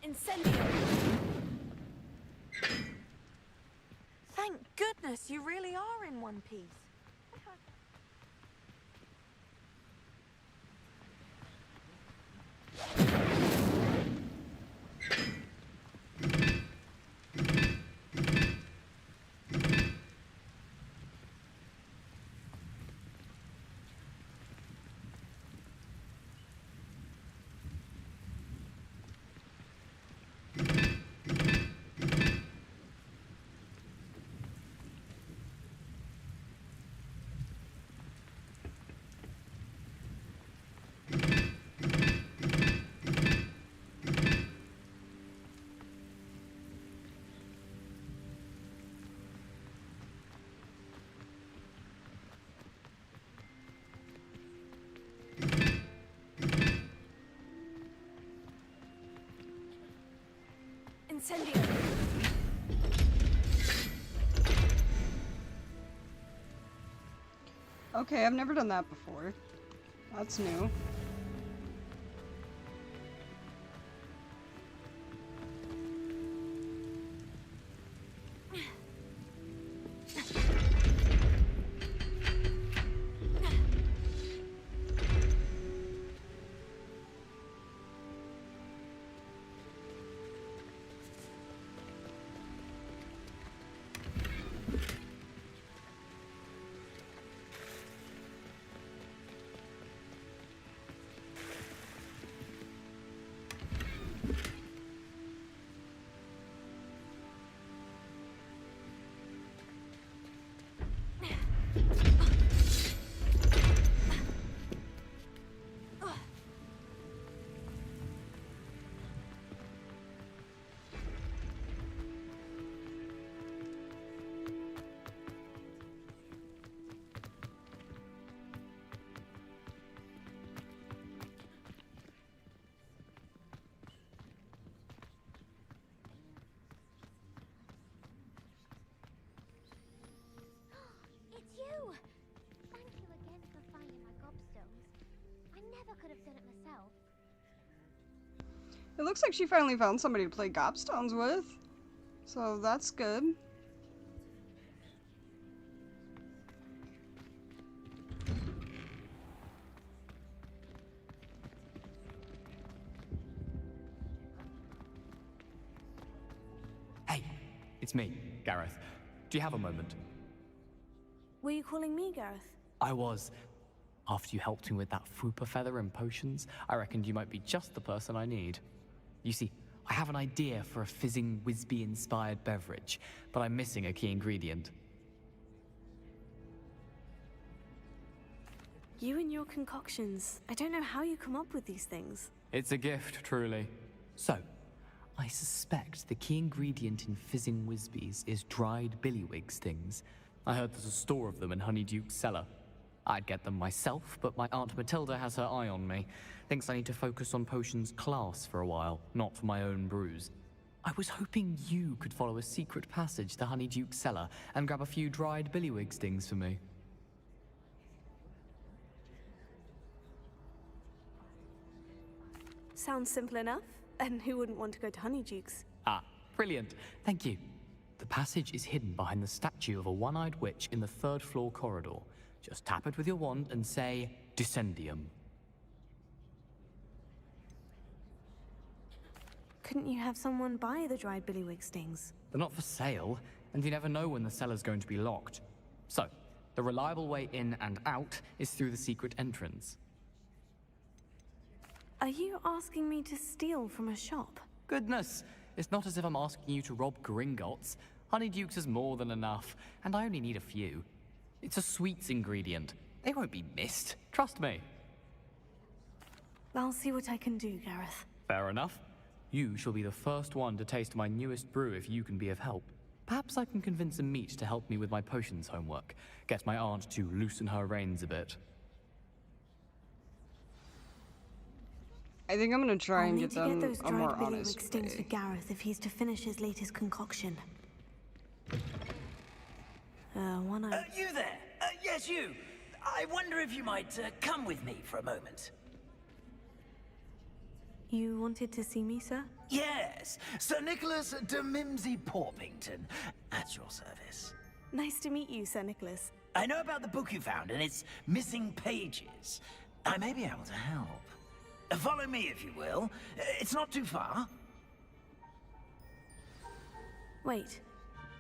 Incendio! Thank goodness you really are in one piece. Incendio! Okay, I've never done that before. That's new. It's you! Thank you again for finding my gobstones. I never could have done it myself. It looks like she finally found somebody to play gobstones with. So that's good. Hey, it's me, Gareth. Do you have a moment? Were you calling me, Gareth? I was. After you helped me with that Fupa feather and potions, I reckoned you might be just the person I need. You see, I have an idea for a fizzing Wisby-inspired beverage, but I'm missing a key ingredient. You and your concoctions. I don't know how you come up with these things. It's a gift, truly. So, I suspect the key ingredient in fizzing Wisbies is dried billywig stings. I heard there's a store of them in Honeyduke's cellar. I'd get them myself, but my Aunt Matilda has her eye on me. Thinks I need to focus on potions class for a while, not for my own brews. I was hoping you could follow a secret passage to Honeyduke's cellar and grab a few dried billywig stings for me. Sounds simple enough. And who wouldn't want to go to Honeyduke's? Ah, brilliant. Thank you. The passage is hidden behind the statue of a one-eyed witch in the third-floor corridor. Just tap it with your wand and say, Descendium. Couldn't you have someone buy the dried billywig stings? They're not for sale, and you never know when the cellar's going to be locked. So, the reliable way in and out is through the secret entrance. Are you asking me to steal from a shop? Goodness, it's not as if I'm asking you to rob Gringotts. Honeyduke's is more than enough, and I only need a few. It's a sweets ingredient. They won't be missed, trust me. I'll see what I can do, Gareth. Fair enough. You shall be the first one to taste my newest brew if you can be of help. Perhaps I can convince a meat to help me with my potions homework. Get my aunt to loosen her reins a bit. I think I'm gonna try and get them those a more dried honest billywig stings for way. Gareth if he's to finish his latest concoction. One-eyed. You there? Yes, you. I wonder if you might come with me for a moment. You wanted to see me, sir? Yes, Sir Nicholas de Mimsy Porpington, at your service. Nice to meet you, Sir Nicholas. I know about the book you found and its missing pages. I may be able to help. Follow me, if you will. It's not too far. Wait,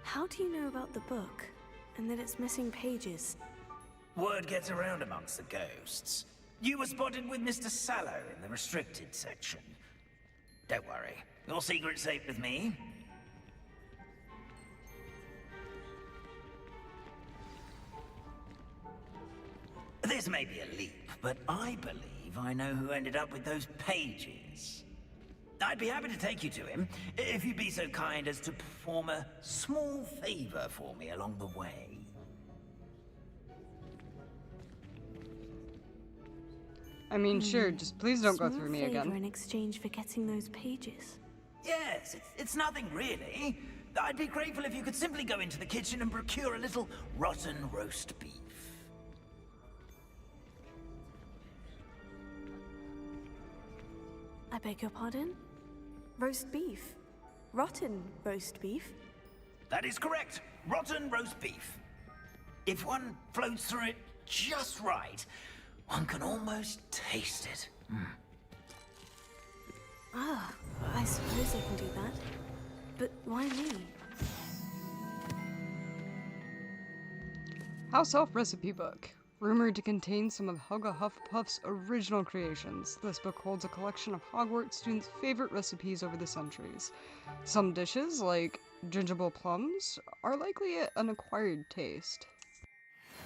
how do you know about the book? And that it's missing pages? Word gets around amongst the ghosts. You were spotted with Mr. Sallow in the restricted section. Don't worry, your secret's safe with me. This may be a leap, but I believe I know who ended up with those pages. I'd be happy to take you to him, if you'd be so kind as to perform a small favor for me along the way. I mean, sure, just please don't go through me again. In exchange for getting those pages. Yes, it's nothing really. I'd be grateful if you could simply go into the kitchen and procure a little rotten roast beef. I beg your pardon? Roast beef? Rotten roast beef? That is correct. Rotten roast beef. If one floats through it just right, one can almost taste it. Ah, I suppose I can do that. But why me? House Elf Recipe Book. Rumored to contain some of Helga Hufflepuff's original creations, this book holds a collection of Hogwarts students' favorite recipes over the centuries. Some dishes, like gingerbread plums, are likely an acquired taste.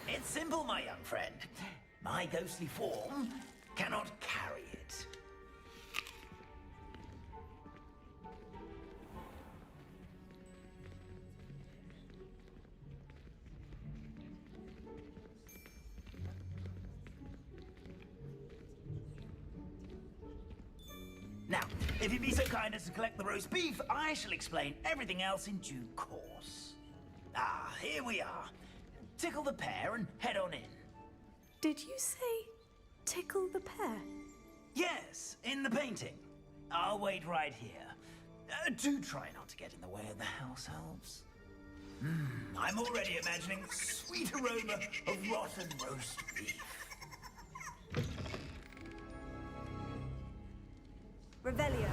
It's simple, my young friend. My ghostly form cannot carry it. Now, if you'd be so kind as to collect the roast beef, I shall explain everything else in due course. Ah, here we are. Tickle the pear and head on in. Did you say tickle the pear? Yes, in the painting. I'll wait right here. Do try not to get in the way of the house elves. I'm already imagining the sweet aroma of rotten roast beef. Revelio.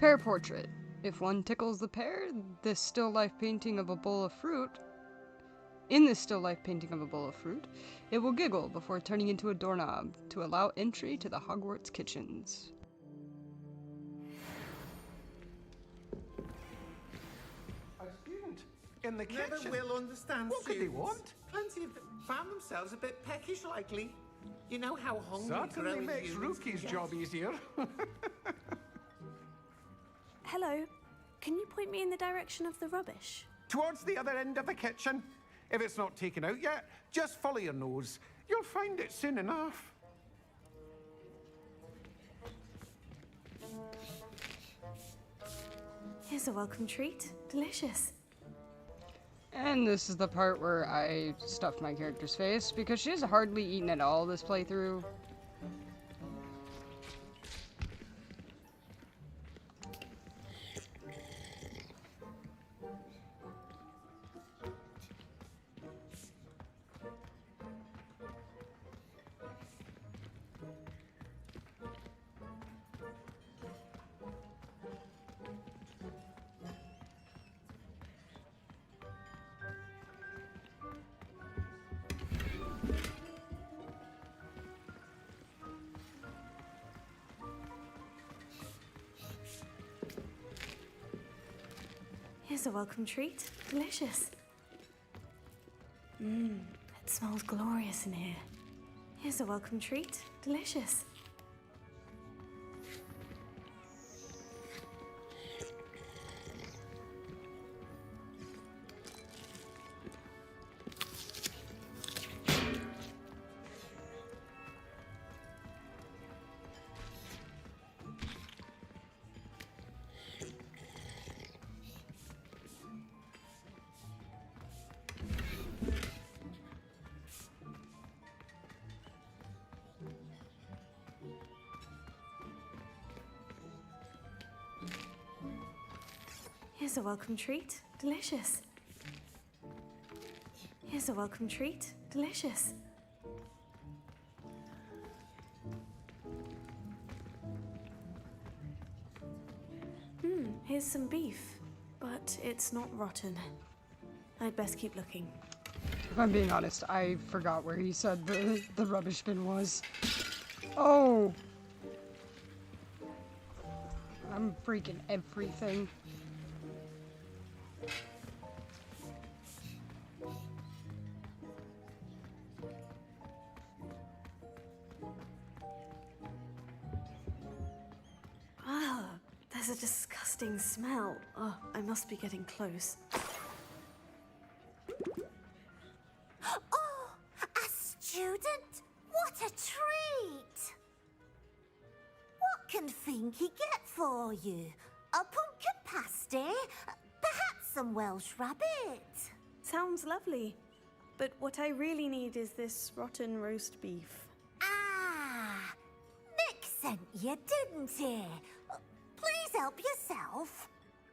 Pear portrait. If one tickles the pear, this still life painting of a bowl of fruit. In this still life painting of a bowl of fruit, it will giggle before turning into a doorknob to allow entry to the Hogwarts kitchens. A student in the kitchen. Never will understand What could they students. want? Plenty of them found themselves a bit peckish, likely. You know how hungry Certainly growing makes humans can Rookie's get. job easier. Hello. Can you point me in the direction of the rubbish? Towards the other end of the kitchen. If it's not taken out yet, just follow your nose. You'll find it soon enough. Here's a welcome treat. Delicious. And this is the part where I stuffed my character's face, because she has hardly eaten at all this playthrough. Here's a welcome treat. Delicious. It smells glorious in here. Here's a welcome treat. Delicious. Here's a welcome treat. Delicious. Here's a welcome treat. Delicious. Here's some beef, but it's not rotten. I'd best keep looking. If I'm being honest, I forgot where he said the rubbish bin was. Oh! I'm freaking everything. Ah, there's a disgusting smell. Oh, I must be getting close. Oh, a student? What a treat! What can Finky get for you? A pumpkin pasty? Perhaps some Welsh rabbit? Sounds lovely. But what I really need is this rotten roast beef. Ah, Nick sent you, didn't he? Please help yourself.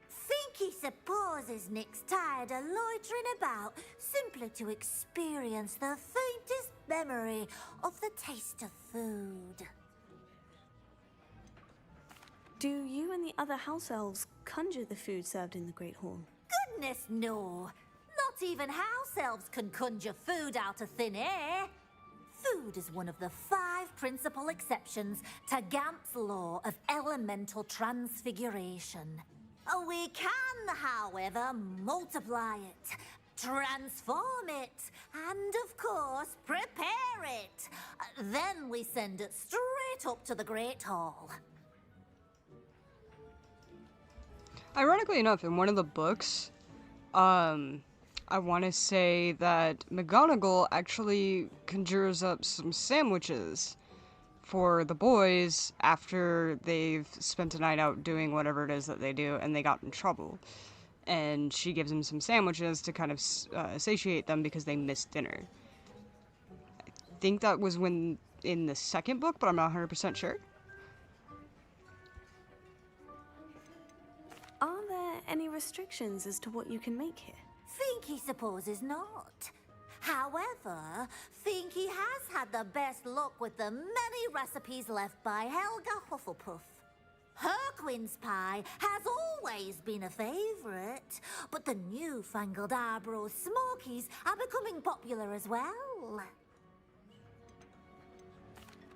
Finky supposes Nick's tired of loitering about simply to experience the faintest memory of the taste of food. Do you and the other house elves conjure the food served in the Great Hall? Goodness, no. Not even house elves can conjure food out of thin air. Food is one of the 5 principal exceptions to Gamp's law of elemental transfiguration. We can, however, multiply it, transform it, and of course, prepare it. Then we send it straight up to the Great Hall. Ironically enough, in one of the books, I want to say that McGonagall actually conjures up some sandwiches for the boys after they've spent a night out doing whatever it is that they do and they got in trouble. And she gives them some sandwiches to kind of satiate them because they missed dinner. I think that was when in the second book, but I'm not 100% sure. Are there any restrictions as to what you can make here? Finky supposes not. However, Finky has had the best luck with the many recipes left by Helga Hufflepuff. Her quince pie has always been a favourite, but the newfangled Arbroath Smokies are becoming popular as well.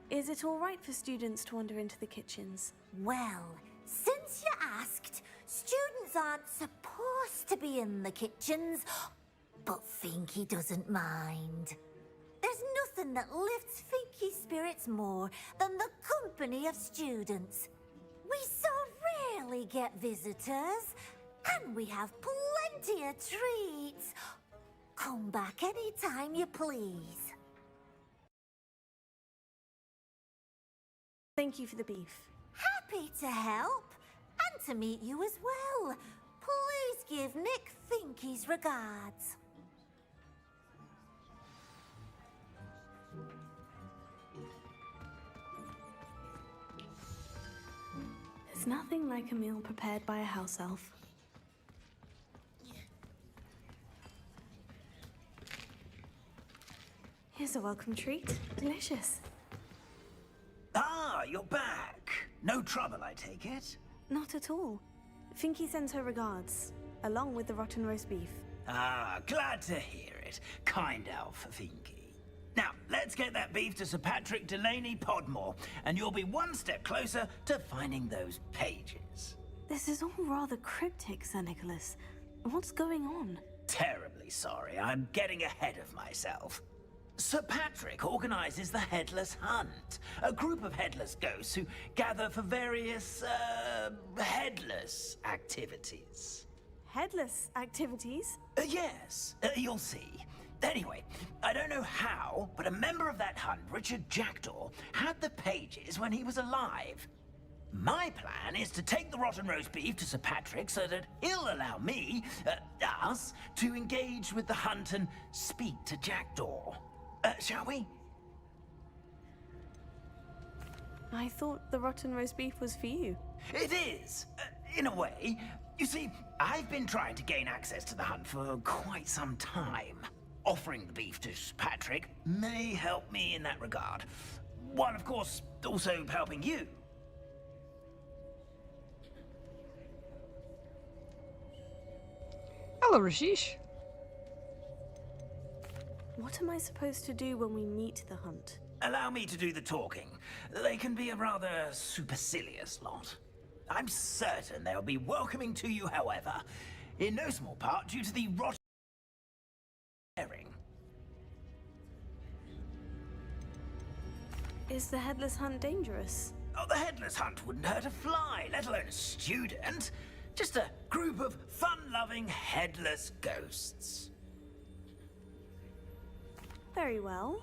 Is it all right for students to wander into the kitchens? Well, since you asked, students aren't supposed to be in the kitchens, but Finky doesn't mind. There's nothing that lifts Finky's spirits more than the company of students. We so rarely get visitors, and we have plenty of treats. Come back any time you please. Thank you for the beef. Happy to help, and to meet you as well. Please give Nick Finky's regards. There's nothing like a meal prepared by a house elf. Here's a welcome treat. Delicious. Ah, you're back. No trouble, I take it? Not at all. Finky sends her regards, along with the rotten roast beef. Ah, glad to hear it. Kind elf, Finky. Now, let's get that beef to Sir Patrick Delaney Podmore, and you'll be one step closer to finding those pages. This is all rather cryptic, Sir Nicholas. What's going on? Terribly sorry, I'm getting ahead of myself. Sir Patrick organizes the Headless Hunt, a group of headless ghosts who gather for various, headless activities. Headless activities? Yes, you'll see. Anyway, I don't know how, but a member of that hunt, Richard Jackdaw, had the pages when he was alive. My plan is to take the rotten roast beef to Sir Patrick so that he'll allow me, us, to engage with the hunt and speak to Jackdaw. Shall we? I thought the rotten roast beef was for you. It is, in a way. You see, I've been trying to gain access to the hunt for quite some time. Offering the beef to Sir Patrick may help me in that regard. While, of course, also helping you. Hello, Rashish. What am I supposed to do when we meet the hunt? Allow me to do the talking. They can be a rather supercilious lot. I'm certain they'll be welcoming to you, however, in no small part due to the rotten herring. Is the Headless Hunt dangerous? Oh, the Headless Hunt wouldn't hurt a fly, let alone a student. Just a group of fun-loving headless ghosts. Very well.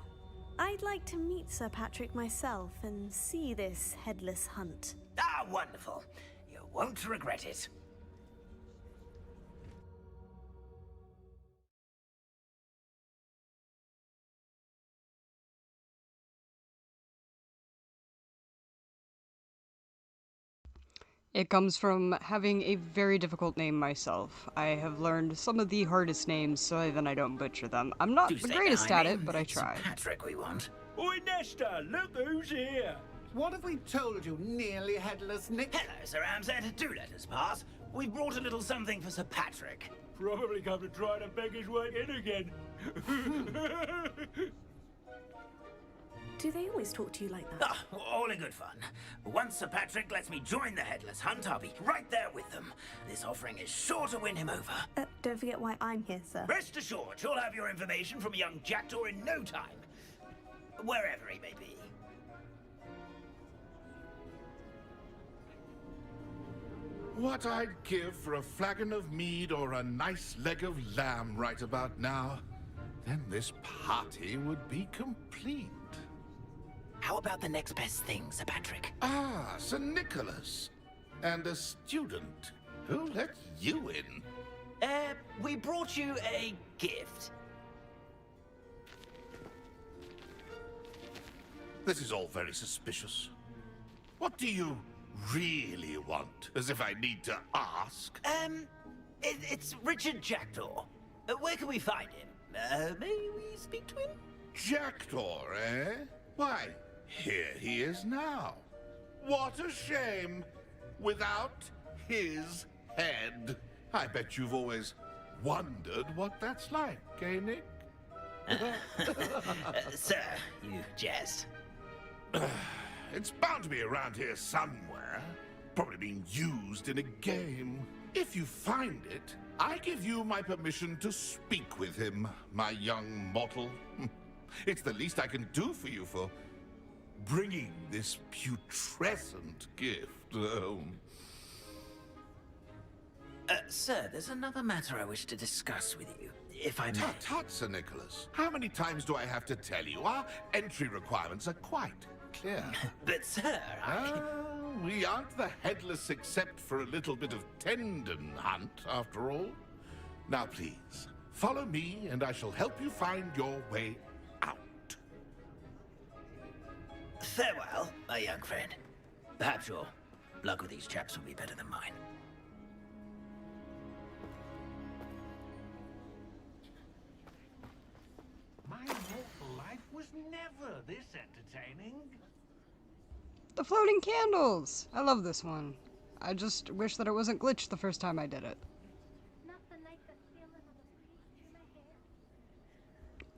I'd like to meet Sir Patrick myself and see this Headless Hunt. Ah, wonderful. You won't regret it. It comes from having a very difficult name myself. I have learned some of the hardest names so then I don't butcher them. I'm not the greatest at it, but I try. Patrick, we want. Oi, Nesta, look who's here. What have we told you, nearly headless Nick? Hello, Sir Ramsed. Do let us pass. We brought a little something for Sir Patrick. Probably come to try to beg his way in again. Do they always talk to you like that? Ah, all in good fun. Once Sir Patrick lets me join the Headless Hunt, I'll be right there with them. This offering is sure to win him over. Don't forget why I'm here, sir. Rest assured, you'll have your information from a young jackdaw in no time. Wherever he may be. What I'd give for a flagon of mead or a nice leg of lamb right about now. Then this party would be complete. How about the next best thing, Sir Patrick? Ah, Sir Nicholas. And a student. Who let you in? We brought you a gift. This is all very suspicious. What do you really want? As if I need to ask. It's Richard Jackdaw. Where can we find him? May we speak to him? Jackdaw, eh? Why, here he is now. What a shame. Without his head. I bet you've always wondered what that's like, eh, Nick? Sir, you jest. It's bound to be around here somewhere. Probably being used in a game. If you find it, I give you my permission to speak with him, my young mortal. It's the least I can do for you for bringing this putrescent gift home. Sir, there's another matter I wish to discuss with you, if I may. Tut, Sir Nicholas. How many times do I have to tell you? Our entry requirements are quite clear. But, sir, we aren't the headless except for a little bit of tendon hunt, after all. Now, please, follow me, and I shall help you find your way out. Farewell, my young friend. Perhaps your luck with these chaps will be better than mine. My mortal life was never this entertaining. The floating candles! I love this one. I just wish that it wasn't glitched the first time I did it.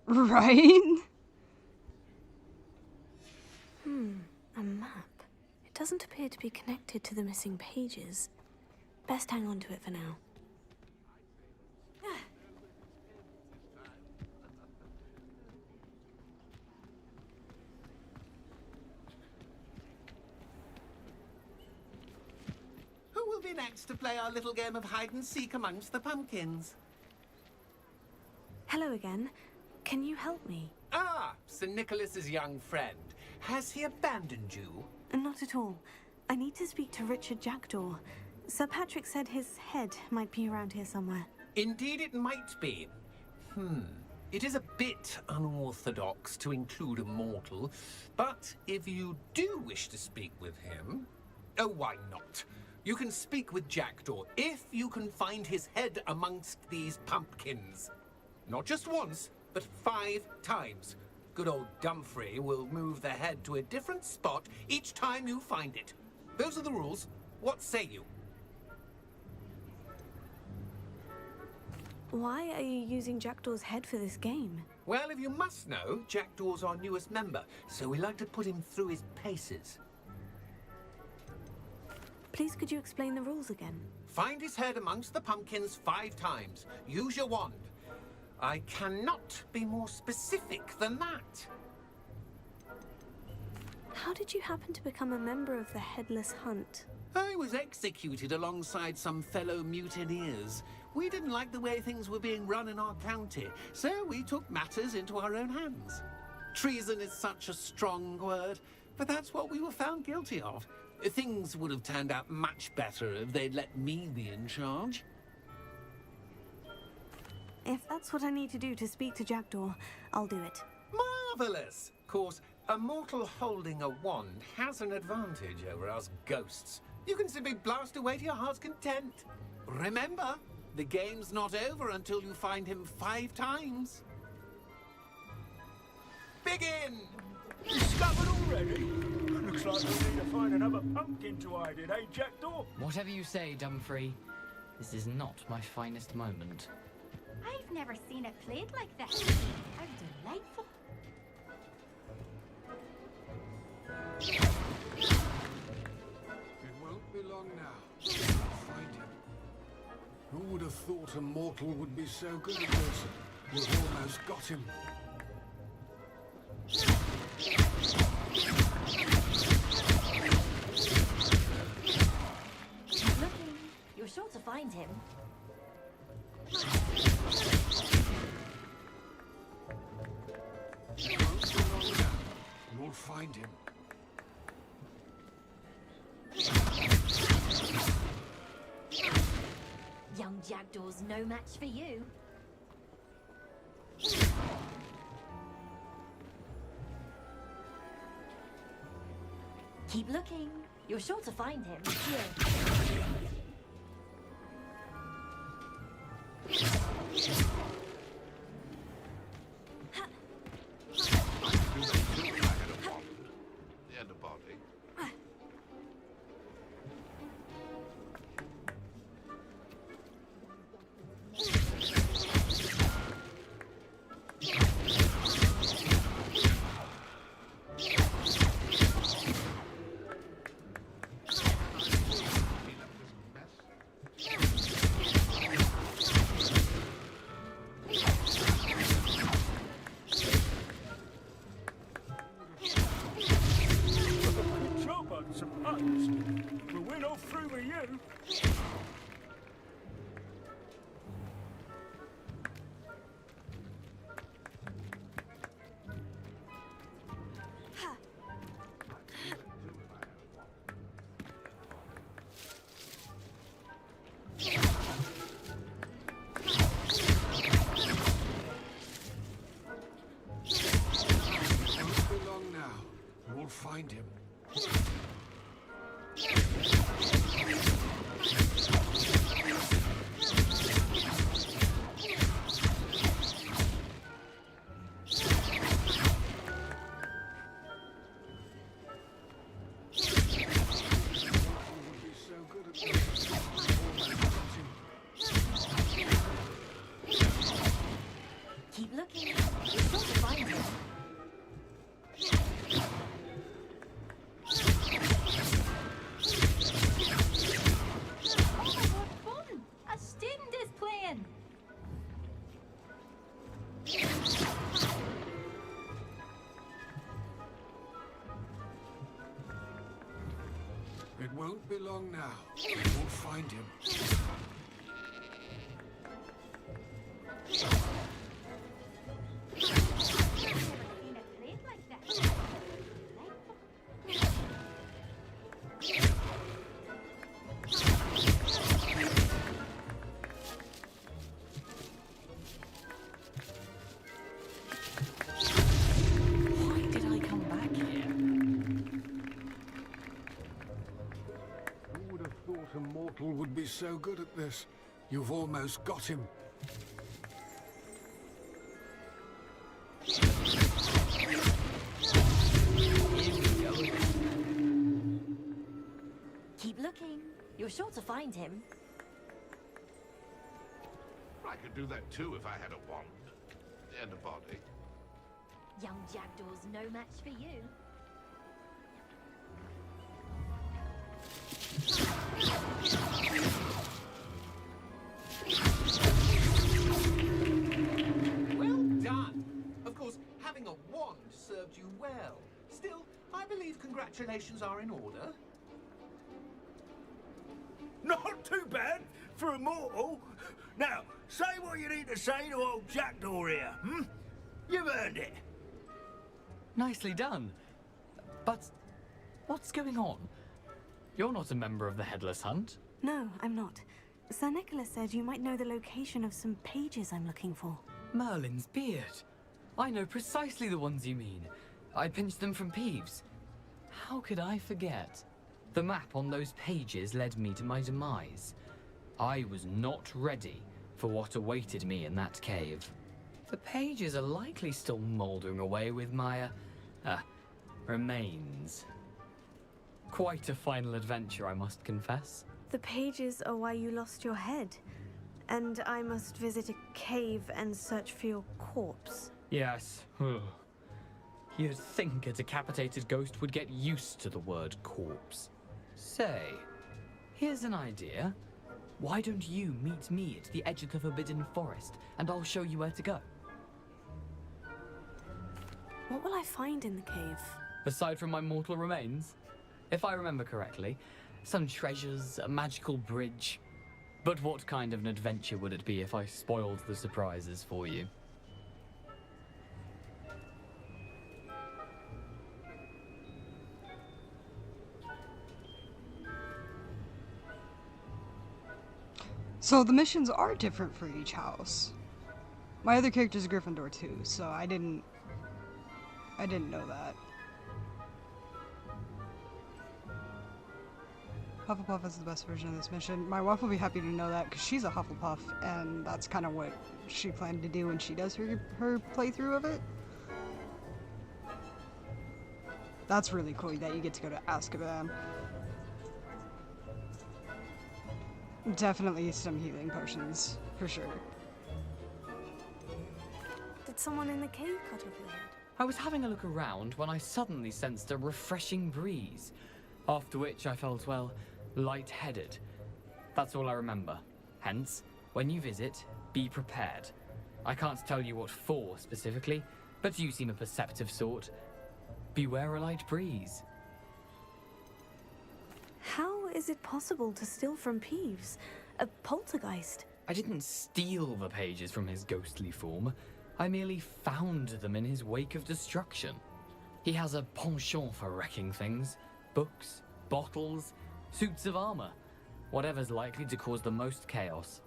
Right? A map. It doesn't appear to be connected to the missing pages. Best hang on to it for now. Who will be next to play our little game of hide and seek amongst the pumpkins? Hello again. Can you help me? Ah, Sir Nicholas's young friend. Has he abandoned you? Not at all. I need to speak to Richard Jackdaw. Sir Patrick said his head might be around here somewhere. Indeed it might be. It is a bit unorthodox to include a mortal, but if you do wish to speak with him... Oh, why not? You can speak with Jackdaw if you can find his head amongst these pumpkins. Not just once, but 5 times. Good old Dumfrey will move the head to a different spot each time you find it. Those are the rules. What say you? Why are you using Jackdaw's head for this game? Well, if you must know, Jackdaw's our newest member, so we like to put him through his paces. Please could you explain the rules again? Find his head amongst the pumpkins 5 times. Use your wand. I cannot be more specific than that. How did you happen to become a member of the Headless Hunt? I was executed alongside some fellow mutineers. We didn't like the way things were being run in our county, so we took matters into our own hands. Treason is such a strong word, but that's what we were found guilty of. Things would have turned out much better if they'd let me be in charge. If that's what I need to do to speak to Jackdaw, I'll do it. Marvelous! Of course, a mortal holding a wand has an advantage over us ghosts. You can simply blast away to your heart's content. Remember, the game's not over until you find him 5 times. Begin! Discovered already? Looks like we need to find another pumpkin to hide in, eh, Jackdaw? Whatever you say, Dumfrey. This is not my finest moment. I've never seen it played like this. How delightful. It won't be long now. I'll find him. Who would have thought a mortal would be so good at this? You've almost got him. Keep looking. You're sure to find him. It won't be long now. You'll find him. Young Jackdaw's no match for you. Keep looking. You're sure to find him. Here. The end of body. Good job, I suppose. But we're not through with you. It won't be long now. You'll find him. Keep looking. You're sure to find him. Oh, what fun! A student is playing. It won't be long now. You'll find him. Why did I come back here? Who would have thought a mortal would be so good at this? You've almost got him. Keep looking. You're sure to find him. I could do that too if I had a wand. The end of body. Young Jackdaw's no match for you. Well done. Of course, having a wand served you well. Still, I believe congratulations are in order. Not too bad for a mortal. Now, say what you need to say to old Jackdaw here, hmm? You've earned it. Nicely done. But what's going on? You're not a member of the Headless Hunt. No, I'm not. Sir Nicholas said you might know the location of some pages I'm looking for. Merlin's beard. I know precisely the ones you mean. I pinched them from Peeves. How could I forget? The map on those pages led me to my demise. I was not ready for what awaited me in that cave. The pages are likely still mouldering away with my, remains. Quite a final adventure, I must confess. The pages are why you lost your head. And I must visit a cave and search for your corpse. Yes. You'd think a decapitated ghost would get used to the word corpse. Say, here's an idea. Why don't you meet me at the edge of the Forbidden Forest, and I'll show you where to go? What will I find in the cave? Aside from my mortal remains? If I remember correctly, some treasures, a magical bridge. But what kind of an adventure would it be if I spoiled the surprises for you? So the missions are different for each house. My other character's a Gryffindor too, so I didn't know that. Hufflepuff is the best version of this mission. My wife will be happy to know that because she's a Hufflepuff, and that's kind of what she planned to do when she does her playthrough of it. That's really cool that you get to go to Azkaban. Definitely some healing potions, for sure. Did someone in the cave cut off your head? I was having a look around when I suddenly sensed a refreshing breeze, after which I felt, well, lightheaded. That's all I remember. Hence, when you visit, be prepared. I can't tell you what for specifically, but you seem a perceptive sort. Beware a light breeze. How is it possible to steal from Peeves? A poltergeist? I didn't steal the pages from his ghostly form. I merely found them in his wake of destruction. He has a penchant for wrecking things. Books, bottles, suits of armor. Whatever's likely to cause the most chaos.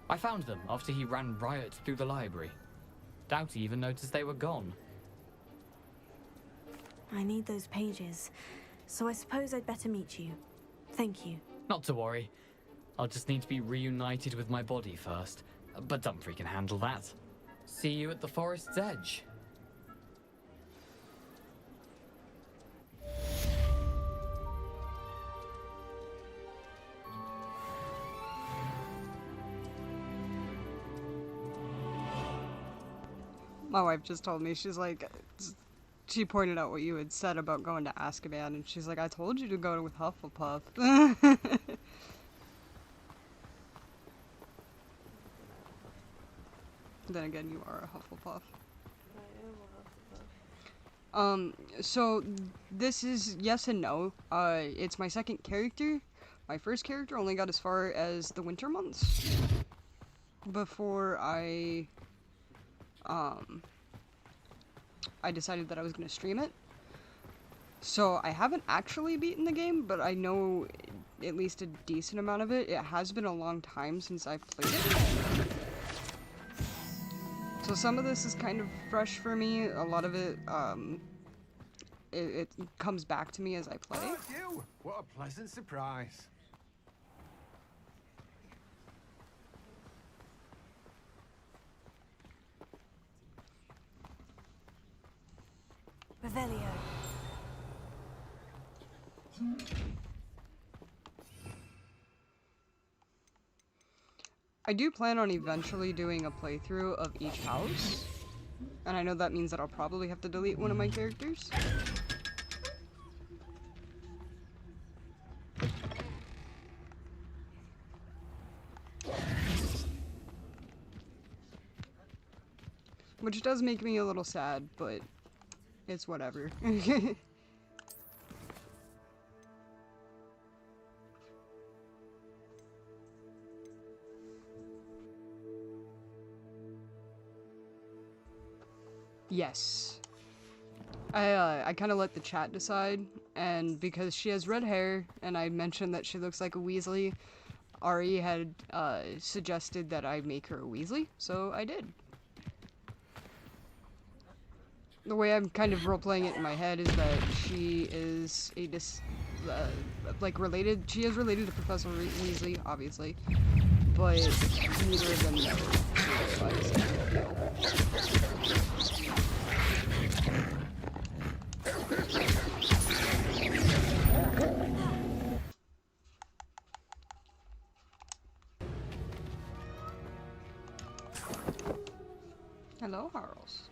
I found them after he ran riot through the library. Doubt he even noticed they were gone. I need those pages, so I suppose I'd better meet you. Thank you. Not to worry. I'll just need to be reunited with my body first. But Dumfries can handle that. See you at the forest's edge. My wife just told me, she's like, she pointed out what you had said about going to Azkaban, and she's like, I told you to go with Hufflepuff. Then again, you are a Hufflepuff. So this is yes and no. It's my second character. My first character only got as far as the winter months before I decided that I was going to stream it. So I haven't actually beaten the game, but I know at least a decent amount of it. It has been a long time since I've played it. So some of this is kind of fresh for me. A lot of it, it comes back to me as I play. Oh, you! What a pleasant surprise. Revelio. I do plan on eventually doing a playthrough of each house, and I know that means that I'll probably have to delete one of my characters. Which does make me a little sad, but it's whatever. Yes. I kind of let the chat decide, and because she has red hair, and I mentioned that she looks like a Weasley, Ari had suggested that I make her a Weasley, so I did. The way I'm kind of role-playing it in my head is that she is a related, she is related to Professor Weasley, obviously, but neither of them know who it was. Hello, Harls.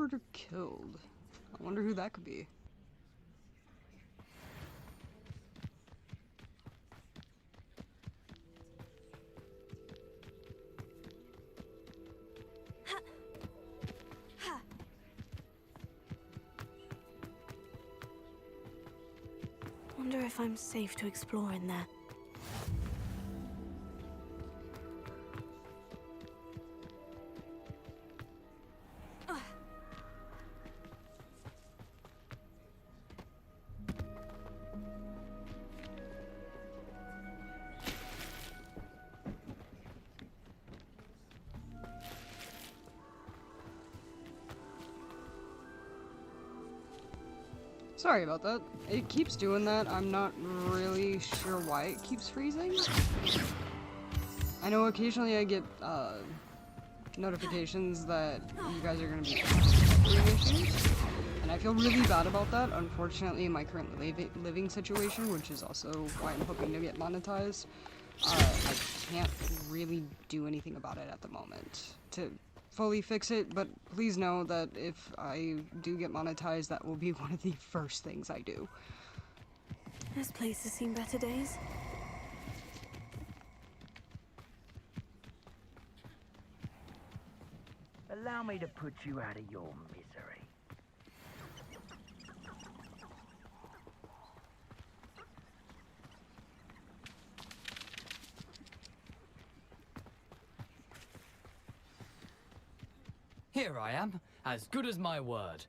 Discovered or killed? I wonder who that could be. Wonder if I'm safe to explore in there. Sorry about that. It keeps doing that. I'm not really sure why it keeps freezing. I know occasionally I get notifications that you guys are going to be having issues, and I feel really bad about that. Unfortunately, in my current living situation, which is also why I'm hoping to get monetized, I can't really do anything about it at the moment to fully fix it, but please know that if I do get monetized, that will be one of the first things I do. This place has seen better days. Allow me to put you out of your misery. Here I am, as good as my word.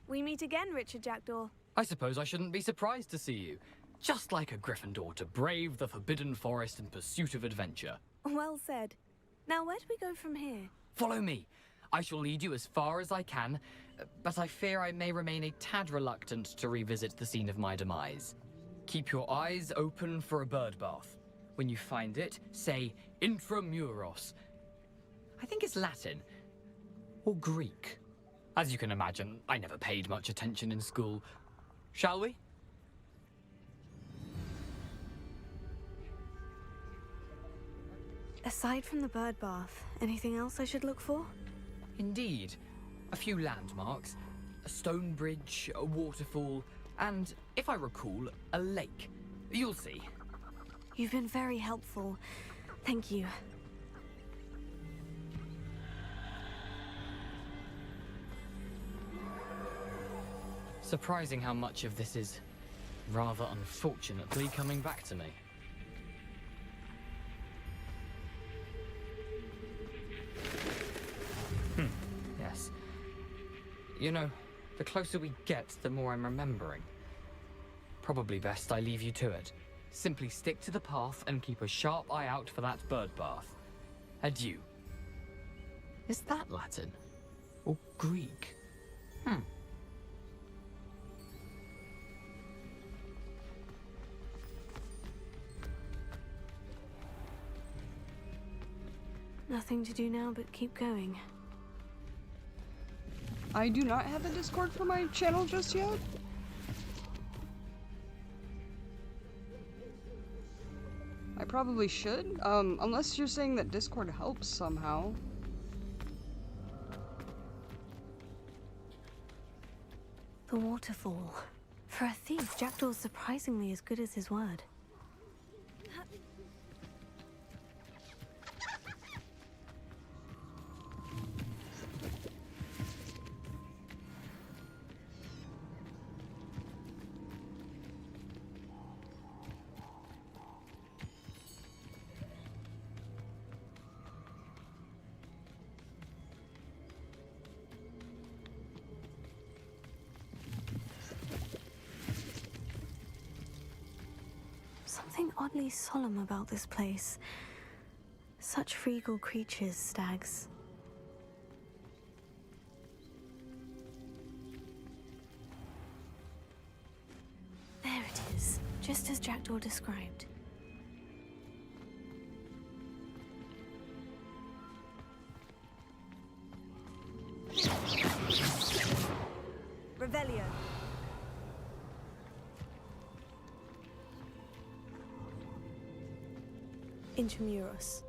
We meet again, Richard Jackdaw. I suppose I shouldn't be surprised to see you. Just like a Gryffindor to brave the Forbidden Forest in pursuit of adventure. Well said. Now, where do we go from here? Follow me. I shall lead you as far as I can, but I fear I may remain a tad reluctant to revisit the scene of my demise. Keep your eyes open for a bird bath. When you find it, say intramuros. I think it's Latin. Or Greek. As you can imagine, I never paid much attention in school. Shall we? Aside from the bird bath, anything else I should look for? Indeed. A few landmarks, a stone bridge, a waterfall, and, if I recall, a lake. You'll see. You've been very helpful. Thank you. Surprising how much of this is rather unfortunately coming back to me. Yes. You know, the closer we get, the more I'm remembering. Probably best I leave you to it. Simply stick to the path and keep a sharp eye out for that bird bath. Adieu. Is that Latin? Or Greek? Nothing to do now but keep going. I do not have a Discord for my channel just yet. I probably should, unless you're saying that Discord helps somehow. The waterfall. For a thief, Jackdaw's surprisingly as good as his word. Something oddly solemn about this place. Such regal creatures, stags. There it is, just as Jackdaw described. Revelio. Intramuros.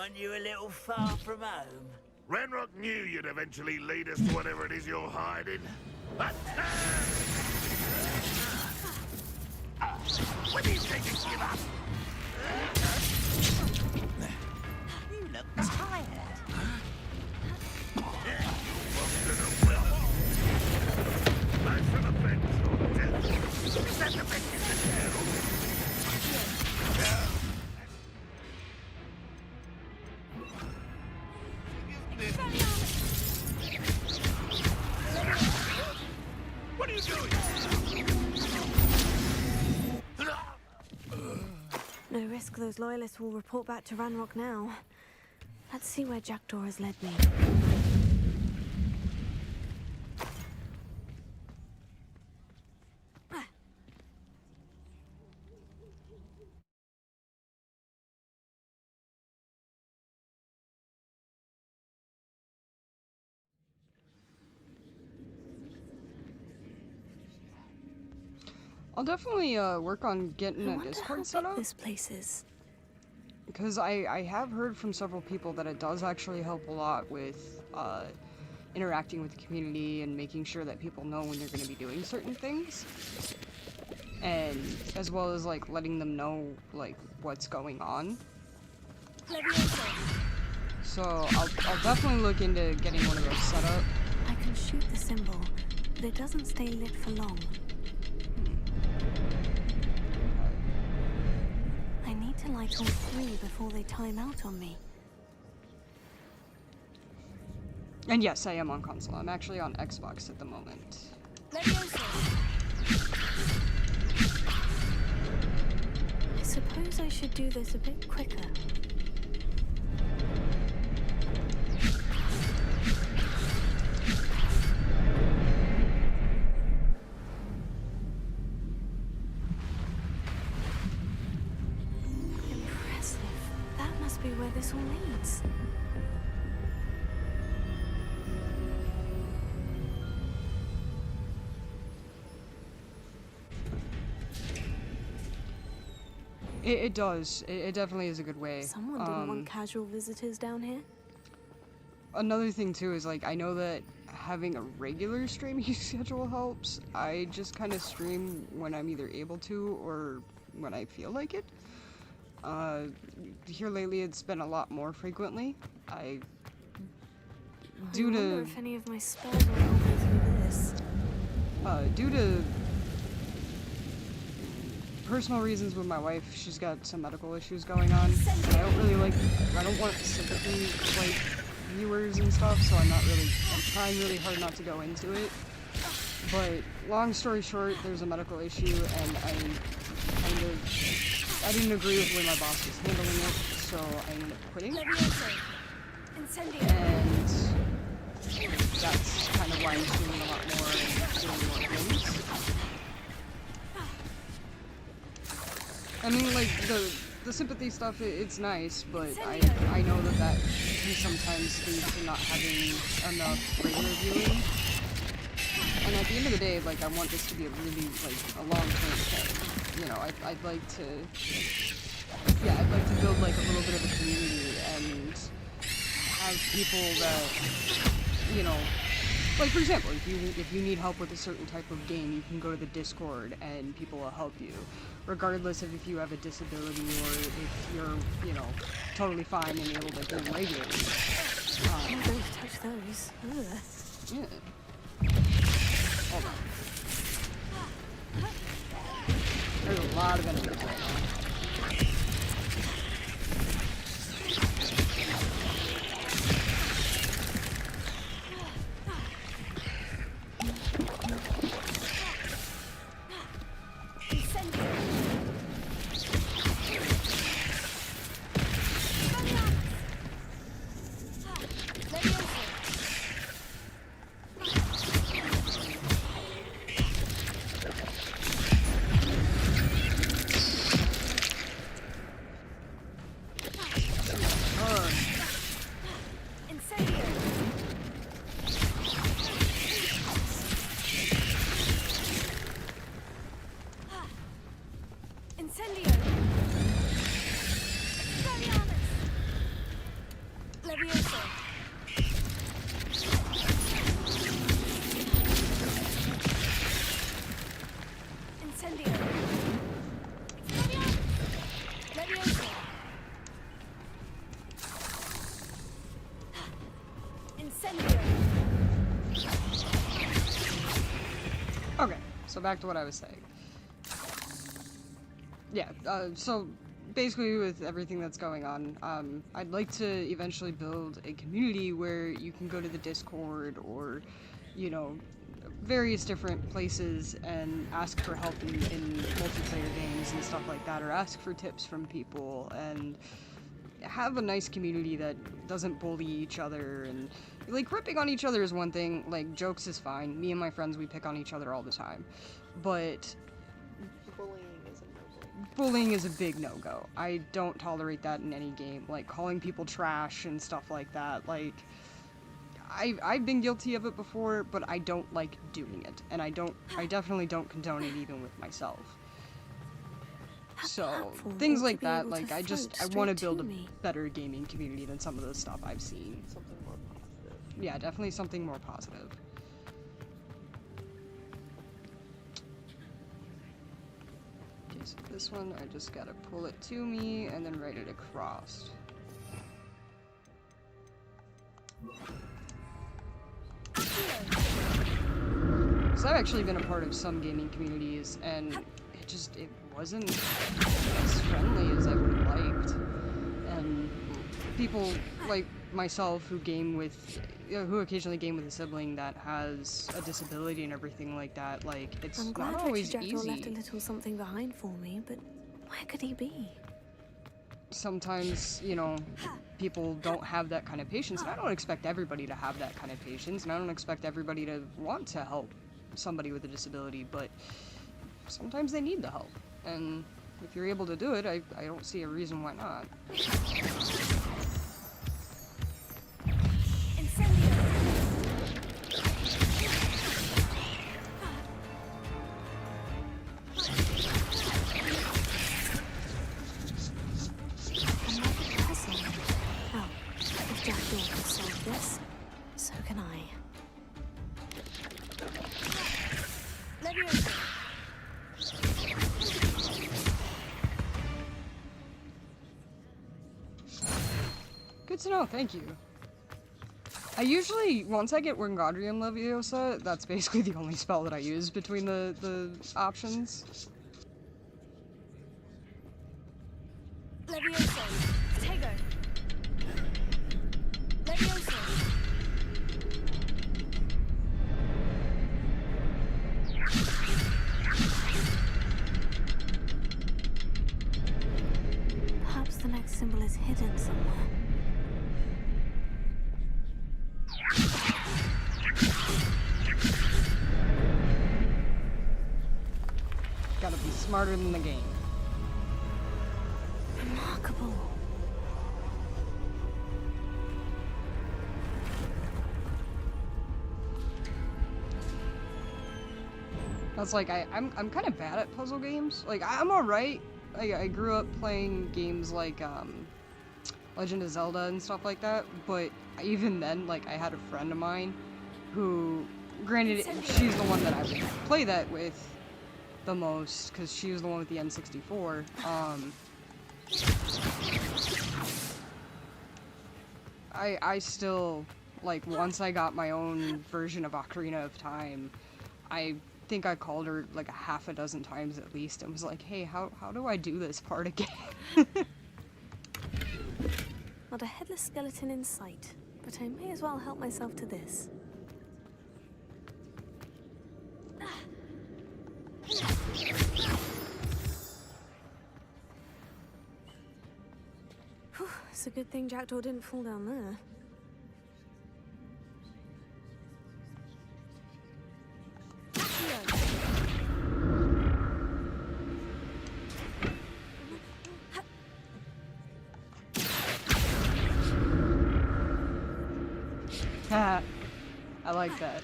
Aren't you a little far from home? Ranrock knew you'd eventually lead us to whatever it is you're hiding. When do you think you give up? You look tired. What are you doing? No risk those loyalists will report back to Ranrock now. Let's see where Jackdaw has led me. I'll definitely work on getting a Discord set up. This place is. Because I have heard from several people that it does actually help a lot with interacting with the community and making sure that people know when you're going to be doing certain things. And as well as like letting them know like what's going on. So I'll definitely look into getting one of those set up. I can shoot the symbol, but it doesn't stay lit for long. I need to light all three before they time out on me. And yes, I am on console. I'm actually on Xbox at the moment. I suppose I should do this a bit quicker. Impressive. That must be where this all leads. It does. It definitely is a good way. Someone didn't want casual visitors down here. Another thing too is like I know that having a regular streaming schedule helps. I just kind of stream when I'm either able to or when I feel like it. Here lately it's been a lot more frequently. I due wonder to if any of my spells will help me through this. due to personal reasons with my wife, she's got some medical issues going on. And I don't want sympathy like viewers and stuff, so I'm trying really hard not to go into it. But long story short, there's a medical issue and I didn't agree with the way my boss was handling it, so I ended up quitting. And that's kind of why I'm doing a lot more and doing more things. I mean, like, the sympathy stuff, it's nice, but I know that can sometimes lead to not having enough regular viewing. And at the end of the day, like, I want this to be a really, like, a long-term thing. You know, I'd like to build, like, a little bit of a community and have people that, you know, like, for example, if you need help with a certain type of game, you can go to the Discord and people will help you. Regardless of if you have a disability or if you're, you know, totally fine and able to do regularly. I'm going to touch those. Ugh. Yeah. Hold on. There's a lot of enemies right now. Leviosa. Incendio. Leviosa. Incendio. Okay, so back to what I was saying. Yeah, so basically with everything that's going on, I'd like to eventually build a community where you can go to the Discord or, you know, various different places and ask for help in multiplayer games and stuff like that, or ask for tips from people, and have a nice community that doesn't bully each other. And like, ripping on each other is one thing, like, jokes is fine. Me and my friends, we pick on each other all the time, but bullying is a big no-go. I don't tolerate that in any game. Like, calling people trash and stuff like that. Like, I've been guilty of it before, but I don't like doing it, and I definitely don't condone it even with myself. So things like that, like, I want to build a better gaming community than some of the stuff I've seen. Something more positive. Yeah, definitely something more positive. Okay, so this one, I just gotta pull it to me and then write it across. Because I've actually been a part of some gaming communities, and it wasn't as friendly as I would have liked. And people like myself who who occasionally game with a sibling that has a disability and everything like that, like, it's I'm glad not always Richard Jackdaw easy. left a little something behind for me, but where could he be? Sometimes, you know, people don't have that kind of patience, and I don't expect everybody to have that kind of patience, and I don't expect everybody to want to help somebody with a disability, but sometimes they need the help, and if you're able to do it, I don't see a reason why not. So can I. Good to know, thank you. I usually, once I get Wingardium Leviosa, that's basically the only spell that I use between the options. Leviosa. Tego. Leviosa. Perhaps the next symbol is hidden somewhere. Gotta be smarter than the game. Remarkable. That's like, I'm kind of bad at puzzle games. Like, I'm alright. I grew up playing games like, Legend of Zelda and stuff like that, but even then, like, I had a friend of mine who, granted, she's the one that I would play that with the most, because she was the one with the N64, I still, like, once I got my own version of Ocarina of Time, I think I called her like a half a dozen times at least and was like, hey, how do I do this part again? Not a headless skeleton in sight, but I may as well help myself to this. Whew, it's a good thing Jackdaw didn't fall down there. I like that.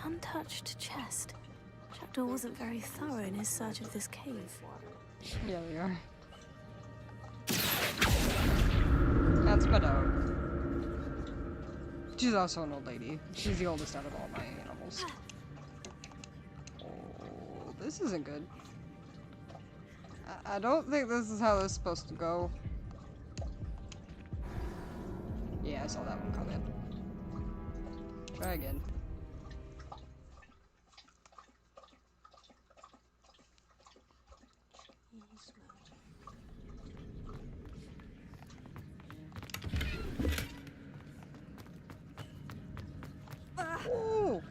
An untouched chest. Jackdaw wasn't very thorough in his search of this cave. Yeah, we are. That's my dog. She's also an old lady. She's the oldest out of all my animals. Oh, this isn't good. I don't think this is how this is supposed to go. Yeah, I saw that one coming. Try again. Oh!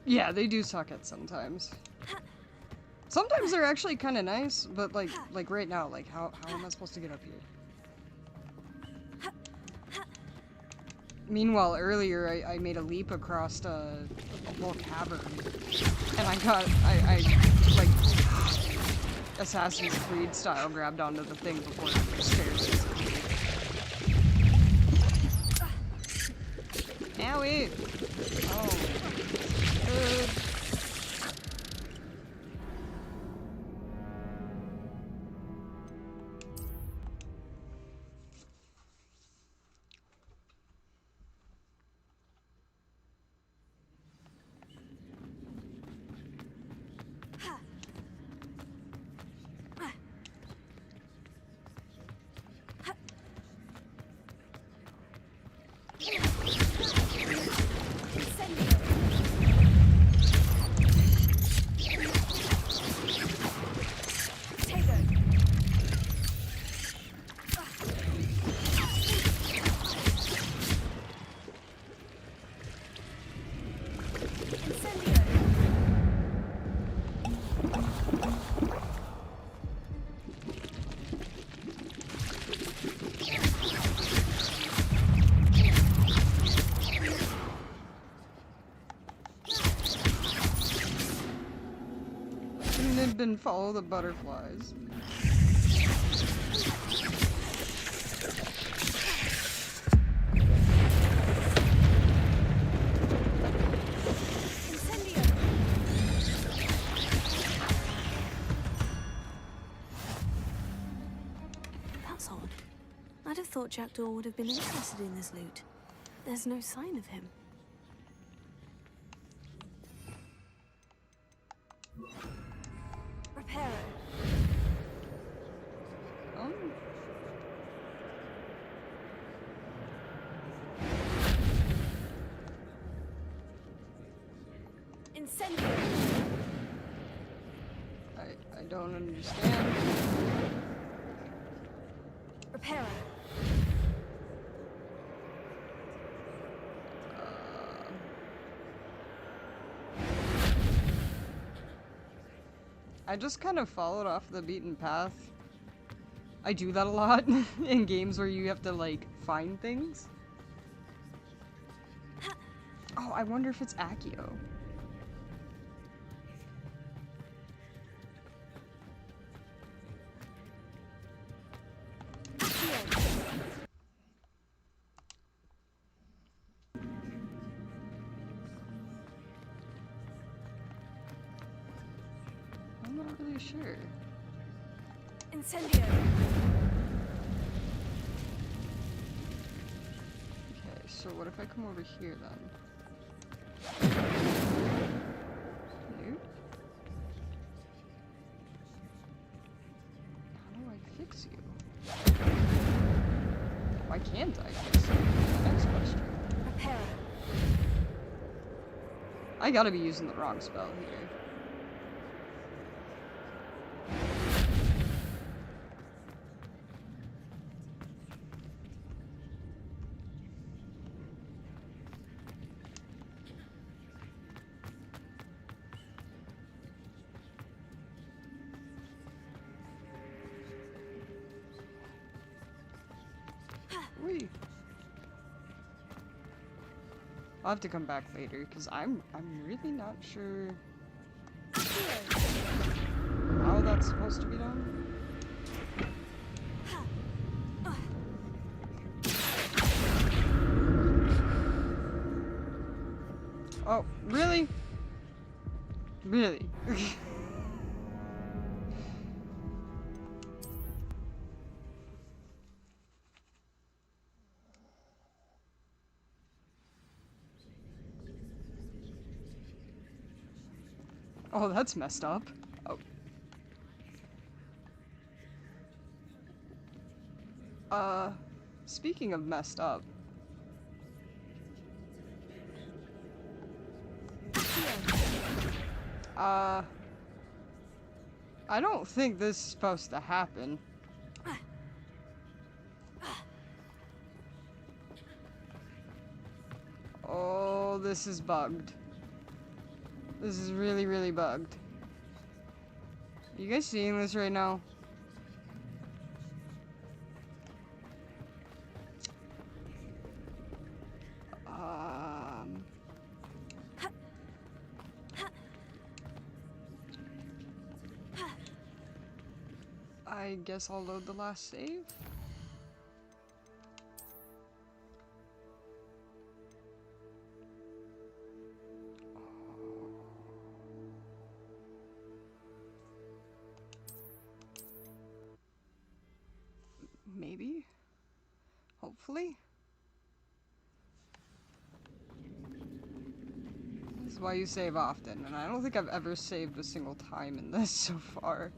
Yeah, they do suck at sometimes. Sometimes they're actually kind of nice, but like right now, like how am I supposed to get up here? Meanwhile, earlier I made a leap across a whole cavern, and I like Assassin's Creed style grabbed onto the thing before the stairs disappeared. Owie! Oh. And follow the butterflies. That's odd. I'd have thought Jackdaw would have been interested in this loot. There's no sign of him. I don't understand. Repairer. I just kind of followed off the beaten path. I do that a lot in games where you have to like find things. Oh, I wonder if it's Accio. I'm not really sure. Incendio. Okay, so what if I come over here then? Nope. How do I fix you? Why can't I fix you? Next question. Repairer. I gotta be using the wrong spell here. Whee! I'll have to come back later because I'm really not sure how that's supposed to be done. Oh, really? Really? Oh, that's messed up. Oh. Speaking of messed up. I don't think this is supposed to happen. Oh, this is bugged. This is really, really bugged. You guys seeing this right now? I guess I'll load the last save. Maybe? Hopefully? This is why you save often, and I don't think I've ever saved a single time in this so far.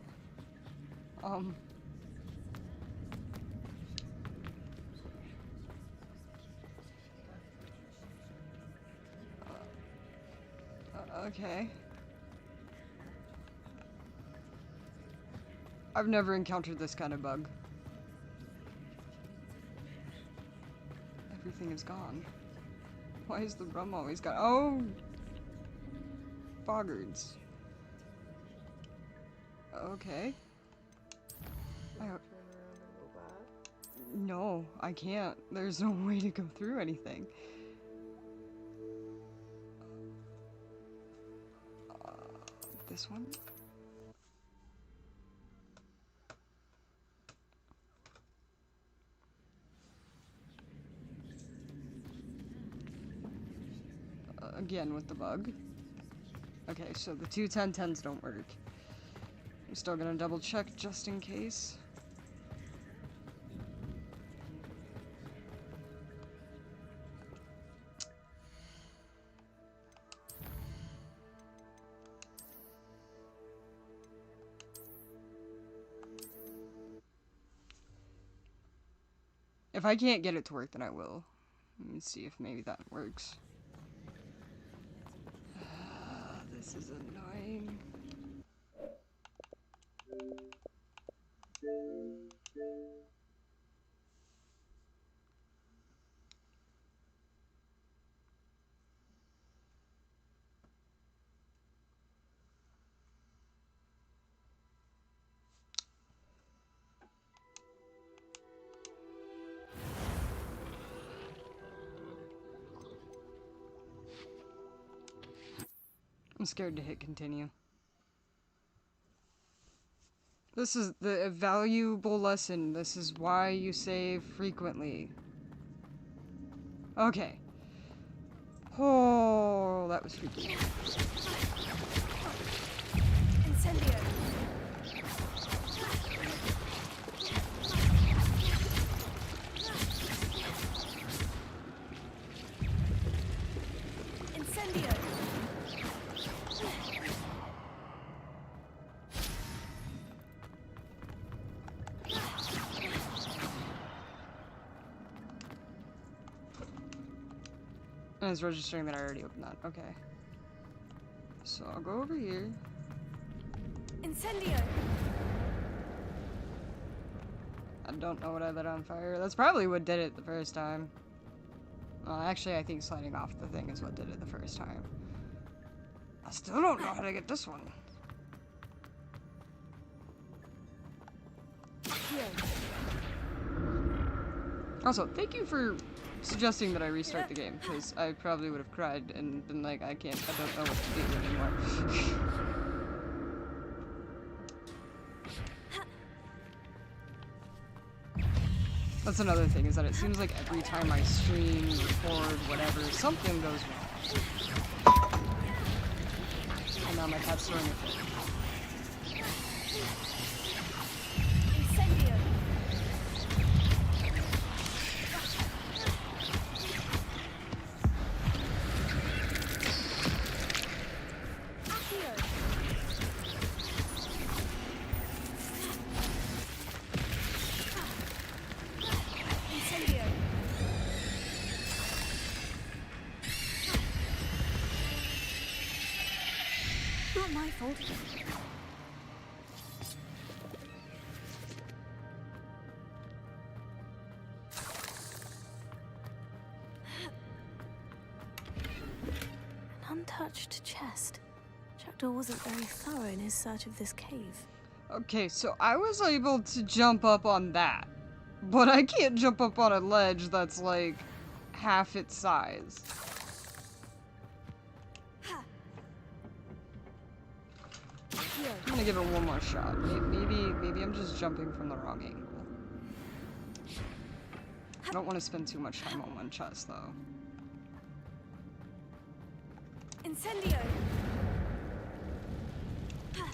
Okay. I've never encountered this kind of bug. Everything is gone. Why is the rum always gone? Oh! Boggards. Okay. No, I can't. There's no way to go through anything. This one? Again with the bug. Okay, so the two 10-10s don't work. I'm still gonna double check just in case. If I can't get it to work, then I will. Let me see if maybe that works. This is annoying. I'm scared to hit continue. This is the valuable lesson. This is why you save frequently. Okay. Oh, that was freaky. Incendio. Incendio. And it's registering that I already opened that. Okay. So I'll go over here. Incendio. I don't know what I lit on fire. That's probably what did it the first time. Well, actually, I think sliding off the thing is what did it the first time. I still don't know how to get this one. Also, thank you for suggesting that I restart the game, because I probably would have cried and been like, I don't know what to do anymore. That's another thing, is that it seems like every time I stream, record, whatever, something goes wrong. And now my cat's throwing a fit. Incendio. Not my fault. An untouched chest. Jackdaw wasn't very thorough in his search of this cave. Okay, so I was able to jump up on that, but I can't jump up on a ledge that's like half its size. I'm gonna give it one more shot. Maybe I'm just jumping from the wrong angle. I don't want to spend too much time on one chest, though. Incendio.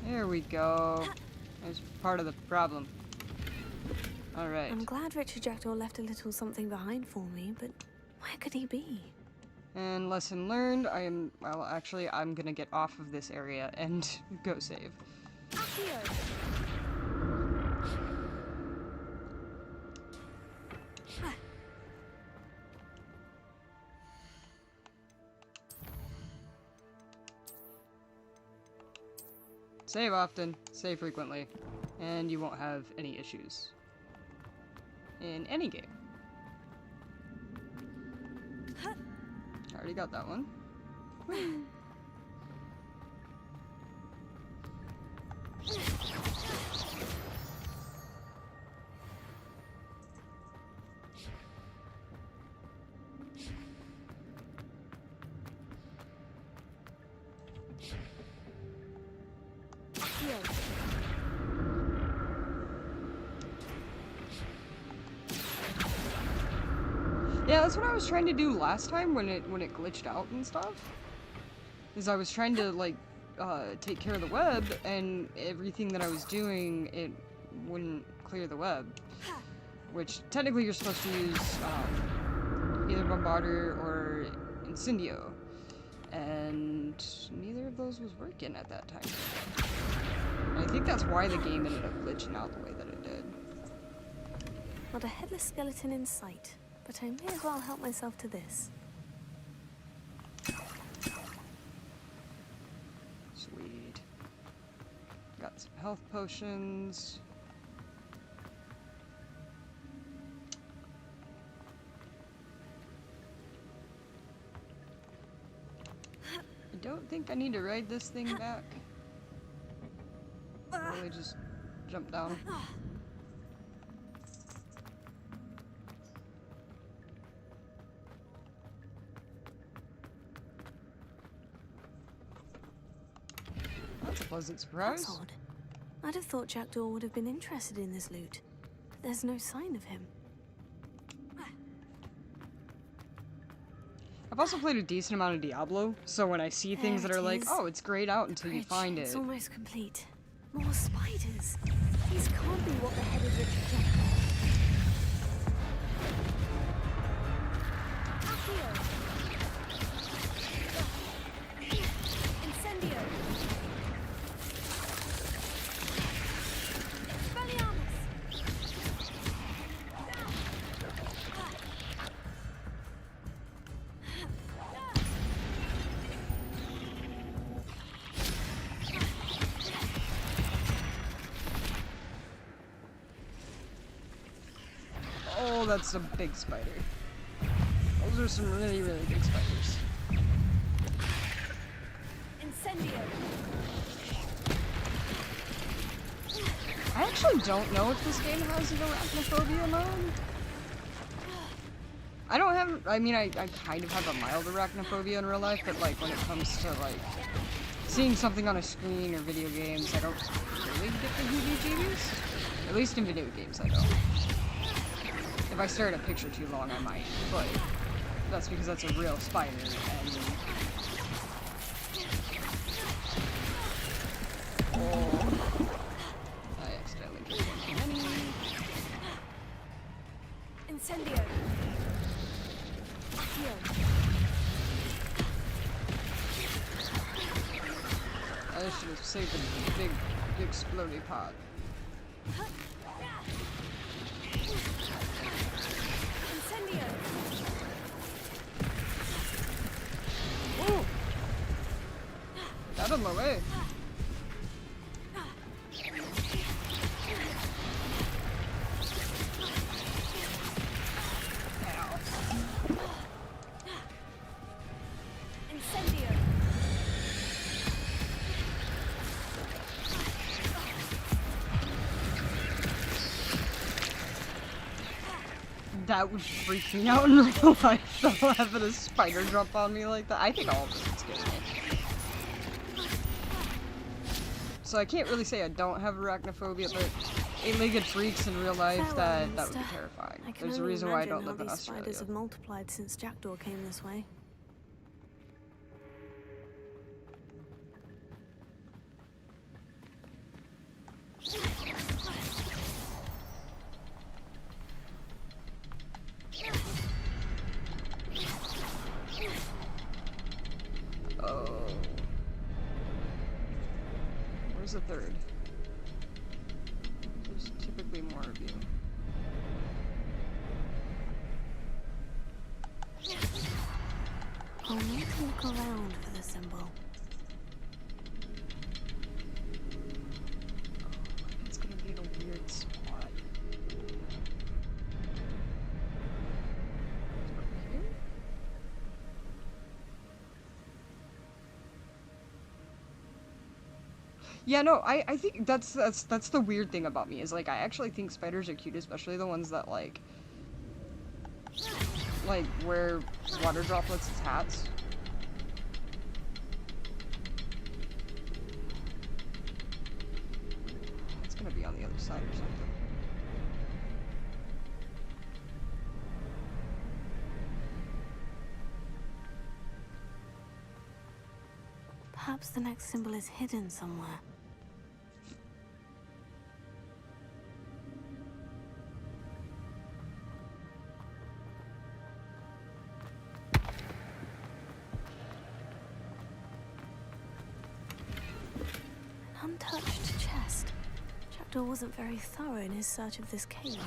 There we go. There's part of the problem. Alright. I'm glad Richard Jackdaw left a little something behind for me, but where could he be? And lesson learned, well, actually, I'm gonna get off of this area and go save. Save often, save frequently, and you won't have any issues in any game. Already got that one. Yeah, that's what I was trying to do last time when it glitched out and stuff. Is I was trying to like take care of the web, and everything that I was doing, it wouldn't clear the web. Which technically you're supposed to use either Bombarder or Incendio, and neither of those was working at that time. And I think that's why the game ended up glitching out the way that it did. Not a headless skeleton in sight. But I may as well help myself to this. Sweet. Got some health potions. I don't think I need to ride this thing back. Probably just jump down. That's a pleasant surprise. That's odd. I'd have thought Jackdaw would have been interested in this loot. But there's no sign of him. I've also played a decent amount of Diablo, so when I see things that are like, oh, it's grayed out until you find it. It's almost complete. More spiders. These can't be what the headed Richard Jackdaw. Oh, that's a big spider. Those are some really, really big spiders. Incendio. I actually don't know if this game has an arachnophobia mode. I don't have, I mean, I kind of have a mild arachnophobia in real life, but like when it comes to like seeing something on a screen or video games, I don't really get the heebie-jeebies. At least in video games, I don't. If I stare at a picture too long, I might, but that's because that's a real spider, and... Oh. I accidentally killed one too many. Incendio. I should have saved the big explodey pot. Incendio. Woo! Out of my way. That would freak me out in real life, though, having a spider jump on me like that. I think all of this would scare me. So I can't really say I don't have arachnophobia, but eight-legged freaks in real life, that would be terrifying. There's a reason why I don't live in Australia. Spiders have multiplied since Jackdaw came this way. Oh. Where's the third? There's typically more of you. I'll need to look around for the symbol. It's gonna be in a weird spot. Yeah, no, I think that's the weird thing about me, is like I actually think spiders are cute, especially the ones that like wear water droplets as hats. It's gonna be on the other side or something. Perhaps the next symbol is hidden somewhere. An untouched chest. Jackdaw wasn't very thorough in his search of this cave.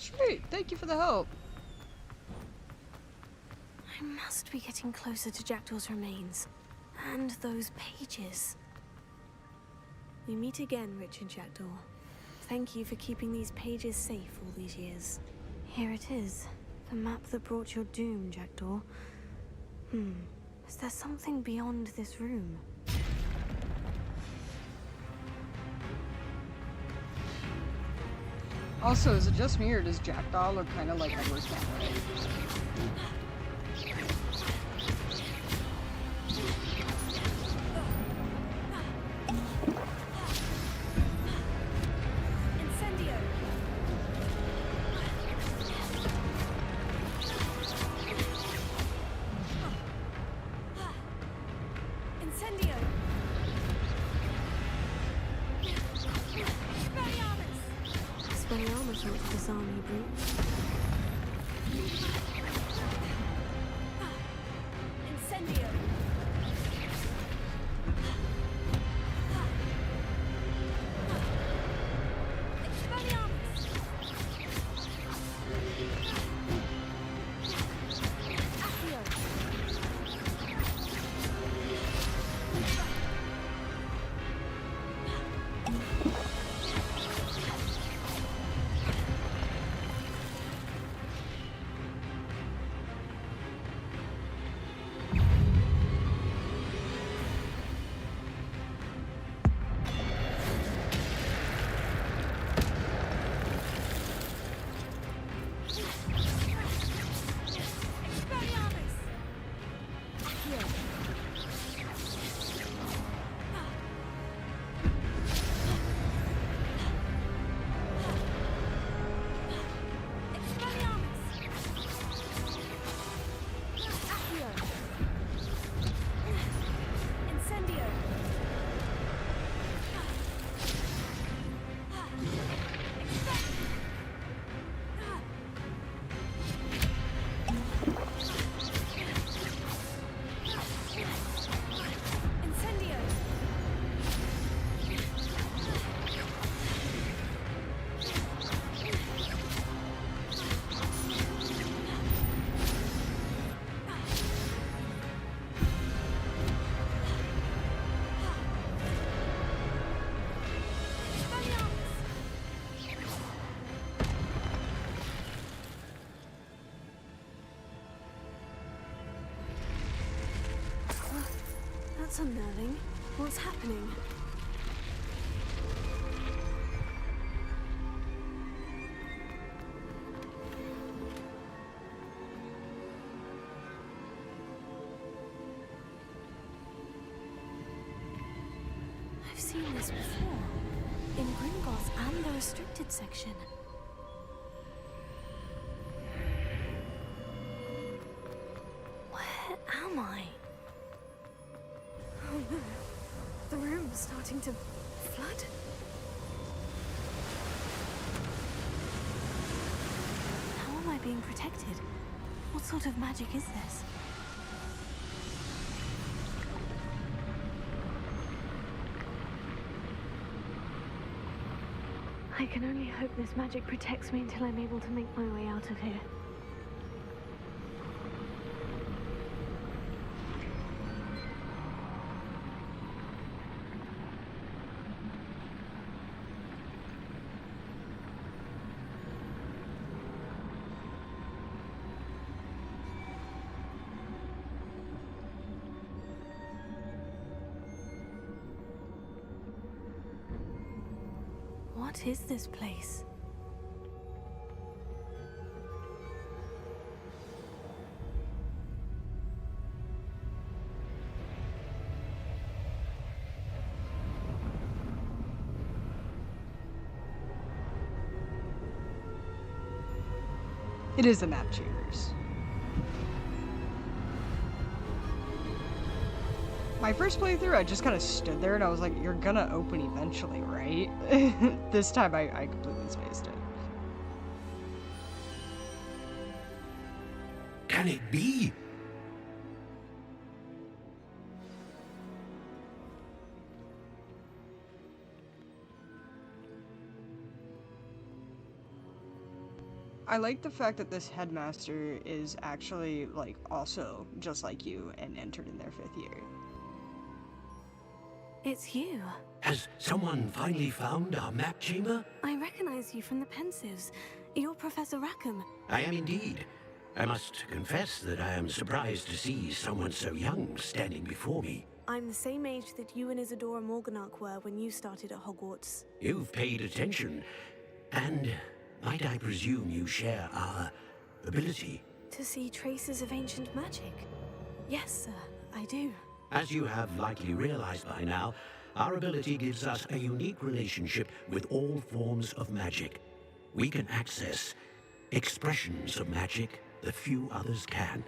Sweet, thank you for the help. I must be getting closer to Jackdaw's remains. And those pages. We meet again, Richard Jackdaw. Thank you for keeping these pages safe all these years. Here it is. The map that brought your doom, Jackdaw. Is there something beyond this room? Also, is it just me, or does Jackdaw look kind of like Edward's family? Incendio. Incendio. you brute. Incendio! That's unnerving. What's happening? I've seen this before. In Gringotts and the restricted section. Where am I? Oh no. The room's starting to flood. How am I being protected? What sort of magic is this? I can only hope this magic protects me until I'm able to make my way out of here. What is this place? It is the map chambers. My first playthrough, I just kind of stood there and I was like, you're gonna open eventually, right? This time I completely spaced it. Can it be? I like the fact that this headmaster is actually, like, also just like you and entered in their 5th year. It's you. Has someone finally found our map chamber? I recognize you from the Pensives. You're Professor Rackham. I am indeed. I must confess that I am surprised to see someone so young standing before me. I'm the same age that you and Isadora Morganach were when you started at Hogwarts. You've paid attention, and might I presume you share our ability? To see traces of ancient magic? Yes, sir, I do. As you have likely realized by now, our ability gives us a unique relationship with all forms of magic. We can access expressions of magic that few others can.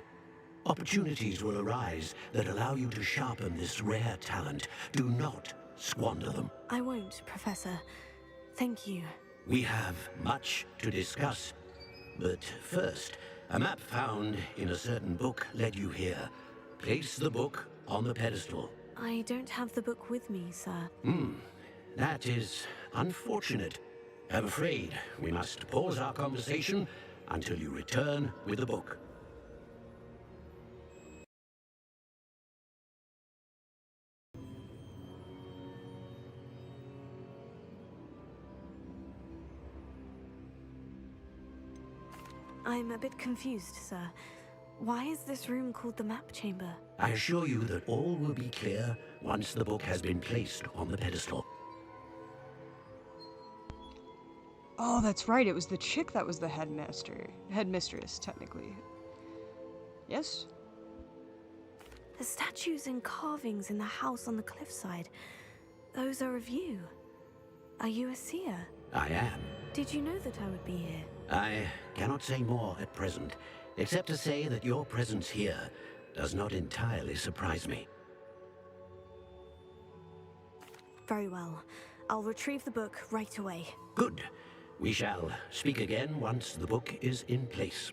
Opportunities will arise that allow you to sharpen this rare talent. Do not squander them. I won't, Professor. Thank you. We have much to discuss. But first, a map found in a certain book led you here. Place the book on the pedestal. I don't have the book with me, sir. That is unfortunate. I'm afraid we must pause our conversation until you return with the book. I'm a bit confused, sir. Why is this room called the map chamber? I assure you that all will be clear once the book has been placed on the pedestal. Oh, that's right. It was the chick that was the headmistress, technically. Yes? The statues and carvings in the house on the cliffside. Those are of you. Are you a seer? I am. Did you know that I would be here? I cannot say more at present, except to say that your presence here does not entirely surprise me. Very well. I'll retrieve the book right away. Good. We shall speak again once the book is in place.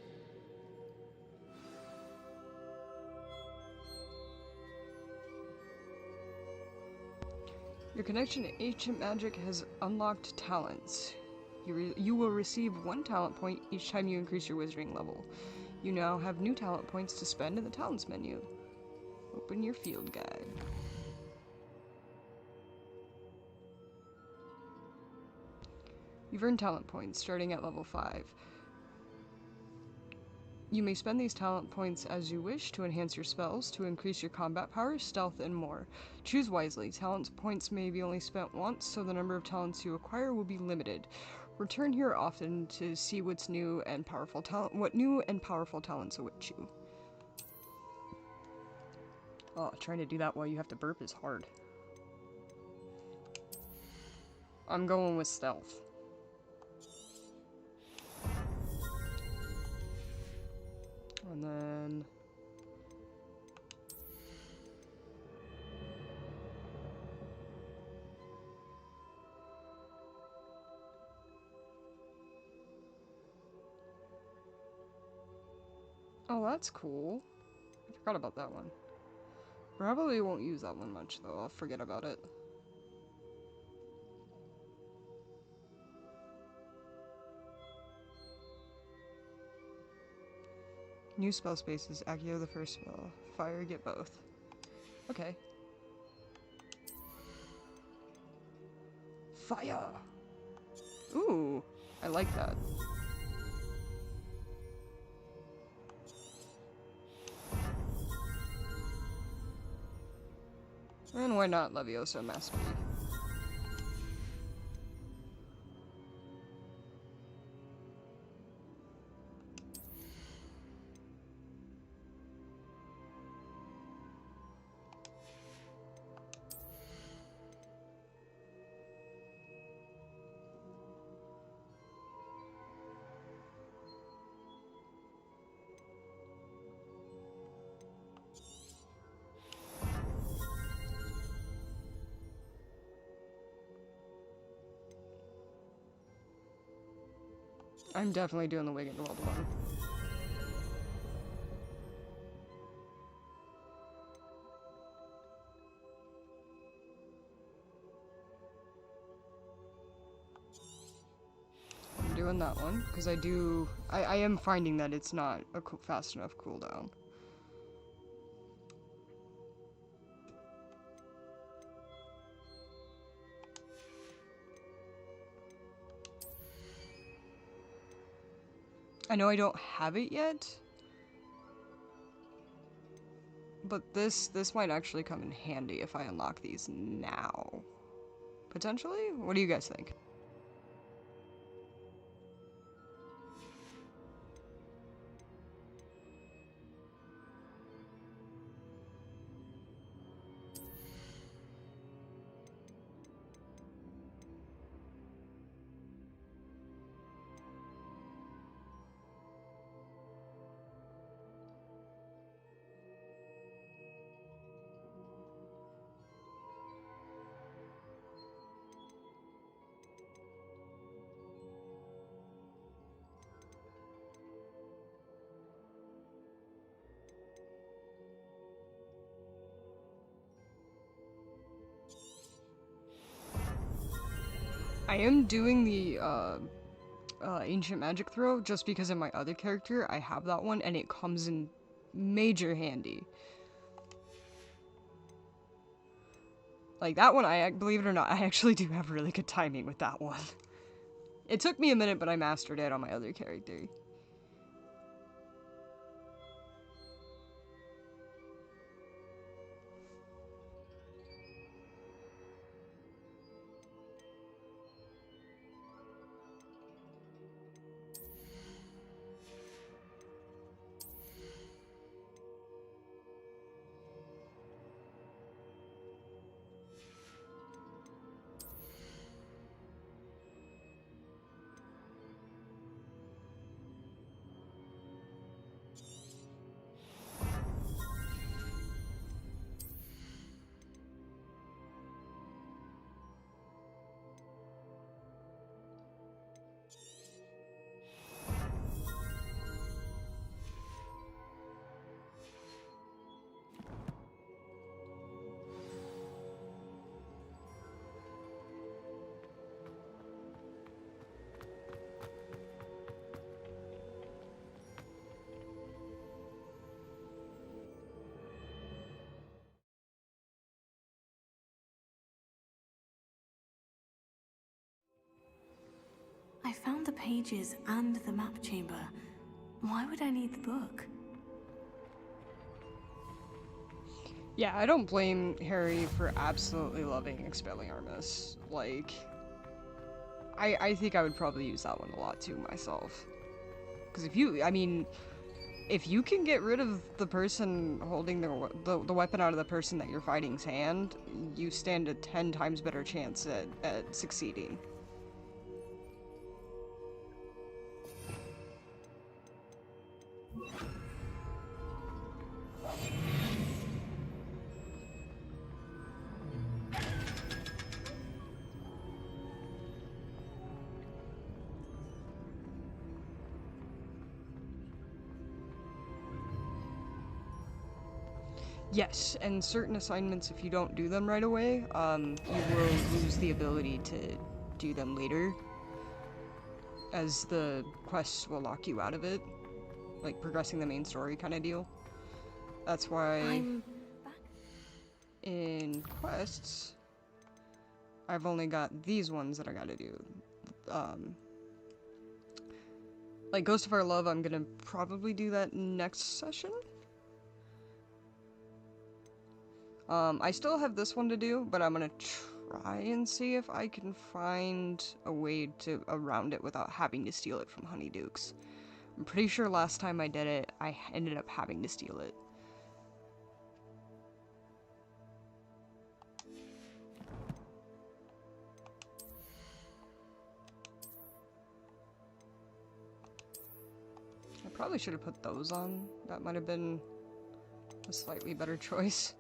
Your connection to ancient magic has unlocked talents. You will receive 1 talent point each time you increase your wizarding level. You now have new talent points to spend in the talents menu. Open your field guide. You've earned talent points starting at level 5. You may spend these talent points as you wish to enhance your spells, to increase your combat power, stealth, and more. Choose wisely. Talent points may be only spent once, so the number of talents you acquire will be limited. Return here often to see what new and powerful talents await you. Oh, trying to do that while you have to burp is hard. I'm going with stealth. And then... oh, that's cool. I forgot about that one. Probably won't use that one much, though. I'll forget about it. New spell spaces. Accio the first spell. Fire, get both. Okay. Fire! Ooh, I like that. And why not Leviosa Mastery? I'm definitely doing the Wiggenweld one. I'm doing that one, because I am finding that it's not a fast enough cooldown. I know I don't have it yet, but this might actually come in handy if I unlock these now. Potentially? What do you guys think? I am doing the ancient magic throw just because in my other character I have that one and it comes in major handy. Like that one, believe it or not, I actually do have really good timing with that one. It took me a minute, but I mastered it on my other character. I found the pages and the map chamber. Why would I need the book? Yeah, I don't blame Harry for absolutely loving Expelliarmus. Like, I think I would probably use that one a lot too myself. Because if you can get rid of the person holding the weapon out of the person that you're fighting's hand, you stand a 10 times better chance at succeeding. Yes, and certain assignments, if you don't do them right away, you will lose the ability to do them later, as the quests will lock you out of it, like progressing the main story kind of deal. That's why in quests, I've only got these ones that I gotta do. Like Ghost of Our Love, I'm gonna probably do that next session. I still have this one to do, but I'm gonna try and see if I can find a way to around it without having to steal it from Honeydukes. I'm pretty sure last time I did it, I ended up having to steal it. I probably should have put those on. That might have been a slightly better choice.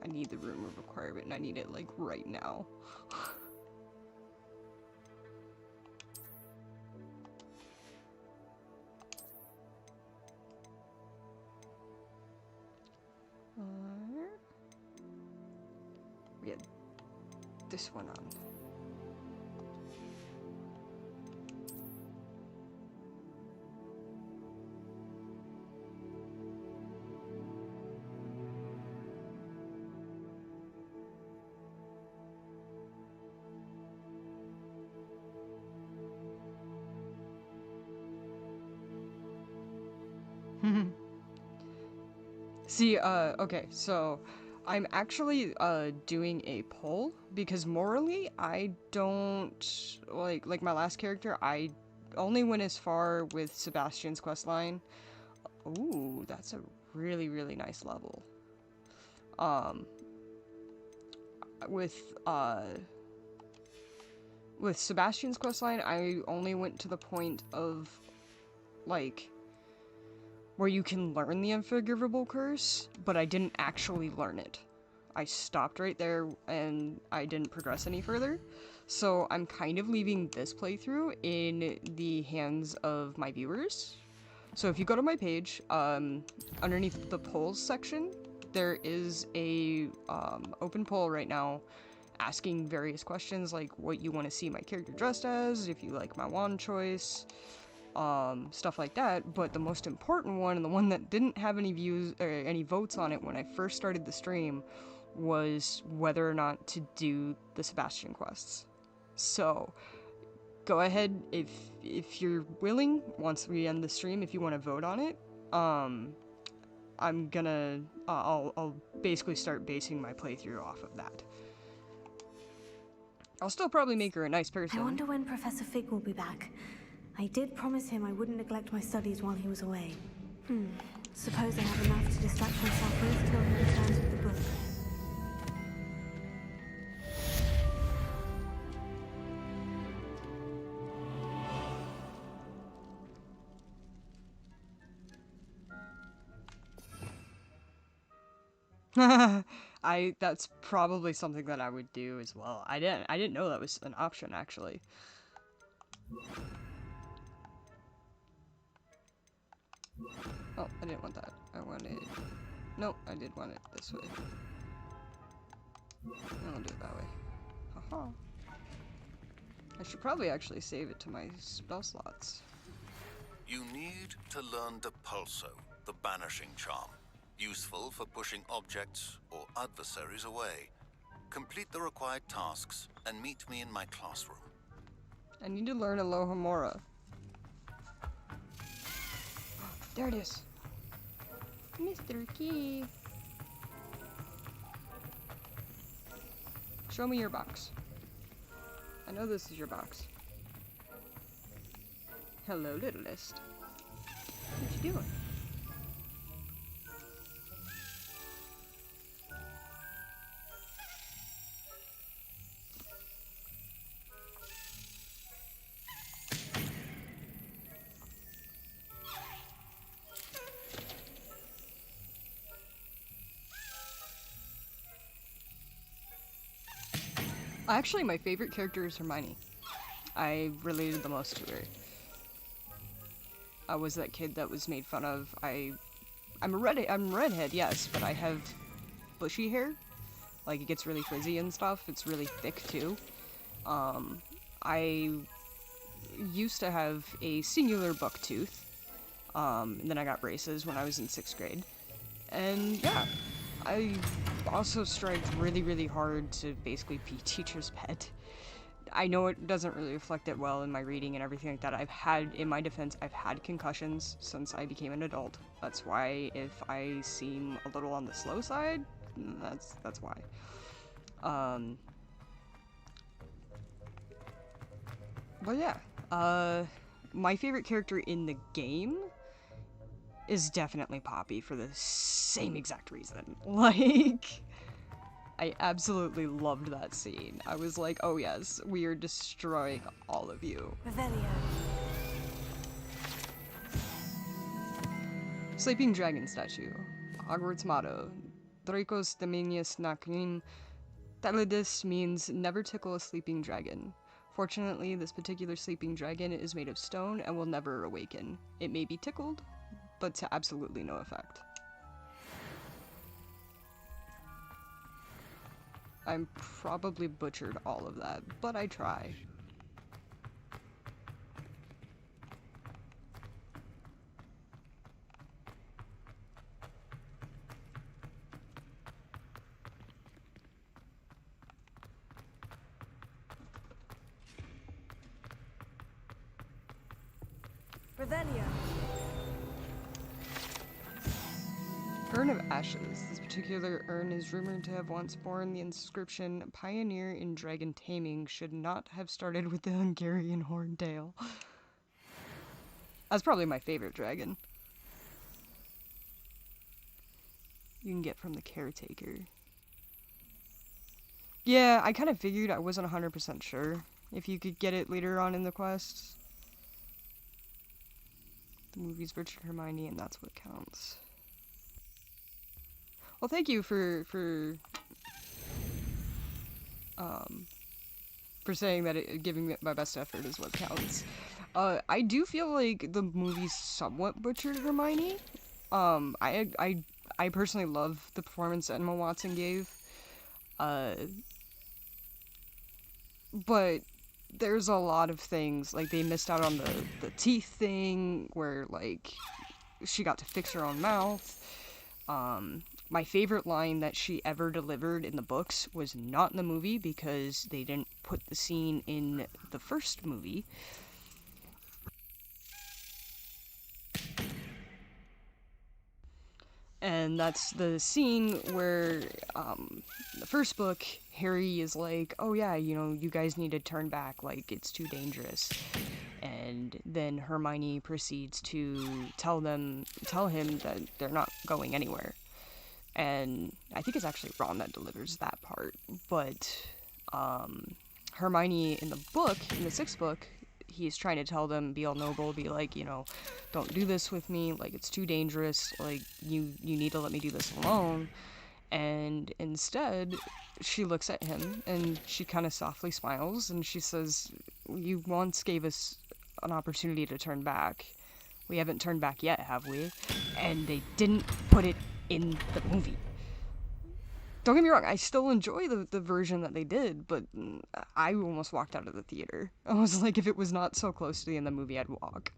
I need the room of requirement and I need it like right now. We had this one on. See, okay, so I'm actually doing a poll because morally I don't like my last character. I only went as far with Sebastian's questline. Ooh, that's a really, really nice level. With Sebastian's questline, I only went to the point of like where you can learn the Unforgivable Curse, but I didn't actually learn it. I stopped right there and I didn't progress any further. So I'm kind of leaving this playthrough in the hands of my viewers. So if you go to my page, underneath the polls section, there is a open poll right now asking various questions like what you want to see my character dressed as, if you like my wand choice, stuff like that. But the most important one, and the one that didn't have any views or any votes on it when I first started the stream, was whether or not to do the Sebastian quests. So go ahead if you're willing, once we end the stream, if you want to vote on it. I'm gonna I'll basically start basing my playthrough off of that. I'll still probably make her a nice person. I wonder when Professor Fig will be back. I did promise him I wouldn't neglect my studies while he was away. Suppose I have enough to distract myself with till he returns with the book. That's probably something that I would do as well. I didn't know that was an option, actually. Oh, I didn't want that. I wanted... Nope, I did want it this way. I'll do it that way. Haha. I should probably actually save it to my spell slots. You need to learn Depulso, the banishing charm. Useful for pushing objects or adversaries away. Complete the required tasks and meet me in my classroom. I need to learn Alohomora. There it is. Mr. Key. Show me your box. I know this is your box. Hello, littlest. What you doing? Actually, my favorite character is Hermione. I related the most to her. I was that kid that was made fun of. I'm a redhead, yes, but I have bushy hair. Like, it gets really frizzy and stuff. It's really thick, too. I used to have a singular buck tooth. And then I got braces when I was in 6th grade. And, yeah. I also strived really, really hard to basically be teacher's pet. I know it doesn't really reflect it well in my reading and everything like that. In my defense, I've had concussions since I became an adult. That's why if I seem a little on the slow side, that's why. But yeah, my favorite character in the game is definitely Poppy for the same exact reason. Like, I absolutely loved that scene. I was like, oh yes, we are destroying all of you. Revelio. Sleeping Dragon Statue. Hogwarts motto. Dracos Dominius Nacrim. Talidus means never tickle a sleeping dragon. Fortunately, this particular sleeping dragon is made of stone and will never awaken. It may be tickled, but to absolutely no effect. I'm probably butchered all of that, but I try. Revelio. Urn of Ashes. This particular urn is rumored to have once borne the inscription, "Pioneer in dragon taming should not have started with the Hungarian horntail." That's probably my favorite dragon. You can get from the caretaker. Yeah, I kind of figured. I wasn't 100% sure if you could get it later on in the quest. The movie's Richard Hermione, and that's what counts. Well, thank you for saying that giving it my best effort is what counts. I do feel like the movie somewhat butchered Hermione. I I personally love the performance Emma Watson gave. But there's a lot of things, like they missed out on the teeth thing, where like she got to fix her own mouth. My favorite line that she ever delivered in the books was not in the movie because they didn't put the scene in the first movie. And that's the scene where, the first book, Harry is like, oh yeah, you know, you guys need to turn back, like, it's too dangerous. And then Hermione proceeds to tell him that they're not going anywhere. And I think it's actually Ron that delivers that part. But, Hermione in the book, in the sixth book, he's trying to tell them, be all noble, be like, you know, don't do this with me, like, it's too dangerous, like, you need to let me do this alone. And instead, she looks at him, and she kind of softly smiles, and she says, you once gave us an opportunity to turn back. We haven't turned back yet, have we? And they didn't put it in the movie. Don't get me wrong, I still enjoy the version that they did, but I almost walked out of the theater. I was like, if it was not so close to the end of the movie, I'd walk.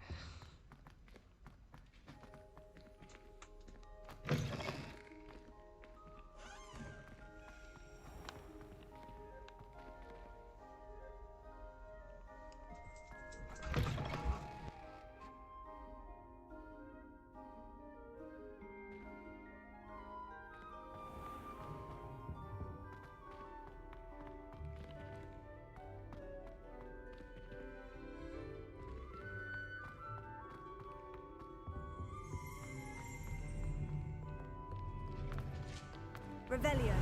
Revelio.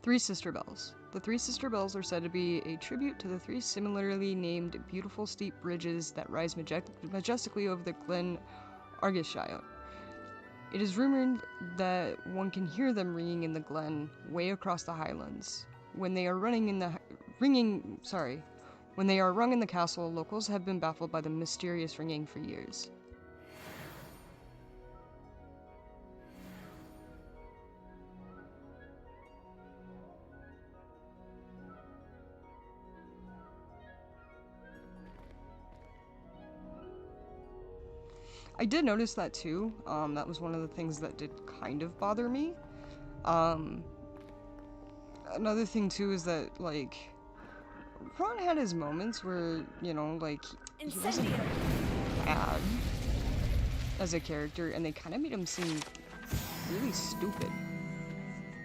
Three Sister Bells. The Three Sister Bells are said to be a tribute to the three similarly named beautiful steep bridges that rise majestically over the Glen Argyllshire. It is rumored that one can hear them ringing in the glen way across the highlands. When they are rung in the castle, locals have been baffled by the mysterious ringing for years. I did notice that too. That was one of the things that did kind of bother me. Another thing too is that, like, Ron had his moments where, you know, like, he wasn't bad as a character, and they kind of made him seem really stupid.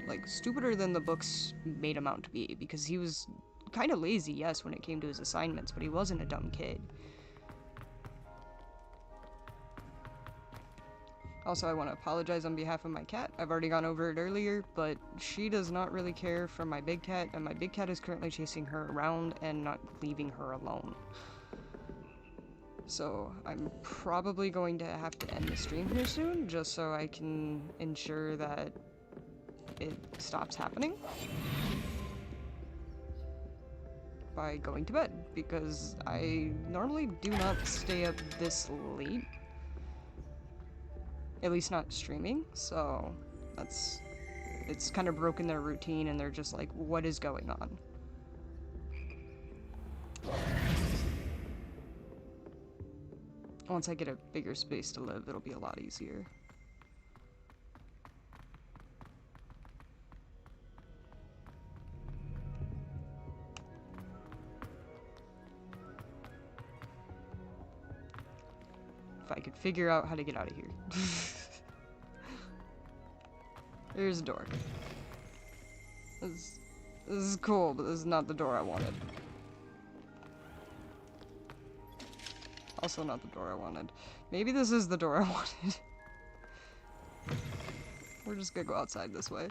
Like, stupider than the books made him out to be, because he was kind of lazy, yes, when it came to his assignments, but he wasn't a dumb kid. Also, I want to apologize on behalf of my cat. I've already gone over it earlier, but she does not really care for my big cat, and my big cat is currently chasing her around and not leaving her alone. So, I'm probably going to have to end the stream here soon, just so I can ensure that it stops happening by going to bed, because I normally do not stay up this late. At least not streaming, so it's kind of broken their routine, and they're just like, what is going on? Once I get a bigger space to live, it'll be a lot easier. If I could figure out how to get out of here. There's a door. This is cool, but this is not the door I wanted. Also not the door I wanted. Maybe this is the door I wanted. We're just gonna go outside this way.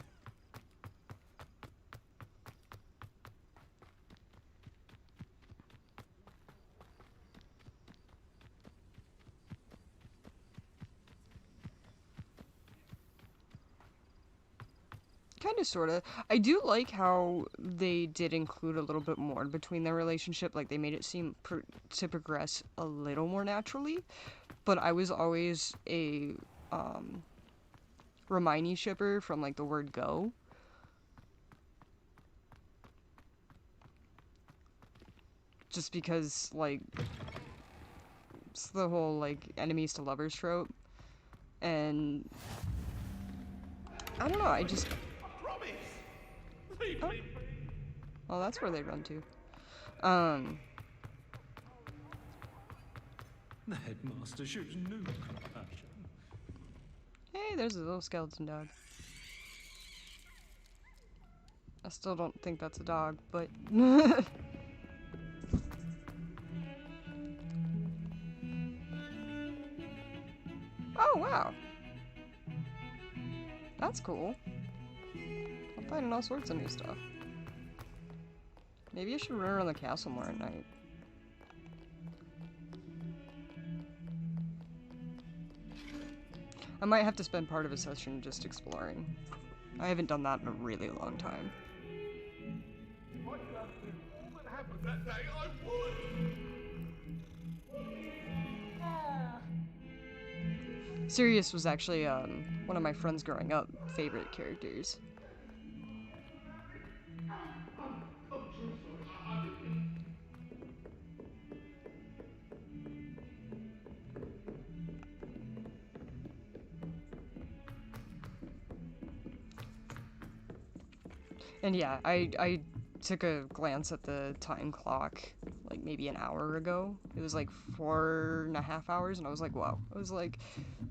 Kind of, sort of. I do like how they did include a little bit more between their relationship. Like, they made it seem to progress a little more naturally. But I was always a Hermione shipper from, like, the word go. Just because, like, it's the whole, like, enemies to lovers trope. And I don't know, I just... Oh. Well, that's where they run to. The headmaster shows no compassion. Hey, there's a little skeleton dog. I still don't think that's a dog, but... Oh, wow. That's cool. I'm finding all sorts of new stuff. Maybe I should run around the castle more at night. I might have to spend part of a session just exploring. I haven't done that in a really long time. Sirius was actually one of my friends growing up favorite characters. And yeah, I took a glance at the time clock like maybe an hour ago. It was like 4.5 hours, and I was like, wow. I was like,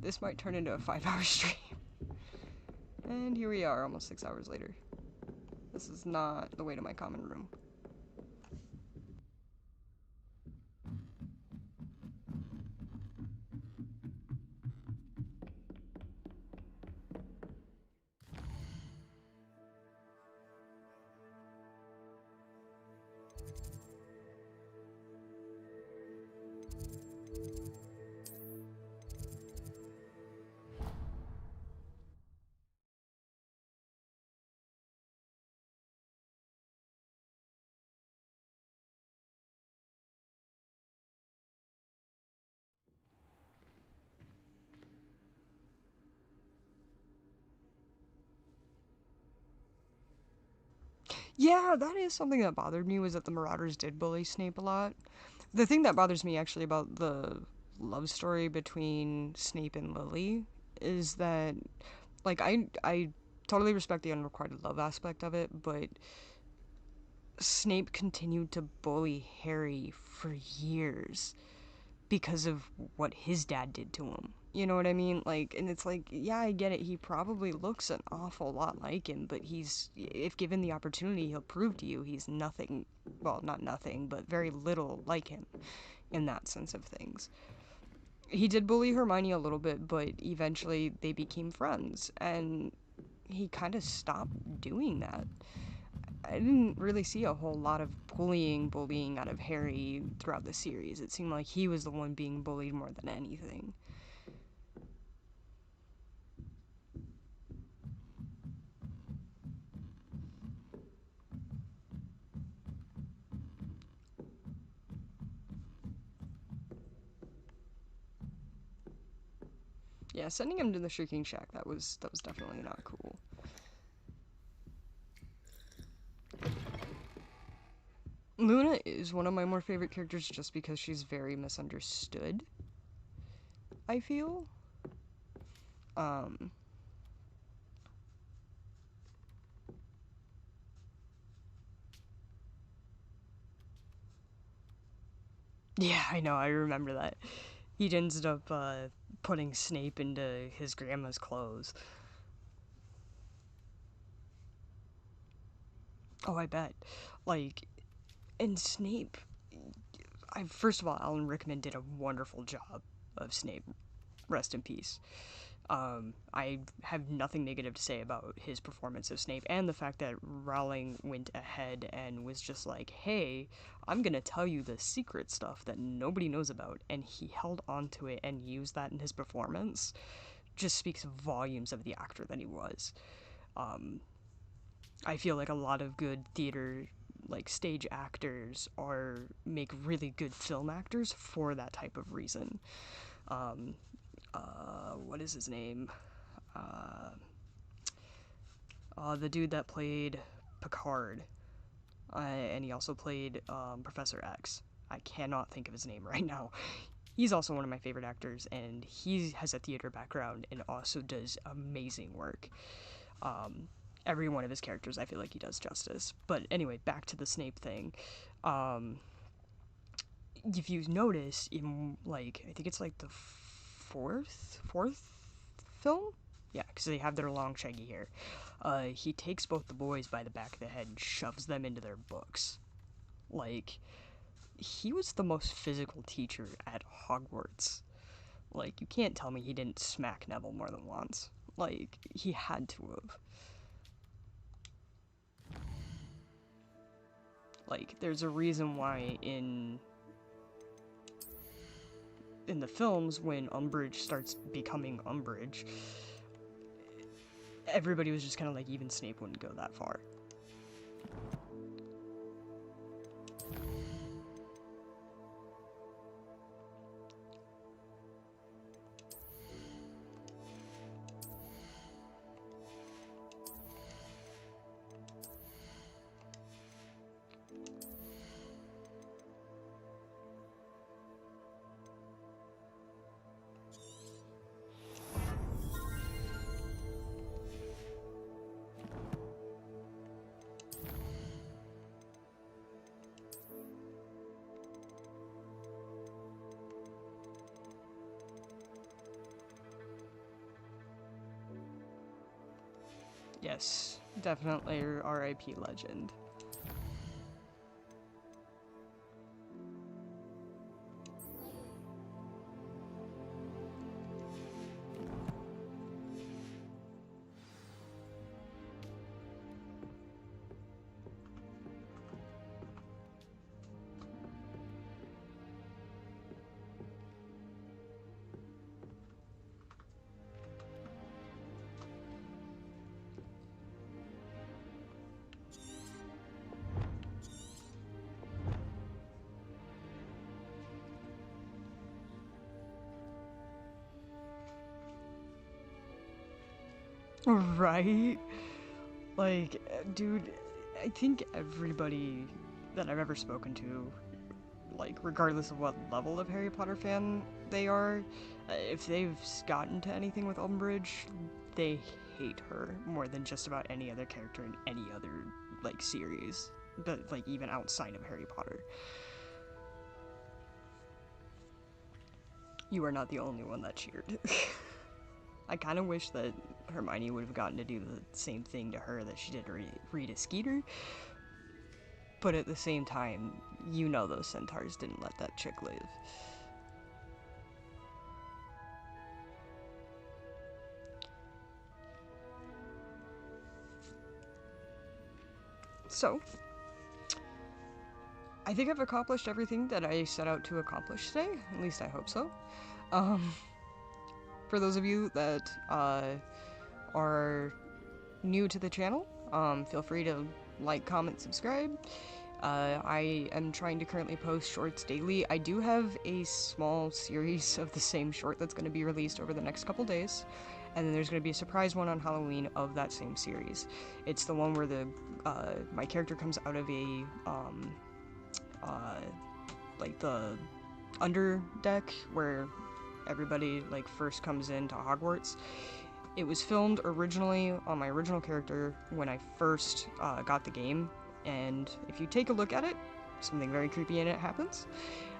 this might turn into a 5-hour stream. And here we are, almost 6 hours later. This is not the way to my common room. Yeah, that is something that bothered me, was that the Marauders did bully Snape a lot. The thing that bothers me actually about the love story between Snape and Lily is that, like, I totally respect the unrequited love aspect of it, but Snape continued to bully Harry for years because of what his dad did to him. You know what I mean? Like, and it's like, yeah, I get it. He probably looks an awful lot like him, but if given the opportunity, he'll prove to you he's nothing, well, not nothing, but very little like him in that sense of things. He did bully Hermione a little bit, but eventually they became friends, and he kind of stopped doing that. I didn't really see a whole lot of bullying out of Harry throughout the series. It seemed like he was the one being bullied more than anything. Yeah, sending him to the Shrieking Shack, that was definitely not cool. Luna is one of my more favorite characters just because she's very misunderstood, I feel. Yeah, I know, I remember that. He ended up putting Snape into his grandma's clothes. Oh, I bet. Like, and Snape, first of all, Alan Rickman did a wonderful job of Snape. Rest in peace. I have nothing negative to say about his performance of Snape, and the fact that Rowling went ahead and was just like, hey, I'm gonna tell you the secret stuff that nobody knows about, and he held on to it and used that in his performance, just speaks volumes of the actor that he was. I feel like a lot of good theater, like stage actors, make really good film actors for that type of reason. What is his name? The dude that played Picard, and he also played Professor X. I cannot think of his name right now. He's also one of my favorite actors, and he has a theater background and also does amazing work. Every one of his characters, I feel like he does justice. But anyway, back to the Snape thing. If you notice, in, like, I think it's like the fourth film? Yeah, because they have their long, shaggy hair. He takes both the boys by the back of the head and shoves them into their books. Like, he was the most physical teacher at Hogwarts. Like, you can't tell me he didn't smack Neville more than once. Like, he had to have. Like, there's a reason why in the films, when Umbridge starts becoming Umbridge, everybody was just kind of like, even Snape wouldn't go that far. Yes, definitely R.I.P. legend. Right? Like, dude, I think everybody that I've ever spoken to, like, regardless of what level of Harry Potter fan they are, if they've gotten to anything with Umbridge, they hate her more than just about any other character in any other, like, series, but, like, even outside of Harry Potter. You are not the only one that cheered. I kind of wish that Hermione would have gotten to do the same thing to her that she did to Rita Skeeter. But at the same time, you know those centaurs didn't let that chick live. So, I think I've accomplished everything that I set out to accomplish today. At least I hope so. For those of you that are new to the channel, feel free to like, comment, subscribe. I am trying to currently post shorts daily. I do have a small series of the same short that's going to be released over the next couple days, and then there's going to be a surprise one on Halloween of that same series. It's the one where my character comes out of a like the underdeck where everybody like first comes into Hogwarts. It was filmed originally on my original character when I first got the game, and if you take a look at it, something very creepy in it happens.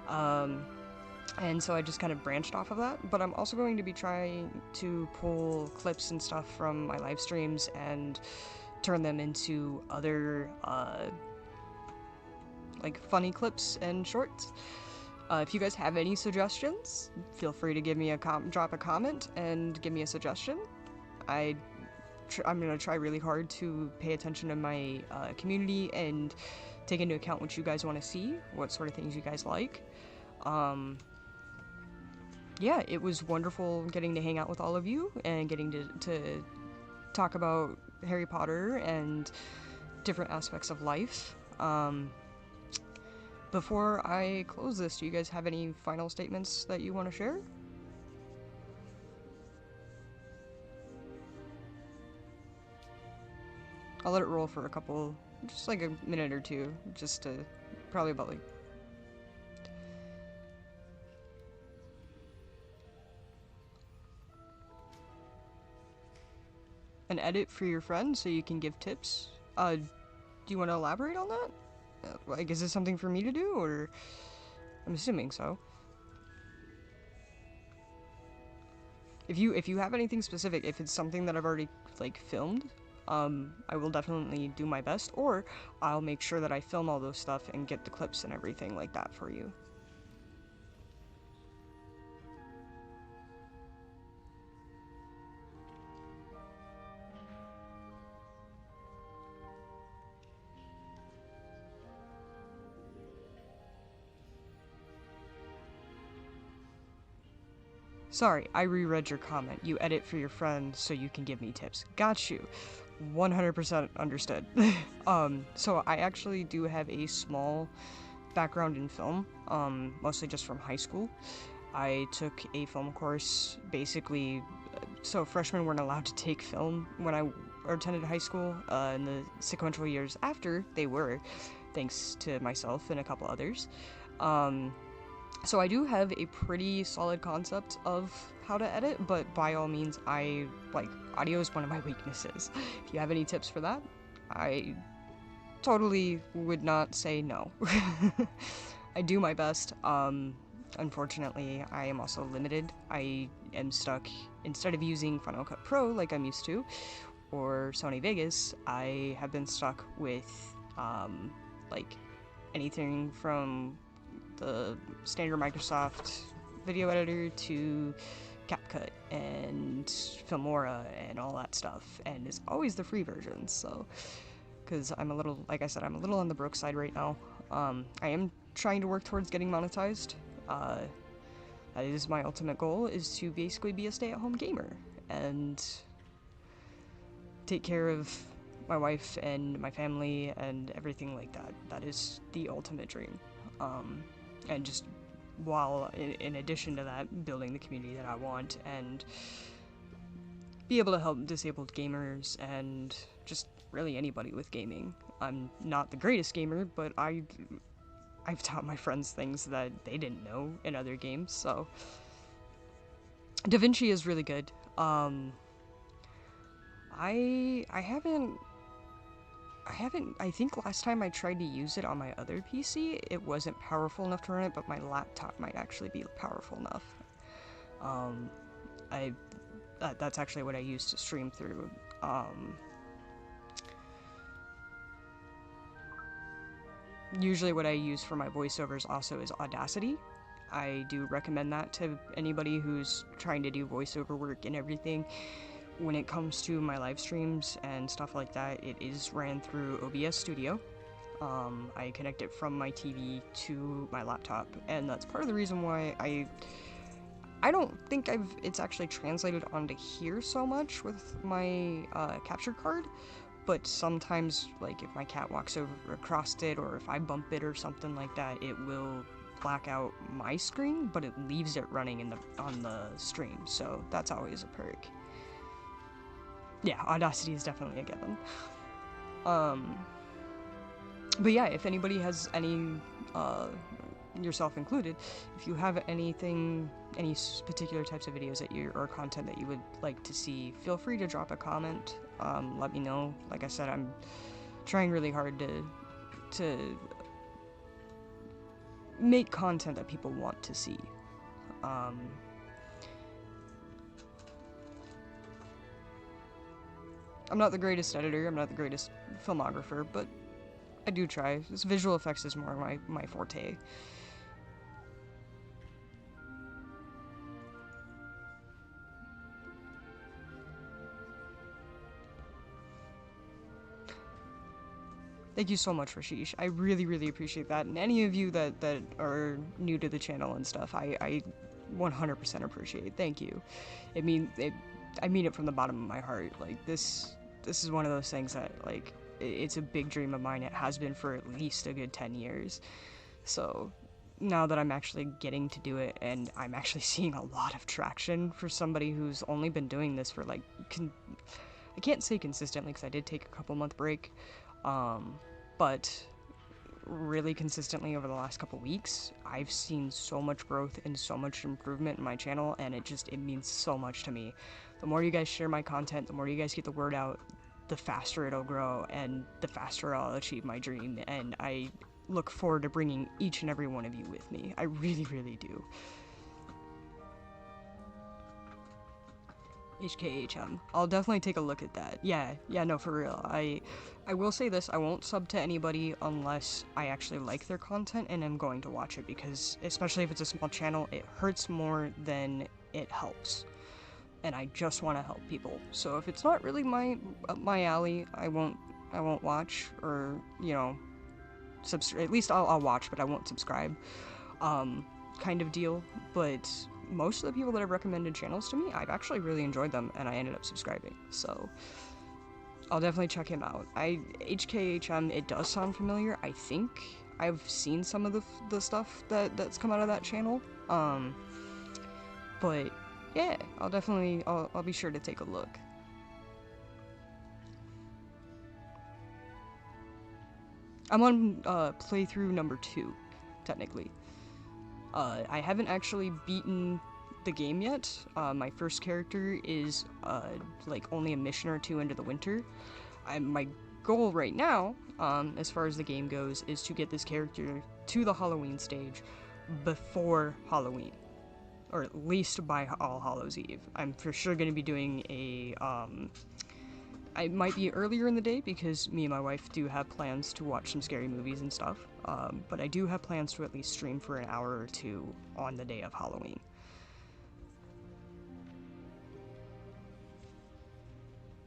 And so I just kind of branched off of that, but I'm also going to be trying to pull clips and stuff from my live streams and turn them into other like funny clips and shorts. If you guys have any suggestions, feel free to give me drop a comment and give me a suggestion. I'm going to try really hard to pay attention to my community and take into account what you guys want to see, what sort of things you guys like. Yeah, it was wonderful getting to hang out with all of you and getting to talk about Harry Potter and different aspects of life. Before I close this, do you guys have any final statements that you want to share? I'll let it roll for a couple, just like a minute or two, just to, probably about like... An edit for your friend so you can give tips? Do you want to elaborate on that? Like, is this something for me to do, or... I'm assuming so. If you have anything specific, if it's something that I've already, like, filmed, I will definitely do my best, or I'll make sure that I film all those stuff and get the clips and everything like that for you. Sorry, I reread your comment. You edit for your friend so you can give me tips. Got you. 100% understood. So I actually do have a small background in film, mostly just from high school. I took a film course, basically, so freshmen weren't allowed to take film when I attended high school. In the sequential years after, they were, thanks to myself and a couple others. So I do have a pretty solid concept of how to edit, but by all means, audio is one of my weaknesses. If you have any tips for that, I totally would not say no. I do my best. Unfortunately, I am also limited. I am stuck, instead of using Final Cut Pro like I'm used to, or Sony Vegas, I have been stuck with, like, anything from the standard Microsoft video editor to CapCut and Filmora and all that stuff, and it's always the free versions, so, because I'm a little, like I said, I'm a little on the broke side right now. I am trying to work towards getting monetized. That is my ultimate goal, is to basically be a stay-at-home gamer and take care of my wife and my family and everything like that. That is the ultimate dream. And just, while, in addition to that, building the community that I want and be able to help disabled gamers and just really anybody with gaming. I'm not the greatest gamer, but I've taught my friends things that they didn't know in other games, so... DaVinci is really good. I think last time I tried to use it on my other PC, it wasn't powerful enough to run it, but my laptop might actually be powerful enough. That's actually what I use to stream through. Usually what I use for my voiceovers also is Audacity. I do recommend that to anybody who's trying to do voiceover work and everything. When it comes to my live streams and stuff like that, it is ran through OBS Studio. I connect it from my TV to my laptop, and that's part of the reason why I don't think it's actually translated onto here so much with my capture card, but sometimes, like, if my cat walks over across it, or if I bump it or something like that, it will black out my screen, but it leaves it running on the stream, so that's always a perk. Yeah, Audacity is definitely a given. But yeah, if anybody has any, yourself included, if you have anything, any particular types of videos or content that you would like to see, feel free to drop a comment. Let me know. Like I said, I'm trying really hard to make content that people want to see. I'm not the greatest editor, I'm not the greatest filmographer, but I do try. This visual effects is more my forte. Thank you so much, Rashish. I really, really appreciate that. And any of you that are new to the channel and stuff, I 100% appreciate. Thank you. I mean it from the bottom of my heart. Like, this is one of those things that, like, it's a big dream of mine. It has been for at least a good 10 years. So now that I'm actually getting to do it, and I'm actually seeing a lot of traction for somebody who's only been doing this for like, I can't say consistently because I did take a couple-month break, but really consistently over the last couple weeks, I've seen so much growth and so much improvement in my channel, and it means so much to me. The more you guys share my content, the more you guys get the word out, the faster it'll grow, and the faster I'll achieve my dream, and I look forward to bringing each and every one of you with me. I really, really do. HKHM. I'll definitely take a look at that. Yeah, no, for real. I will say this, I won't sub to anybody unless I actually like their content and I'm going to watch it, because especially if it's a small channel, it hurts more than it helps. And I just want to help people. So if it's not really my alley, I won't watch, or, you know, at least I'll watch, but I won't subscribe, kind of deal. But most of the people that have recommended channels to me, I've actually really enjoyed them, and I ended up subscribing, so I'll definitely check him out. HKHM, it does sound familiar. I think I've seen some of the stuff that's come out of that channel, but yeah, I'll be sure to take a look. I'm on playthrough number 2, technically. I haven't actually beaten the game yet. My first character is like only a mission or 2 into the winter. My goal right now, as far as the game goes, is to get this character to the Halloween stage before Halloween, or at least by All Hallows Eve. I'm for sure going to be doing a I might be earlier in the day because me and my wife do have plans to watch some scary movies and stuff, but I do have plans to at least stream for an hour or 2 on the day of Halloween.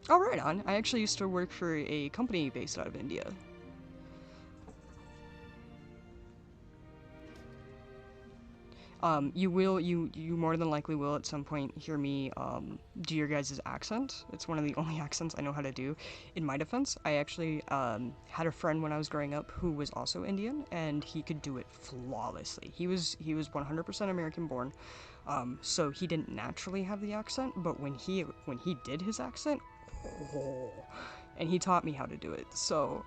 Oh, right on. I actually used to work for a company based out of India. You more than likely will at some point hear me do your guys' accent. It's one of the only accents I know how to do. In my defense, I actually had a friend when I was growing up who was also Indian, and he could do it flawlessly. He was 100% American born, so he didn't naturally have the accent, but when he did his accent, oh, and he taught me how to do it. So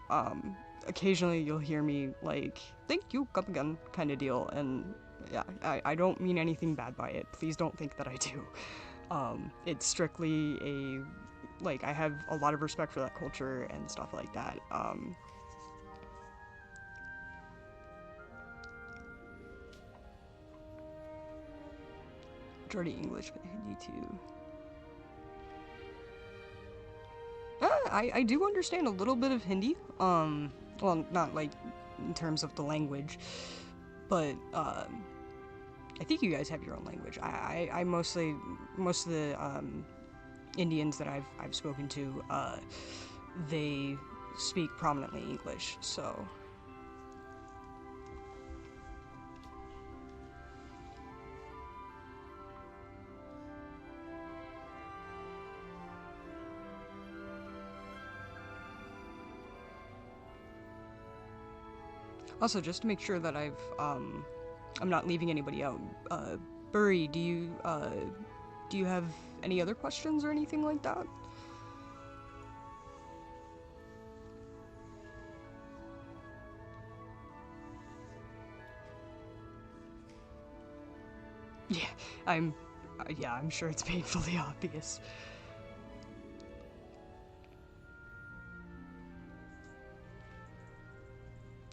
occasionally you'll hear me like, "Thank you, come again," kind of deal, and yeah, I don't mean anything bad by it. Please don't think that I do. It's strictly I have a lot of respect for that culture and stuff like that. Majority English, but Hindi too. I do understand a little bit of Hindi. Well, not like in terms of the language, but I think you guys have your own language. I most of the Indians that I've spoken to, they speak prominently English, so. Also, just to make sure that I'm not leaving anybody out, Burry, do you have any other questions or anything like that? Yeah, I'm sure it's painfully obvious.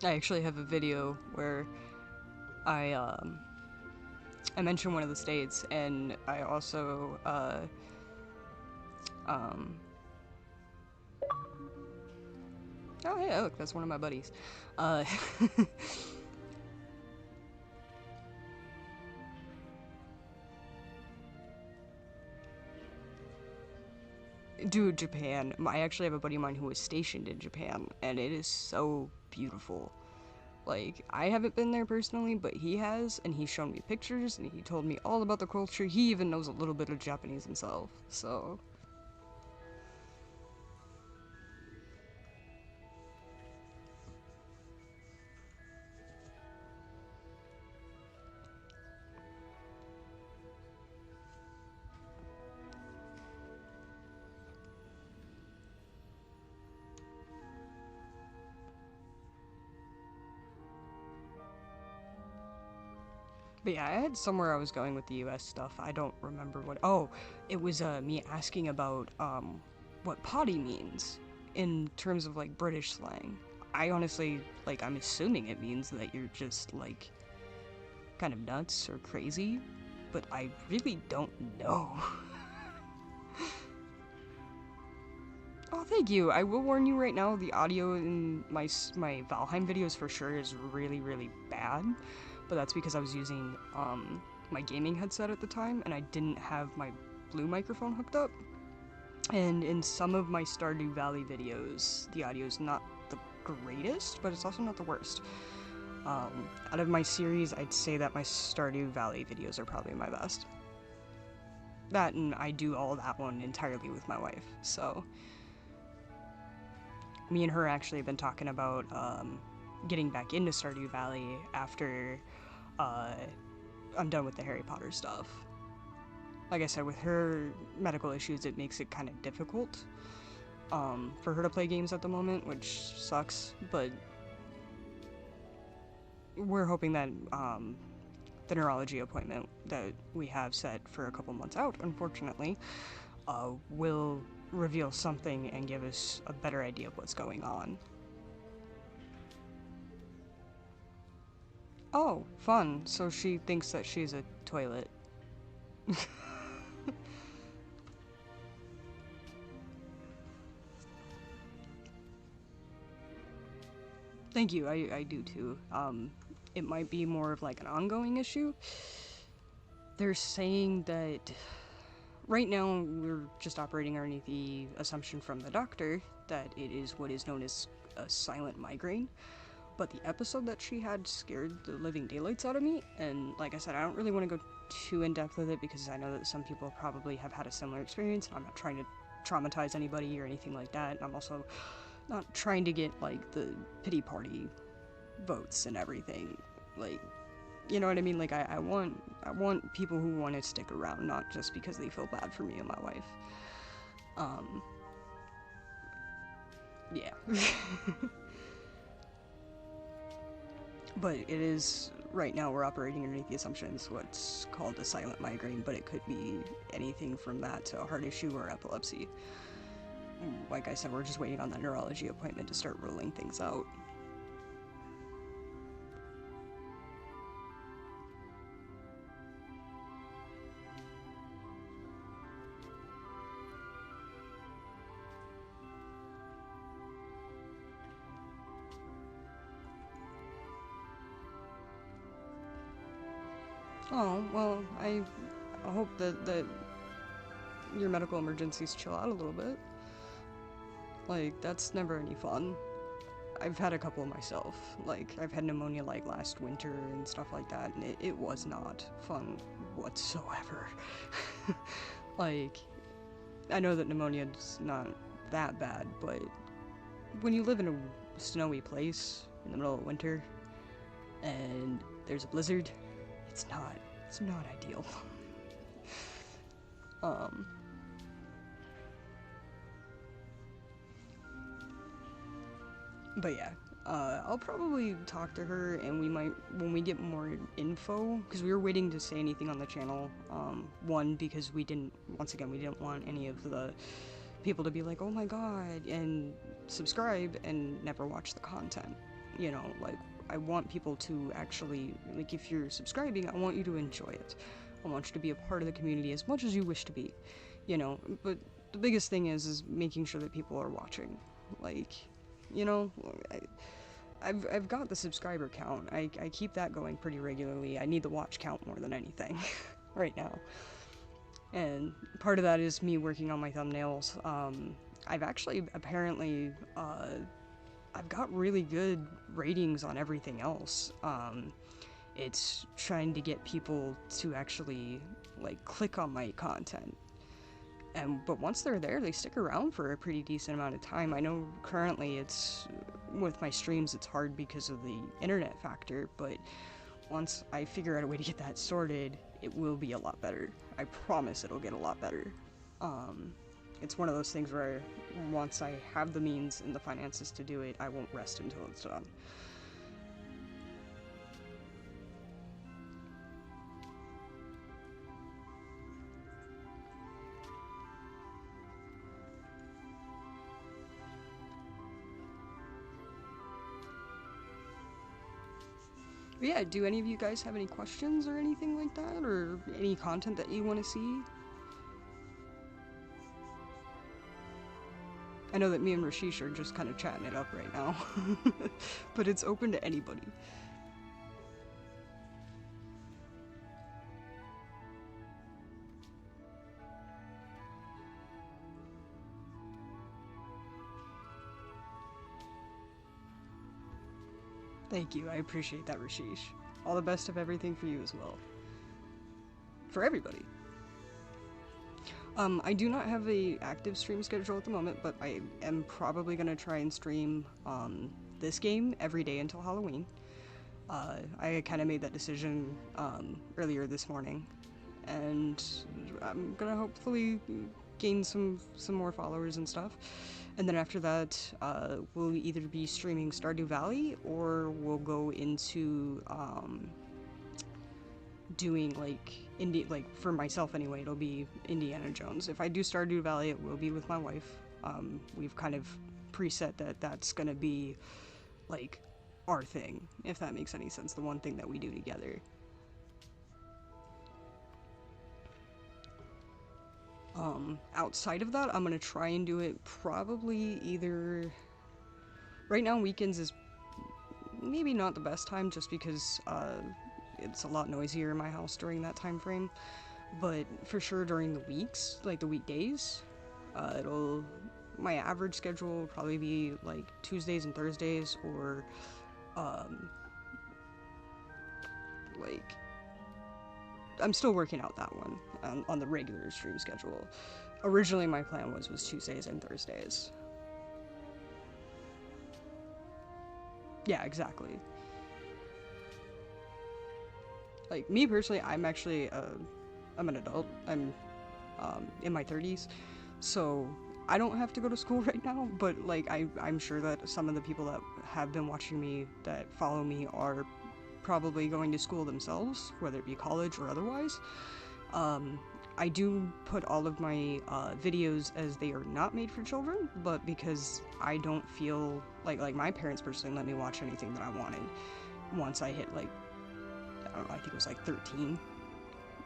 I actually have a video where I mention one of the states, and I also, oh yeah, look, that's one of my buddies. Dude, Japan. I actually have a buddy of mine who was stationed in Japan, and it is so beautiful. Like, I haven't been there personally, but he has, and he's shown me pictures, and he told me all about the culture. He even knows a little bit of Japanese himself, so. But yeah, I had somewhere I was going with the US stuff. I don't remember what. Oh, it was me asking about what potty means in terms of like British slang. I honestly, like, I'm assuming it means that you're just like kind of nuts or crazy, but I really don't know. Oh, thank you. I will warn you right now, the audio in my Valheim videos for sure is really, really bad. But that's because I was using my gaming headset at the time, and I didn't have my blue microphone hooked up. And in some of my Stardew Valley videos, the audio is not the greatest, but it's also not the worst. Out of my series, I'd say that my Stardew Valley videos are probably my best. That, and I do all that one entirely with my wife, so... Me and her actually have been talking about getting back into Stardew Valley after I'm done with the Harry Potter stuff. Like I said, with her medical issues, it makes it kind of difficult for her to play games at the moment, which sucks, but we're hoping that the neurology appointment that we have set for a couple months out, unfortunately, will reveal something and give us a better idea of what's going on. Oh, fun. So she thinks that she's a toilet. Thank you, I do too. It might be more of like an ongoing issue. They're saying that right now we're just operating underneath the assumption from the doctor that it is what is known as a silent migraine. But the episode that she had scared the living daylights out of me, and like I said, I don't really want to go too in depth with it because I know that some people probably have had a similar experience, and I'm not trying to traumatize anybody or anything like that. I'm also not trying to get like the pity party votes and everything. Like, you know what I mean? Like, I want people who want to stick around, not just because they feel bad for me and my wife. Yeah. But it is, right now we're operating underneath the assumption it's what's called a silent migraine, but it could be anything from that to a heart issue or epilepsy. Like I said, we're just waiting on that neurology appointment to start ruling things out. Oh, well, I hope that your medical emergencies chill out a little bit. Like, that's never any fun. I've had a couple myself. Like, I've had pneumonia like last winter and stuff like that, and it was not fun whatsoever. Like, I know that pneumonia is not that bad, but when you live in a snowy place in the middle of winter and there's a blizzard, it's not ideal. But yeah, I'll probably talk to her, and we might, when we get more info, because we were waiting to say anything on the channel, one, because we didn't want any of the people to be like, oh my god, and subscribe and never watch the content, you know, like, I want people to actually, like, if you're subscribing, I want you to enjoy it. I want you to be a part of the community as much as you wish to be, you know, but the biggest thing is making sure that people are watching. Like, you know, I've got the subscriber count. I keep that going pretty regularly. I need the watch count more than anything right now. And part of that is me working on my thumbnails. I've actually, apparently, I've got really good ratings on everything else. It's trying to get people to actually, like, click on my content. But once they're there, they stick around for a pretty decent amount of time. I know currently it's, with my streams, it's hard because of the internet factor, but once I figure out a way to get that sorted, it will be a lot better. I promise it'll get a lot better. It's one of those things where once I have the means and the finances to do it, I won't rest until it's done. But yeah, do any of you guys have any questions or anything like that, or any content that you want to see? I know that me and Rashish are just kind of chatting it up right now, but it's open to anybody. Thank you, I appreciate that, Rashish. All the best of everything for you as well. For everybody. I do not have a active stream schedule at the moment, but I am probably gonna try and stream this game every day until Halloween. I kind of made that decision earlier this morning, and I'm gonna hopefully gain some more followers and stuff. And then after that, we'll either be streaming Stardew Valley, or we'll go into doing like for myself anyway, it'll be Indiana Jones. If I do Stardew Valley, it will be with my wife. We've kind of preset that that's gonna be like our thing, if that makes any sense, the one thing that we do together. Outside of that, I'm gonna try and do it probably either... Right now, weekends is maybe not the best time, just because it's a lot noisier in my house during that time frame. But for sure during the weeks, like the weekdays, my average schedule will probably be like Tuesdays and Thursdays, or like... I'm still working out that one on the regular stream schedule. Originally, my plan was Tuesdays and Thursdays. Yeah, exactly. Like, me personally, I'm actually, I'm an adult. I'm in my 30s, so I don't have to go to school right now, but, like, I'm sure that some of the people that have been watching me, that follow me, are probably going to school themselves, whether it be college or otherwise. I do put all of my videos as they are not made for children, but because I don't feel like my parents personally let me watch anything that I wanted once I hit, like, I don't know, I think it was like 13.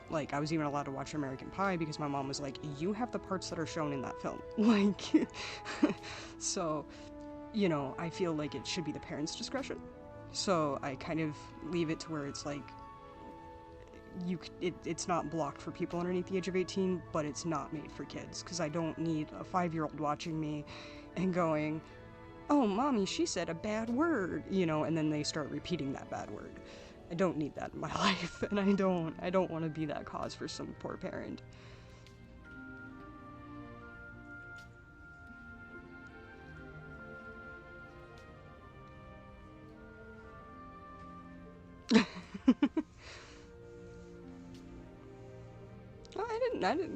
Like, I was even allowed to watch American Pie because my mom was like, you have the parts that are shown in that film. Like, so, you know, I feel like it should be the parents' discretion. So I kind of leave it to where it's like, it's not blocked for people underneath the age of 18, but it's not made for kids, because I don't need a 5-year-old watching me and going, oh, mommy, she said a bad word, you know, and then they start repeating that bad word. I don't need that in my life, and I don't want to be that cause for some poor parent.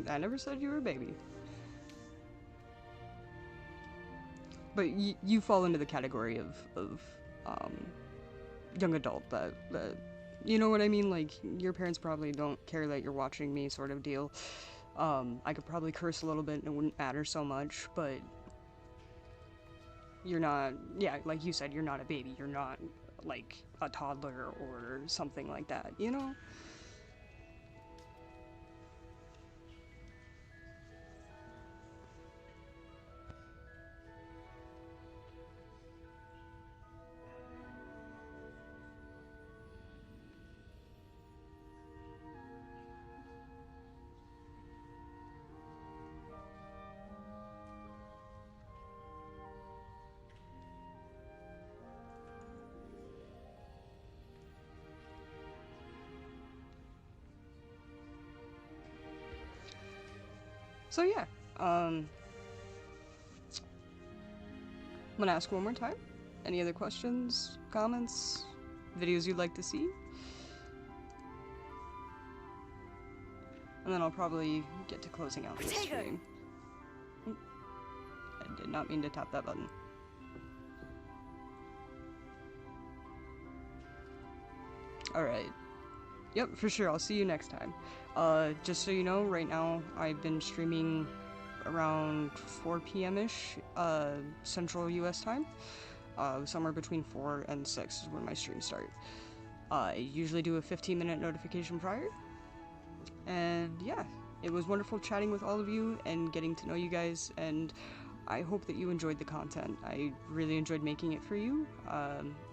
I never said you were a baby. But you fall into the category of young adult, that, you know what I mean? Like, your parents probably don't care that you're watching me, sort of deal. I could probably curse a little bit and it wouldn't matter so much, but you're not, yeah, like you said, you're not a baby. You're not, like, a toddler or something like that, you know? So yeah, I'm gonna ask one more time. Any other questions, comments, videos you'd like to see? And then I'll probably get to closing out this stream. I did not mean to tap that button. Alright. Yep, for sure, I'll see you next time. Just so you know, right now I've been streaming around 4 p.m.-ish, Central US time. Somewhere between 4 and 6 is when my streams start. I usually do a 15-minute notification prior. And yeah, it was wonderful chatting with all of you and getting to know you guys, and I hope that you enjoyed the content. I really enjoyed making it for you.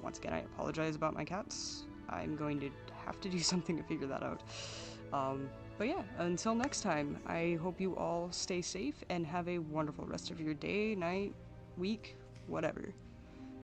Once again, I apologize about my cats. I'm going to have to do something to figure that out. But yeah, until next time, I hope you all stay safe and have a wonderful rest of your day, night, week, whatever.